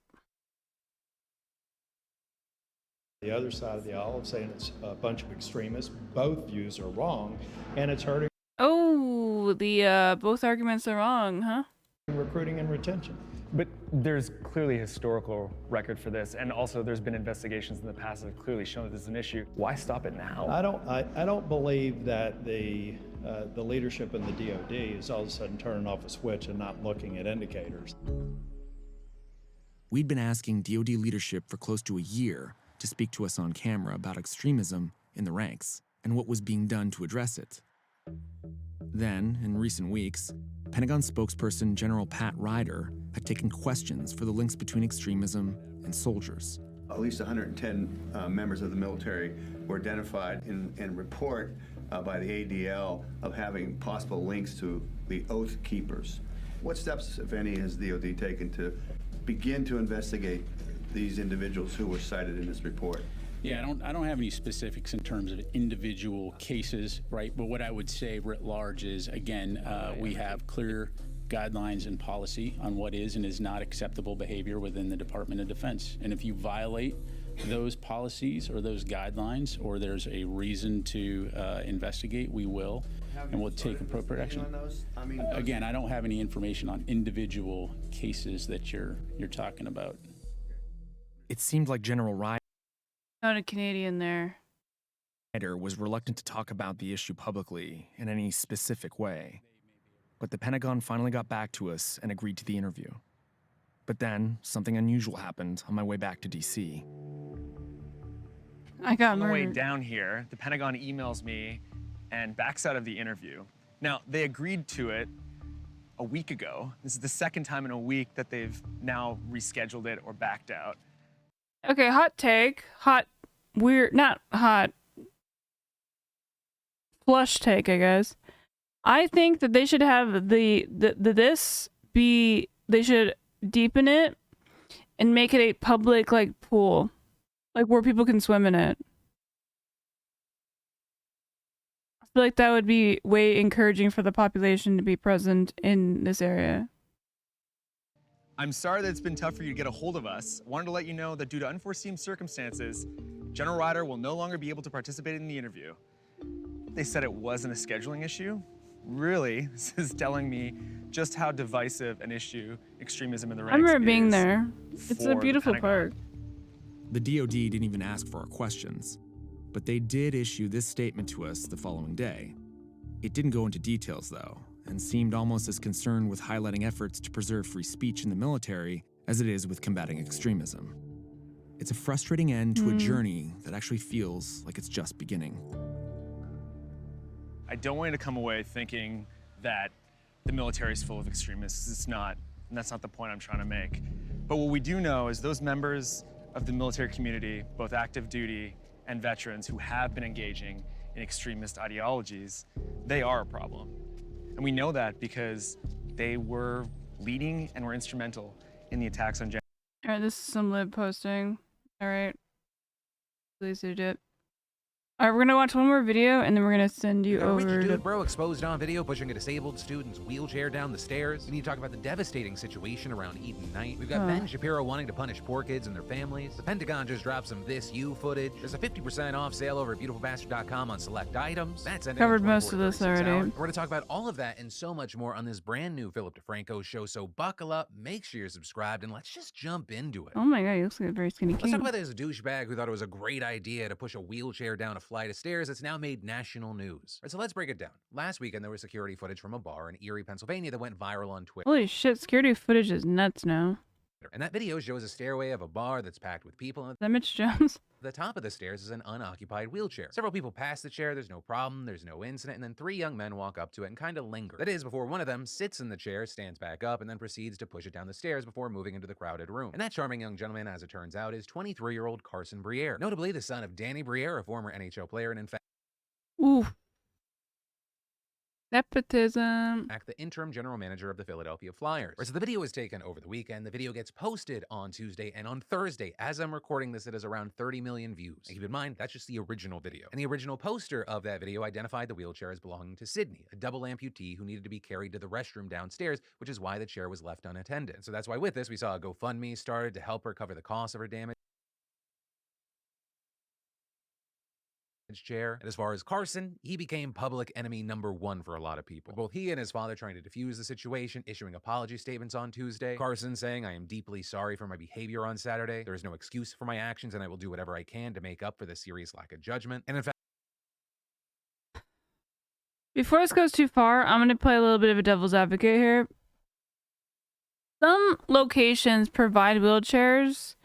the other side of the aisle saying it's a bunch of extremists. Both views are wrong, and it's hurting Oh, the both arguments are wrong, huh? recruiting and retention. But there's clearly a historical record for this, and also there's been investigations in the past that have clearly shown that this is an issue. Why stop it now? I don't believe that the leadership in the DOD is all of a sudden turning off a switch and not looking at indicators. We'd been asking DoD leadership for close to a year to speak to us on camera about extremism in the ranks and what was being done to address it. Then, in recent weeks, Pentagon spokesperson General Pat Ryder had taken questions for the links between extremism and soldiers. At least 110 members of the military were identified in report by the ADL of having possible links to the Oath Keepers. What steps, if any, has DOD taken to begin to investigate these individuals who were cited in this report? Yeah, I don't have any specifics in terms of individual cases, right? But what I would say writ large is, again, we have clear guidelines and policy on what is and is not acceptable behavior within the Department of Defense. And if you violate those policies or those guidelines, or there's a reason to investigate, we will, and we'll take appropriate action. Again, I don't have any information on individual cases that you're talking about. It seemed like General Not a Canadian there. Ryder was reluctant to talk about the issue publicly in any specific way. But the Pentagon finally got back to us and agreed to the interview. But then, something unusual happened on my way back to DC. I got On the way murdered. down here, the Pentagon emails me and backs out of the interview. Now, they agreed to it a week ago. This is the second time in a week that they've now rescheduled it or backed out. Okay, hot take. Not hot. Flush take, I guess. I think that they should have they should deepen it and make it a public like pool. Like where people can swim in it. I feel like that would be way encouraging for the population to be present in this area. I'm sorry that it's been tough for you to get a hold of us. Wanted to let you know that due to unforeseen circumstances, General Ryder will no longer be able to participate in the interview. They said it wasn't a scheduling issue. Really, this is telling me just how divisive an issue extremism in the ranks I remember being is there. It's a for the beautiful Pentagon. park. The DoD didn't even ask for our questions, but they did issue this statement to us the following day. It didn't go into details, though, and seemed almost as concerned with highlighting efforts to preserve free speech in the military as it is with combating extremism. It's a frustrating end to a journey that actually feels like it's just beginning. I don't want you to come away thinking that the military is full of extremists. It's not, and that's not the point I'm trying to make. But what we do know is those members of the military community, both active duty and veterans who have been engaging in extremist ideologies, they are a problem. And we know that because they were leading and were instrumental in the attacks on January. Alright, this is some lib posting. Alright. Please do it. Alright, we're gonna watch one more video and then we're gonna send you A rich over to dude, bro, exposed on video pushing a disabled student's wheelchair down the stairs. We need to talk about the devastating situation around Eden Night. We've got Huh. Ben Shapiro wanting to punish poor kids and their families. The Pentagon just dropped some This You footage. There's a 50% off sale over at beautifulbastard.com on select items. That's ending in covered 24 most to of this 36 already. hours. We're going to talk about all of that and so much more on this brand new Philip DeFranco show. So buckle up, make sure you're subscribed, and let's just jump into it. Oh my god, he looks like a very skinny Let's king. talk about this douchebag who thought it was a great idea to push a wheelchair down a flight of stairs that's now made national news. All right, so let's break it down. Last weekend, there was security footage from a bar in Erie, Pennsylvania that went viral on Twitter. Holy shit, security footage is nuts now. And that video shows a stairway of a bar that's packed with people. And Is that Mitch Jones? the top of the stairs is an unoccupied wheelchair. Several people pass the chair, there's no problem, there's no incident, and then 3 young men walk up to it and kind of linger. That is, before one of them sits in the chair, stands back up, and then proceeds to push it down the stairs before moving into the crowded room. And that charming young gentleman, as it turns out, is 23-year-old Carson Briere. Notably the son of Danny Briere, a former NHL player, and in fact, Ooh. Nepotism. the interim general manager of the Philadelphia Flyers. So the video was taken over the weekend. The video gets posted on Tuesday, and on Thursday, as I'm recording this, it has around 30 million views. And keep in mind, that's just the original video. And the original poster of that video identified the wheelchair as belonging to Sydney, a double amputee who needed to be carried to the restroom downstairs, which is why the chair was left unattended. So that's why with this, we saw a GoFundMe started to help her cover the cost of her damage. Chair. And as far as Carson, he became public enemy number 1 for a lot of people. Both he and his father trying to defuse the situation, issuing apology statements on Tuesday. Carson saying, "I am deeply sorry for my behavior on Saturday. There is no excuse for my actions, and I will do whatever I can to make up for the serious lack of judgment." And in fact, Before this goes too far, I'm going to play a little bit of a devil's advocate here. Some locations provide wheelchairs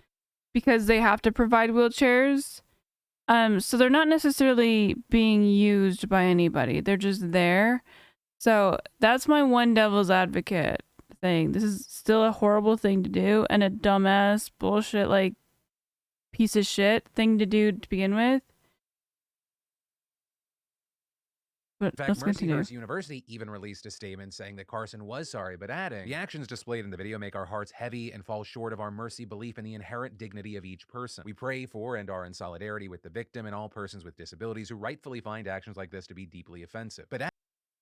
because they have to provide wheelchairs. So they're not necessarily being used by anybody. They're just there. So that's my one devil's advocate thing. This is still a horrible thing to do and a dumbass bullshit, like, piece of shit thing to do to begin with. But in fact, let's continue. Mercyhurst University even released a statement saying that Carson was sorry, but adding, "The actions displayed in the video make our hearts heavy and fall short of our mercy belief in the inherent dignity of each person. We pray for and are in solidarity with the victim and all persons with disabilities who rightfully find actions like this to be deeply offensive." But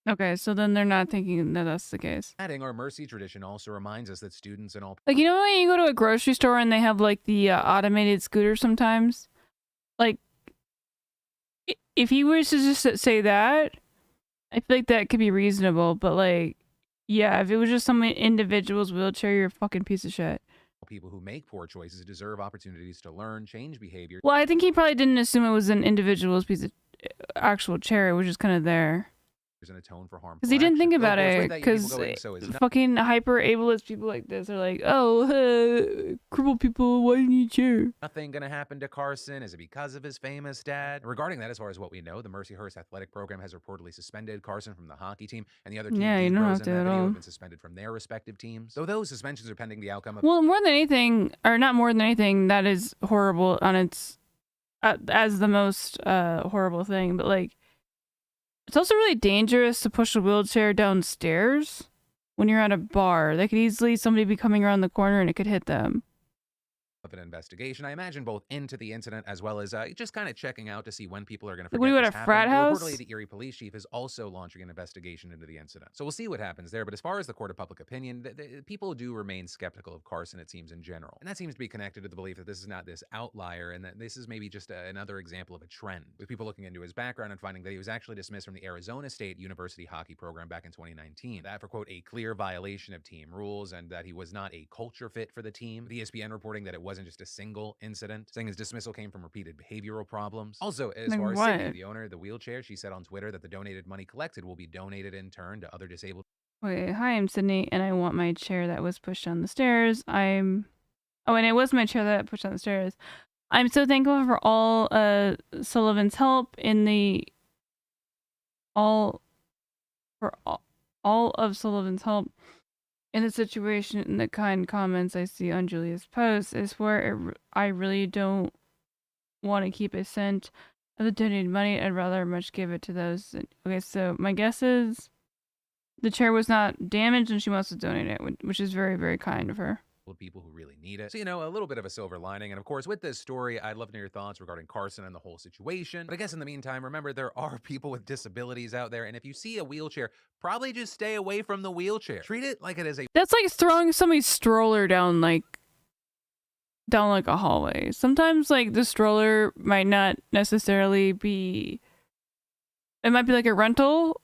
Okay, so then they're not thinking that that's the case. adding, "Our mercy tradition also reminds us that students and all..." Like, you know when you go to a grocery store and they have, like, the automated scooter sometimes? Like, if he was to just say that, I feel like that could be reasonable. But, like, yeah, if it was just some individual's wheelchair, you're a fucking piece of shit. People who make poor choices deserve opportunities to learn, change behavior. Well, I think he probably didn't assume it was an individual's piece of actual chair. It was just kind of there. And atone for harm. Because he didn't think about it. Because fucking hyper ableist people like this are like, oh, crippled people, why do you need a chair? Nothing gonna happen to Carson. Is it because of his famous dad? Regarding that, as far as what we know, the Mercyhurst athletic program has reportedly suspended Carson from the hockey team, and the other two Yeah, you don't have to at all. have been suspended from their respective teams. So those suspensions are pending the outcome of. Well, more than anything, or not more than anything, that is horrible on its as the most horrible thing. But like, it's also really dangerous to push a wheelchair downstairs when you're at a bar. They could easily, somebody be coming around the corner and it could hit them. Of an investigation, I imagine, both into the incident as well as just kind of checking out to see when people are going to Like, forget what are you this at a frat happened. house? Reportedly, the Erie Police Chief is also launching an investigation into the incident. So we'll see what happens there. But as far as the court of public opinion, people do remain skeptical of Carson, it seems, in general. And that seems to be connected to the belief that this is not this outlier and that this is maybe just another example of a trend, with people looking into his background and finding that he was actually dismissed from the Arizona State University hockey program back in 2019. That for, quote, a clear violation of team rules and that he was not a culture fit for the team. With ESPN reporting that it wasn't just a single incident, saying his dismissal came from repeated behavioral problems. Also, as Like far as what? Sydney, the owner of the wheelchair, she said on Twitter that the donated money collected will be donated in turn to other disabled. Wait, hi, I'm Sydney, and I want my chair that was pushed down the stairs. Oh, and it was my chair that pushed down the stairs. I'm so thankful for all Sullivan's help in the all of Sullivan's help in the situation, and the kind comments I see on Julia's post. I swear I really don't want to keep a cent of the donated money. I'd rather much give it to those. Okay, so my guess is the chair was not damaged and she wants to donate it, which is very, very kind of her. People who really need it. So, a little bit of a silver lining. And of course, with this story, I'd love to know your thoughts regarding Carson and the whole situation. But I guess in the meantime, remember, there are people with disabilities out there. And if you see a wheelchair, probably just stay away from the wheelchair. Treat it like it is a... That's like throwing somebody's stroller down like a hallway. Sometimes like the stroller might not necessarily be... It might be like a rental,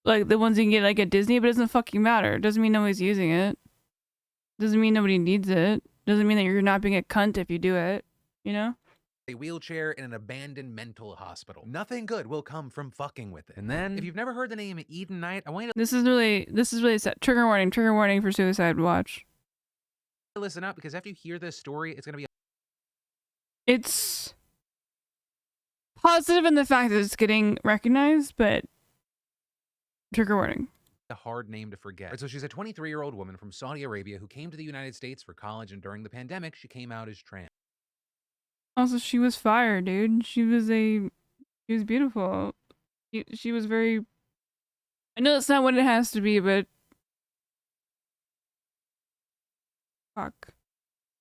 like the ones you can get like at Disney, but it doesn't fucking matter. It doesn't mean nobody's using it. Doesn't mean nobody needs it. Doesn't mean that you're not being a cunt if you do it, a wheelchair in an abandoned mental hospital. Nothing good will come from fucking with it. And then, if you've never heard the name Eden Knight, I want you to This is really sad. Trigger warning for Suicide Watch. listen up, because after you hear this story, it's going to be... It's positive in the fact that it's getting recognized, but trigger warning. A hard name to forget. So she's a 23-year-old woman from Saudi Arabia who came to the United States for college, and during the pandemic, she came out as trans. Also, she was fire, dude. She was beautiful. She was very... I know that's not what it has to be, but... Fuck.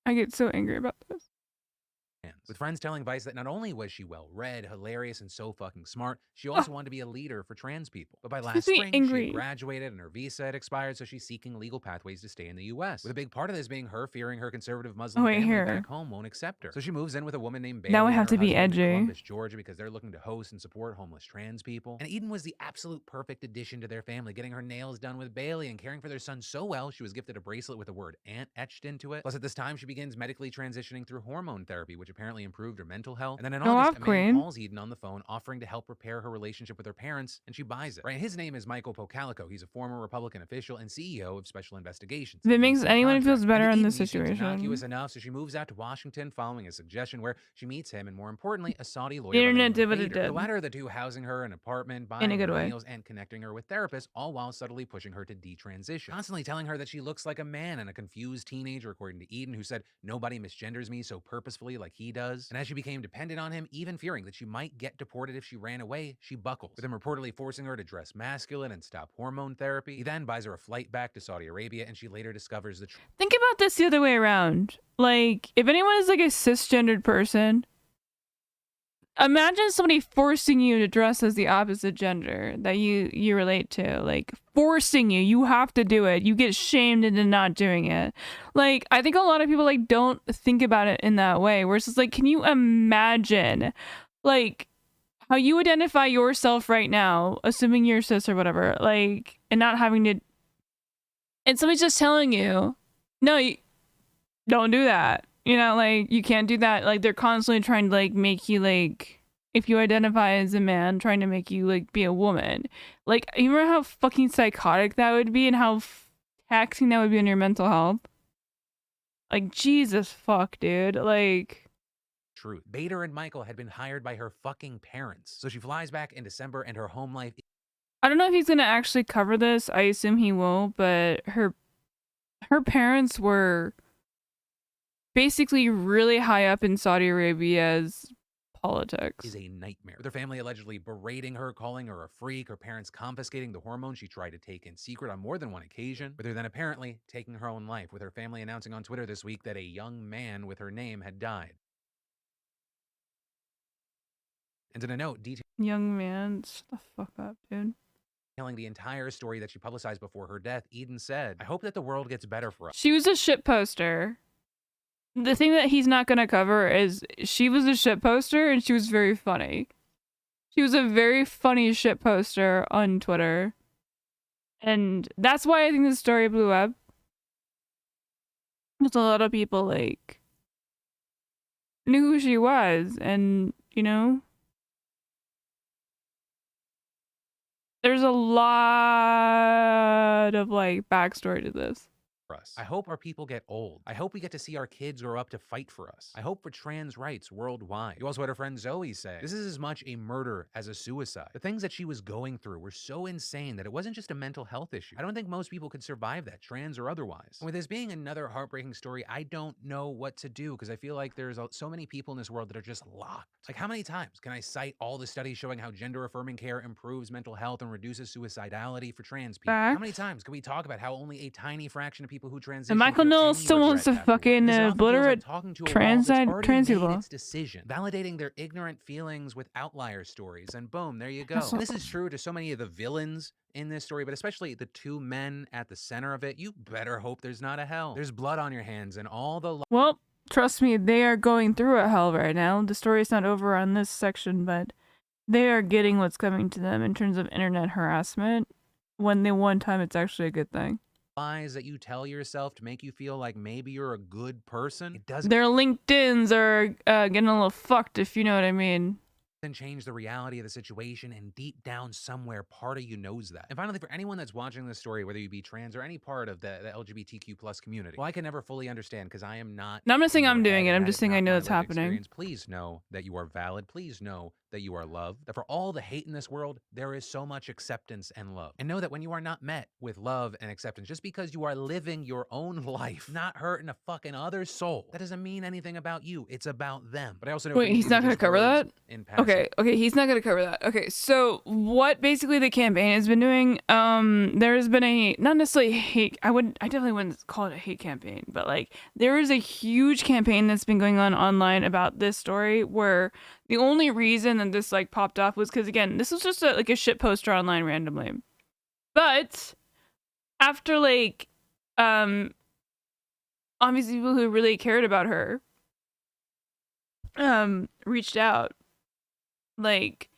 I get so angry about this. With friends telling Vice that not only was she well-read, hilarious, and so fucking smart, she also wanted to be a leader for trans people. But by last spring, she had graduated and her visa had expired, so she's seeking legal pathways to stay in the U.S. With a big part of this being her fearing her conservative Muslim family back home won't accept her. So she moves in with a woman named Bailey. That would have to be edgy. In Columbus, Georgia, because they're looking to host and support homeless trans people. And Eden was the absolute perfect addition to their family, getting her nails done with Bailey and caring for their son so well, she was gifted a bracelet with the word aunt etched into it. Plus, at this time, she begins medically transitioning through hormone therapy, which apparently improved her mental health. And then in August, a man calls Eden on the phone, offering to help repair her relationship with her parents, and she buys it. Right? His name is Michael Pocalico. He's a former Republican official and CEO of Special Investigations. If it makes anyone feels better in this situation. Innocuous enough, so she moves out to Washington following a suggestion where she meets him, and more importantly, a Saudi lawyer. The internet did what it did. The latter of the two housing her an apartment, buying her meals, and connecting her with therapists, all while subtly pushing her to detransition. Constantly telling her that she looks like a man and a confused teenager, according to Eden, who said, "Nobody misgenders me so purposefully like he does." And as she became dependent on him, even fearing that she might get deported if she ran away, she buckles, with him reportedly forcing her to dress masculine and stop hormone therapy. He then buys her a flight back to Saudi Arabia, and she later discovers the truth. Think about this the other way around. Like, if anyone is like a cisgendered person, imagine somebody forcing you to dress as the opposite gender that you relate to. Like, forcing you have to do it. You get shamed into not doing it. Like, I think a lot of people like don't think about it in that way, where it's just like, can you imagine like how you identify yourself right now, assuming you're cis or whatever, like, and not having to, and somebody's just telling you, no, don't do that. You know, like, you can't do that. Like, they're constantly trying to, like, make you, like, if you identify as a man, trying to make you, like, be a woman. Like, you remember how fucking psychotic that would be and how taxing that would be on your mental health? Like, Jesus fuck, dude. Like... Truth. Bader and Michael had been hired by her fucking parents. So she flies back in December and her home life... I don't know if he's gonna actually cover this. I assume he will, but her parents were basically really high up in Saudi Arabia's politics. Is a nightmare. With her family allegedly berating her, calling her a freak, her parents confiscating the hormones she tried to take in secret on more than one occasion, with her then apparently taking her own life, with her family announcing on Twitter this week that a young man with her name had died. And in a note Young man, shut the fuck up, dude. detailing the entire story that she publicized before her death, Eden said, "I hope that the world gets better for us." She was a shit poster. The thing that he's not gonna cover is she was a shit poster and she was very funny. She was a very funny shit poster on Twitter. And that's why I think this story blew up. Because a lot of people, like, knew who she was. And, you know, there's a lot of, like, backstory to this. Us. I hope our people get old. I hope we get to see our kids grow up to fight for us. I hope for trans rights worldwide. You also had her friend Zoe say, "This is as much a murder as a suicide." The things that she was going through were so insane that it wasn't just a mental health issue. I don't think most people could survive that, trans or otherwise. And with this being another heartbreaking story, I don't know what to do because I feel like there's so many people in this world that are just locked. Like, how many times can I cite all the studies showing how gender-affirming care improves mental health and reduces suicidality for trans people? How many times can we talk about how only a tiny fraction of people who transition And Michael Knowles still wants to fucking obliterate trans people. Its decision, validating their ignorant feelings with outlier stories, and boom, there you go. That's And this is true to so many of the villains in this story, but especially the two men at the center of it. You better hope there's not a hell. There's blood on your hands and all the... Well, trust me, they are going through a hell right now. The story's not over on this section, but they are getting what's coming to them in terms of internet harassment. When they one time, it's actually a good thing. Lies that you tell yourself to make you feel like maybe you're a good person. It doesn't... Their LinkedIns are getting a little fucked, if you know what I mean. Then change the reality of the situation, and deep down somewhere, part of you knows that. And finally, for anyone that's watching this story, whether you be trans or any part of the LGBTQ plus community, well, I can never fully understand because I am not... No, I'm not saying I'm doing it. I'm just saying I know it's happening. Experience. Please know that you are valid. Please know that you are loved. That for all the hate in this world, there is so much acceptance and love. And know that when you are not met with love and acceptance, just because you are living your own life, not hurting a fucking other soul, that doesn't mean anything about you. It's about them. But I also know... Wait, he's not going to cover that? Okay, he's not going to cover that. Okay, so what basically the campaign has been doing, there's been a, not necessarily hate, I definitely wouldn't call it a hate campaign, but like, there is a huge campaign that's been going on online about this story where the only reason that this like popped up was because, again, this was just like a shit poster online randomly. But after like, obviously people who really cared about her, reached out, like,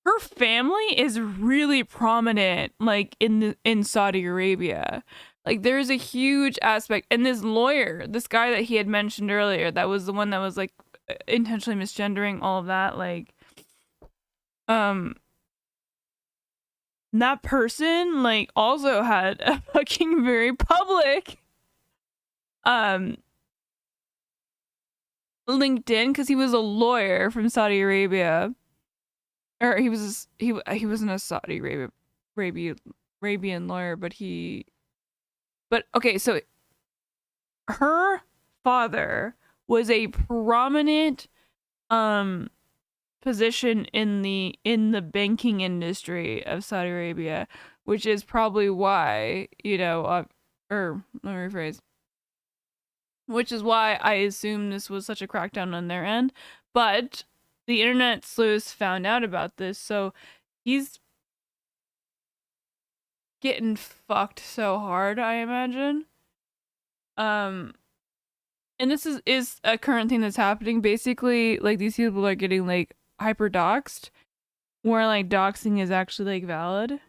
her family is really prominent, like in Saudi Arabia. Like, there's a huge aspect, and this lawyer, this guy that he had mentioned earlier, that was the one that was like intentionally misgendering all of that, like, that person like also had a fucking very public LinkedIn, because he was a lawyer from Saudi Arabia, or he wasn't a Saudi Arabian lawyer, but okay, so her father was a prominent position in the banking industry of Saudi Arabia, which is probably why, you know, or let me rephrase, which is why I assume this was such a crackdown on their end. But the internet sleuths found out about this, so he's getting fucked so hard, I imagine. And this is a current thing that's happening. Basically, like, these people are getting like hyper doxed, where like doxing is actually like valid.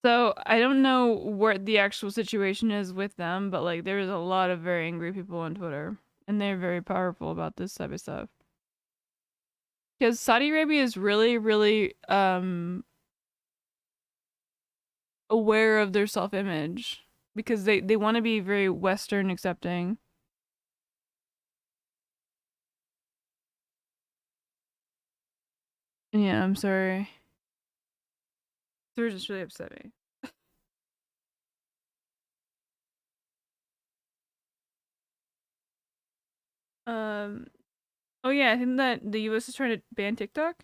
So I don't know what the actual situation is with them, but like there's a lot of very angry people on Twitter, and they're very powerful about this type of stuff. Because Saudi Arabia is really, really aware of their self-image because they want to be very Western accepting. Yeah, I'm sorry. They're just really upsetting. Oh yeah, I think that the US is trying to ban TikTok.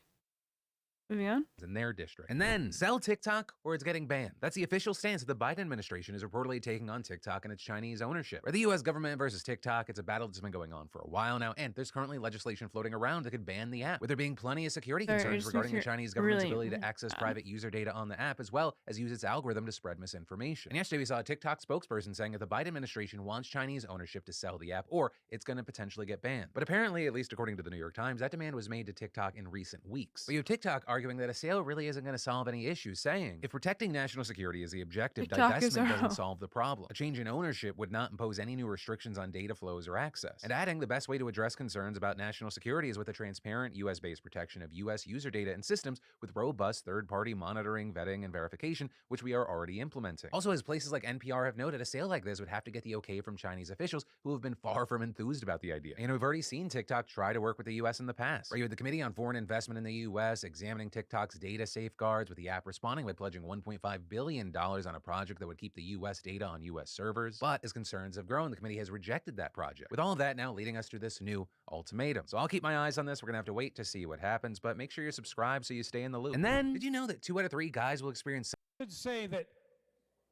Moving on. In their district. And then sell TikTok or it's getting banned. That's the official stance that the Biden administration is reportedly taking on TikTok and its Chinese ownership. For the US government versus TikTok, it's a battle that's been going on for a while now, and there's currently legislation floating around that could ban the app, with there being plenty of security concerns regarding the Chinese government's ability to access private user data on the app, as well as use its algorithm to spread misinformation. And yesterday we saw a TikTok spokesperson saying that the Biden administration wants Chinese ownership to sell the app, or it's going to potentially get banned. But apparently, at least according to the New York Times, that demand was made to TikTok in recent weeks. But you have TikTok arguing that a sale really isn't going to solve any issues, saying, if protecting national security is the objective, divestment doesn't solve the problem. A change in ownership would not impose any new restrictions on data flows or access. And adding, the best way to address concerns about national security is with a transparent US-based protection of US user data and systems with robust third-party monitoring, vetting, and verification, which we are already implementing. Also, as places like NPR have noted, a sale like this would have to get the okay from Chinese officials who have been far from enthused about the idea. And we've already seen TikTok try to work with the US in the past. Right, you had the Committee on Foreign Investment in the US examining TikTok's data safeguards, with the app responding by pledging $1.5 billion on a project that would keep the US data on US servers. But as concerns have grown, the committee has rejected that project. With all of that now leading us to this new ultimatum. So I'll keep my eyes on this. We're gonna have to wait to see what happens, but make sure you're subscribed so you stay in the loop. And then, did you know that 2 out of 3 guys will experience... I should say that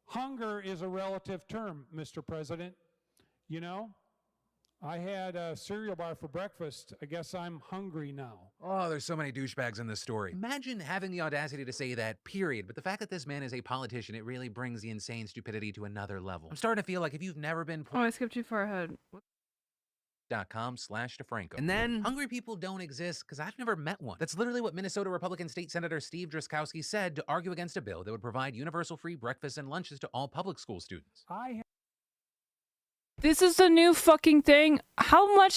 hunger is a relative term, Mr. President. You know, I had a cereal bar for breakfast. I guess I'm hungry now. Oh, there's so many douchebags in this story. Imagine having the audacity to say that, period. But the fact that this man is a politician, it really brings the insane stupidity to another level. I'm starting to feel like if you've never been... Oh, I skipped too far ahead. .com/DeFranco. And then, hungry people don't exist because I've never met one. That's literally what Minnesota Republican State Senator Steve Drazkowski said to argue against a bill that would provide universal free breakfasts and lunches to all public school students. This is a new fucking thing. How long,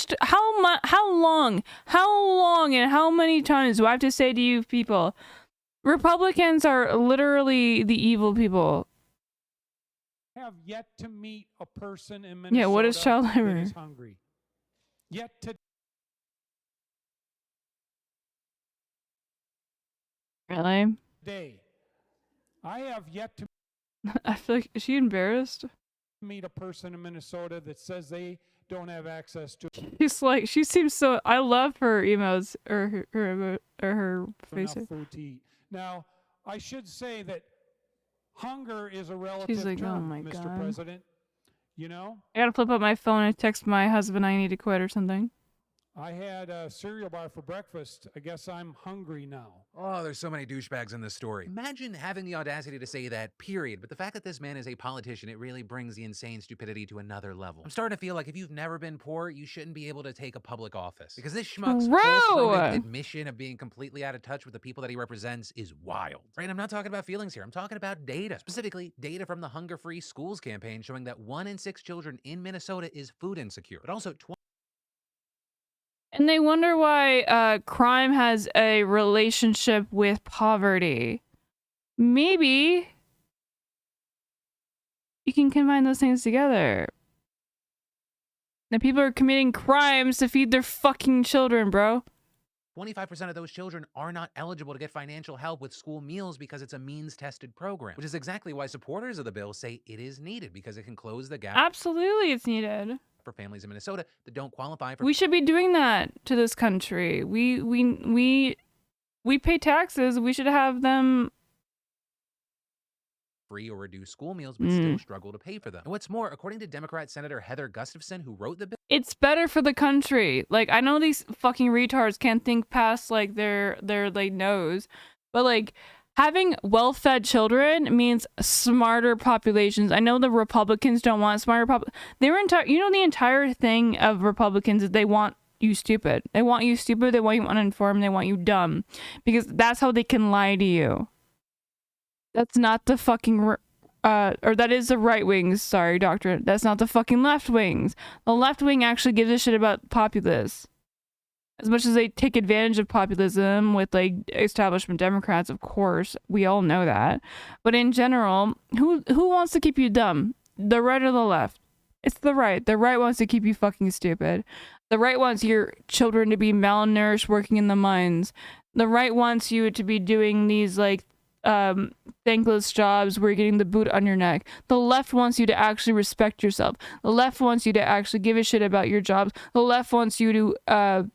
and how many times do I have to say to you people? Republicans are literally the evil people. Have yet to meet a person in Minnesota Yeah, what is child labor? that is hungry. Yet to... Really? Day. I have yet to I feel like, is she embarrassed? meet a person in Minnesota that says they don't have access to She's like, she seems so, I love her emos, or her face. enough food to eat. Now, I should say that hunger is a relative She's like, term, oh my Mr. God. President. You know, I gotta flip up my phone and text my husband I need to quit or something. I had a cereal bar for breakfast. I guess I'm hungry now. Oh, there's so many douchebags in this story. Imagine having the audacity to say that, period. But the fact that this man is a politician, it really brings the insane stupidity to another level. I'm starting to feel like if you've never been poor, you shouldn't be able to take a public office. Because this schmuck's full-throated admission of being completely out of touch with the people that he represents is wild. Right? I'm not talking about feelings here. I'm talking about data. Specifically, data from the Hunger Free Schools campaign showing that 1 in 6 children in Minnesota is food insecure. But also, And they wonder why crime has a relationship with poverty. Maybe you can combine those things together. That people are committing crimes to feed their fucking children, bro. 25% of those children are not eligible to get financial help with school meals because it's a means-tested program, which is exactly why supporters of the bill say it is needed because it can close the gap. Absolutely, it's needed. For families in Minnesota that don't qualify for... We should be doing that to this country. We pay taxes. We should have them... free or reduced school meals, but still struggle to pay for them. And what's more, according to Democrat Senator Heather Gustafson, who wrote the bill... It's better for the country. Like, I know these fucking retards can't think past, like, their like, nose. But, like... Having well-fed children means smarter populations. I know the Republicans don't want smarter the entire thing of Republicans is they want you stupid. They want you stupid, they want you uninformed, they want you dumb. Because that's how they can lie to you. That's not the fucking or that is the right wing's, sorry, doctrine. That's not the fucking left wing's. The left wing actually gives a shit about populists. As much as they take advantage of populism with like establishment Democrats, of course, we all know that. But in general, who wants to keep you dumb? The right or the left? It's the right. The right wants to keep you fucking stupid. The right wants your children to be malnourished working in the mines. The right wants you to be doing these like thankless jobs where you're getting the boot on your neck. The left wants you to actually respect yourself. The left wants you to actually give a shit about your jobs. The left wants you to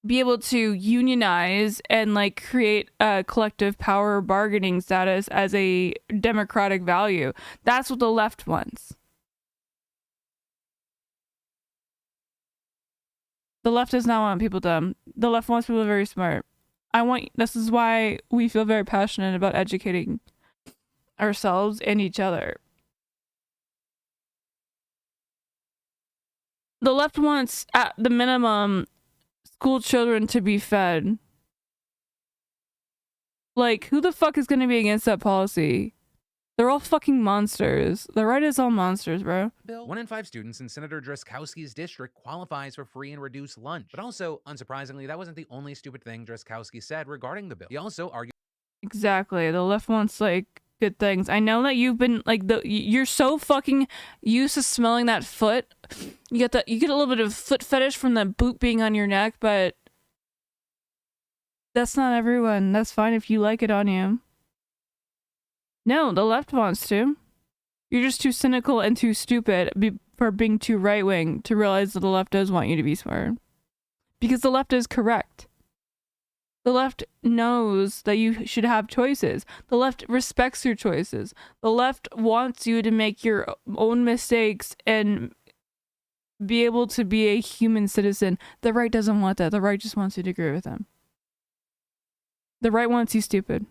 be able to unionize and like create a collective power bargaining status as a democratic value. That's what the left wants. The left does not want people dumb. The left wants people very smart. This is why we feel very passionate about educating ourselves and each other. The left wants, at the minimum, school children to be fed. Like, who the fuck is gonna be against that policy? They're all fucking monsters. The right is all monsters, bro. 1 in 5 students in Senator Drazkowski's district qualifies for free and reduced lunch. But also, unsurprisingly, that wasn't the only stupid thing Drazkowski said regarding the bill. He also argued— Exactly. The left wants, like, good things. I know that you've been, like, you're so fucking used to smelling that foot. You get a little bit of foot fetish from the boot being on your neck, but that's not everyone. That's fine if you like it on you. No, the left wants to. You're just too cynical and too stupid for being too right-wing to realize that the left does want you to be smart. Because the left is correct. The left knows that you should have choices. The left respects your choices. The left wants you to make your own mistakes and be able to be a human citizen. The right doesn't want that. The right just wants you to agree with them. The right wants you stupid.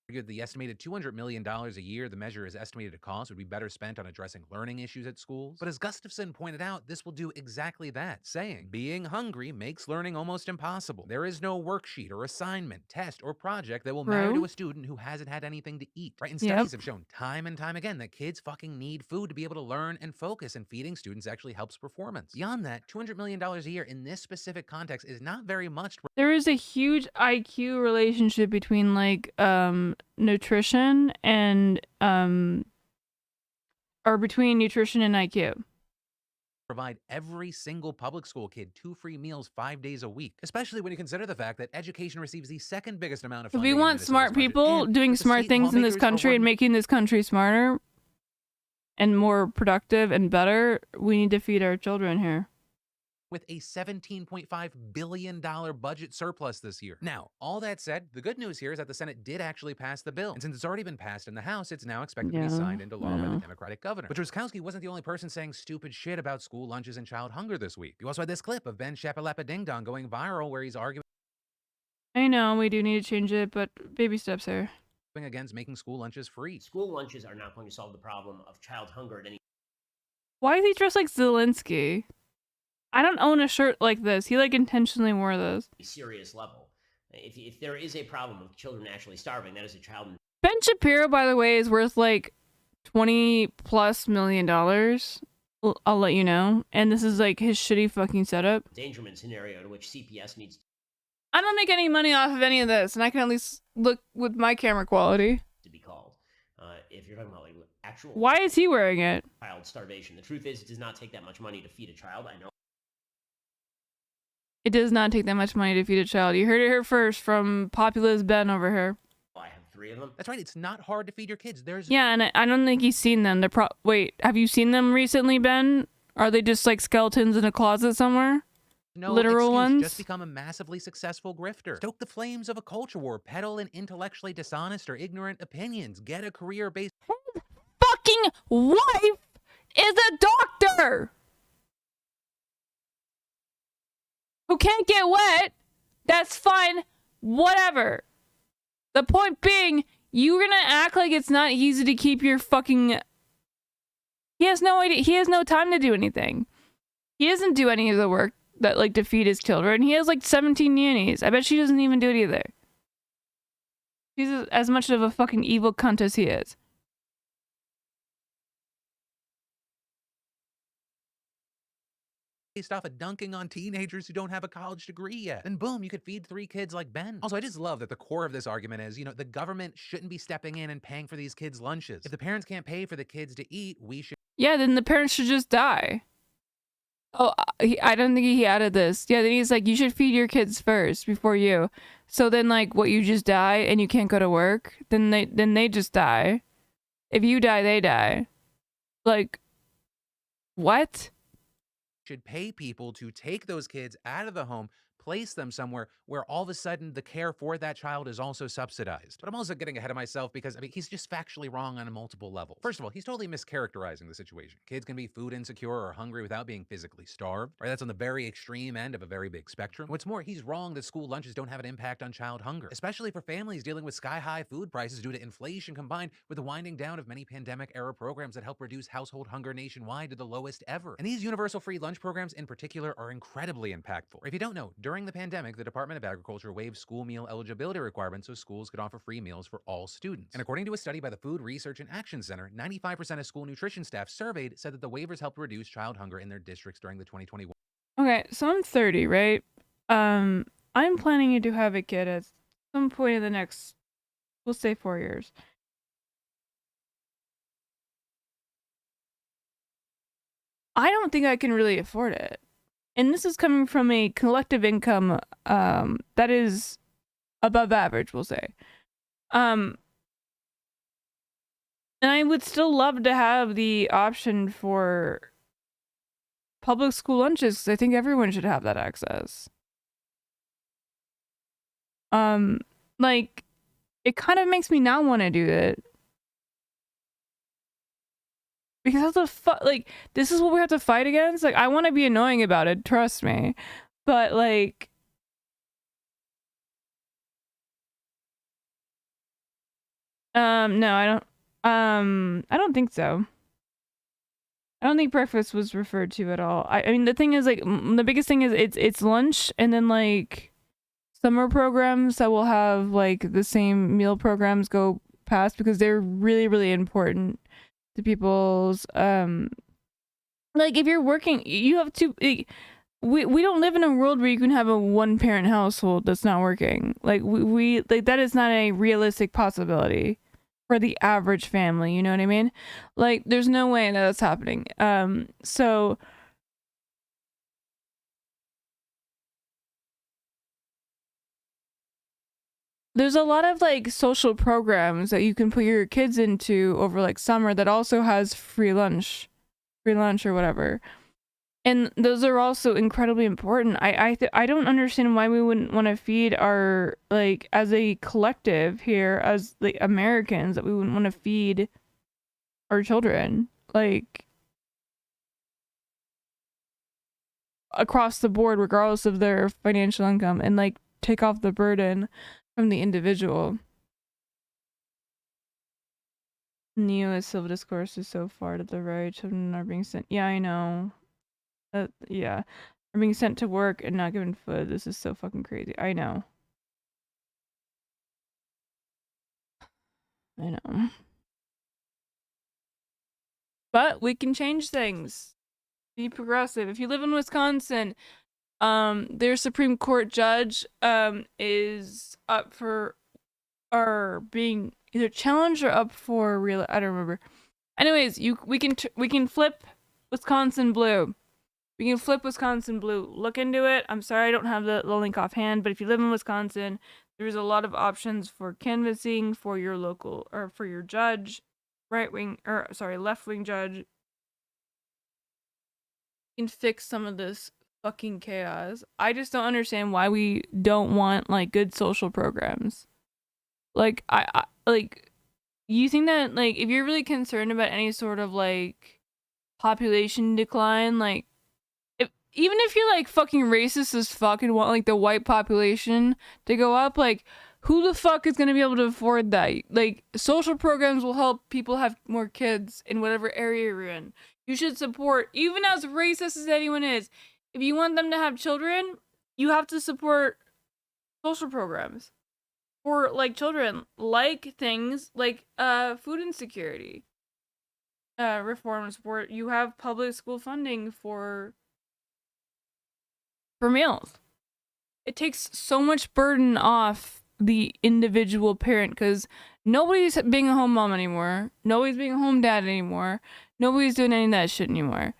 The estimated $200 million a year the measure is estimated to cost would be better spent on addressing learning issues at schools. But as Gustafson pointed out, this will do exactly that, saying, being hungry makes learning almost impossible. There is no worksheet or assignment, test, or project that will matter to a student who hasn't had anything to eat, right? And studies have shown time and time again that kids fucking need food to be able to learn and focus, and feeding students actually helps performance. Beyond that, $200 million a year in this specific context is not very much. There is a huge IQ relationship between, like, nutrition and or between nutrition and IQ. Provide every single public school kid 2 free meals 5 days a week, especially when you consider the fact that education receives the second biggest amount of funding. If we want smart people doing smart things in this country and making this country smarter and more productive and better, we need to feed our children here. With a $17.5 billion budget surplus this year. Now, all that said, the good news here is that the Senate did actually pass the bill. And since it's already been passed in the House, it's now expected to be signed into law by the Democratic governor. But Drazkowski wasn't the only person saying stupid shit about school lunches and child hunger this week. You also had this clip of Ben Shapalapa Ding Dong going viral where he's arguing— I know, we do need to change it, but baby steps here. Against making school lunches free. School lunches are not going to solve the problem of child hunger at any— Why is he dressed like Zelensky? I don't own a shirt like this. He like intentionally wore this. serious level. If there is a problem of children actually starving, that is a child. Ben Shapiro, by the way, is worth like $20+ million. I'll let you know. And this is like his shitty fucking setup. Endangerment scenario to which CPS needs I don't make any money off of any of this, and I can at least look with my camera quality. to be called. If you're talking about like actual— Why is he wearing it? Child starvation. The truth is, it does not take that much money to feed a child. I know. It does not take that much money to feed a child. You heard it here first from Populist Ben over here. I have 3 of them. That's right. It's not hard to feed your kids. There's— Yeah, and I don't think he's seen them. Wait, have you seen them recently, Ben? Are they just like skeletons in a closet somewhere? no Literal excuse. ones? Just become a massively successful grifter. Stoke the flames of a culture war. Peddle an intellectually dishonest or ignorant opinions. Get a career-based— Fucking wife is a doctor who can't get wet. That's fine. Whatever. The point being, you're gonna act like it's not easy to keep your fucking... He has no idea. He has no time to do anything. He doesn't do any of the work that, like, to feed his children. He has, like, 17 nannies. I bet she doesn't even do it either. She's as much of a fucking evil cunt as he is. Based off of dunking on teenagers who don't have a college degree yet. And boom, you could feed 3 kids like Ben. Also, I just love that the core of this argument is, the government shouldn't be stepping in and paying for these kids' lunches. If the parents can't pay for the kids to eat, we should. Yeah, then the parents should just die. Oh, I don't think he added this. Yeah, then he's like, you should feed your kids first before you. So then, like, what, you just die and you can't go to work? Then they just die. If you die, they die. Like, what? Should pay people to take those kids out of the home, place them somewhere where all of a sudden the care for that child is also subsidized. But I'm also getting ahead of myself because, he's just factually wrong on a multiple level. First of all, he's totally mischaracterizing the situation. Kids can be food insecure or hungry without being physically starved, right? That's on the very extreme end of a very big spectrum. What's more, he's wrong that school lunches don't have an impact on child hunger, especially for families dealing with sky-high food prices due to inflation combined with the winding down of many pandemic-era programs that help reduce household hunger nationwide to the lowest ever. And these universal free lunch programs in particular are incredibly impactful. If you don't know, during the pandemic, the Department of Agriculture waived school meal eligibility requirements so schools could offer free meals for all students. And according to a study by the Food Research and Action Center, 95% of school nutrition staff surveyed said that the waivers helped reduce child hunger in their districts during the 2021. Okay, so I'm 30, right? I'm planning to have a kid at some point in the next, we'll say 4 years. I don't think I can really afford it. And this is coming from a collective income that is above average, we'll say. And I would still love to have the option for public school lunches, because I think everyone should have that access. Like, it kind of makes me not want to do it. Because like, this is what we have to fight against? Like, I want to be annoying about it, trust me. But, like... no, I don't think so. I don't think breakfast was referred to at all. I mean, the thing is, like, the biggest thing is it's lunch, and then, like, summer programs that will have, like, the same meal programs go past, because they're really, really important to people's, like, if you're working, you have to, we don't live in a world where you can have a one-parent household that's not working. Like, we like, that is not a realistic possibility for the average family, you know what I mean? Like, there's no way that that's happening. So there's a lot of, like, social programs that you can put your kids into over, like, summer that also has free lunch or whatever. And those are also incredibly important. I don't understand why we wouldn't want to feed our, like, as a collective here, as the Americans, that we wouldn't want to feed our children, like, across the board, regardless of their financial income, and, like, take off the burden from the individual. Neo-civil discourse is so far to the right. Children are being sent. Yeah, I know. Yeah. Are being sent to work and not given food. This is so fucking crazy. I know. I know. But we can change things. Be progressive. If you live in Wisconsin, their Supreme Court judge is up for, or being either challenged or up for real. I don't remember. Anyways, we can flip Wisconsin blue. We can flip Wisconsin blue. Look into it. I'm sorry I don't have the link offhand, but if you live in Wisconsin, there's a lot of options for canvassing for your local, or for your judge, left wing judge. You can fix some of this fucking chaos. I just don't understand why we don't want, like, good social programs. Like, I like, you think that, like, if you're really concerned about any sort of, like, population decline, like, even if you're, like, fucking racist as fuck and want, like, the white population to go up, like, who the fuck is gonna be able to afford that? Like, social programs will help people have more kids in whatever area you're in. You should support, even as racist as anyone is, if you want them to have children, you have to support social programs. for like children, like things like food insecurity reforms where you have public school funding for meals. It takes so much burden off the individual parent because nobody's being a home mom anymore. Nobody's being a home dad anymore. Nobody's doing any of that shit anymore.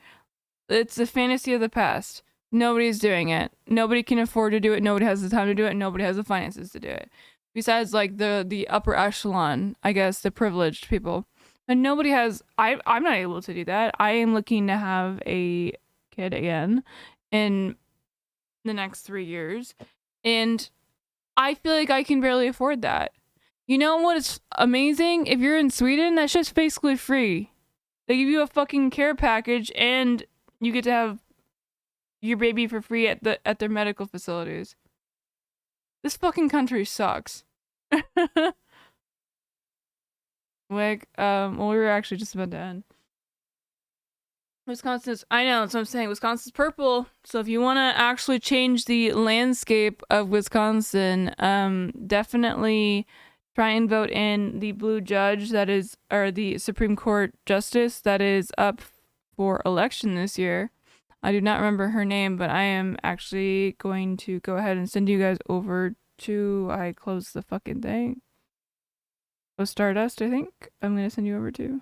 It's a fantasy of the past. Nobody's doing it. Nobody can afford to do it. Nobody has the time to do it. Nobody has the finances to do it. Besides, like, the upper echelon, I guess, the privileged people. And nobody has... I'm not able to do that. I am looking to have a kid again in the next 3 years. And I feel like I can barely afford that. You know what is amazing? If you're in Sweden, that shit's basically free. They give you a fucking care package and you get to have your baby for free at their medical facilities. This fucking country sucks. Like, well, we were actually just about to end. Wisconsin's, I know, that's what I'm saying. Wisconsin's purple. So if you want to actually change the landscape of Wisconsin, definitely try and vote in the blue judge that is, or the Supreme Court justice that is up for election this year. I do not remember her name, but I am actually going to go ahead and send you guys over to, I closed the fucking thing. Oh, Stardust, I think I'm going to send you over to.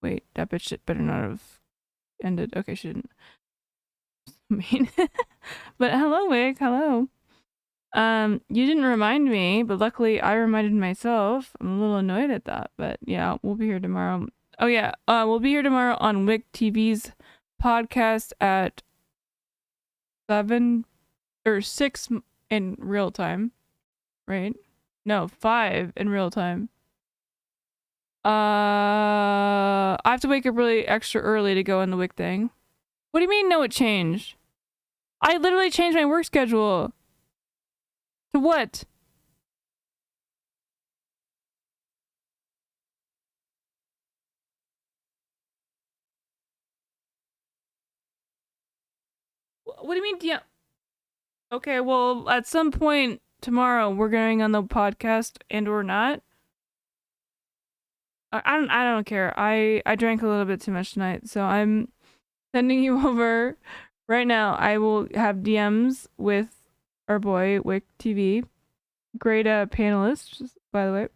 Wait, that bitch shit better not have ended. Okay, she didn't. I mean, but hello, Wig. Hello. You didn't remind me, but luckily I reminded myself. I'm a little annoyed at that, but yeah, we'll be here tomorrow. Oh yeah, we'll be here tomorrow on Wig TV's podcast at 7 or 6 in real time, right? No, 5 in real time. I have to wake up really extra early to go on the Wig thing. What do you mean, no, it changed? I literally changed my work schedule. To what? What do you mean? Yeah. Okay, well, at some point tomorrow we're going on the podcast and or not. I don't care. I drank a little bit too much tonight, so I'm sending you over right now. I will have DMs with our boy Wick TV, great panelist, by the way.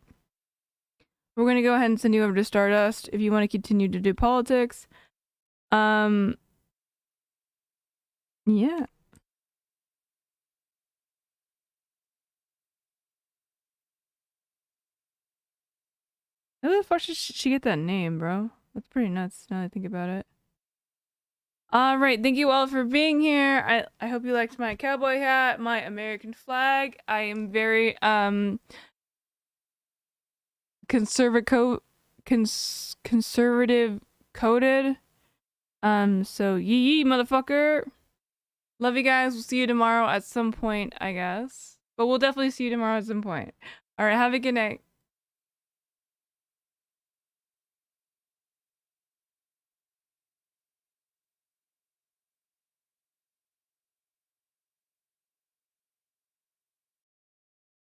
We're gonna go ahead and send you over to Stardust if you want to continue to do politics. Yeah. How the fuck did she get that name, bro? That's pretty nuts now that I think about it. Alright, thank you all for being here. I hope you liked my cowboy hat, my American flag. I am very conservative coded. So yee motherfucker. Love you guys. We'll see you tomorrow at some point, I guess. But we'll definitely see you tomorrow at some point. Alright, have a good night.